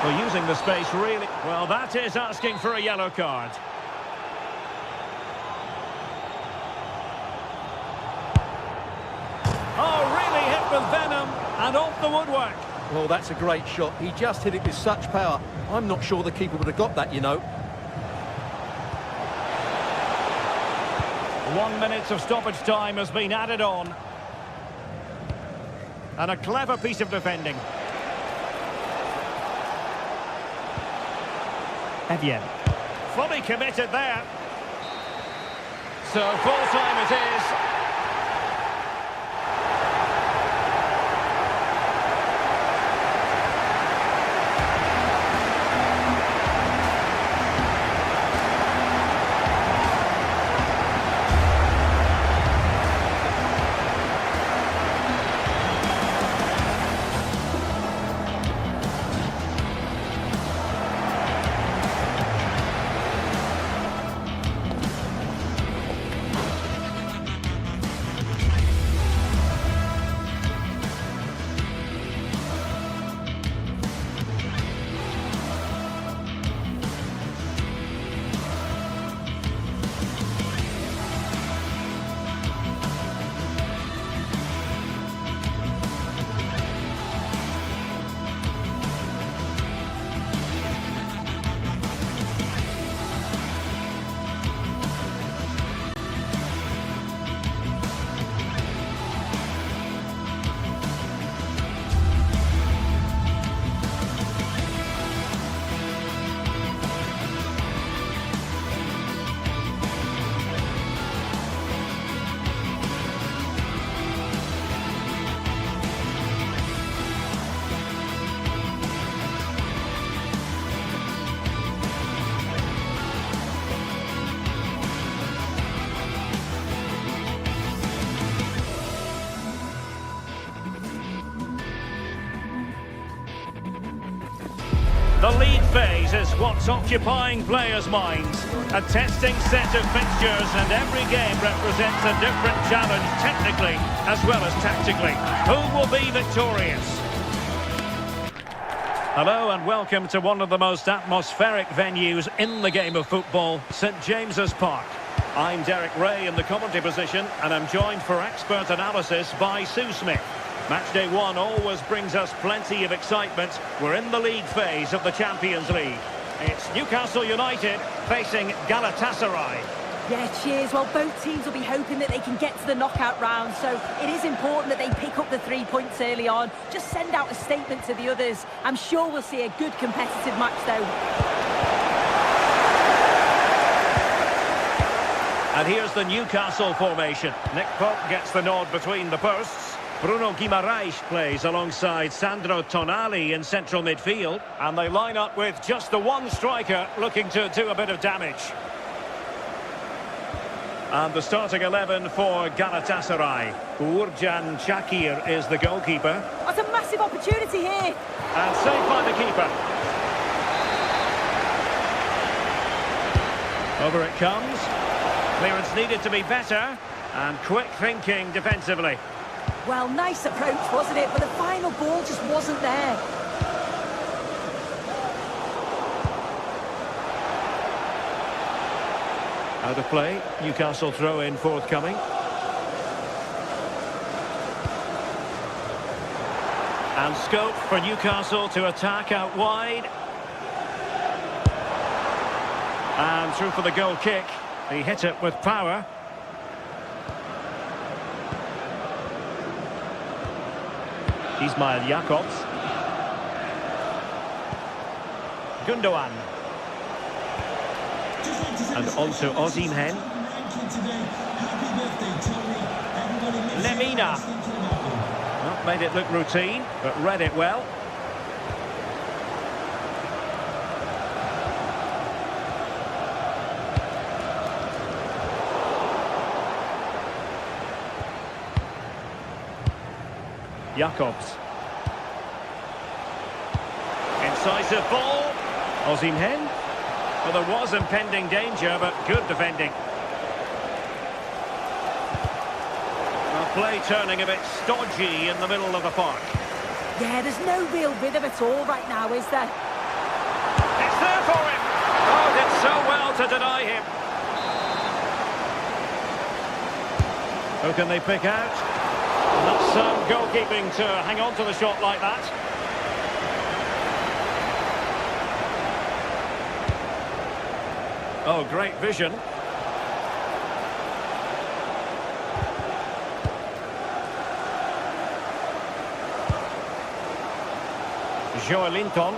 Well, using the space really... Well, that is asking for a yellow card. Oh, really hit with venom and off the woodwork. Well, that's a great shot. He just hit it with such power. I'm not sure the keeper would have got that, you know. 1 minute of stoppage time has been added on. And a clever piece of defending. Evian. Fully committed there. So full time it is. The league phase is what's occupying players' minds. A testing set of fixtures, and every game represents a different challenge technically as well as tactically. Who will be victorious? Hello and welcome to one of the most atmospheric venues in the game of football, St James's Park. I'm Derek Ray in the commentary position, and I'm joined for expert analysis by Sue Smith. Matchday 1 always brings us plenty of excitement. We're in the league phase of the Champions League. It's Newcastle United facing Galatasaray. Yeah, cheers. Well, both teams will be hoping that they can get to the knockout round, so it is important that they pick up the 3 points early on. Just send out a statement to the others. I'm sure we'll see a good competitive match, though. And here's the Newcastle formation. Nick Pope gets the nod between the posts. Bruno Guimaraes plays alongside Sandro Tonali in central midfield. And they line up with just the one striker looking to do a bit of damage. And the starting 11 for Galatasaray. Uğurcan Çakır is the goalkeeper. That's a massive opportunity here. And saved by the keeper. Over it comes. Clearance needed to be better. And quick thinking defensively. Well, nice approach, wasn't it? But the final ball just wasn't there. Out of play. Newcastle throw in forthcoming. And scope for Newcastle to attack out wide. And through for the goal kick. He hit it with power. Ismail Jakobs. Gundogan. And on to Osimhen. Lemina. Well, made it look routine, but read it well. Jakobs. Incisive ball. Osimhen. Well, there was impending danger, but good defending. Well, play turning a bit stodgy in the middle of the park. Yeah, there's no real rhythm at all right now, is there? It's there for him. Oh, did so well to deny him. Who can they pick out? And that's some goalkeeping to hang on to the shot like that. Oh, great vision. Joelinton.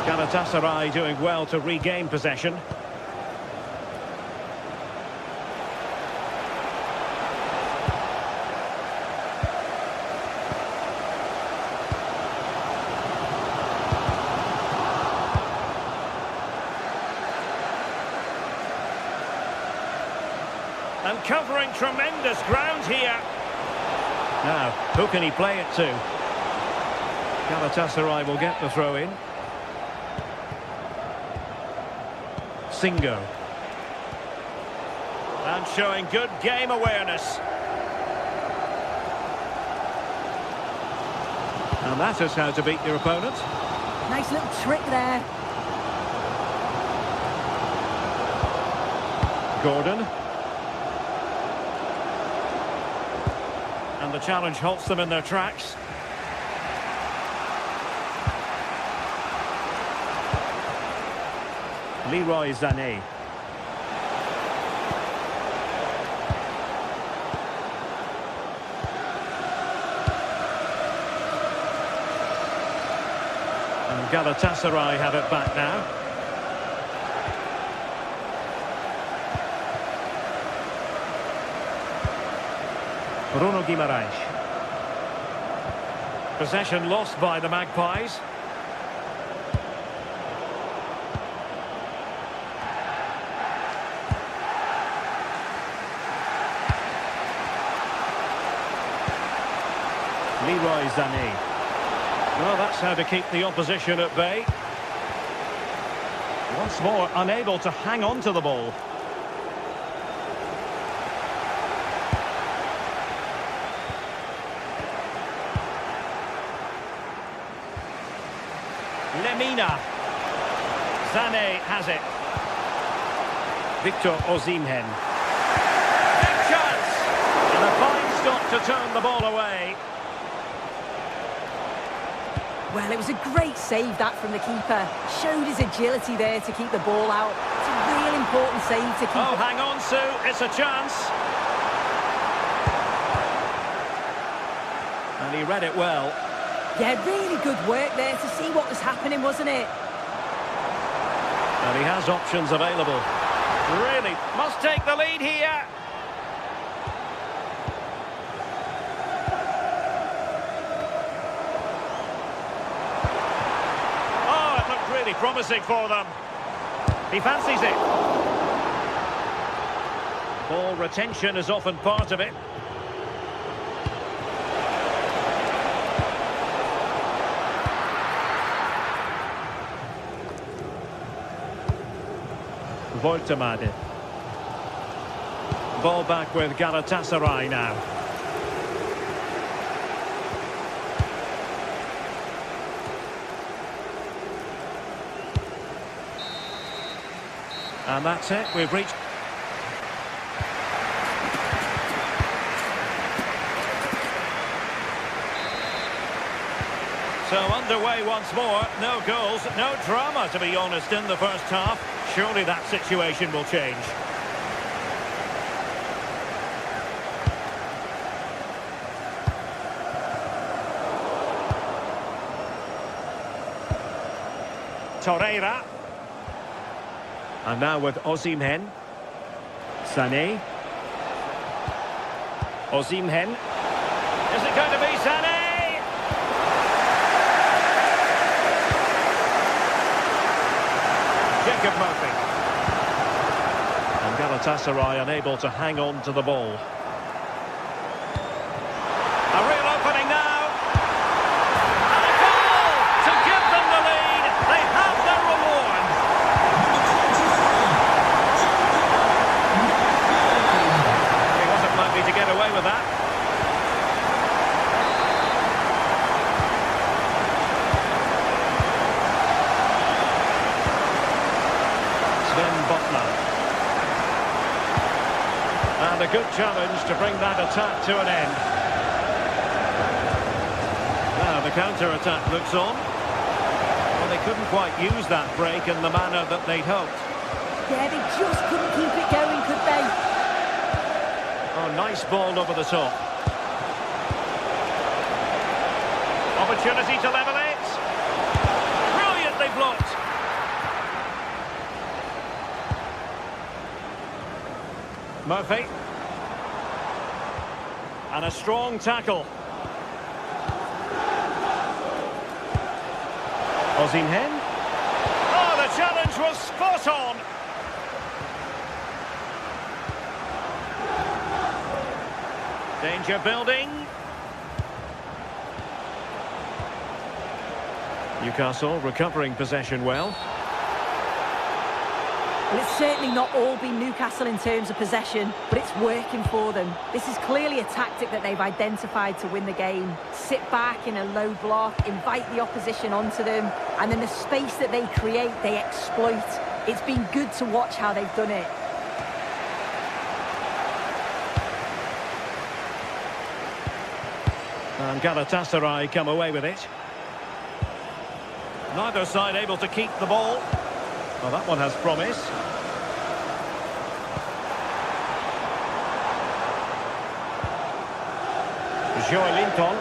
Galatasaray doing well to regain possession. And covering tremendous ground here. Now, who can he play it to? Galatasaray will get the throw in. Singo. And showing good game awareness. And that is how to beat your opponent. Nice little trick there. Gordon. And the challenge halts them in their tracks. Leroy Sané. And Galatasaray have it back now. Bruno Guimaraes. Possession lost by the Magpies. Leroy Sané. Well, that's how to keep the opposition at bay. Once more, unable to hang on to the ball. Lemina. Sané has it. Victor Osimhen. Big chance! And a fine stop to turn the ball away. Well, it was a great save that from the keeper. Showed his agility there to keep the ball out. It's a real important save to keep. Oh, hang on, Sue. It's a chance. And he read it well. Yeah, really good work there to see what was happening, wasn't it? And he has options available. Really must take the lead here. Oh, it looked really promising for them. He fancies it. Ball retention is often part of it. Voltemade. Ball back with Galatasaray now. And that's it, we've reached... So underway once more, no goals, no drama to be honest in the first half. Surely that situation will change. Torreira. And now with Osimhen. Sané. Osimhen. Is it going to be Sané? Jacob Murphy. And Galatasaray unable to hang on to the ball. A real opening now. And a goal to give them the lead. They have their reward. He wasn't likely to get away with that. And a good challenge to bring that attack to an end. Now the counter-attack looks on. Well, they couldn't quite use that break in the manner that they'd hoped. Yeah, they just couldn't keep it going, could they? Oh, nice ball over the top. Opportunity to level it. Brilliantly blocked. Murphy. And a strong tackle. Osimhen. Oh, the challenge was spot on. Danger building. Newcastle recovering possession well. Well, it's certainly not all been Newcastle in terms of possession, but it's working for them. This is clearly a tactic that they've identified to win the game. Sit back in a low block, invite the opposition onto them, and then the space that they create, they exploit. It's been good to watch how they've done it. And Galatasaray come away with it. Neither side able to keep the ball. Well, that one has promise. Joelinton.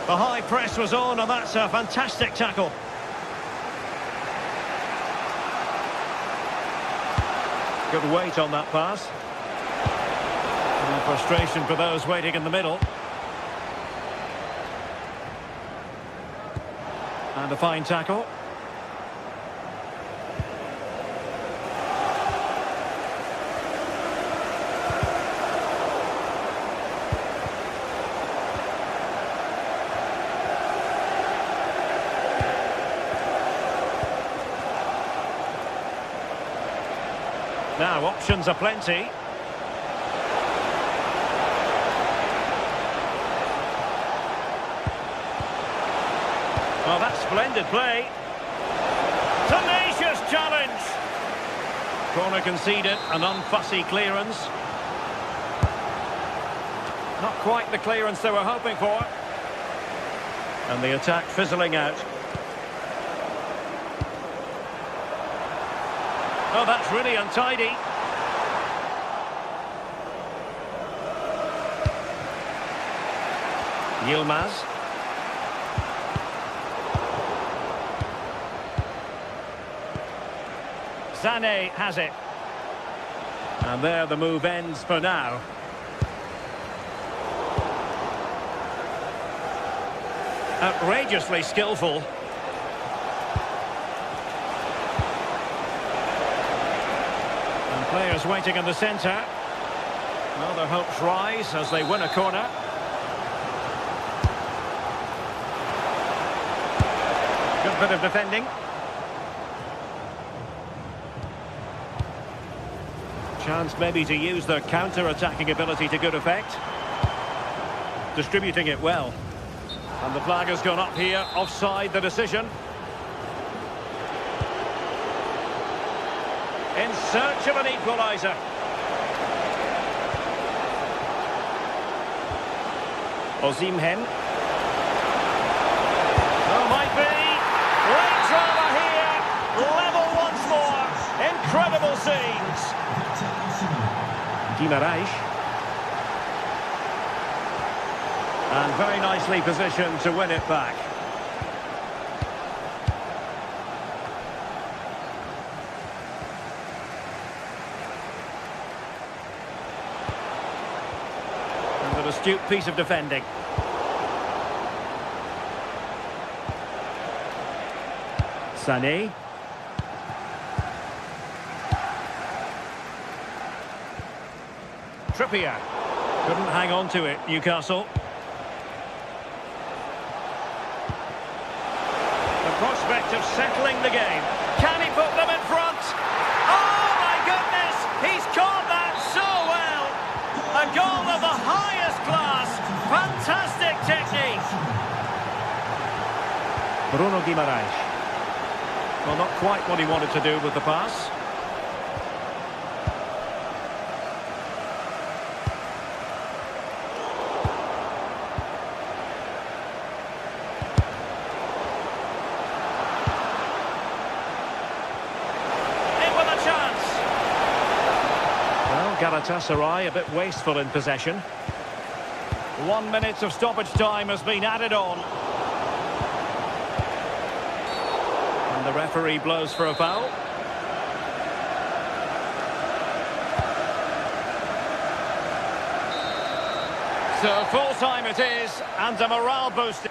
The high press was on, and that's a fantastic tackle. Good weight on that pass. And frustration for those waiting in the middle. And a fine tackle. Now, options are plenty. Well, that's splendid play. Tenacious challenge. Corner conceded, an unfussy clearance. Not quite the clearance they were hoping for. And the attack fizzling out. Oh, that's really untidy. Yilmaz. Sané has it. And there the move ends for now. Outrageously skillful. And players waiting in the centre. Well, their hopes rise as they win a corner. Good bit of defending. Chance maybe to use their counter-attacking ability to good effect. Distributing it well. And the flag has gone up here, offside the decision. In search of an equaliser. Osimhen. Oh, might be. Late drama here. Level once more. Incredible scenes. Guimaraes. And very nicely positioned to win it back. And an astute piece of defending. Sané. Trippier. Couldn't hang on to it, Newcastle. The prospect of settling the game. Can he put them in front? Oh my goodness! He's caught that so well! A goal of the highest class. Fantastic technique. Bruno Guimaraes. Well, not quite what he wanted to do with the pass. Galatasaray a bit wasteful in possession. 1 minute of stoppage time has been added on. And the referee blows for a foul. So full time it is, and a morale booster.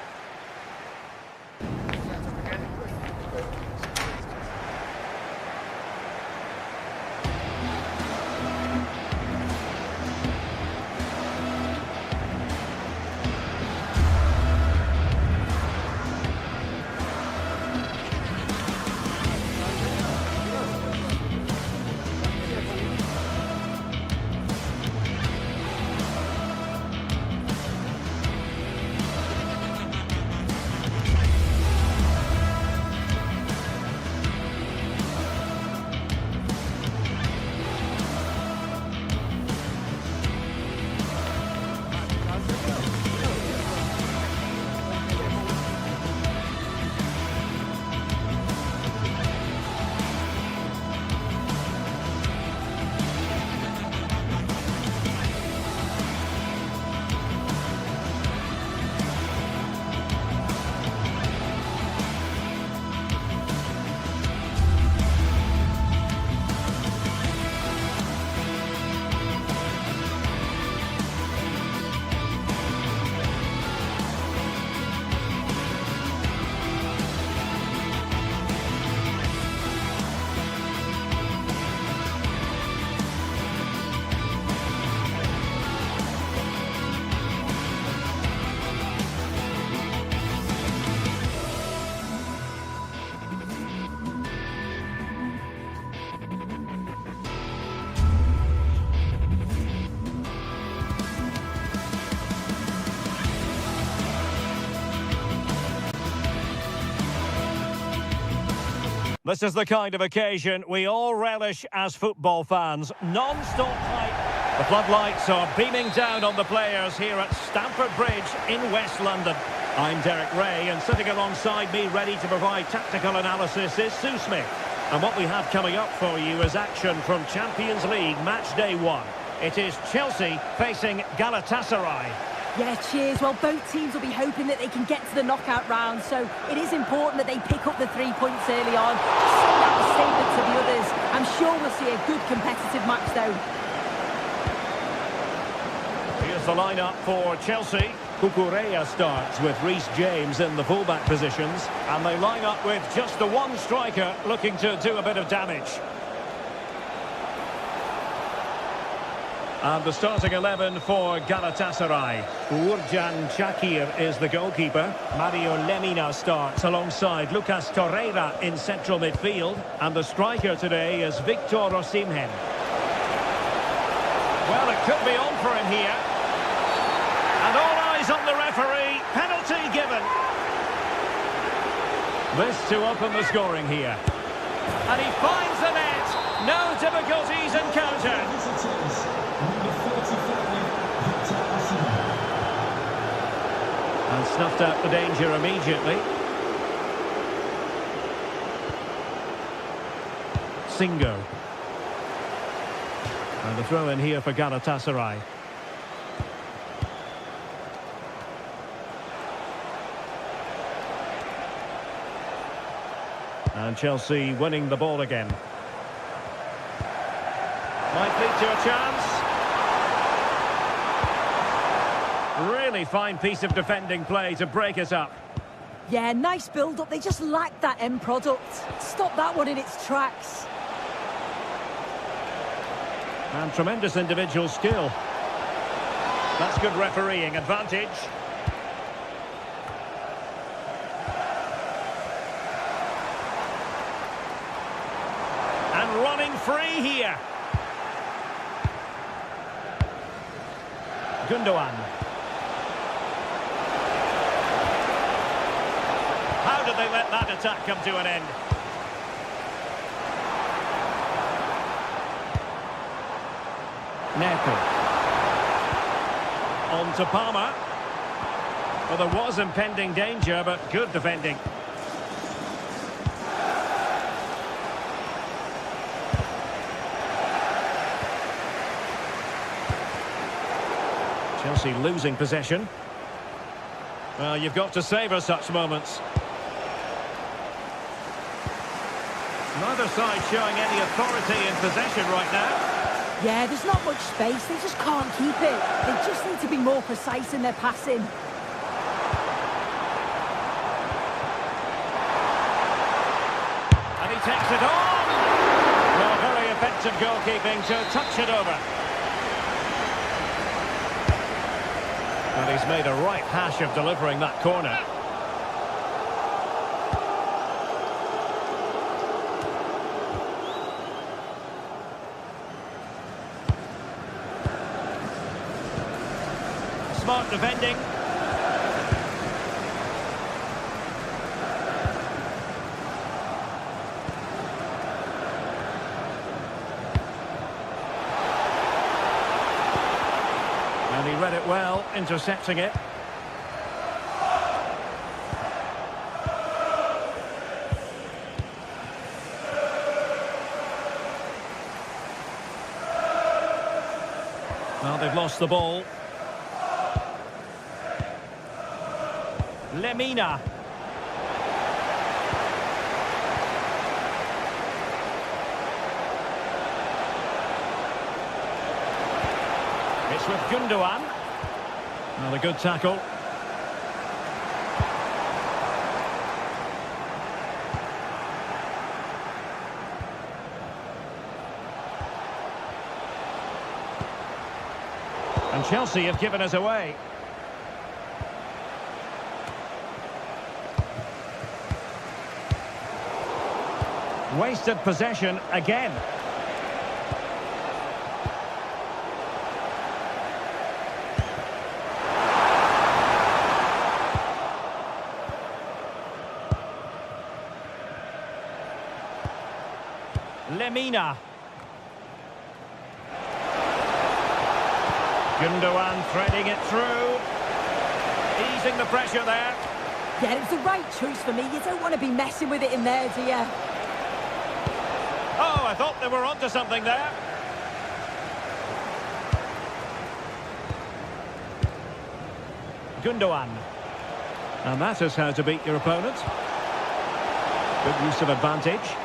This is the kind of occasion we all relish as football fans. Non-stop hype. The floodlights are beaming down on the players here at Stamford Bridge in West London. I'm Derek Ray, and sitting alongside me, ready to provide tactical analysis, is Sue Smith. And what we have coming up for you is action from Champions League match day 1. It is Chelsea facing Galatasaray. Yeah, cheers. Well, both teams will be hoping that they can get to the knockout round, so it is important that they pick up the 3 points early on. Send out a statement to the others. I'm sure we'll see a good competitive match, though. Here's the lineup for Chelsea. Cucurella starts with Reece James in the fullback positions, and they line up with just the one striker looking to do a bit of damage. And the starting 11 for Galatasaray. Uğurcan Çakır is the goalkeeper. Mario Lemina starts alongside Lucas Torreira in central midfield. And the striker today is Victor Osimhen. Well, it could be on for him here. And all eyes on the referee. Penalty given. This to open the scoring here. And he finds the net. No difficulties encountered. And snuffed out the danger immediately. Singo. And the throw in here for Galatasaray. And Chelsea winning the ball again. Might lead to a chance. Really fine piece of defending play to break it up. Yeah, nice build-up. They just lacked that end product. Stop that one in its tracks. And tremendous individual skill. That's good refereeing advantage. And running free here. Gundogan. How did they let that attack come to an end? Neto. On to Palmer. Well, there was impending danger, but good defending. Chelsea losing possession. Well, you've got to savour such moments. Neither side showing any authority in possession right now. Yeah, there's not much space. They just can't keep it. They just need to be more precise in their passing. And he takes it on. Well, very effective goalkeeping to touch it over. And he's made a right hash of delivering that corner. Smart defending. And he read it well, intercepting it. Well, they've lost the ball. Lemina. It's with Gundogan. Well, a good tackle. And Chelsea have given us away. Wasted possession again. Lemina. Gundogan threading it through. Easing the pressure there. Yeah, it was the right choice for me. You don't want to be messing with it in there, do you? Oh, I thought they were onto something there. Gundogan. And that is how to beat your opponent. Good use of advantage.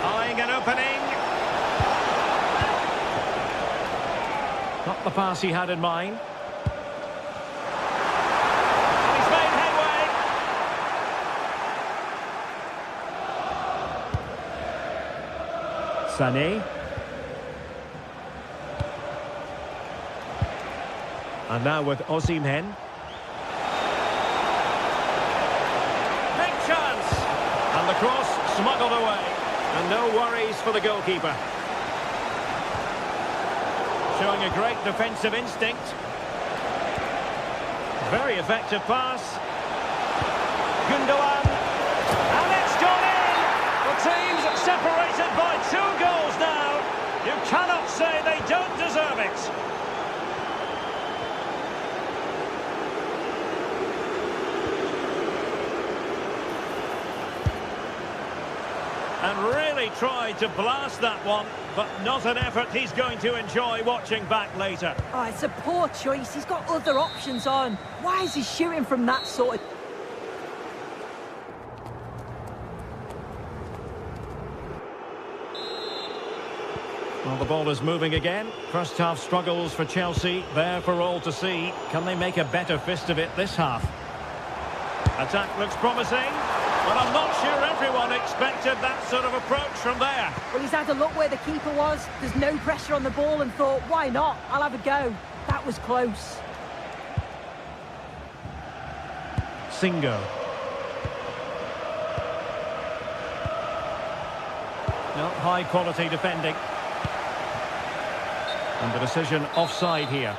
Eyeing an opening. Not the pass he had in mind. And he's made headway. Sané. And now with Osimhen. Big chance! And the cross smuggled away. And no worries for the goalkeeper. Showing a great defensive instinct. Very effective pass. Gundogan. And it's gone in! The team's separated by 2 goals now. You cannot say they don't deserve it. And really tried to blast that one, but not an effort he's going to enjoy watching back later. Oh, it's a poor choice. He's got other options on. Why is he shooting from that sort of... Well, the ball is moving again. First half struggles for Chelsea, there for all to see. Can they make a better fist of it this half? Attack looks promising. But I'm not sure everyone expected that sort of approach from there. Well, he's had a look where the keeper was. There's no pressure on the ball and thought, why not? I'll have a go. That was close. Singo. No, high quality defending. And the decision offside here.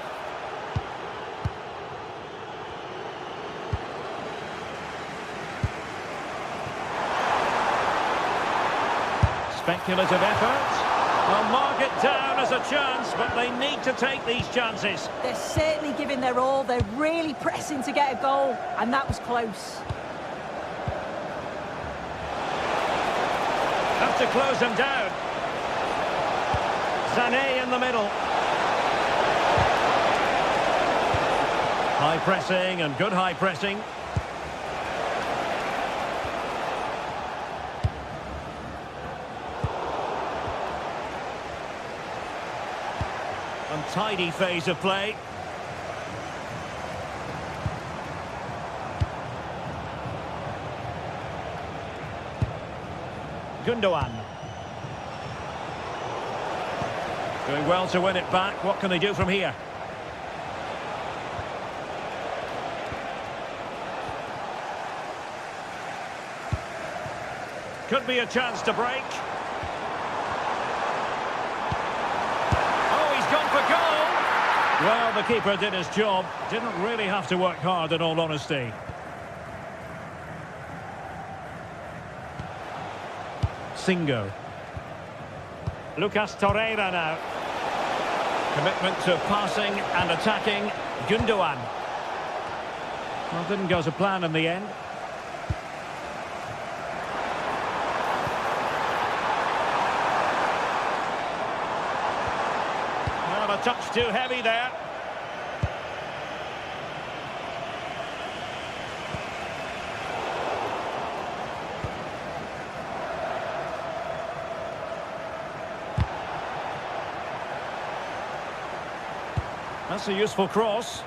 Speculative effort. They'll mark it down as a chance, but they need to take these chances. They're certainly giving their all. They're really pressing to get a goal, and that was close. Have to close them down. Sané in the middle. High pressing and good high pressing. Untidy phase of play. Gundogan. Doing well to win it back. What can they do from here? Could be a chance to break. Well, the keeper did his job. Didn't really have to work hard, in all honesty. Singo. Lucas Torreira now. Commitment to passing and attacking. Gundogan. Well, didn't go to plan in the end. Well, a touch too heavy there. That's a useful cross.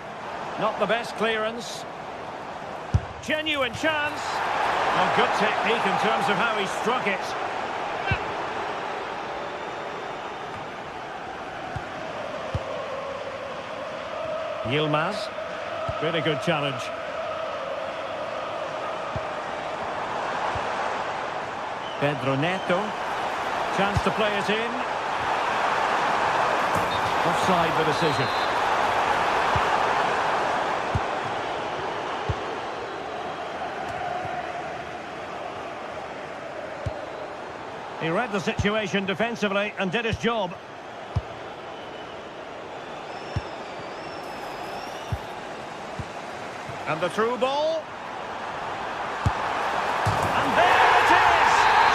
Not the best clearance. Genuine chance. Oh, good technique in terms of how he struck it. Yilmaz. Really good challenge. Pedro Neto. Chance to play it in. Offside the decision. He read the situation defensively and did his job. And the through ball. And there it is!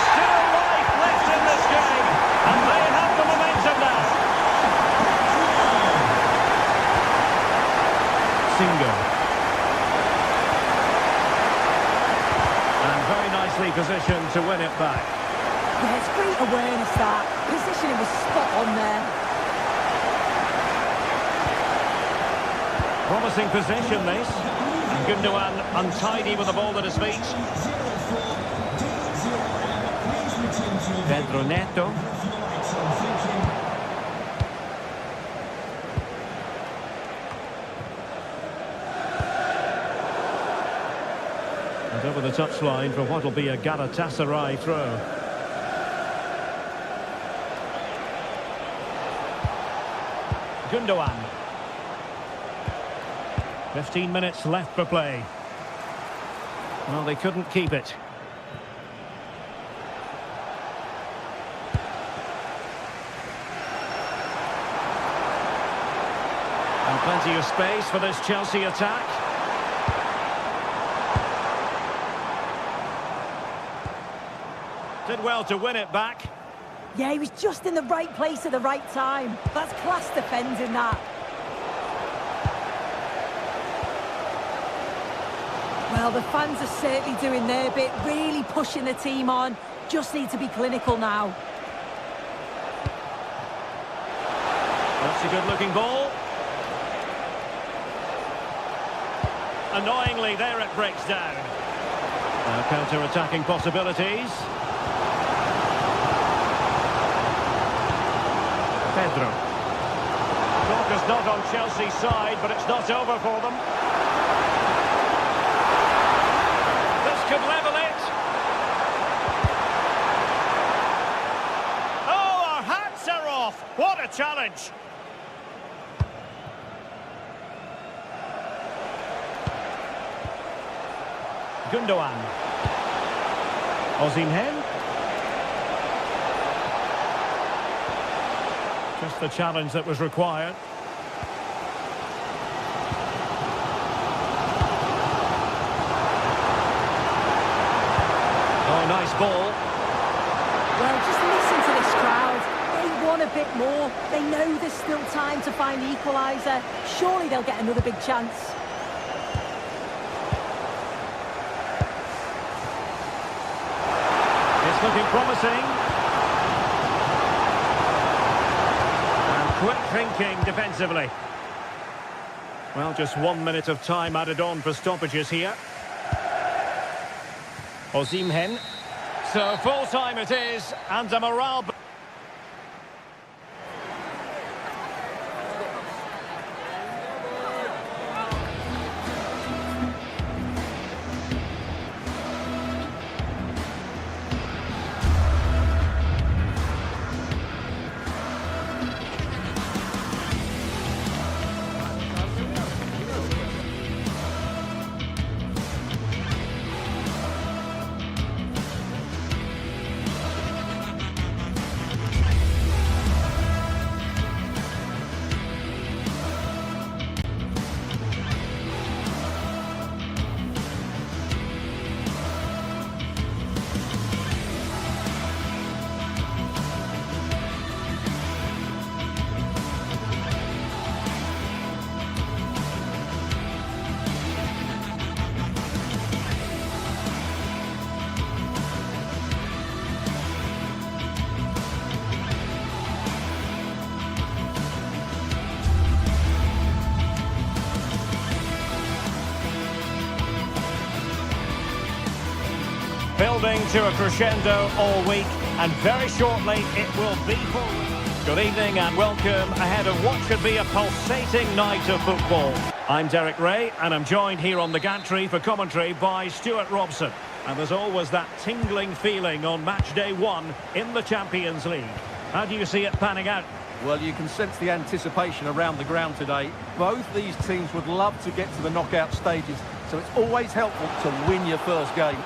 Still life left in this game. And they have the momentum now. Singo. And very nicely positioned to win it back. Yeah, it's great awareness that. Positioning was spot on there. Promising position this. And Gundogan untidy with the ball at his feet. Pedro Neto. And over the touchline for what will be a Galatasaray throw. Gundogan. 15 minutes left for play. Well, they couldn't keep it. And plenty of space for this Chelsea attack. Did well to win it back. Yeah, he was just in the right place at the right time. That's class defending that. Well, the fans are certainly doing their bit, really pushing the team on. Just need to be clinical now. That's a good-looking ball. Annoyingly, there it breaks down. Now counter-attacking possibilities. Pedro. Talk is not on Chelsea's side, but it's not over for them. This could level it. Oh, our hats are off. What a challenge. Gundogan. Osimhen. Just the challenge that was required. Oh, nice ball. Well, just listen to this crowd. They want a bit more. They know there's still time to find the equaliser. Surely they'll get another big chance. It's looking promising. And quick thinking defensively. Well, just 1 minute of time added on for stoppages here. Osimhen. So full time it is, and a morale. Building to a crescendo all week, and very shortly it will be forward. Good evening and welcome ahead of what should be a pulsating night of football. I'm Derek Ray, and I'm joined here on the gantry for commentary by Stuart Robson. And there's always that tingling feeling on match day 1 in the Champions League. How do you see it panning out? Well, you can sense the anticipation around the ground today. Both these teams would love to get to the knockout stages, so it's always helpful to win your first game.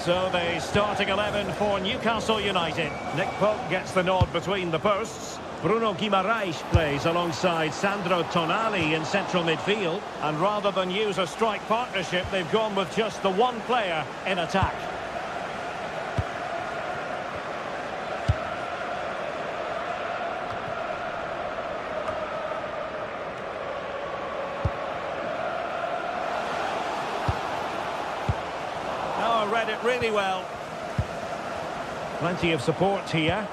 So the starting 11 for Newcastle United. Nick Pope gets the nod between the posts. Bruno Guimaraes plays alongside Sandro Tonali in central midfield. And rather than use a strike partnership, they've gone with just the one player in attack. Oh, read it really well. Plenty of support here.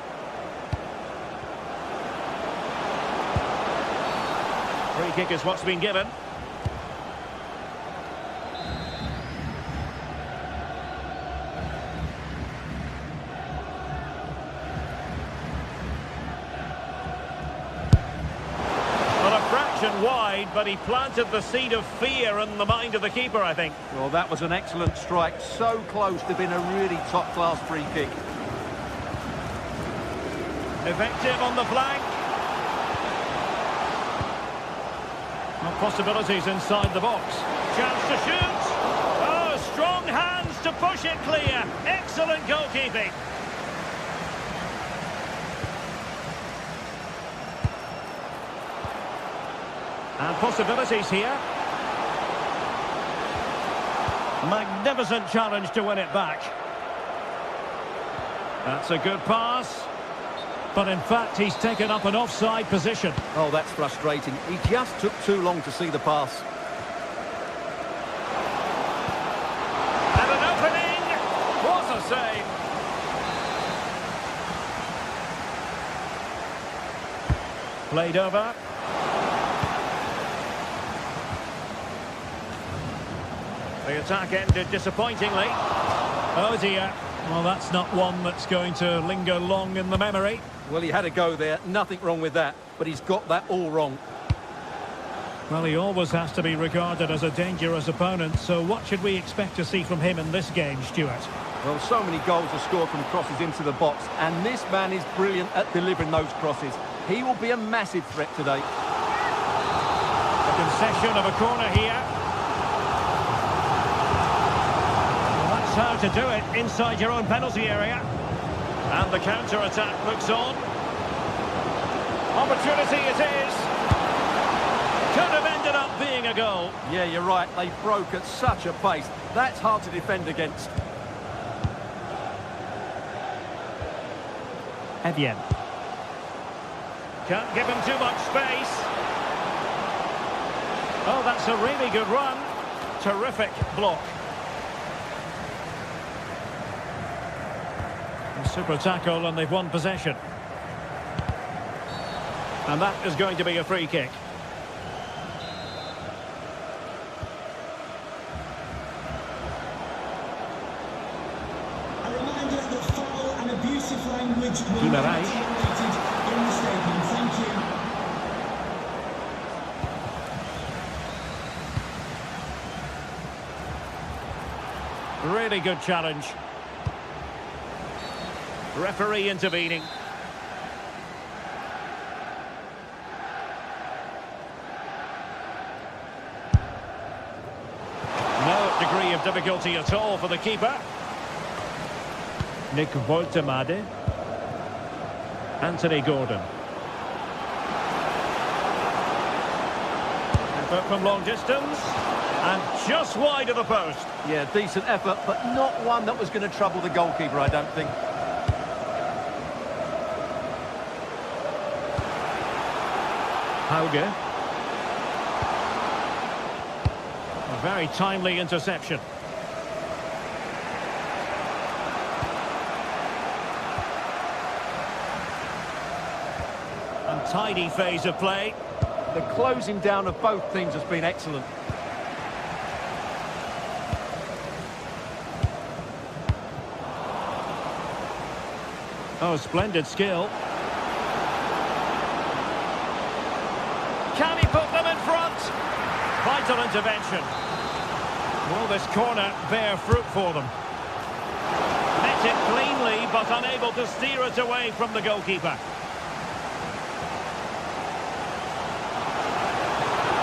Free kick is what's been given. Well, a fraction wide, but he planted the seed of fear in the mind of the keeper, I think. Well, that was an excellent strike. So close to being a really top-class free kick. Effective on the flank. Possibilities inside the box. Chance to shoot. Oh, strong hands to push it clear. Excellent goalkeeping. And possibilities here. Magnificent challenge to win it back. That's a good pass. But in fact, he's taken up an offside position. Oh, that's frustrating. He just took too long to see the pass. And an opening. What a save. Played over. The attack ended disappointingly. Oh dear. Well, that's not one that's going to linger long in the memory. Well, he had a go there. Nothing wrong with that. But he's got that all wrong. Well, he always has to be regarded as a dangerous opponent. So what should we expect to see from him in this game, Stuart? Well, so many goals are scored from crosses into the box. And this man is brilliant at delivering those crosses. He will be a massive threat today. A concession of a corner here. How to do it inside your own penalty area. And the counter-attack looks on. Opportunity it is. Could have ended up being a goal. Yeah, you're right. They broke at such a pace. That's hard to defend against. Evian. Can't give him too much space. Oh, that's a really good run. Terrific block. Super tackle, and they've won possession. And that is going to be a free kick. A reminder that foul and abusive language will be Guimaraes. tolerated in the stadium. Thank you. Really good challenge. Referee intervening. No degree of difficulty at all for the keeper. Nick Woltemade. Anthony Gordon. Effort from long distance. And just wide of the post. Yeah, decent effort, but not one that was going to trouble the goalkeeper, I don't think. Hauge. A very timely interception. Untidy phase of play. The closing down of both teams has been excellent. Oh, splendid skill. Can he put them in front? Vital intervention. Will this corner bear fruit for them? Met it cleanly, but unable to steer it away from the goalkeeper.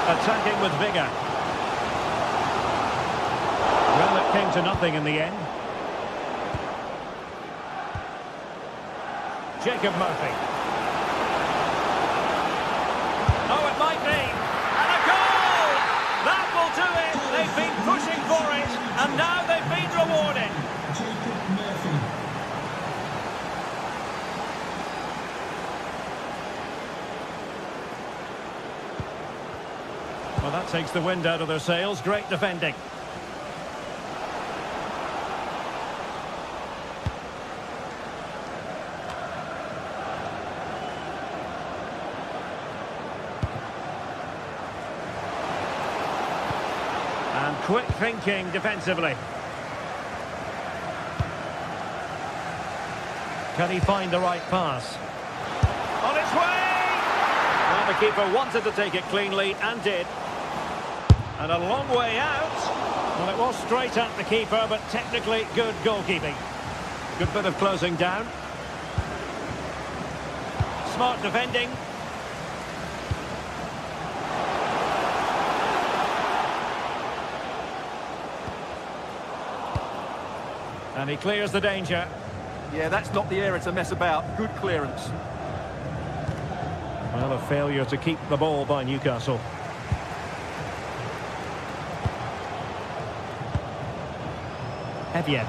Attacking with vigour. Well, it came to nothing in the end. Jacob Murphy. They've been pushing for it, and now they've been rewarded. Jacob Murphy. Well, that takes the wind out of their sails. Great defending. And quick thinking defensively. Can he find the right pass? On its way! Well, the keeper wanted to take it cleanly and did. And a long way out. Well, it was straight at the keeper, but technically good goalkeeping. Good bit of closing down. Smart defending. And he clears the danger. Yeah, that's not the area to mess about. Good clearance. Well, a failure to keep the ball by Newcastle. Evian.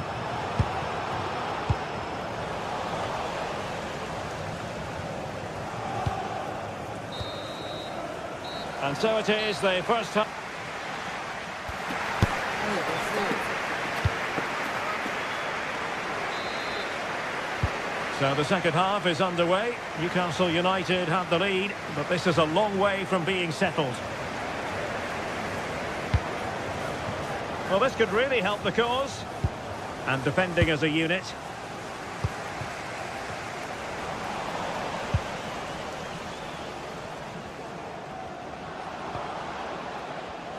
And so it is, the first time. So the second half is underway. Newcastle United have the lead, but this is a long way from being settled. Well, this could really help the cause. And defending as a unit.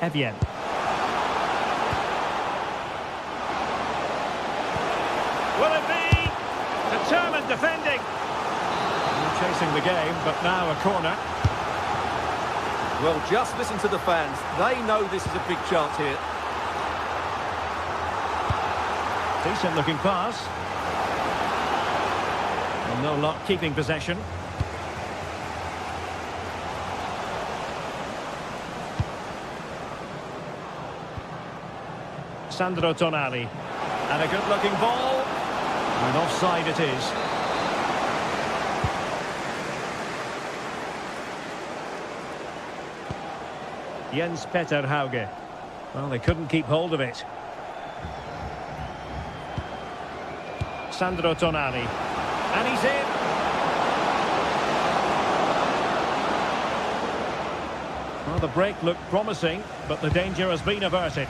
Evian. Will it be? Determined defending. Chasing the game, but now a corner. Well, just listen to the fans. They know this is a big chance here. Decent looking pass. And no luck keeping possession. Sandro Tonali. And a good looking ball. And offside it is. Jens Petter Hauge. Well, they couldn't keep hold of it. Sandro Tonali. And he's in. Well, the break looked promising, but the danger has been averted.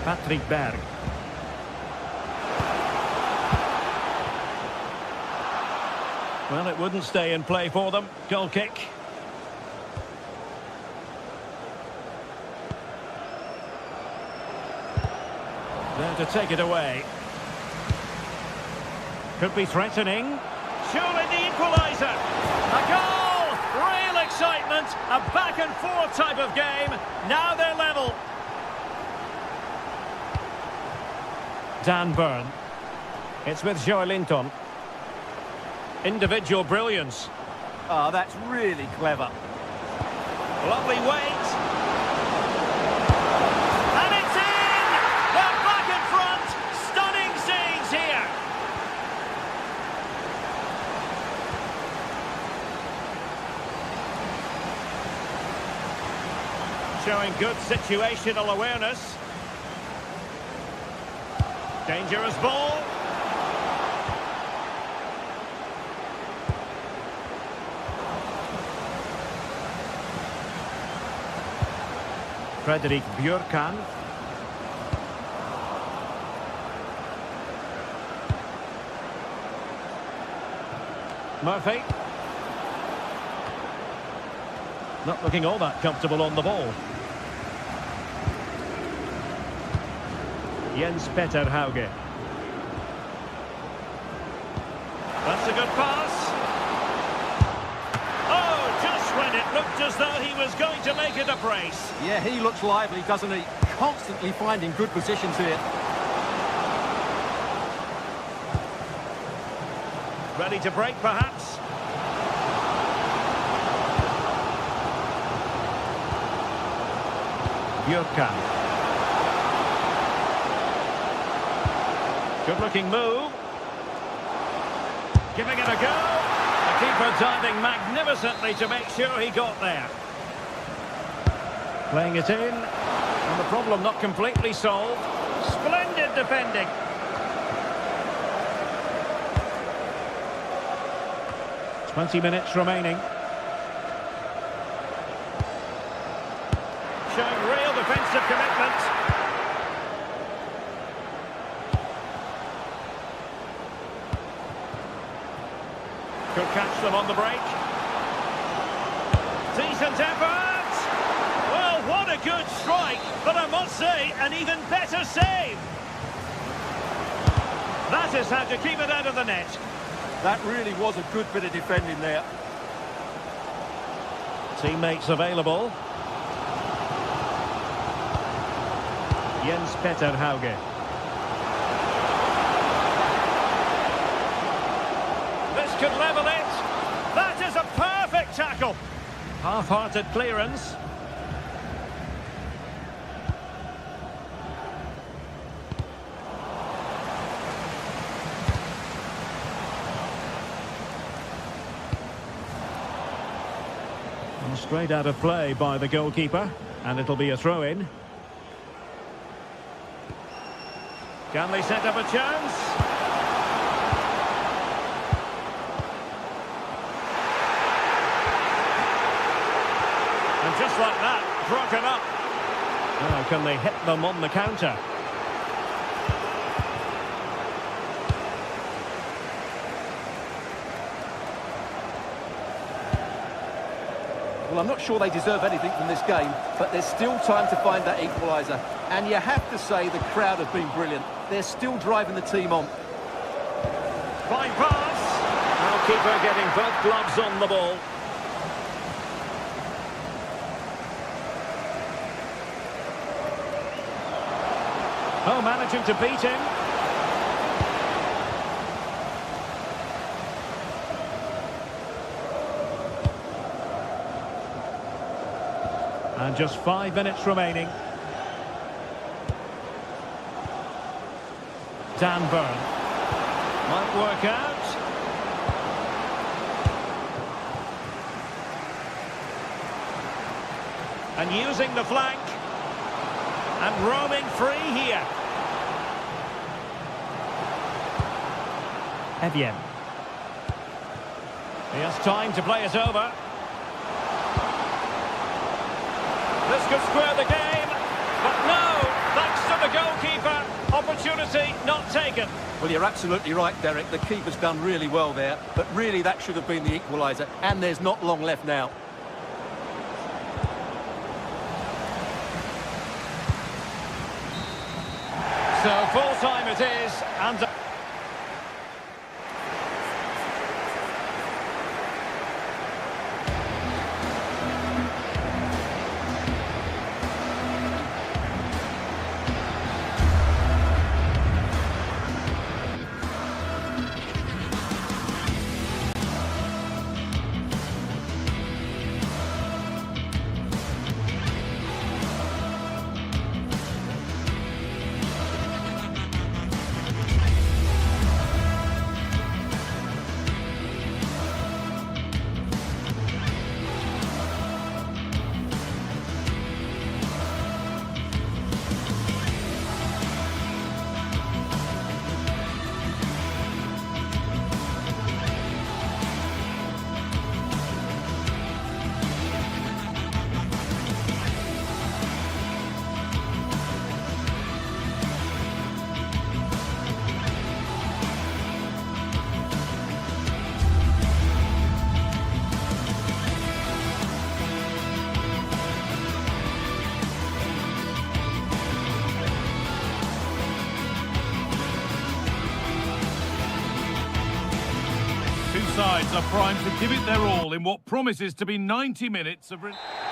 Patrick Berg. Well, it wouldn't stay in play for them. Goal kick. There to take it away. Could be threatening. Surely the equaliser. A goal! Real excitement. A back and forth type of game. Now they're level. Dan Burn. It's with Joe Linton. Individual brilliance. Ah, that's really clever. Lovely weight. And it's in! They're back in front. Stunning scenes here. Showing good situational awareness. Dangerous ball. Fredrik Björkan. Murphy. Not looking all that comfortable on the ball. Jens Petter Hauge. That's a good pass. Oh, just when it looked as though he was going to make it a brace. Yeah, he looks lively, doesn't he? Constantly finding good positions here. Ready to break, perhaps? Jurkan. Good-looking move. Giving it a go. The keeper diving magnificently to make sure he got there. Playing it in. And the problem not completely solved. Splendid defending. "20 minutes remaining. Showing real defensive commitment. Could catch them on the break. Decent effort! Well, what a good strike, but I must say, an even better save. That is how to keep it out of the net. That really was a good bit of defending there. Teammates available. Jens Petter Hauge. This could level it. That is a perfect tackle. Half-hearted clearance. And straight out of play by the goalkeeper, and it'll be a throw-in. Can they set up a chance? And just like that, broken up. Now can they hit them on the counter? Well, I'm not sure they deserve anything from this game, but there's still time to find that equaliser. And you have to say the crowd have been brilliant. They're still driving the team on. Fine pass. Now keeper getting both gloves on the ball. Oh, managing to beat him. And just 5 minutes remaining. Dan Burn. Might work out. And using the flank. And roaming free here. Evian. He has time to play it over. This could square the game, but no, thanks to the goalkeeper, opportunity not taken. Well, you're absolutely right, Derek. The keeper's done really well there, but really that should have been the equaliser, and there's not long left now. So full time it is, and... Sides are primed to give it their all in what promises to be 90 minutes of...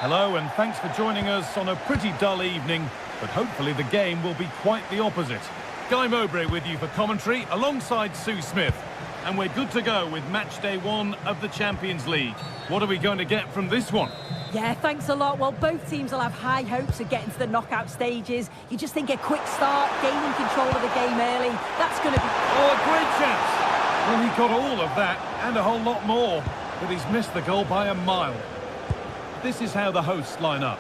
Hello and thanks for joining us on a pretty dull evening, but hopefully the game will be quite the opposite. Guy Mowbray with you for commentary alongside Sue Smith. And we're good to go with match day 1 of the Champions League. What are we going to get from this one? Yeah, thanks a lot. Well, both teams will have high hopes of getting to the knockout stages. You just think a quick start, gaining control of the game early, that's going to be... Oh, a great chance! Well, he got all of that, and a whole lot more. But he's missed the goal by a mile. This is how the hosts line up.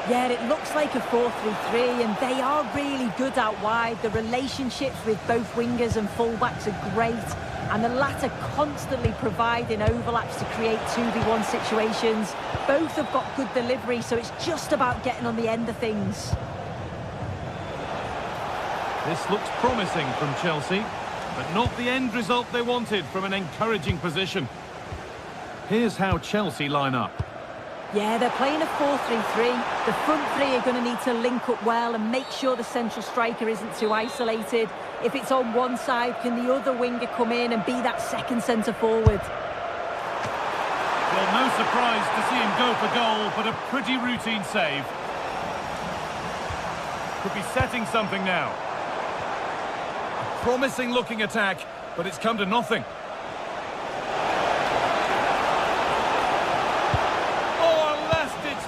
Yeah, it looks like a 4-3-3, and they are really good out wide. The relationships with both wingers and fullbacks are great, and the latter constantly providing overlaps to create 2v1 situations. Both have got good delivery, so it's just about getting on the end of things. This looks promising from Chelsea, but not the end result they wanted from an encouraging position. Here's how Chelsea line up. Yeah, they're playing a 4-3-3. The front three are going to need to link up well and make sure the central striker isn't too isolated. If it's on one side, can the other winger come in and be that second centre forward? Well, no surprise to see him go for goal, but a pretty routine save. Could be setting something now. A promising looking attack, but it's come to nothing.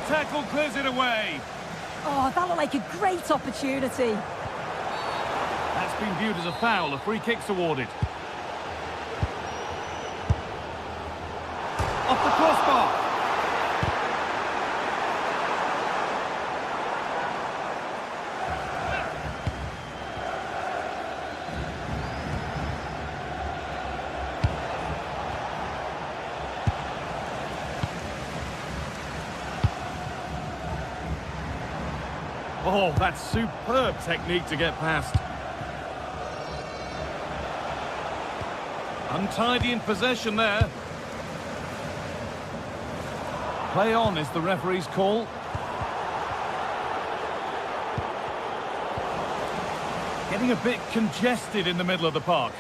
Tackle clears it away. Oh, that looked like a great opportunity. That's been viewed as a foul. A free kick's awarded. Off the crossbar. Oh, that's superb technique to get past. Untidy in possession there. Play on is the referee's call. Getting a bit congested in the middle of the park.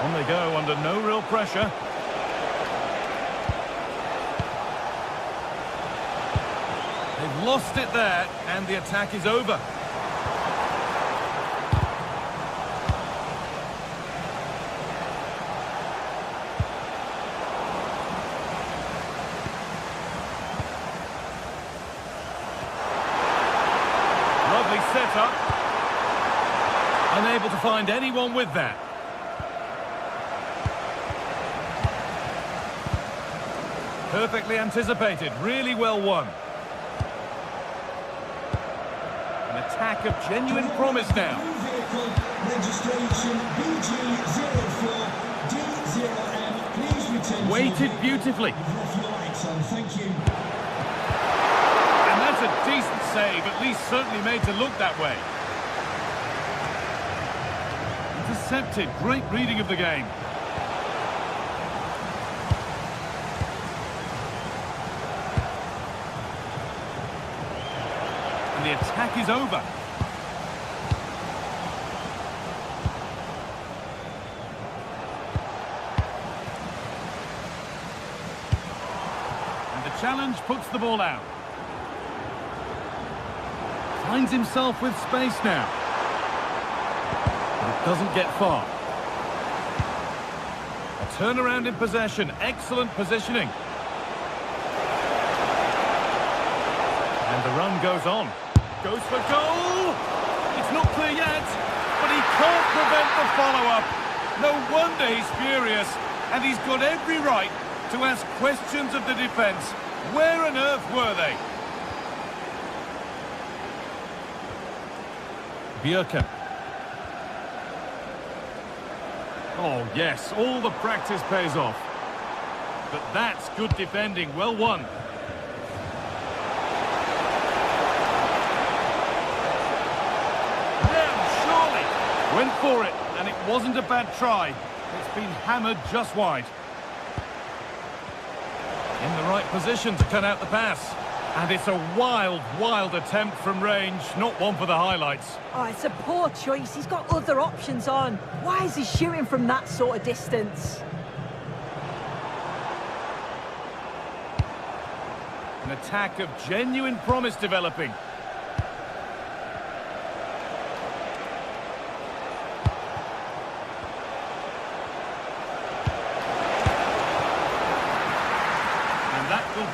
On they go under no real pressure. They've lost it there, and the attack is over. Lovely setup. Unable to find anyone with that. Perfectly anticipated, really well won. An attack of genuine promise now. Weighted beautifully. And that's a decent save, at least certainly made to look that way. Intercepted, great reading of the game. The attack is over. And the challenge puts the ball out. Finds himself with space now. But it doesn't get far. A turnaround in possession. Excellent positioning. And the run goes on. Goes for goal! It's not clear yet, but he can't prevent the follow-up. No wonder he's furious, and he's got every right to ask questions of the defence. Where on earth were they? Bjerken. Oh yes, all the practice pays off. But that's good defending, well won. Went for it, and it wasn't a bad try. It's been hammered just wide. In the right position to cut out the pass. And it's a wild, wild attempt from range, not one for the highlights. Oh, it's a poor choice. He's got other options on. Why is he shooting from that sort of distance? An attack of genuine promise developing.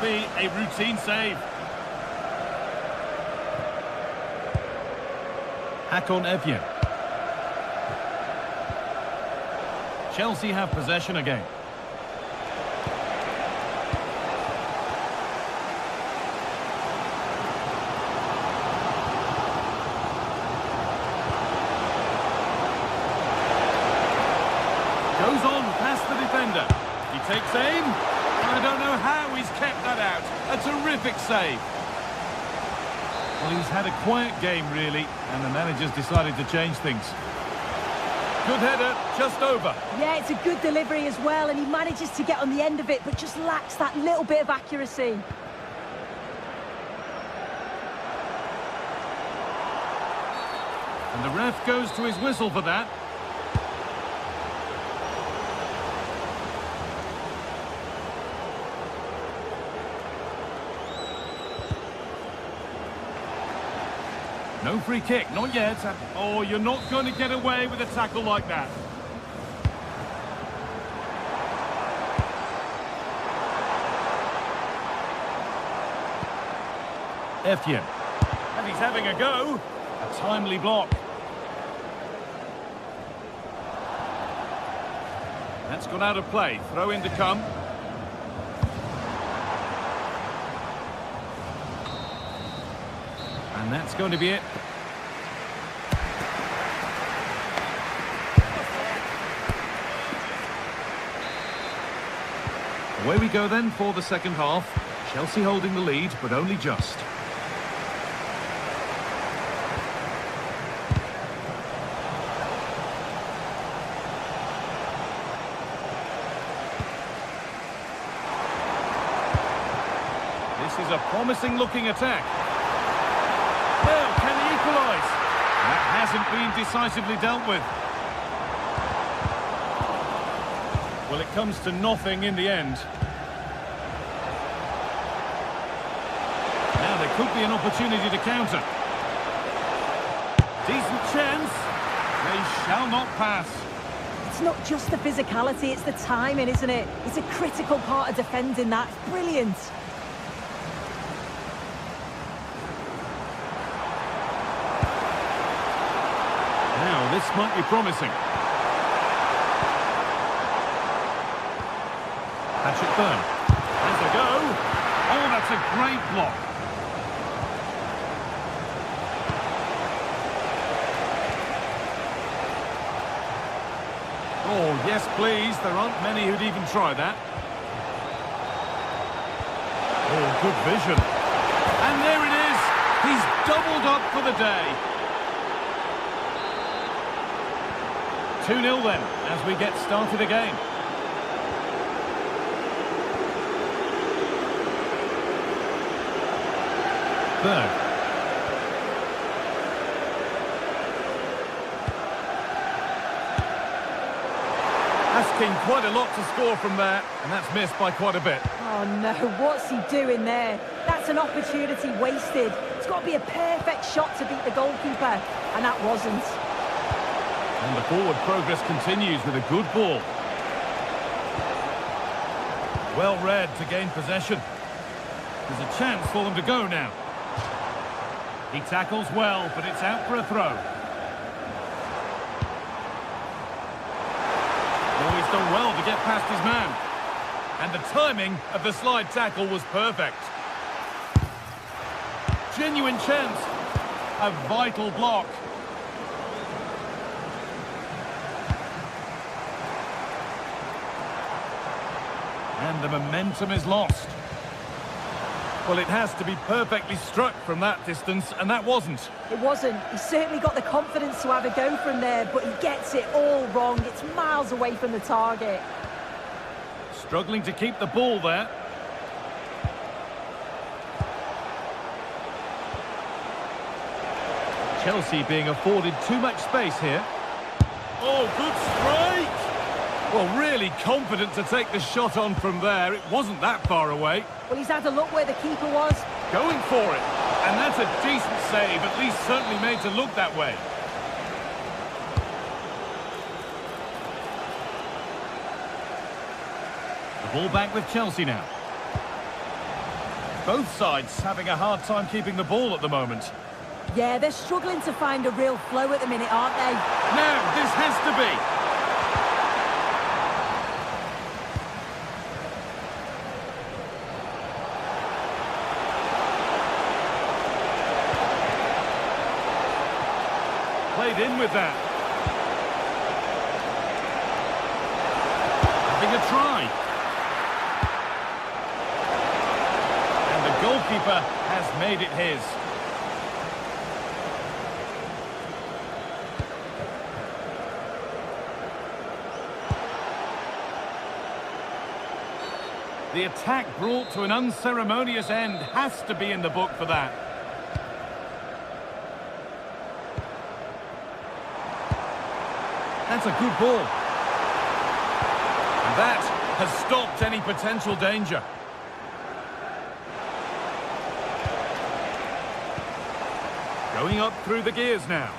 be a routine save. Hakon Evjen. Chelsea have possession again. Goes on past the defender. He takes aim. And I don't know how he's kept that out. A terrific save. Well, he's had a quiet game, really, and the manager's decided to change things. Good header, just over. Yeah, it's a good delivery as well, and he manages to get on the end of it, but just lacks that little bit of accuracy. And the ref goes to his whistle for that. No free kick, not yet. Oh, you're not going to get away with a tackle like that. Evjen. And he's having a go. A timely block. That's gone out of play. Throw in to come. And that's going to be it. Away we go then for the second half. Chelsea holding the lead, but only just. This is a promising looking attack. Well, can he equalise? That hasn't been decisively dealt with. Well, it comes to nothing in the end. Now there could be an opportunity to counter. Decent chance. They shall not pass. It's not just the physicality, it's the timing, isn't it? It's a critical part of defending that. It's brilliant. Now, this might be promising. Patrick Byrne. Has a go. Oh, that's a great block. Oh, yes, please. There aren't many who'd even try that. Oh, good vision. And there it is. He's doubled up for the day. 2-0 then, as we get started again. Berg. Asking quite a lot to score from there, and that's missed by quite a bit. Oh no, what's he doing there? That's an opportunity wasted. It's got to be a perfect shot to beat the goalkeeper, and that wasn't. And the forward progress continues with a good ball. Well read to gain possession. There's a chance for them to go now. He tackles well, but it's out for a throw. Oh, he's done well to get past his man. And the timing of the slide tackle was perfect. Genuine chance. A vital block. And the momentum is lost. Well, it has to be perfectly struck from that distance, and that wasn't. It wasn't. He's certainly got the confidence to have a go from there, but he gets it all wrong. It's miles away from the target. Struggling to keep the ball there. Chelsea being afforded too much space here. Oh, good strike! Well, really confident to take the shot on from there. It wasn't that far away. Well, he's had a look where the keeper was. Going for it. And that's a decent save, at least certainly made to look that way. The ball back with Chelsea now. Both sides having a hard time keeping the ball at the moment. Yeah, they're struggling to find a real flow at the minute, aren't they? Now, this has to be. Played in with that. Having a try. And the goalkeeper has made it his. The attack brought to an unceremonious end has to be in the book for that. That's a good ball. And that has stopped any potential danger. Going up through the gears now.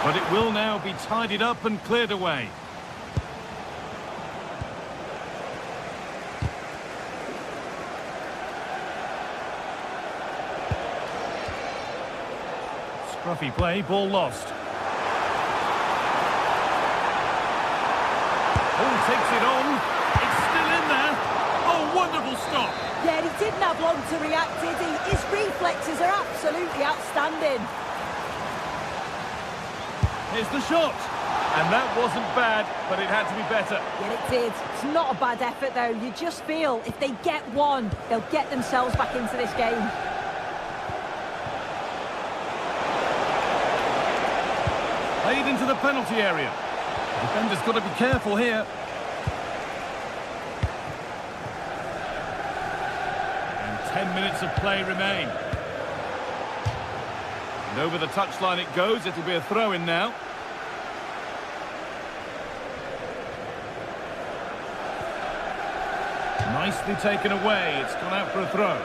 But it will now be tidied up and cleared away. Scruffy play, ball lost. Oh, takes it on. It's still in there. Oh, wonderful stop. Yeah, he didn't have long to react, did he? His reflexes are absolutely outstanding. Here's the shot. And that wasn't bad, but it had to be better. Yeah, it did. It's not a bad effort, though. You just feel if they get one, they'll get themselves back into this game. Played into the penalty area. The defender's got to be careful here. And 10 minutes of play remain. And over the touchline it goes. It'll be a throw-in now. Nicely taken away. It's gone out for a throw.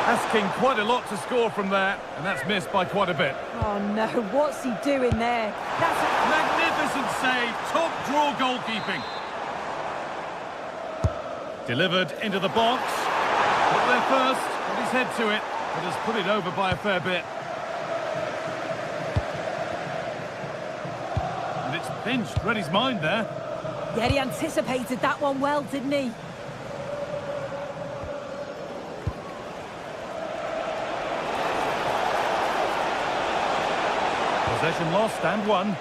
Asking quite a lot to score from there, and that's missed by quite a bit. Oh no, what's he doing there? That's a magnificent save, top draw goalkeeping. Delivered into the box. Put there first, put his head to it, but has put it over by a fair bit. And it's pinched, read his mind there. Yeah, he anticipated that one well, didn't he? Possession lost and won.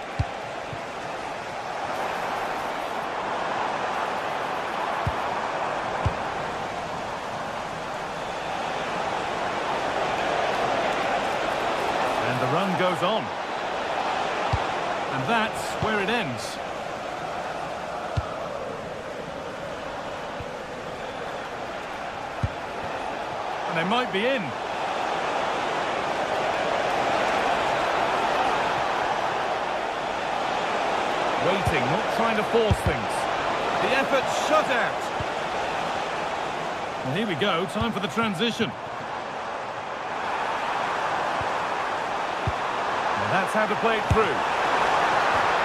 And the run goes on. And that's where it ends. And they might be in. Waiting, not trying to force things. The effort shut out. And here we go, time for the transition. And that's how to play it through.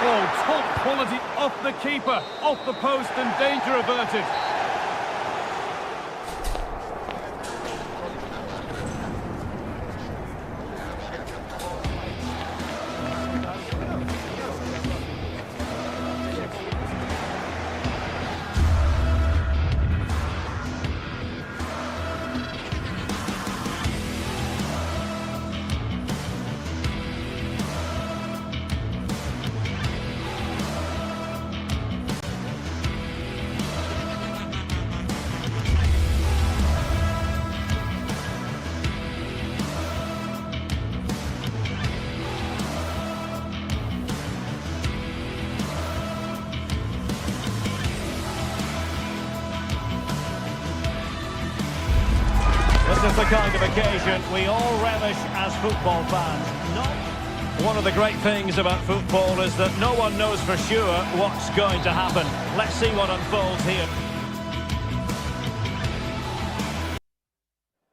Oh, top quality off the keeper, off the post, and danger averted. This is the kind of occasion we all relish as football fans. One of the great things about football is that no one knows for sure what's going to happen. Let's see what unfolds here.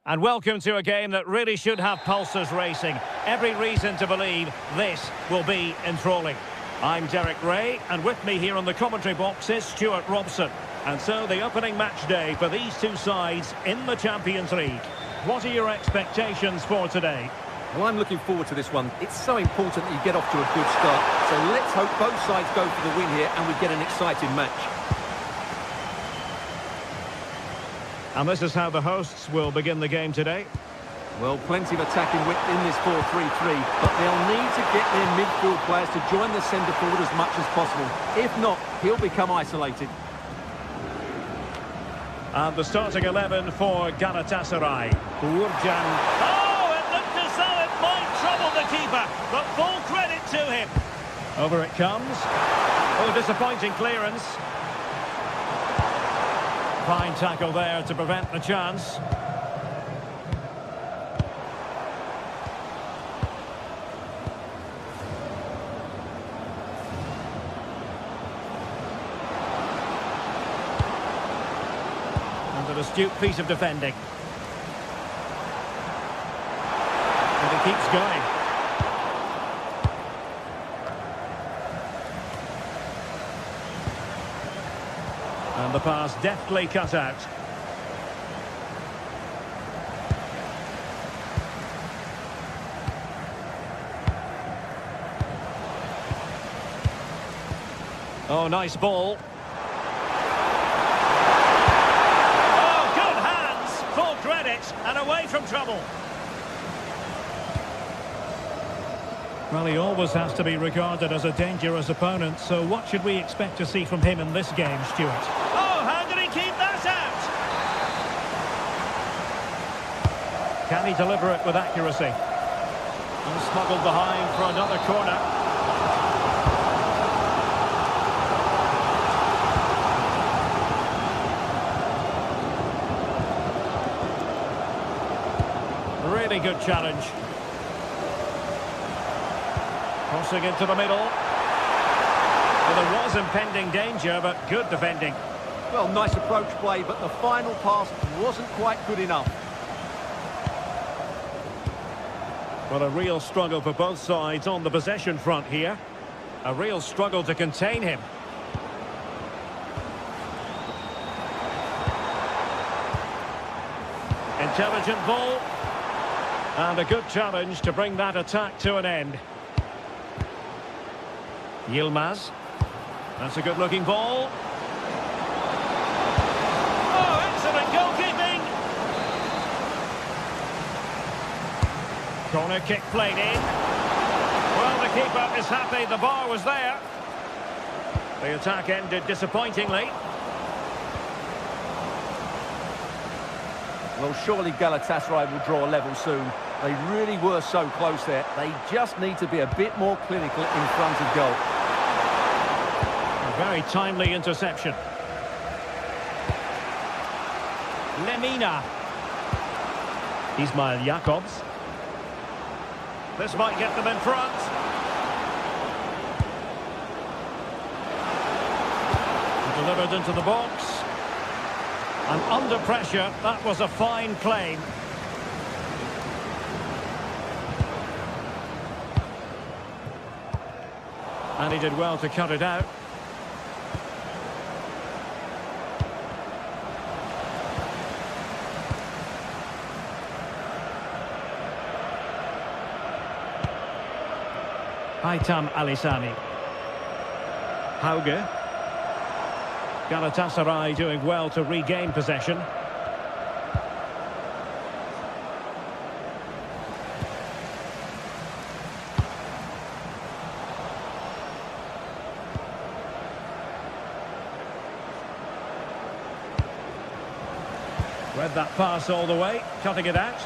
And welcome to a game that really should have pulses racing. Every reason to believe this will be enthralling. I'm Derek Ray, and with me here on the commentary box is Stuart Robson. And so the opening match day for these two sides in the Champions League. What are your expectations for today? Well, I'm looking forward to this one. It's so important that you get off to a good start. So let's hope both sides go for the win here and we get an exciting match. And this is how the hosts will begin the game today. Well, plenty of attacking width in this 4-3-3, but they'll need to get their midfield players to join the centre forward as much as possible. If not, he'll become isolated. And the starting 11 for Galatasaray. Urjan. Oh, it looked as though it might trouble the keeper, but full credit to him. Over it comes. Oh, disappointing clearance. Fine tackle there to prevent the chance. An astute piece of defending. And he keeps going. And the pass deftly cut out. Oh, nice ball. And away from trouble. Well, he always has to be regarded as a dangerous opponent, so what should we expect to see from him in this game, Stuart? Oh, how did he keep that out? Can he deliver it with accuracy? And smuggled behind for another corner. Really good challenge. Crossing into the middle. Well, there was impending danger, but good defending. Well, nice approach play, but the final pass wasn't quite good enough. Well, a real struggle for both sides on the possession front here. A real struggle to contain him. Intelligent ball. And a good challenge to bring that attack to an end. Yilmaz. That's a good-looking ball. Oh, excellent goalkeeping. Corner kick played in. Well, the keeper is happy the bar was there. The attack ended disappointingly. Well, surely Galatasaray will draw a level soon. They really were so close there. They just need to be a bit more clinical in front of goal. A very timely interception. Lemina. Ismail Jakobs. This might get them in front. Delivered into the box. And under pressure, that was a fine claim. And he did well to cut it out. Aitam Alisani. Hauge. Galatasaray doing well to regain possession. Read that pass all the way, cutting it out.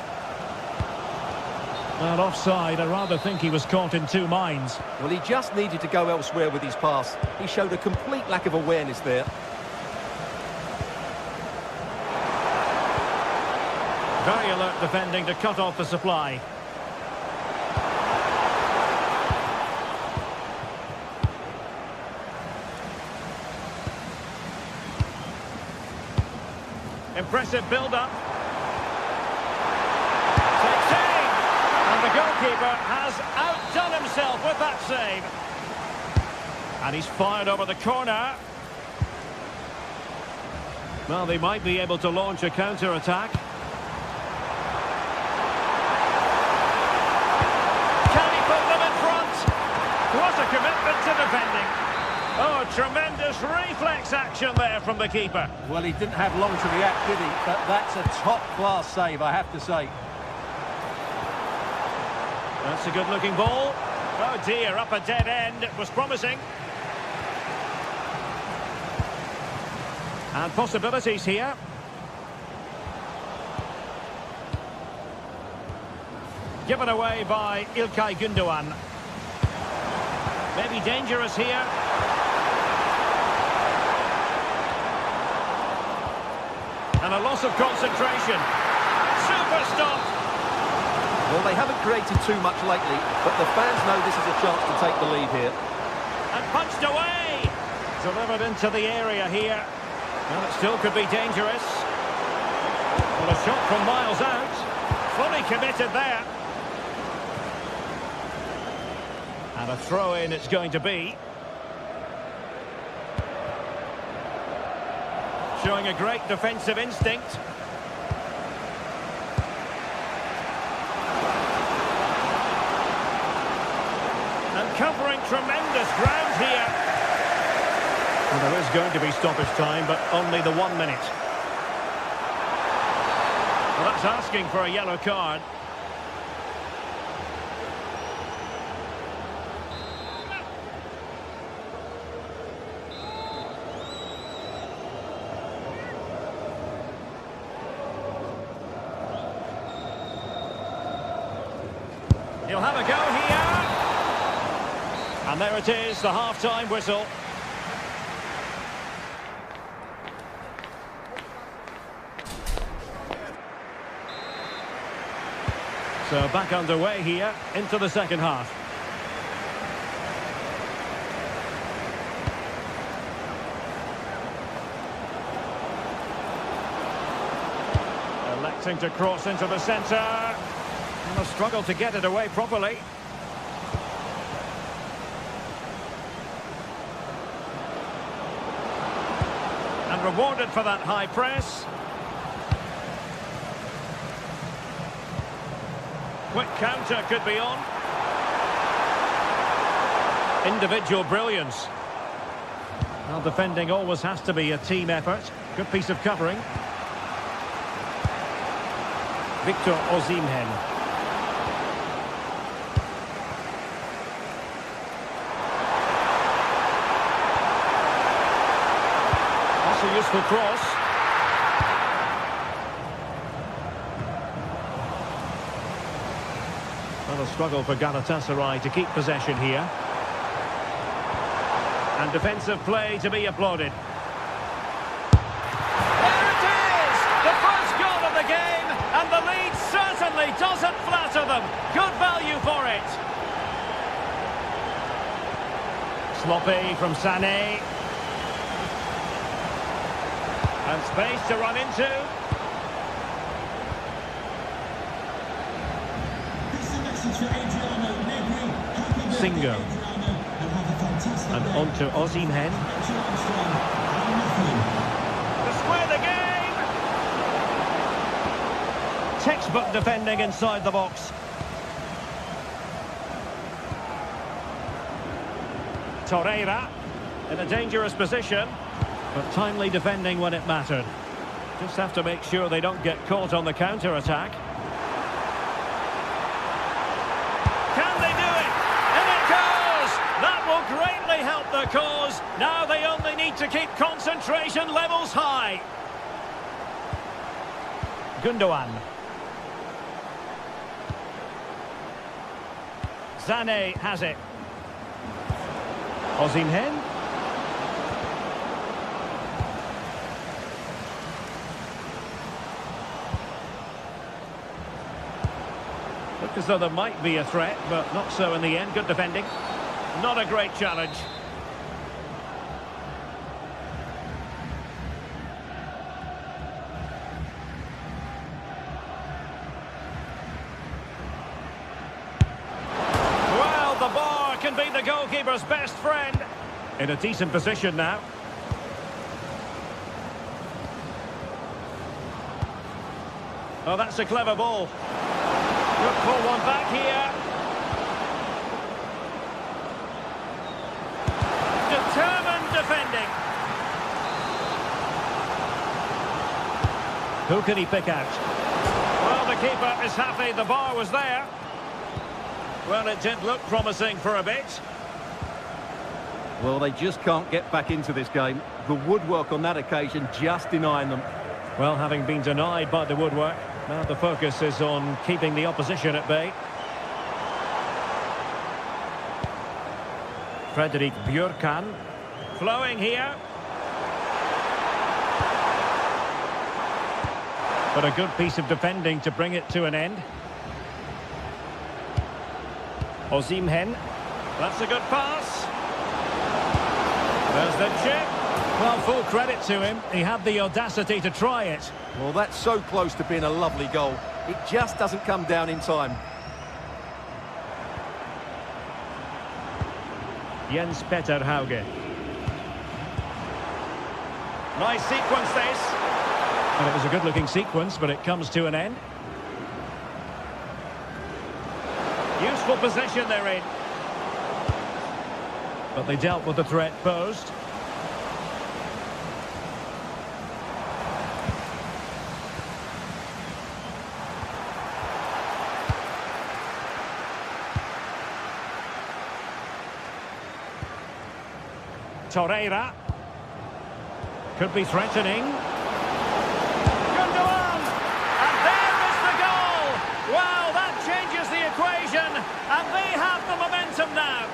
Well, offside, I rather think he was caught in two minds. Well, he just needed to go elsewhere with his pass. He showed a complete lack of awareness there. Very alert defending to cut off the supply. Impressive build-up. Takes aim! And the goalkeeper has outdone himself with that save. And he's fired over the corner. Well, they might be able to launch a counter-attack. Can he put them in front? What a commitment to defending. Oh, tremendous reflex action there from the keeper. Well, he didn't have long to react, did he? But that's a top-class save, I have to say. That's a good-looking ball. Oh dear, up a dead end. It was promising. And possibilities here. Given away by İlkay Gündoğan. Maybe dangerous here. And a loss of concentration. Super stop. Well, they haven't created too much lately, but the fans know this is a chance to take the lead here. And punched away. Delivered into the area here. Well, it still could be dangerous. Well, a shot from miles out. Fully committed there. And a throw-in it's going to be. Showing a great defensive instinct. And covering tremendous ground here. Well, there is going to be stoppage time, but only the 1 minute. Well, that's asking for a yellow card. He'll have a go here. And there it is, the half-time whistle. So back underway here into the second half. Electing to cross into the centre. And a struggle to get it away properly. And rewarded for that high press. Quick counter could be on. Individual brilliance. Well, defending always has to be a team effort. Good piece of covering. Victor Osimhen. That's a useful cross. A struggle for Galatasaray to keep possession here. And defensive play to be applauded. There it is! The first goal of the game, and the lead certainly doesn't flatter them. Good value for it. Sloppy from Sané. And space to run into. Singo. And on to Osimhen. To square the game! Textbook defending inside the box. Torreira in a dangerous position, but timely defending when it mattered. Just have to make sure they don't get caught on the counter-attack. Greatly help the cause. Now they only need to keep concentration levels high. Gündoğan. Sané has it. Osimhen. Looked as though there might be a threat, but not so in the end. Good defending. Not a great challenge. Well, the bar can be the goalkeeper's best friend. In a decent position now. Oh, that's a clever ball. Look for one back here. Determined defending. Who can he pick out? Well, the keeper is happy the bar was there. Well, it did look promising for a bit. Well, they just can't get back into this game. The woodwork on that occasion just denying them. Well, having been denied by the woodwork, now the focus is on keeping the opposition at bay. Fredrik Björkan, flowing here. But a good piece of defending to bring it to an end. Osimhen, that's a good pass. There's the chip. Well, full credit to him. He had the audacity to try it. Well, that's so close to being a lovely goal. It just doesn't come down in time. Jens Petter Hauge. Nice sequence this. And it was a good-looking sequence, but it comes to an end. Useful possession they're in. But they dealt with the threat posed. Torreira. Could be threatening. Gundogan! And there is the goal! Wow, that changes the equation. And they have the momentum now.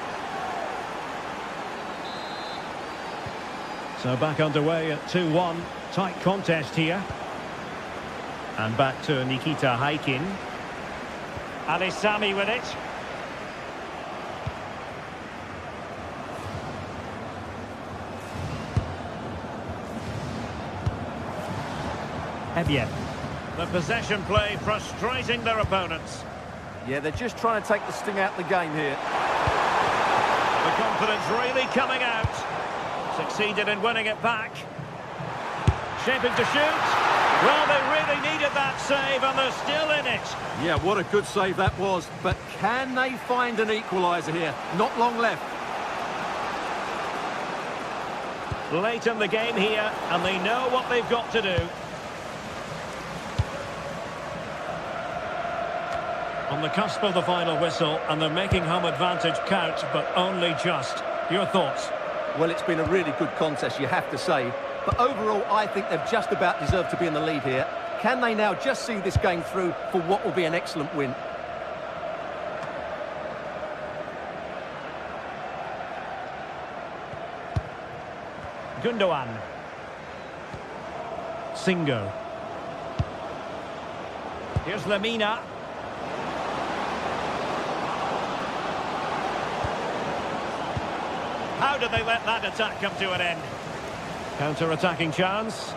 So back underway at 2-1. Tight contest here. And back to Nikita Haikin. Ali Sami with it. Ebien. The possession play frustrating their opponents. Yeah, they're just trying to take the sting out of the game here. The confidence really coming out. Succeeded in winning it back. Shaping to shoot. Well, they really needed that save, and they're still in it. Yeah, what a good save that was. But can they find an equaliser here? Not long left. Late in the game here, and they know what they've got to do. On the cusp of the final whistle, and they're making home advantage count, but only just. Your thoughts? Well, it's been a really good contest, you have to say. But overall, I think they've just about deserved to be in the lead here. Can they now just see this game through for what will be an excellent win? Gundogan. Singo. Here's Lamina. How did they let that attack come to an end? Counter-attacking chance.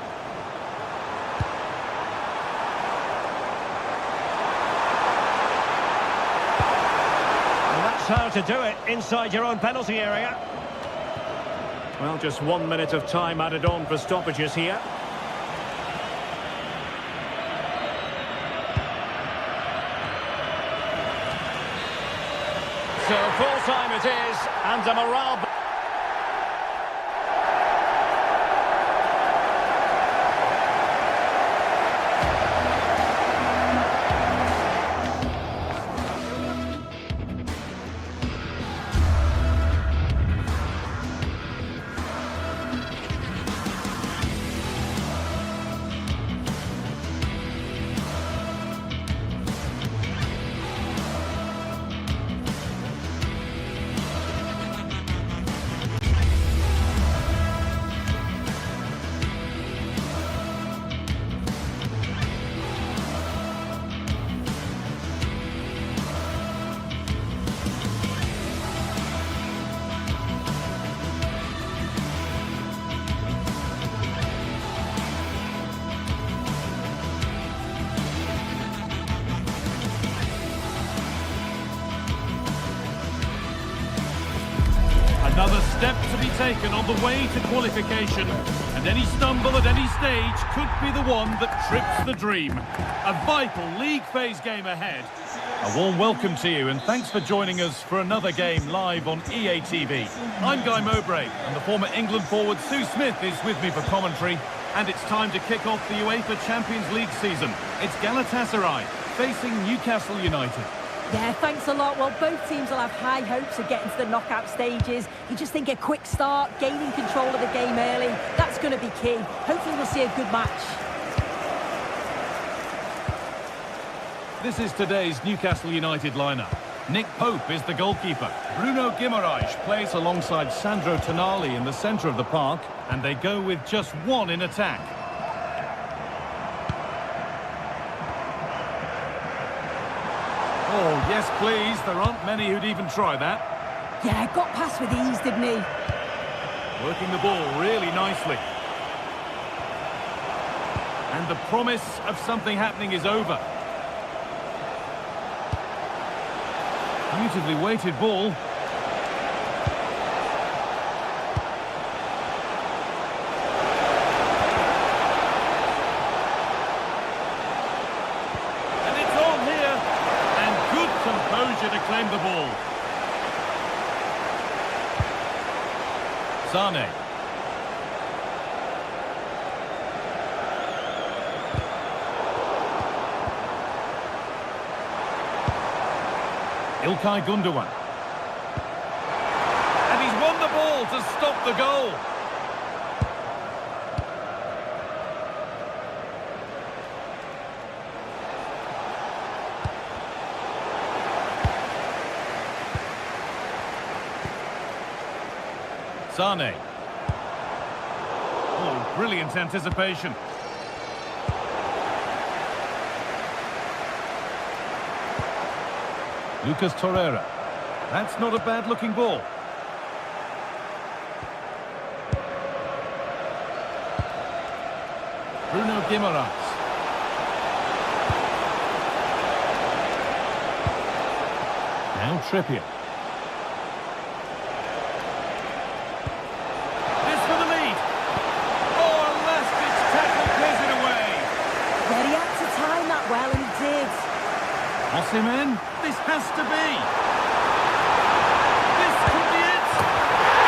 And that's how to do it inside your own penalty area. Well, just 1 minute of time added on for stoppages here. So full time it is, and a morale. Another step to be taken on the way to qualification, and any stumble at any stage could be the one that trips the dream. A vital league phase game ahead. A warm welcome to you, and thanks for joining us for another game live on EA TV. I'm Guy Mowbray, and the former England forward Sue Smith is with me for commentary. And it's time to kick off the UEFA Champions League season. It's Galatasaray facing Newcastle United. Yeah, thanks a lot. Well, both teams will have high hopes of getting to the knockout stages. You just think a quick start, gaining control of the game early, that's going to be key. Hopefully we'll see a good match. This is today's Newcastle United lineup. Nick Pope is the goalkeeper. Bruno Guimaraes plays alongside Sandro Tonali in the centre of the park, and they go with just one in attack. Oh, yes, please. There aren't many who'd even try that. Yeah, got past with ease, didn't he? Working the ball really nicely. And the promise of something happening is over. Beautifully weighted ball. And it's on here. And good composure to claim the ball. Sane. İlkay Gündoğan. And he's won the ball to stop the goal. Sane. Oh, brilliant anticipation. Lucas Torreira. That's not a bad-looking ball. Bruno Guimaraes. Now Trippier. This for the lead. Oh, a last-ditch tackle clears it away. Yeah, he had to time that well, and he did. Osimhen. This has to be. This could be it.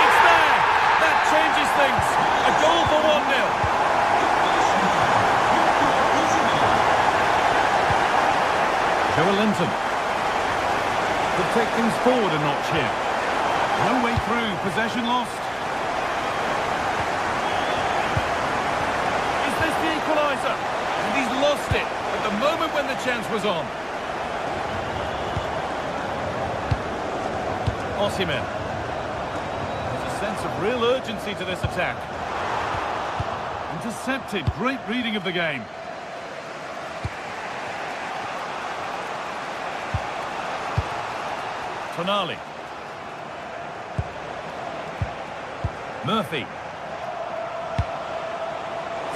It's there. That changes things. A goal for 1-0. Joe Linton. Could take things forward a notch here. No way through. Possession lost. Is this the equaliser? And he's lost it at the moment when the chance was on. Osimhen. There's a sense of real urgency to this attack. Intercepted. Great reading of the game. Tonali. Murphy.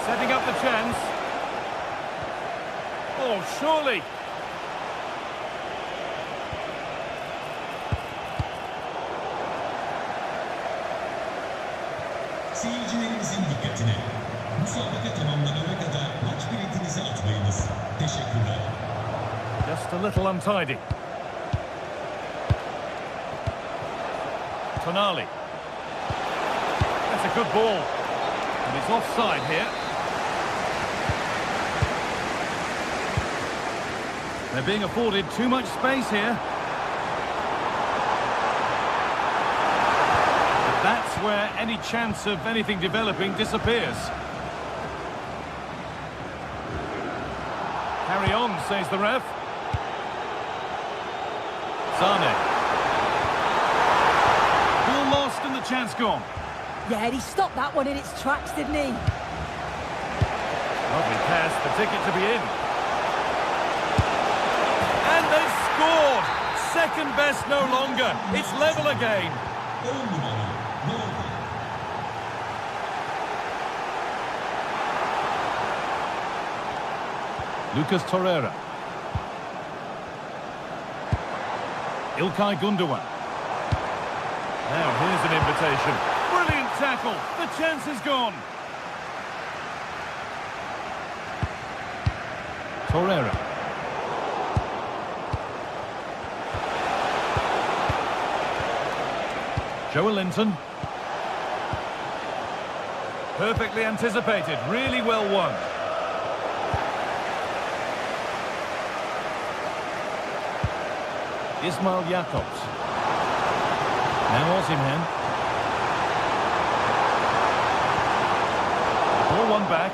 Setting up the chance. Oh, surely. Seyircilerimizin dikkatine. Müsabaka tamamlanana kadar maç biletinizi atmayınız. Teşekkürler. Just a little untidy. Tonali. That's a good ball. And it's offside here. They're being afforded too much space here. That's where any chance of anything developing disappears. Carry on, says the ref. Sane. Ball lost and the chance gone. Yeah, he stopped that one in its tracks, didn't he? Lovely pass, the ticket to be in. And they've scored! Second best no longer. It's level again. Lucas Torreira. İlkay Gündoğan. Now here's an invitation. Brilliant tackle. The chance is gone. Torreira. Joelinton. Perfectly anticipated. Really well won. Ismail Jakobs. Now Osimhen. Ball one back.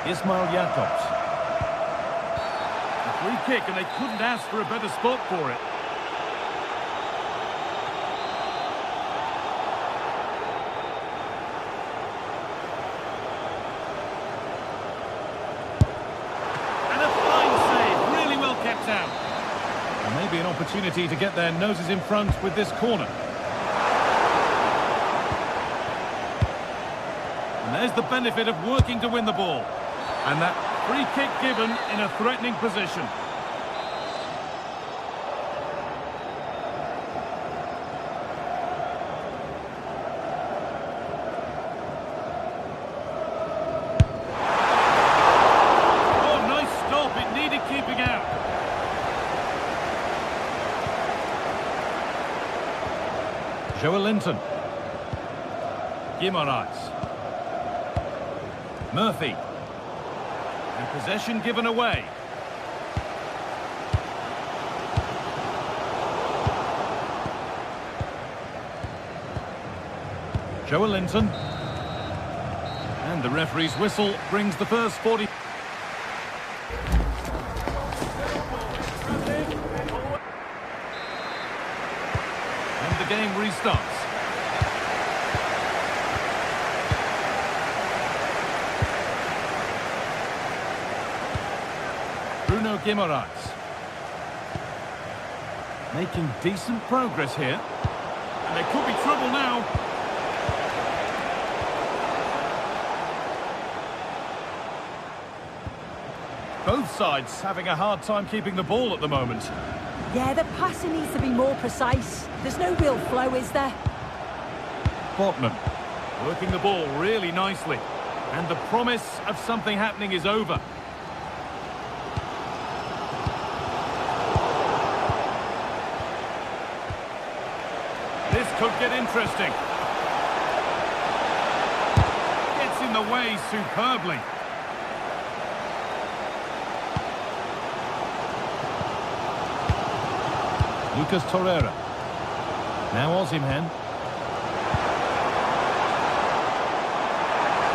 Ismail Jakobs. A free kick, and they couldn't ask for a better spot for it. And a fine save, really well kept out. And maybe an opportunity to get their noses in front with this corner. And there's the benefit of working to win the ball. And that free kick given in a threatening position. Oh, nice stop. It needed keeping out. Joelinton. Guimaraes. Murphy. And possession given away. Joelinton. And the referee's whistle brings the first 40. And the game restarts. Guimaraes. Making decent progress here. And there could be trouble now. Both sides having a hard time keeping the ball at the moment. Yeah, the passing needs to be more precise. There's no real flow, is there? Botman working the ball really nicely. And the promise of something happening is over. This could get interesting. Gets in the way superbly. Lucas Torreira. Now Osimhen.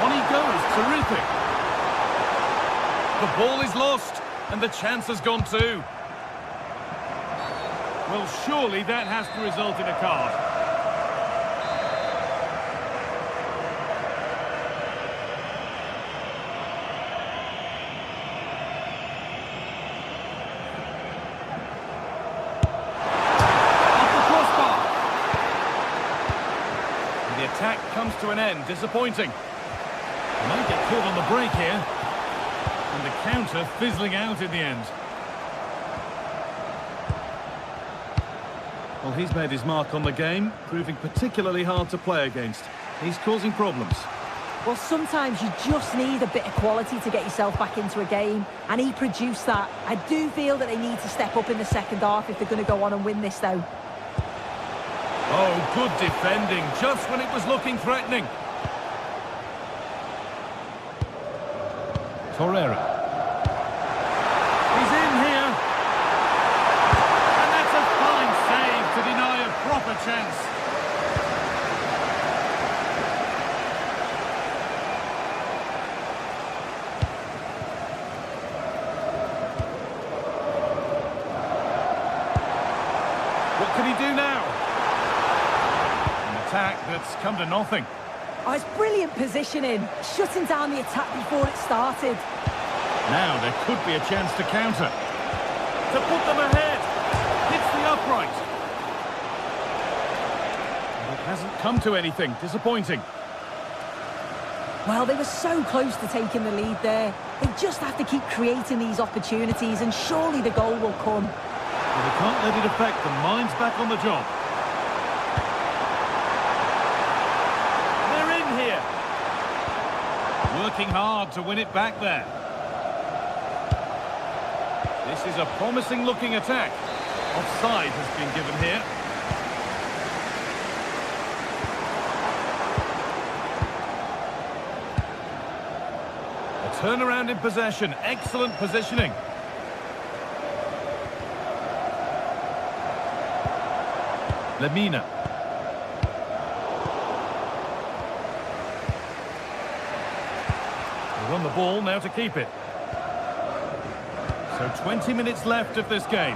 On he goes, terrific. The ball is lost, and the chance has gone too. Well, surely that has to result in a card. Attack comes to an end. Disappointing. They might get caught on the break here. And the counter fizzling out in the end. Well, he's made his mark on the game, proving particularly hard to play against. He's causing problems. Well, sometimes you just need a bit of quality to get yourself back into a game, and he produced that. I do feel that they need to step up in the second half if they're going to go on and win this, though. Oh, good defending, just when it was looking threatening. Torreira. He's in here. And that's a fine save to deny a proper chance. What can he do now? Attack that's come to nothing. Oh, it's brilliant positioning, shutting down the attack before it started. Now there could be a chance to counter. To put them ahead. Hits the upright. And it hasn't come to anything. Disappointing. Well, they were so close to taking the lead there. They just have to keep creating these opportunities, and surely the goal will come. Well, they can't let it affect them. Mind's back on the job. They're in here. Working hard to win it back there. This is a promising-looking attack. Offside has been given here. Turnaround in possession. Excellent positioning. Lemina. They run the ball now to keep it. So 20 minutes left of this game.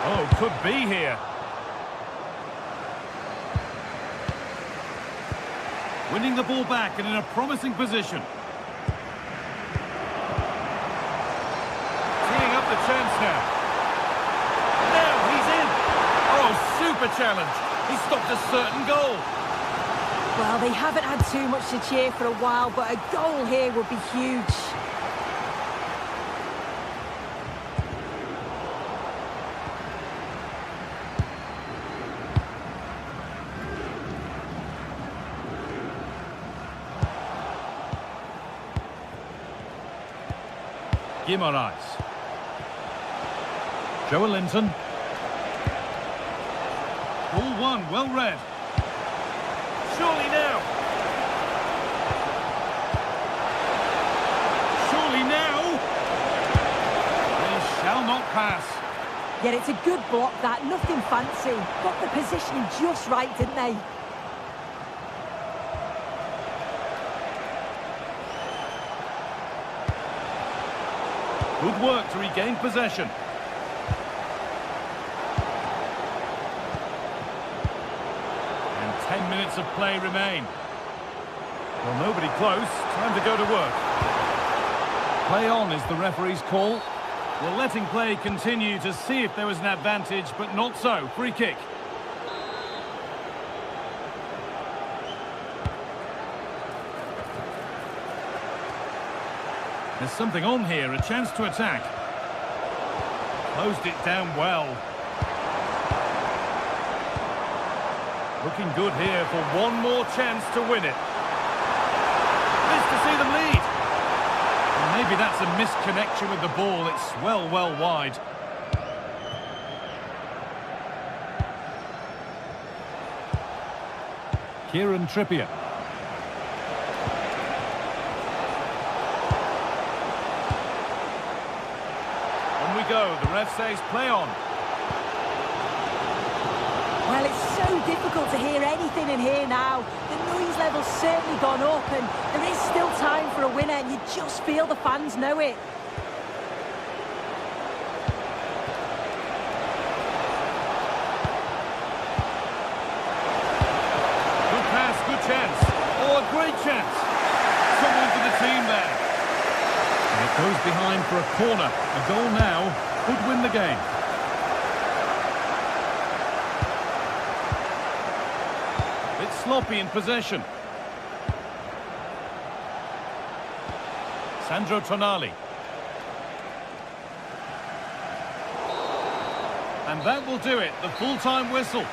Oh, could be here. Winning the ball back and in a promising position. Teeing up the chance now. Now he's in. Oh, super challenge. He stopped a certain goal. Well, they haven't had too much to cheer for a while, but a goal here would be huge. Guimaraes. Joe Linton. Ball one, well read. Surely now. Surely now. They shall not pass. Yet it's a good block, that. Nothing fancy. Got the positioning just right, didn't they? Good work to regain possession. And 10 minutes of play remain. Well, nobody close. Time to go to work. Play on is the referee's call. Well, letting play continue to see if there was an advantage, but not so. Free kick. There's something on here, a chance to attack. Closed it down well. Looking good here for one more chance to win it. Missed to see them lead. And maybe that's a misconnection with the ball. It's well wide. Kieran Trippier. Go. The ref says play on. Well, it's so difficult to hear anything in here now. The noise level's certainly gone up, and there is still time for a winner, and you just feel the fans know it. Good pass, good chance. Oh, a great chance. Someone for the team there. And it goes behind for a corner. A goal now could win the game. It's sloppy in possession. Sandro Tonali. And that will do it. The full-time whistle.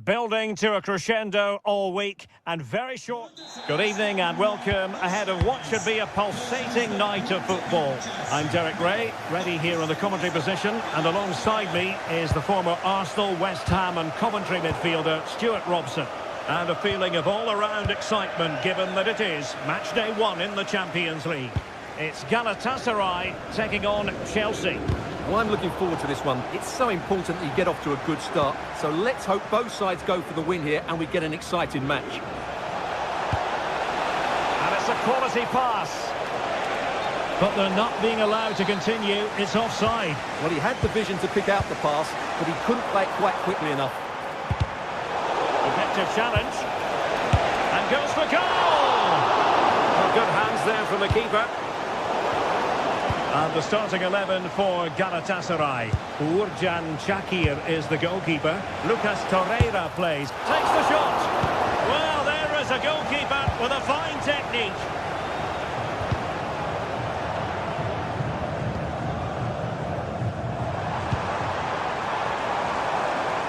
Building to a crescendo all week and very short. Good evening and welcome ahead of what should be a pulsating night of football. I'm Derek Ray, ready here in the commentary position, and alongside me is the former Arsenal, West Ham and Coventry midfielder Stuart Robson. And a feeling of all-around excitement given that it is match day 1 in the Champions League. It's Galatasaray taking on Chelsea. Well, I'm looking forward to this one. It's so important that you get off to a good start. So let's hope both sides go for the win here and we get an exciting match. And it's a quality pass. But they're not being allowed to continue. It's offside. Well, he had the vision to pick out the pass, but he couldn't play it quite quickly enough. Effective challenge. And goes for goal! Well, good hands there from the keeper. And the starting 11 for Galatasaray. Uğurcan Çakır is the goalkeeper. Lucas Torreira plays. Takes the shot. Well, there is a goalkeeper with a fine technique.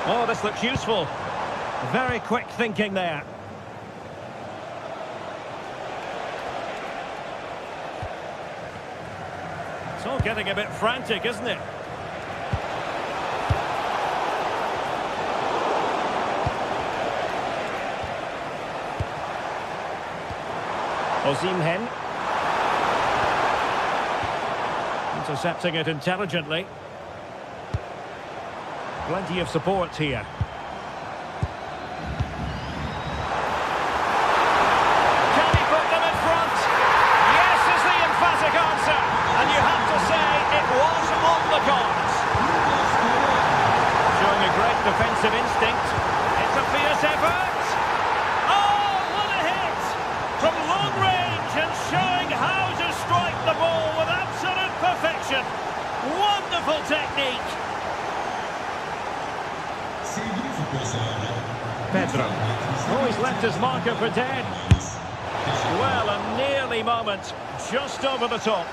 Oh, this looks useful. Very quick thinking there. It's all getting a bit frantic, isn't it? Osimhen. Intercepting it intelligently. Plenty of support here. Can he put them in front? Yes is the emphatic answer. And you have to say it was on the cards. Showing a great defensive instinct. It's a fierce effort. Oh, what a hit! From long range and showing how to strike the ball with absolute perfection. Wonderful technique. Pedro. Oh, he's left his marker for dead. Well, a nearly moment. Just over the top.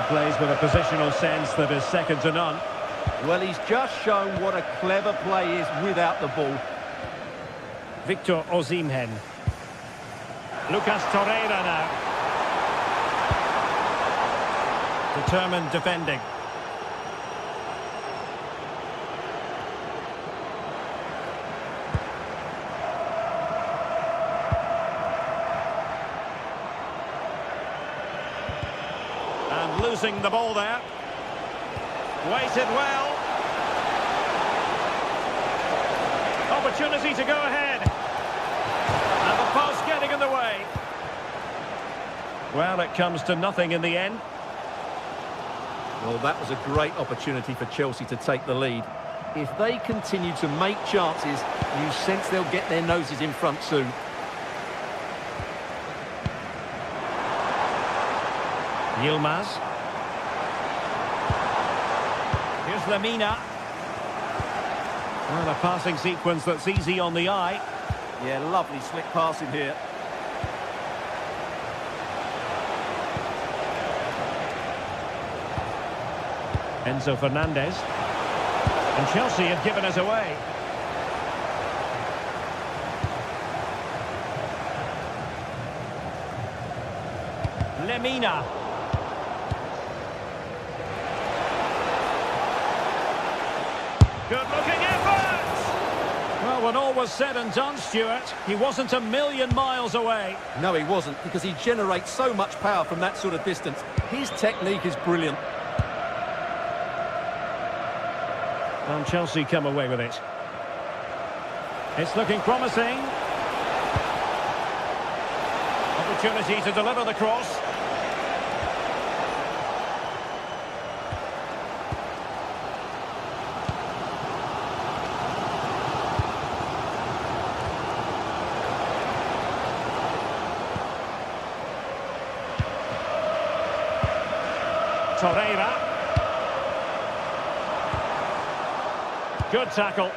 Plays with a positional sense that is second to none. Well, he's just shown what a clever play is without the ball. Victor Osimhen. Lucas Torreira now. Determined defending. And losing the ball there. Waited well. Opportunity to go ahead. And the post getting in the way. Well, it comes to nothing in the end. Well, that was a great opportunity for Chelsea to take the lead. If they continue to make chances, you sense they'll get their noses in front soon. Yilmaz. Here's Lemina. Well, a passing sequence that's easy on the eye. Yeah, lovely slick passing here. Enzo Fernandez. And Chelsea have given us away. Lemina. Good-looking effort! Well, when all was said and done, Stuart, he wasn't a million miles away. No, he wasn't, because he generates so much power from that sort of distance. His technique is brilliant. And Chelsea come away with it. It's looking promising. Opportunity to deliver the cross. Torreira. Good tackle.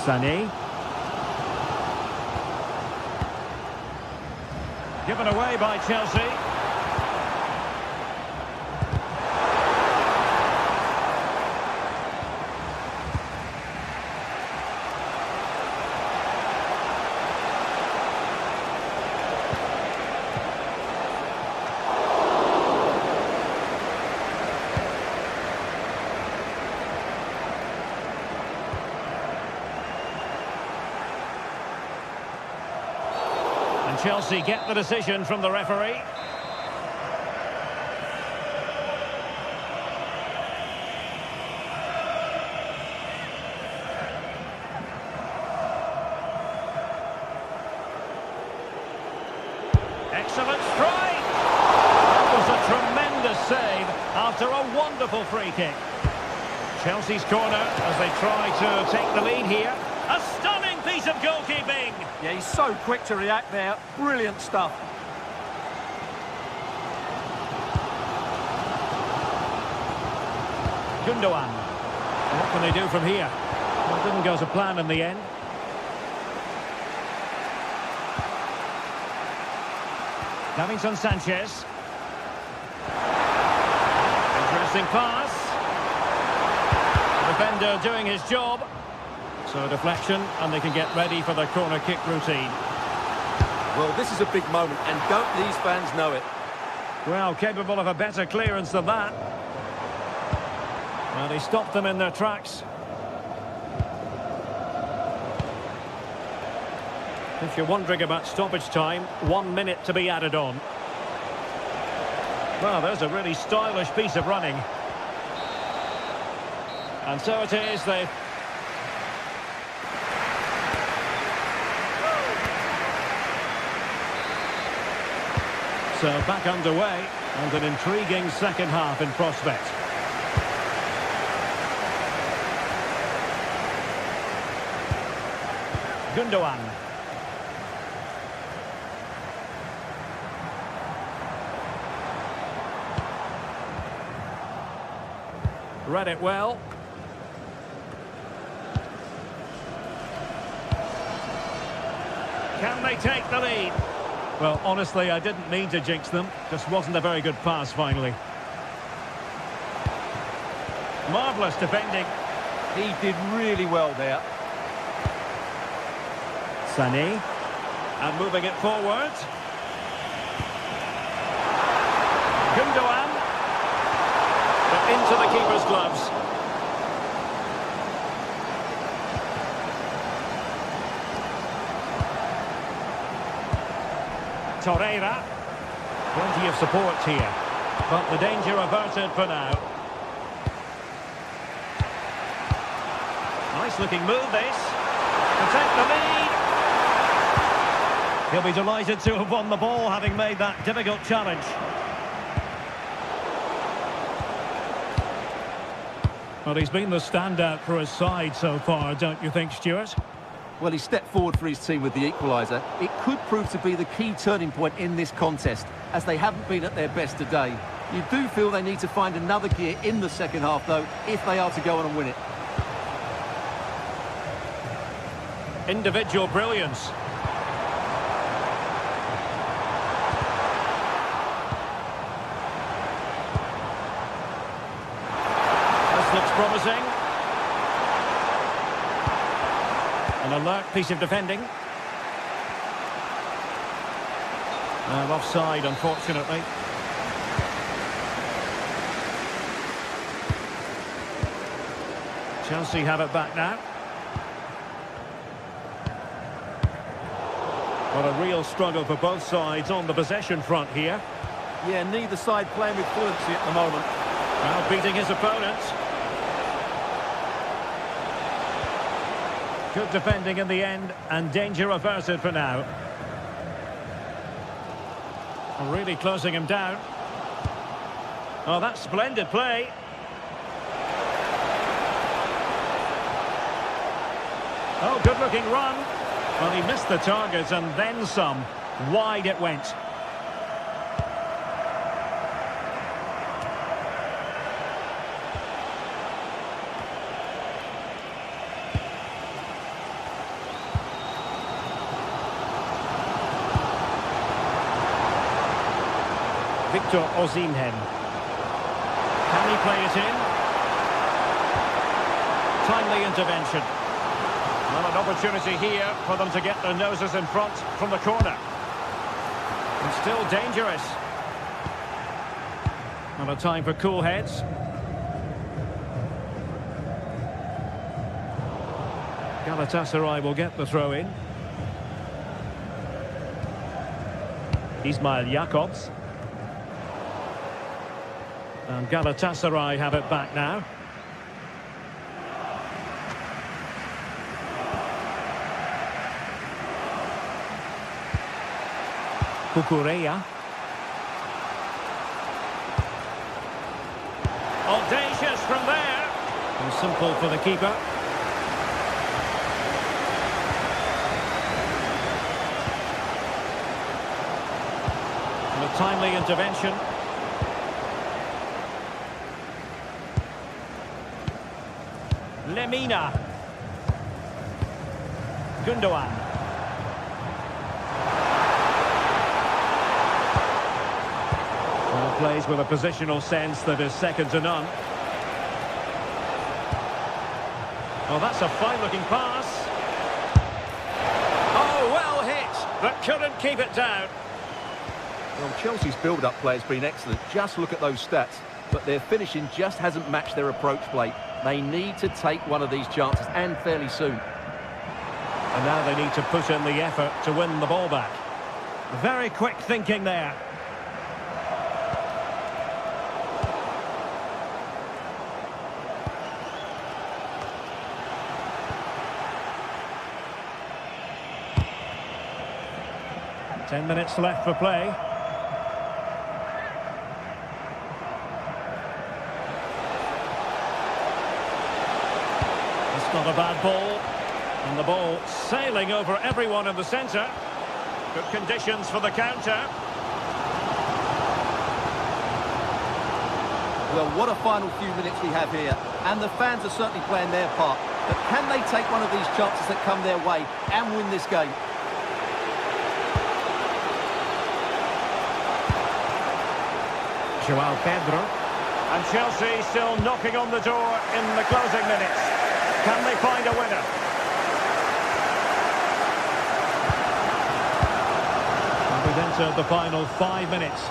Sané. Given away by Chelsea. Chelsea get the decision from the referee. Excellent strike! That was a tremendous save after a wonderful free kick. Chelsea's corner as they try to take the lead here. A stunning piece of goalkeeping. Yeah, he's so quick to react there. Brilliant stuff. Gundogan. What can they do from here? Well, it didn't go to plan in the end. Davinson Sanchez. Interesting pass. The defender doing his job. So a deflection, and they can get ready for the corner kick routine. Well, this is a big moment, and don't these fans know it? Well, capable of a better clearance than that. Well, he stopped them in their tracks. If you're wondering about stoppage time, 1 minute to be added on. Well, there's a really stylish piece of running. And so it is, they've... So back underway, and an intriguing second half in prospect. Gundogan. Read it well. Can they take the lead? Well, honestly, I didn't mean to jinx them. Just wasn't a very good pass, finally. Marvellous defending. He did really well there. Sané. And moving it forward. Gundogan. But into the keeper's gloves. Torreira. Plenty of support here. But the danger averted for now. Nice looking move this. To take the lead. He'll be delighted to have won the ball, having made that difficult challenge. Well, he's been the standout for his side so far, don't you think, Stuart? Well, he stepped forward for his team with the equaliser. It could prove to be the key turning point in this contest, as they haven't been at their best today. You do feel they need to find another gear in the second half, though, if they are to go on and win it. Individual brilliance. This looks promising. An alert piece of defending. Offside, unfortunately. Chelsea have it back now. What a real struggle for both sides on the possession front here. Yeah, neither side playing with fluency at the moment. Now beating his opponent. Good defending in the end, and danger averted for now. Really closing him down. Oh, that's splendid play. Oh, good-looking run. Well, he missed the target and then some. Wide it went. Victor Osimhen. Can he play it in? Timely intervention. Well, an opportunity here for them to get their noses in front from the corner. And still dangerous. Not a time for cool heads. Galatasaray will get the throw in. Ismail Jakobs. And Galatasaray have it back now. Kukureya. Audacious from there. And simple for the keeper. And a timely intervention. Lemina. Gundogan. Well, plays with a positional sense that is second to none. Oh, that's a fine-looking pass. Oh, well hit, but couldn't keep it down. Well, Chelsea's build-up play has been excellent. Just look at those stats. But their finishing just hasn't matched their approach play. They need to take one of these chances, and fairly soon. And now they need to put in the effort to win the ball back. Very quick thinking there. Ten minutes left for play. It's not a bad ball. And the ball sailing over everyone in the centre. Good conditions for the counter. Well, what a final few minutes we have here. And the fans are certainly playing their part. But can they take one of these chances that come their way and win this game? Joao Pedro. And Chelsea still knocking on the door in the closing minutes. Can they find a winner? And we've entered the final 5 minutes.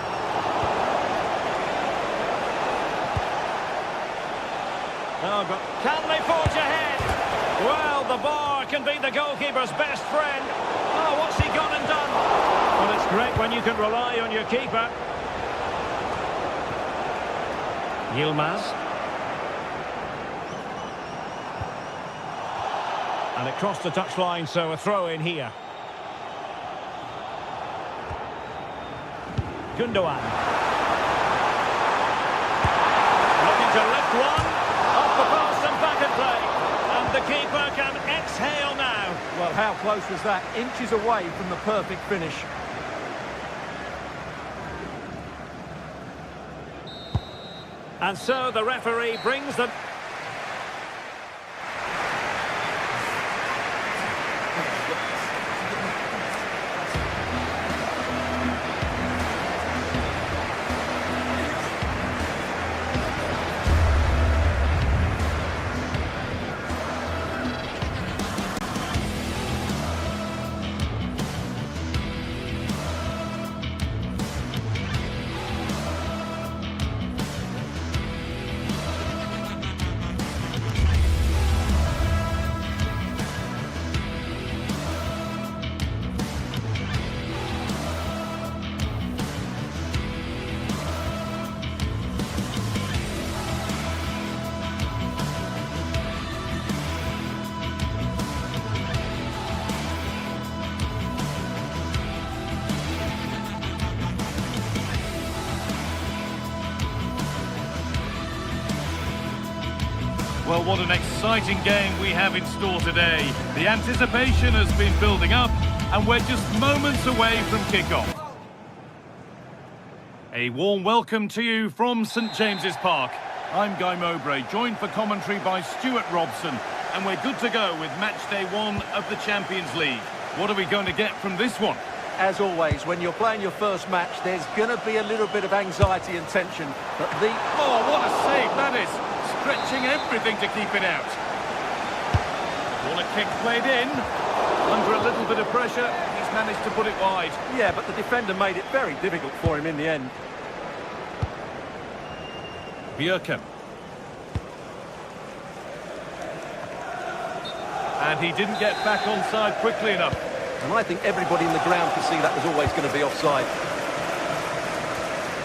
Oh, but can they forge ahead? Well, the bar can be the goalkeeper's best friend. Oh, what's he gone and done? Well, it's great when you can rely on your keeper. Yilmaz. And it crossed the touchline, so a throw in here. Gundogan. Looking to lift one. Off the post and back in play. And the keeper can exhale now. Well, how close was that? Inches away from the perfect finish. And so the referee brings them... Well, what an exciting game we have in store today. The anticipation has been building up, and we're just moments away from kickoff. A warm welcome to you from St James's Park. I'm Guy Mowbray, joined for commentary by Stuart Robson, and we're good to go with match day 1 of the Champions League. What are we going to get from this one? As always, when you're playing your first match, there's going to be a little bit of anxiety and tension. But the... Oh, what a save that is! Stretching everything to keep it out. Corner kick played in. Under a little bit of pressure, he's managed to put it wide. Yeah, but the defender made it very difficult for him in the end. Bjerke. And he didn't get back onside quickly enough. And I think everybody in the ground could see that was always going to be offside.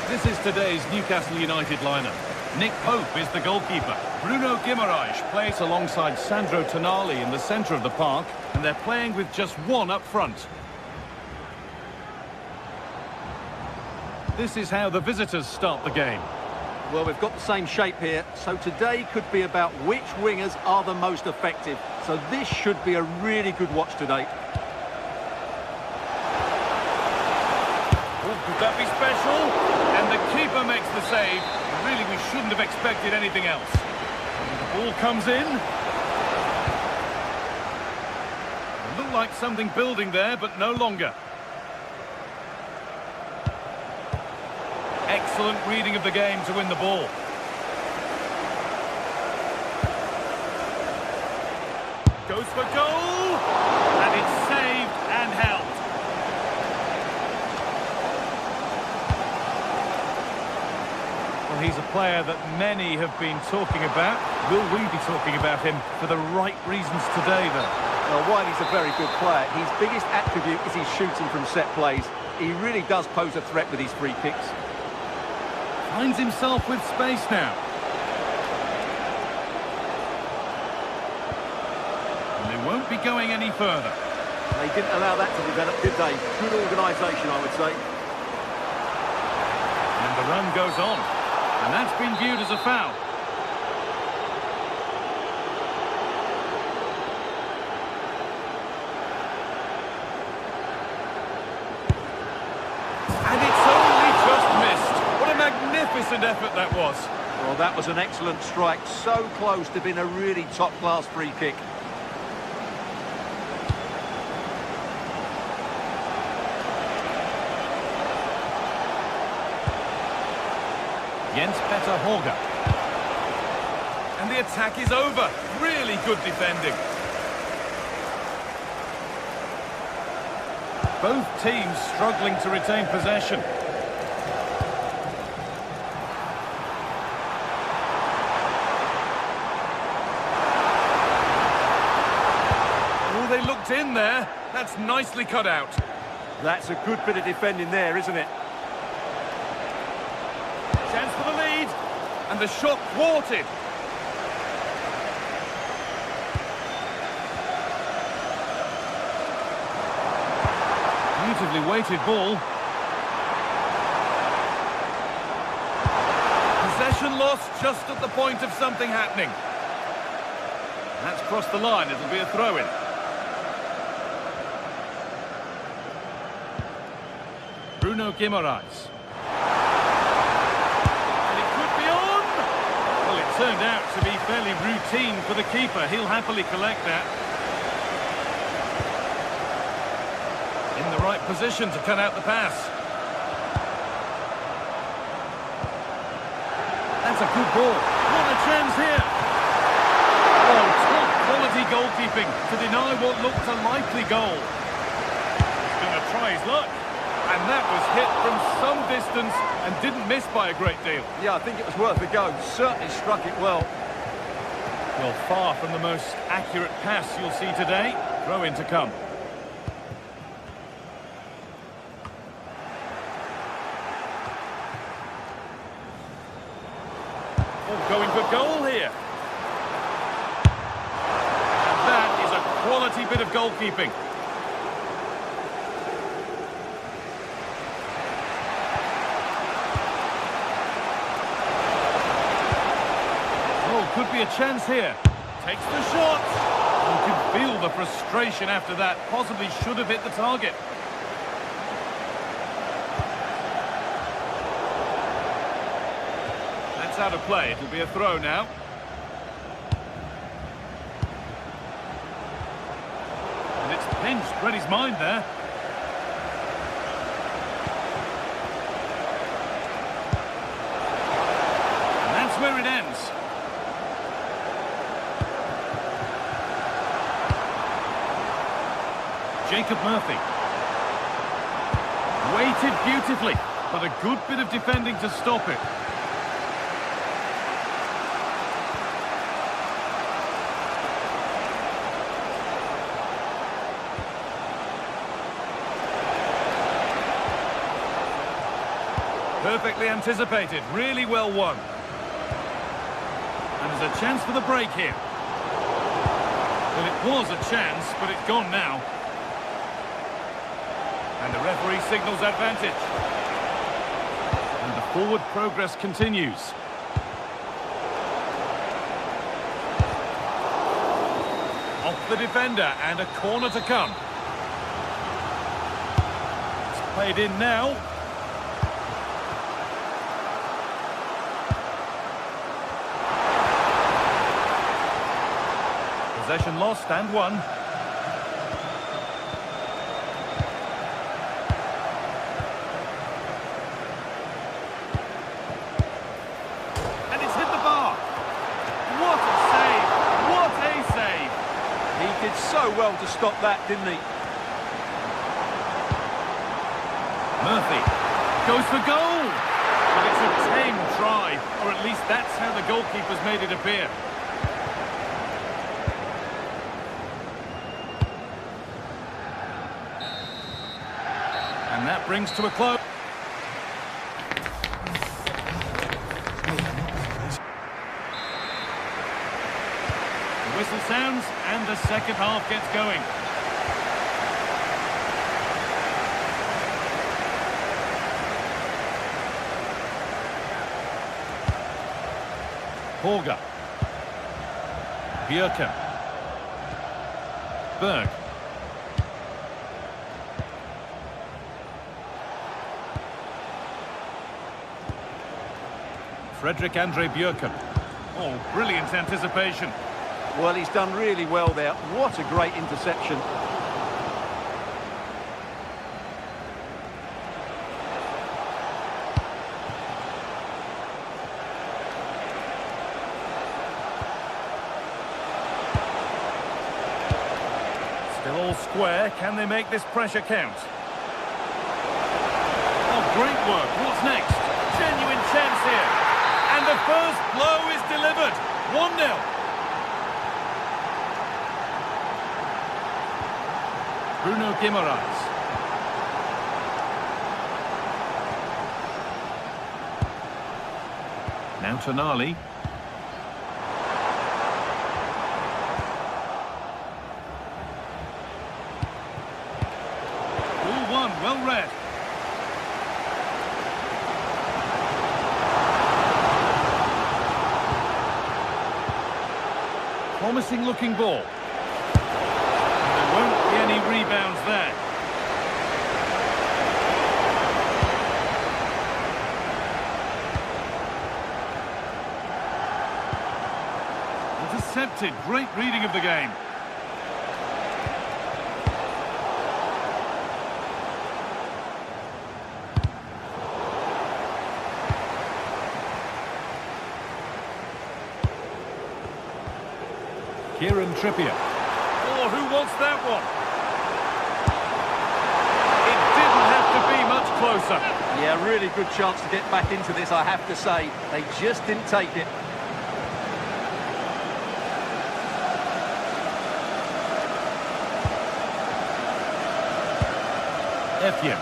This is today's Newcastle United lineup. Nick Pope is the goalkeeper. Bruno Guimaraes plays alongside Sandro Tonali in the centre of the park, and they're playing with just one up front. This is how the visitors start the game. Well, we've got the same shape here, so today could be about which wingers are the most effective. So this should be a really good watch today. Oh, could that be special? And the keeper makes the save. Really, we shouldn't have expected anything else. The ball comes in. It looked like something building there, but no longer. Excellent reading of the game to win the ball. Goes for goal! And it's saved and held. Well, he's a player that many have been talking about. Will we be talking about him for the right reasons today, though? Well, while he's a very good player, his biggest attribute is his shooting from set plays. He really does pose a threat with his free kicks. Finds himself with space now. And they won't be going any further. They didn't allow that to develop, did they? Good organisation, I would say. And the run goes on. And that's been viewed as a foul. And it's only just missed. What a magnificent effort that was. Well, that was an excellent strike. So close to being a really top-class free kick. Jens-Peter Horger. And the attack is over. Really good defending. Both teams struggling to retain possession. Oh, they looked in there. That's nicely cut out. That's a good bit of defending there, isn't it? Chance for the lead, and the shot thwarted. Beautifully weighted ball. Possession lost just at the point of something happening. That's crossed the line, it'll be a throw-in. Bruno Guimaraes. Turned out to be fairly routine for the keeper. He'll happily collect that. In the right position to cut out the pass. That's a good ball. What a chance here. Oh, top quality goalkeeping to deny what looked a likely goal. He's going to try his luck. And that was hit from some distance and didn't miss by a great deal. Yeah, I think it was worth a go. Certainly struck it well. Well, far from the most accurate pass you'll see today. Throw in to come. Oh, going for goal here. And that is a quality bit of goalkeeping. Could be a chance here. Takes the shot. You can feel the frustration after that. Possibly should have hit the target. That's out of play. It'll be a throw now. And it's pinched. Read his mind there. And that's where it ends. Jacob Murphy. Weighted beautifully, but a good bit of defending to stop it. Perfectly anticipated, really well won. And there's a chance for the break here. Well, it was a chance, but it's gone now. And the referee signals advantage. And the forward progress continues. Off the defender, and a corner to come. It's played in now. Possession lost and won. And it's hit the bar. What a save! What a save! He did so well to stop that, didn't he? Murphy goes for goal! But it's a tame try, or at least that's how the goalkeeper's made it appear. And that brings to a close. The whistle sounds and the second half gets going. Holger. Björken. Berg. Fredrik Andre Björken. Oh, brilliant anticipation. Well, he's done really well there. What a great interception. Still all square. Can they make this pressure count? Oh, great work. What's next? Genuine chance here. And the first blow is delivered. 1-0. Bruno Guimaraes. Now Tonali. All one, well read. Promising looking ball. There won't be any rebounds there. Intercepted. Great reading of the game. Kieran Trippier. Oh, who wants that one? It didn't have to be much closer. Yeah, really good chance to get back into this, I have to say. They just didn't take it. Effian.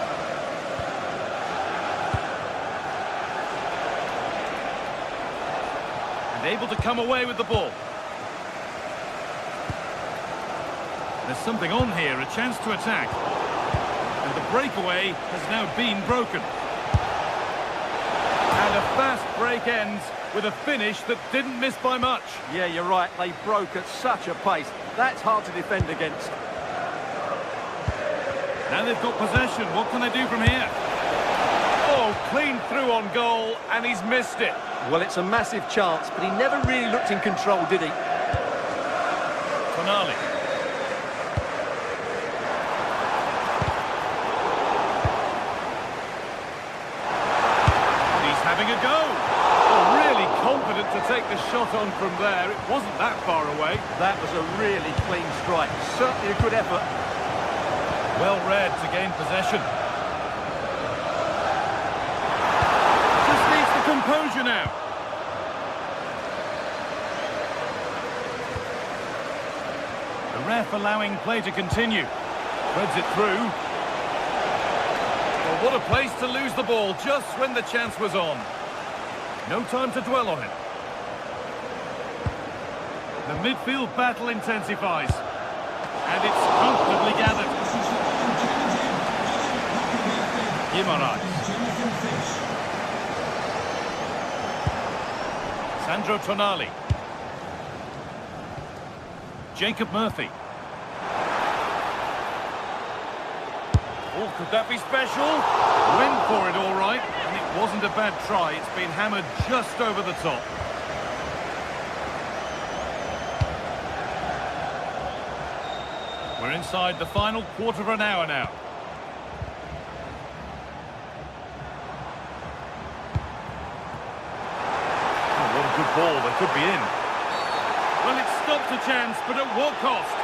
And able to come away with the ball. There's something on here, a chance to attack. And the breakaway has now been broken. And a fast break ends with a finish that didn't miss by much. Yeah, you're right. They broke at such a pace. That's hard to defend against. Now they've got possession. What can they do from here? Oh, clean through on goal, and he's missed it. Well, it's a massive chance, but he never really looked in control, did he? Tonali. Having a go. Oh, really confident to take the shot on from there. It wasn't that far away. That was a really clean strike. Certainly a good effort. Well read to gain possession. Just needs the composure now. The ref allowing play to continue. Threads it through. Well, What a place to lose the ball just when the chance was on. No time to dwell on it. The midfield battle intensifies. And it's comfortably gathered. Guimaraes. Sandro Tonali. Jacob Murphy. Oh, could that be special? Went for it all right, and it wasn't a bad try. It's been hammered just over the top. We're inside the final quarter of an hour now. Oh, what a good ball. They could be in. Well, it stopped a chance, but at what cost?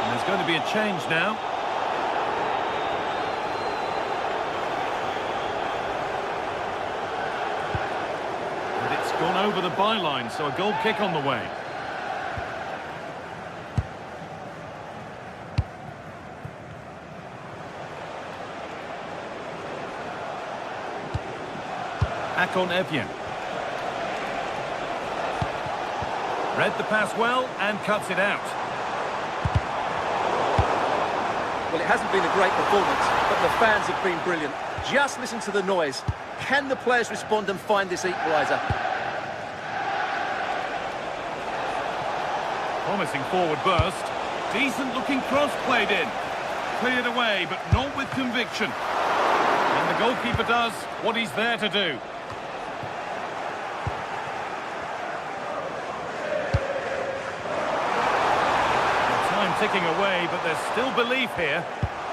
And there's going to be a change now. Gone over the byline, so a goal kick on the way. Akon Evjen. Read the pass well and cuts it out. Well, it hasn't been a great performance, but the fans have been brilliant. Just listen to the noise. Can the players respond and find this equaliser? Promising forward burst. Decent looking cross played in. Cleared away, but not with conviction. And the goalkeeper does what he's there to do. Time ticking away, but there's still belief here.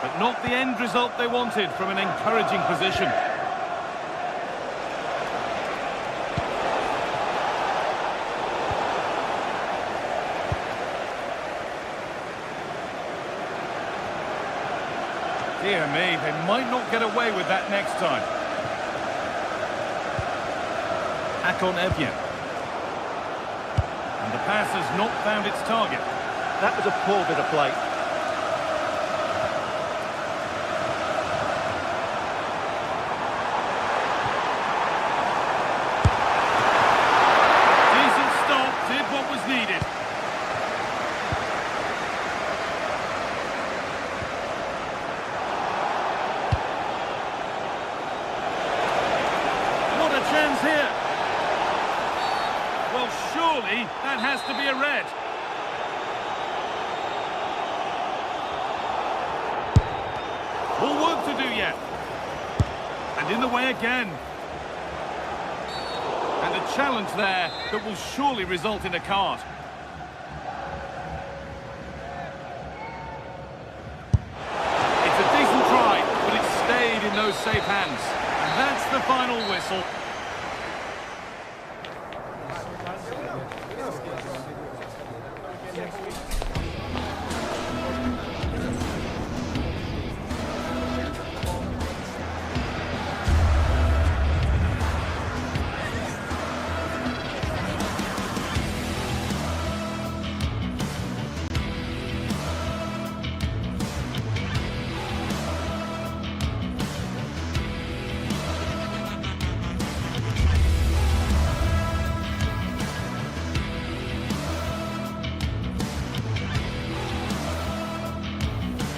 But not the end result they wanted from an encouraging position. Dear me, they might not get away with that next time. Akon Evjen. And the pass has not found its target. That was a poor bit of play. Decent stop, did what was needed. Chance here. Well, surely that has to be a red. More work to do yet. And in the way again. And a challenge there that will surely result in a card. It's a decent try, but it stayed in those safe hands. And that's the final whistle.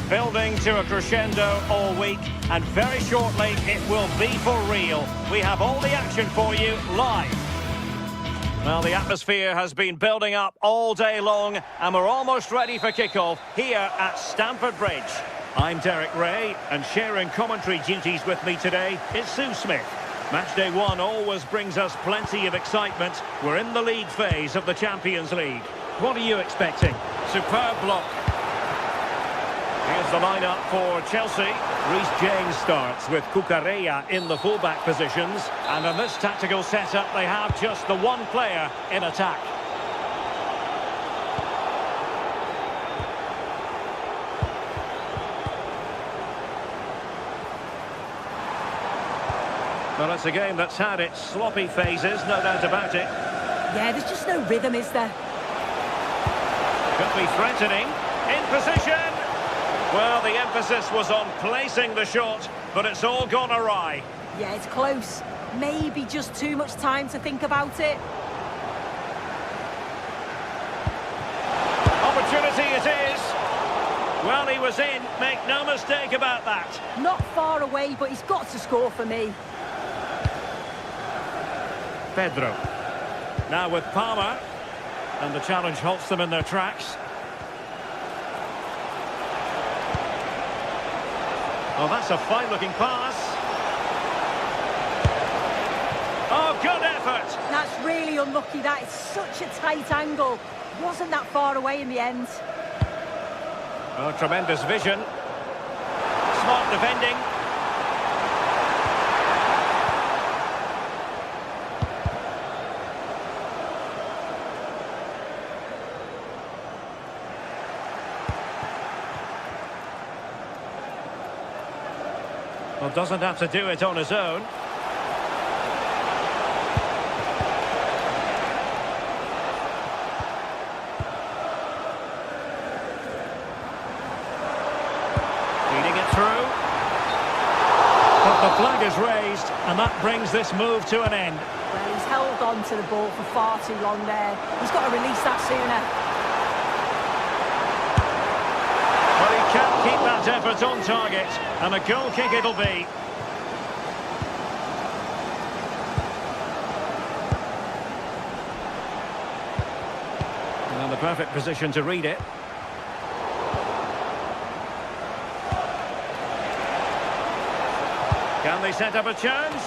Building to a crescendo all week, and very shortly it will be for real. We have all the action for you live. Well, the atmosphere has been building up all day long, and we're almost ready for kickoff here at Stamford Bridge. I'm Derek Ray, and sharing commentary duties with me today is Sue Smith. Matchday 1 always brings us plenty of excitement. We're in the league phase of the Champions League. What are you expecting? Superb block. Here's the lineup for Chelsea. Reece James starts with Cucurella in the fullback positions. And in this tactical setup, they have just the one player in attack. Well, it's a game that's had its sloppy phases, no doubt about it. Yeah, there's just no rhythm, is there? Could be threatening. In position. Well, the emphasis was on placing the shot, but it's all gone awry. Yeah, it's close. Maybe just too much time to think about it. Opportunity it is. Well, he was in. Make no mistake about that. Not far away, but he's got to score for me. Pedro. Now with Palmer. And the challenge halts them in their tracks. Oh, that's a fine-looking pass. Oh, good effort. That's really unlucky. That is such a tight angle. Wasn't that far away in the end. Oh, tremendous vision. Smart defending. Well, doesn't have to do it on his own. Feeding it through. But the flag is raised, and that brings this move to an end. Well, he's held on to the ball for far too long there. He's got to release that sooner. Well, he can't keep that effort on target, and a goal kick it'll be. And the perfect position to read it. Can they set up a chance?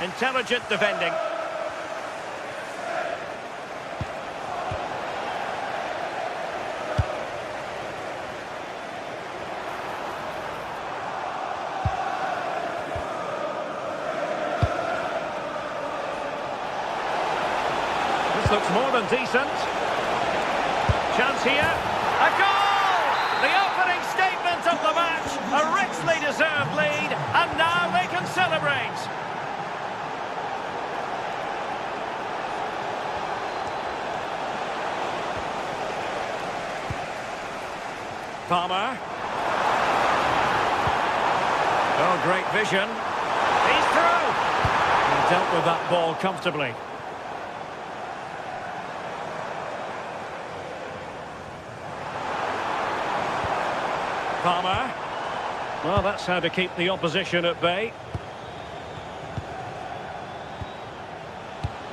Intelligent defending. This looks more than decent. Chance here. A goal! The opening statement of the match. A richly deserved lead. And now they can celebrate. Palmer. Oh, great vision. He's through. He dealt with that ball comfortably. Palmer. Well, that's how to keep the opposition at bay.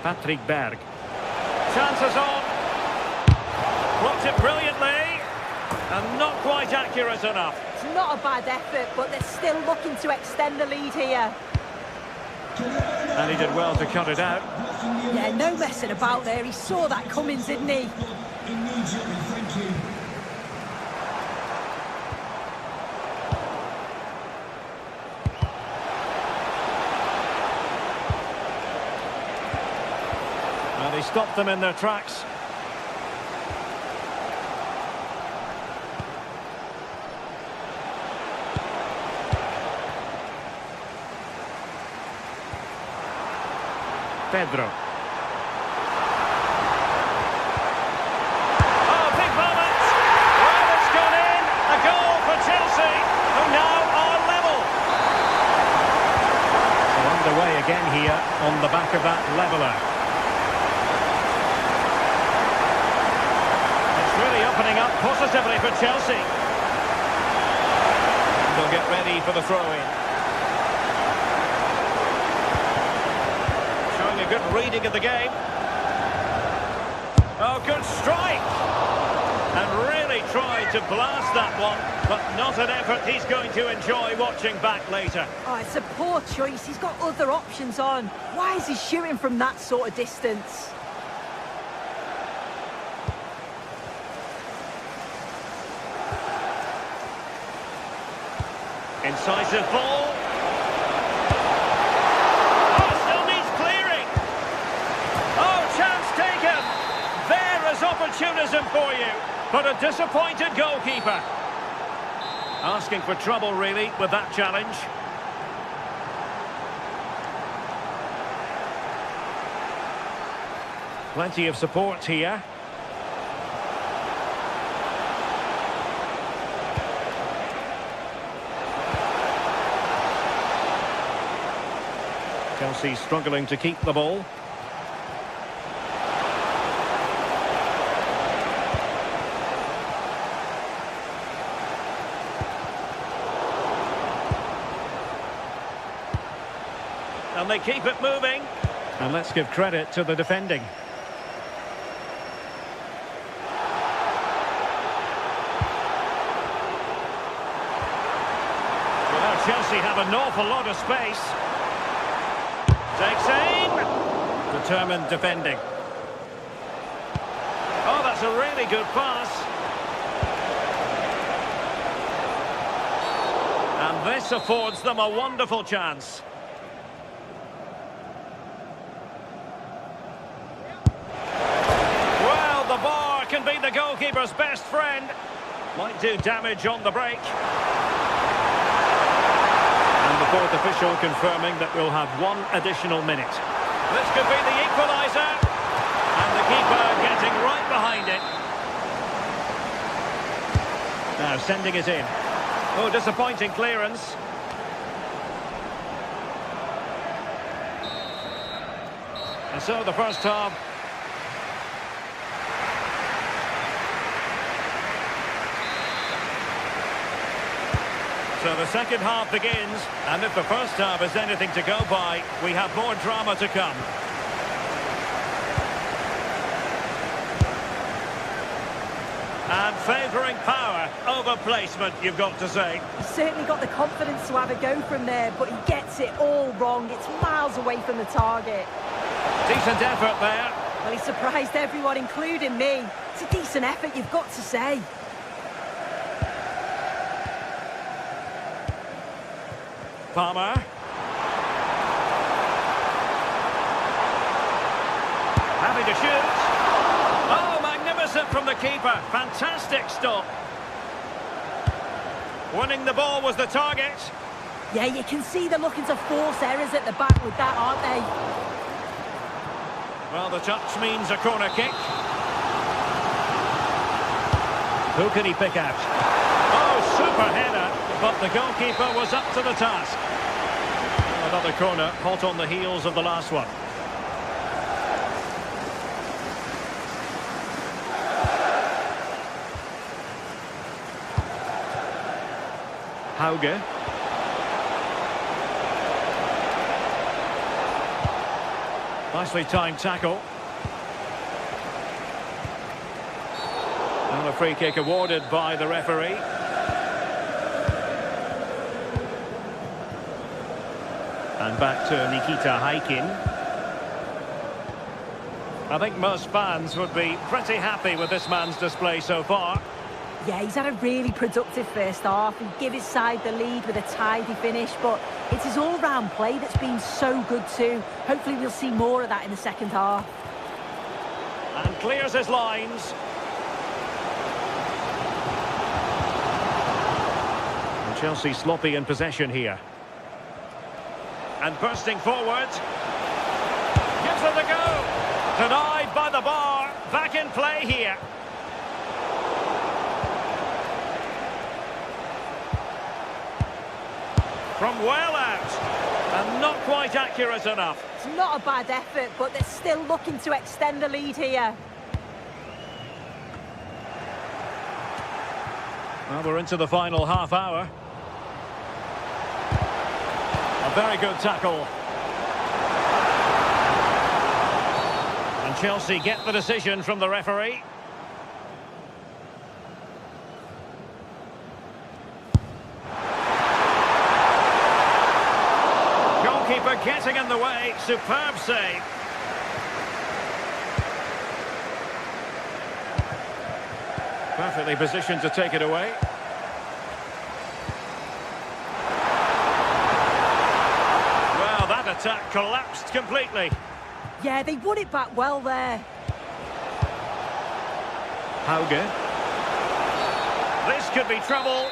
Patrick Berg. Chances on. Blocked it brilliantly. And not quite accurate enough. It's not a bad effort, but they're still looking to extend the lead here. And he did well to cut it out. Yeah, no messing about there. He saw that coming, didn't he? Immediately, thank you. And he stopped them in their tracks. Pedro. Oh, big moment! Well, it's gone in! A goal for Chelsea, who now are level. So underway again here on the back of that leveller. It's really opening up positively for Chelsea. And they'll get ready for the throw-in. A good reading of the game. Oh, good strike! And really tried to blast that one, but not an effort he's going to enjoy watching back later. Oh, it's a poor choice. He's got other options on. Why is he shooting from that sort of distance? Incisive ball. Opportunism for you, but a disappointed goalkeeper. Asking for trouble, really, with that challenge. Plenty of support here. Chelsea struggling to keep the ball. And they keep it moving. And let's give credit to the defending. Well, Chelsea have an awful lot of space. Takes aim. Determined defending. Oh, that's a really good pass. And this affords them a wonderful chance. Well, the bar can be the goalkeeper's best friend. Might do damage on the break. And the fourth official confirming that we'll have one additional minute. This could be the equaliser. And the keeper getting right behind it. Now sending it in. Oh, disappointing clearance. And so the first half. So the second half begins, and if the first half is anything to go by, we have more drama to come. And favouring power over placement, you've got to say. He's certainly got the confidence to have a go from there, but he gets it all wrong. It's miles away from the target. Decent effort there. Well, he surprised everyone, including me. It's a decent effort, you've got to say. Palmer. Happy to shoot. Oh, magnificent from the keeper. Fantastic stop. Winning the ball was the target. Yeah, you can see they're looking to force errors at the back with that, aren't they? Well, the touch means a corner kick. Who can he pick out? Oh, super header. But the goalkeeper was up to the task. Another corner, hot on the heels of the last one. Hauge. Nicely timed tackle. And a free kick awarded by the referee. And back to Nikita Haikin. I think most fans would be pretty happy with this man's display so far. Yeah, he's had a really productive first half. He gave his side the lead with a tidy finish, but it's his all-round play that's been so good too. Hopefully we'll see more of that in the second half. And clears his lines. And Chelsea sloppy in possession here. And bursting forward. Gives it a go. Denied by the bar. Back in play here. From well out. And not quite accurate enough. It's not a bad effort, but they're still looking to extend the lead here. Well, we're into the final half hour. A very good tackle. And Chelsea get the decision from the referee. Goalkeeper getting in the way. Superb save. Perfectly positioned to take it away. Well, that attack collapsed completely. Yeah, they won it back well there. Hauge. This could be trouble.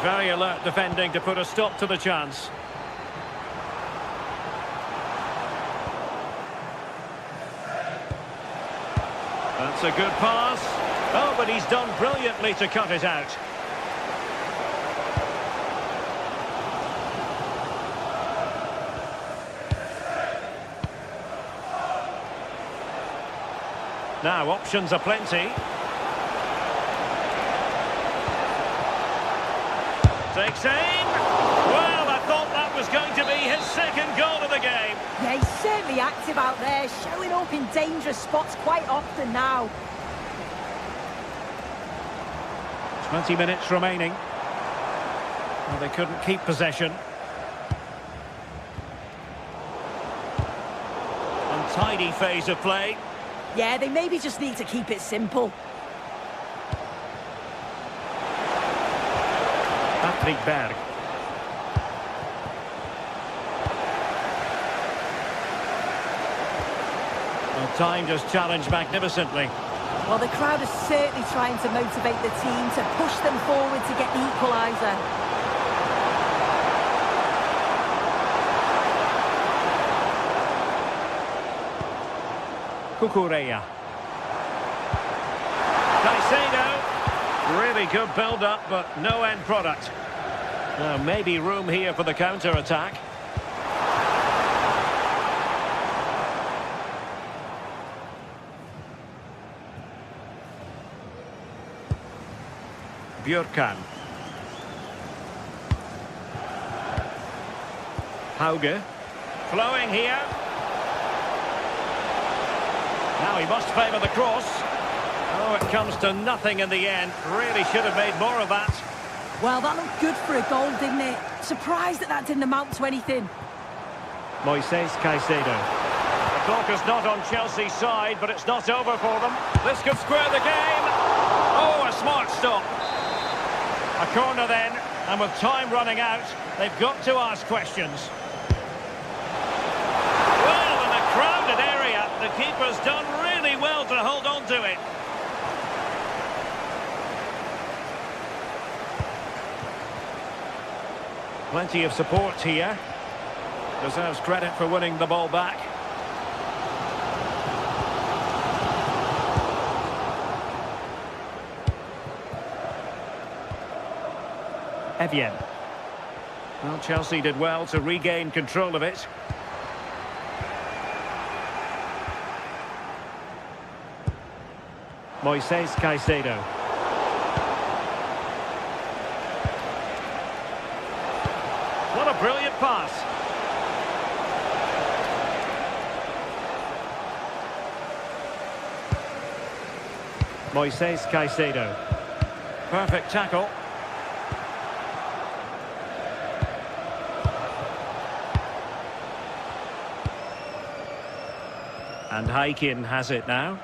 Very alert defending to put a stop to the chance. That's a good pass. Oh, but he's done brilliantly to cut it out. Now, options are plenty. Takes aim. Well, I thought that was going to be his second goal of the game. Yeah, he's certainly active out there, showing up in dangerous spots quite often now. 20 minutes remaining. Well, they couldn't keep possession. Untidy phase of play. Yeah, they maybe just need to keep it simple. Patrick Berg. Well, timed his challenge magnificently. Well, the crowd is certainly trying to motivate the team to push them forward to get the equaliser. Cucurella. Caicedo. Really good build-up, but no end product. Now, maybe room here for the counter-attack. Björkan. Hauge. Flowing here. Now he must favour the cross. Oh, it comes to nothing in the end. Really should have made more of that. Well, that looked good for a goal, didn't it? Surprised that that didn't amount to anything. Moises Caicedo. The clock is not on Chelsea's side, but it's not over for them. This could square the game. Oh, a smart stop. A corner then, and with time running out, they've got to ask questions. Well, in a crowded area, the keeper's done really well to hold on to it. Plenty of support here. Deserves credit for winning the ball back. Evian. Well, Chelsea did well to regain control of it. Moises Caicedo. What a brilliant pass. Moises Caicedo. Perfect tackle. And Haikin has it now.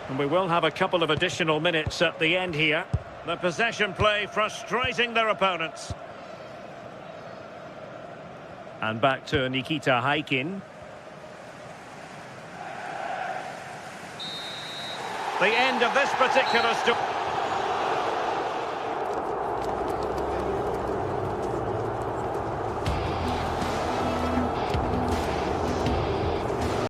And we will have a couple of additional minutes at the end here. The possession play frustrating their opponents. And back to Nikita Haikin. The end of this particular story.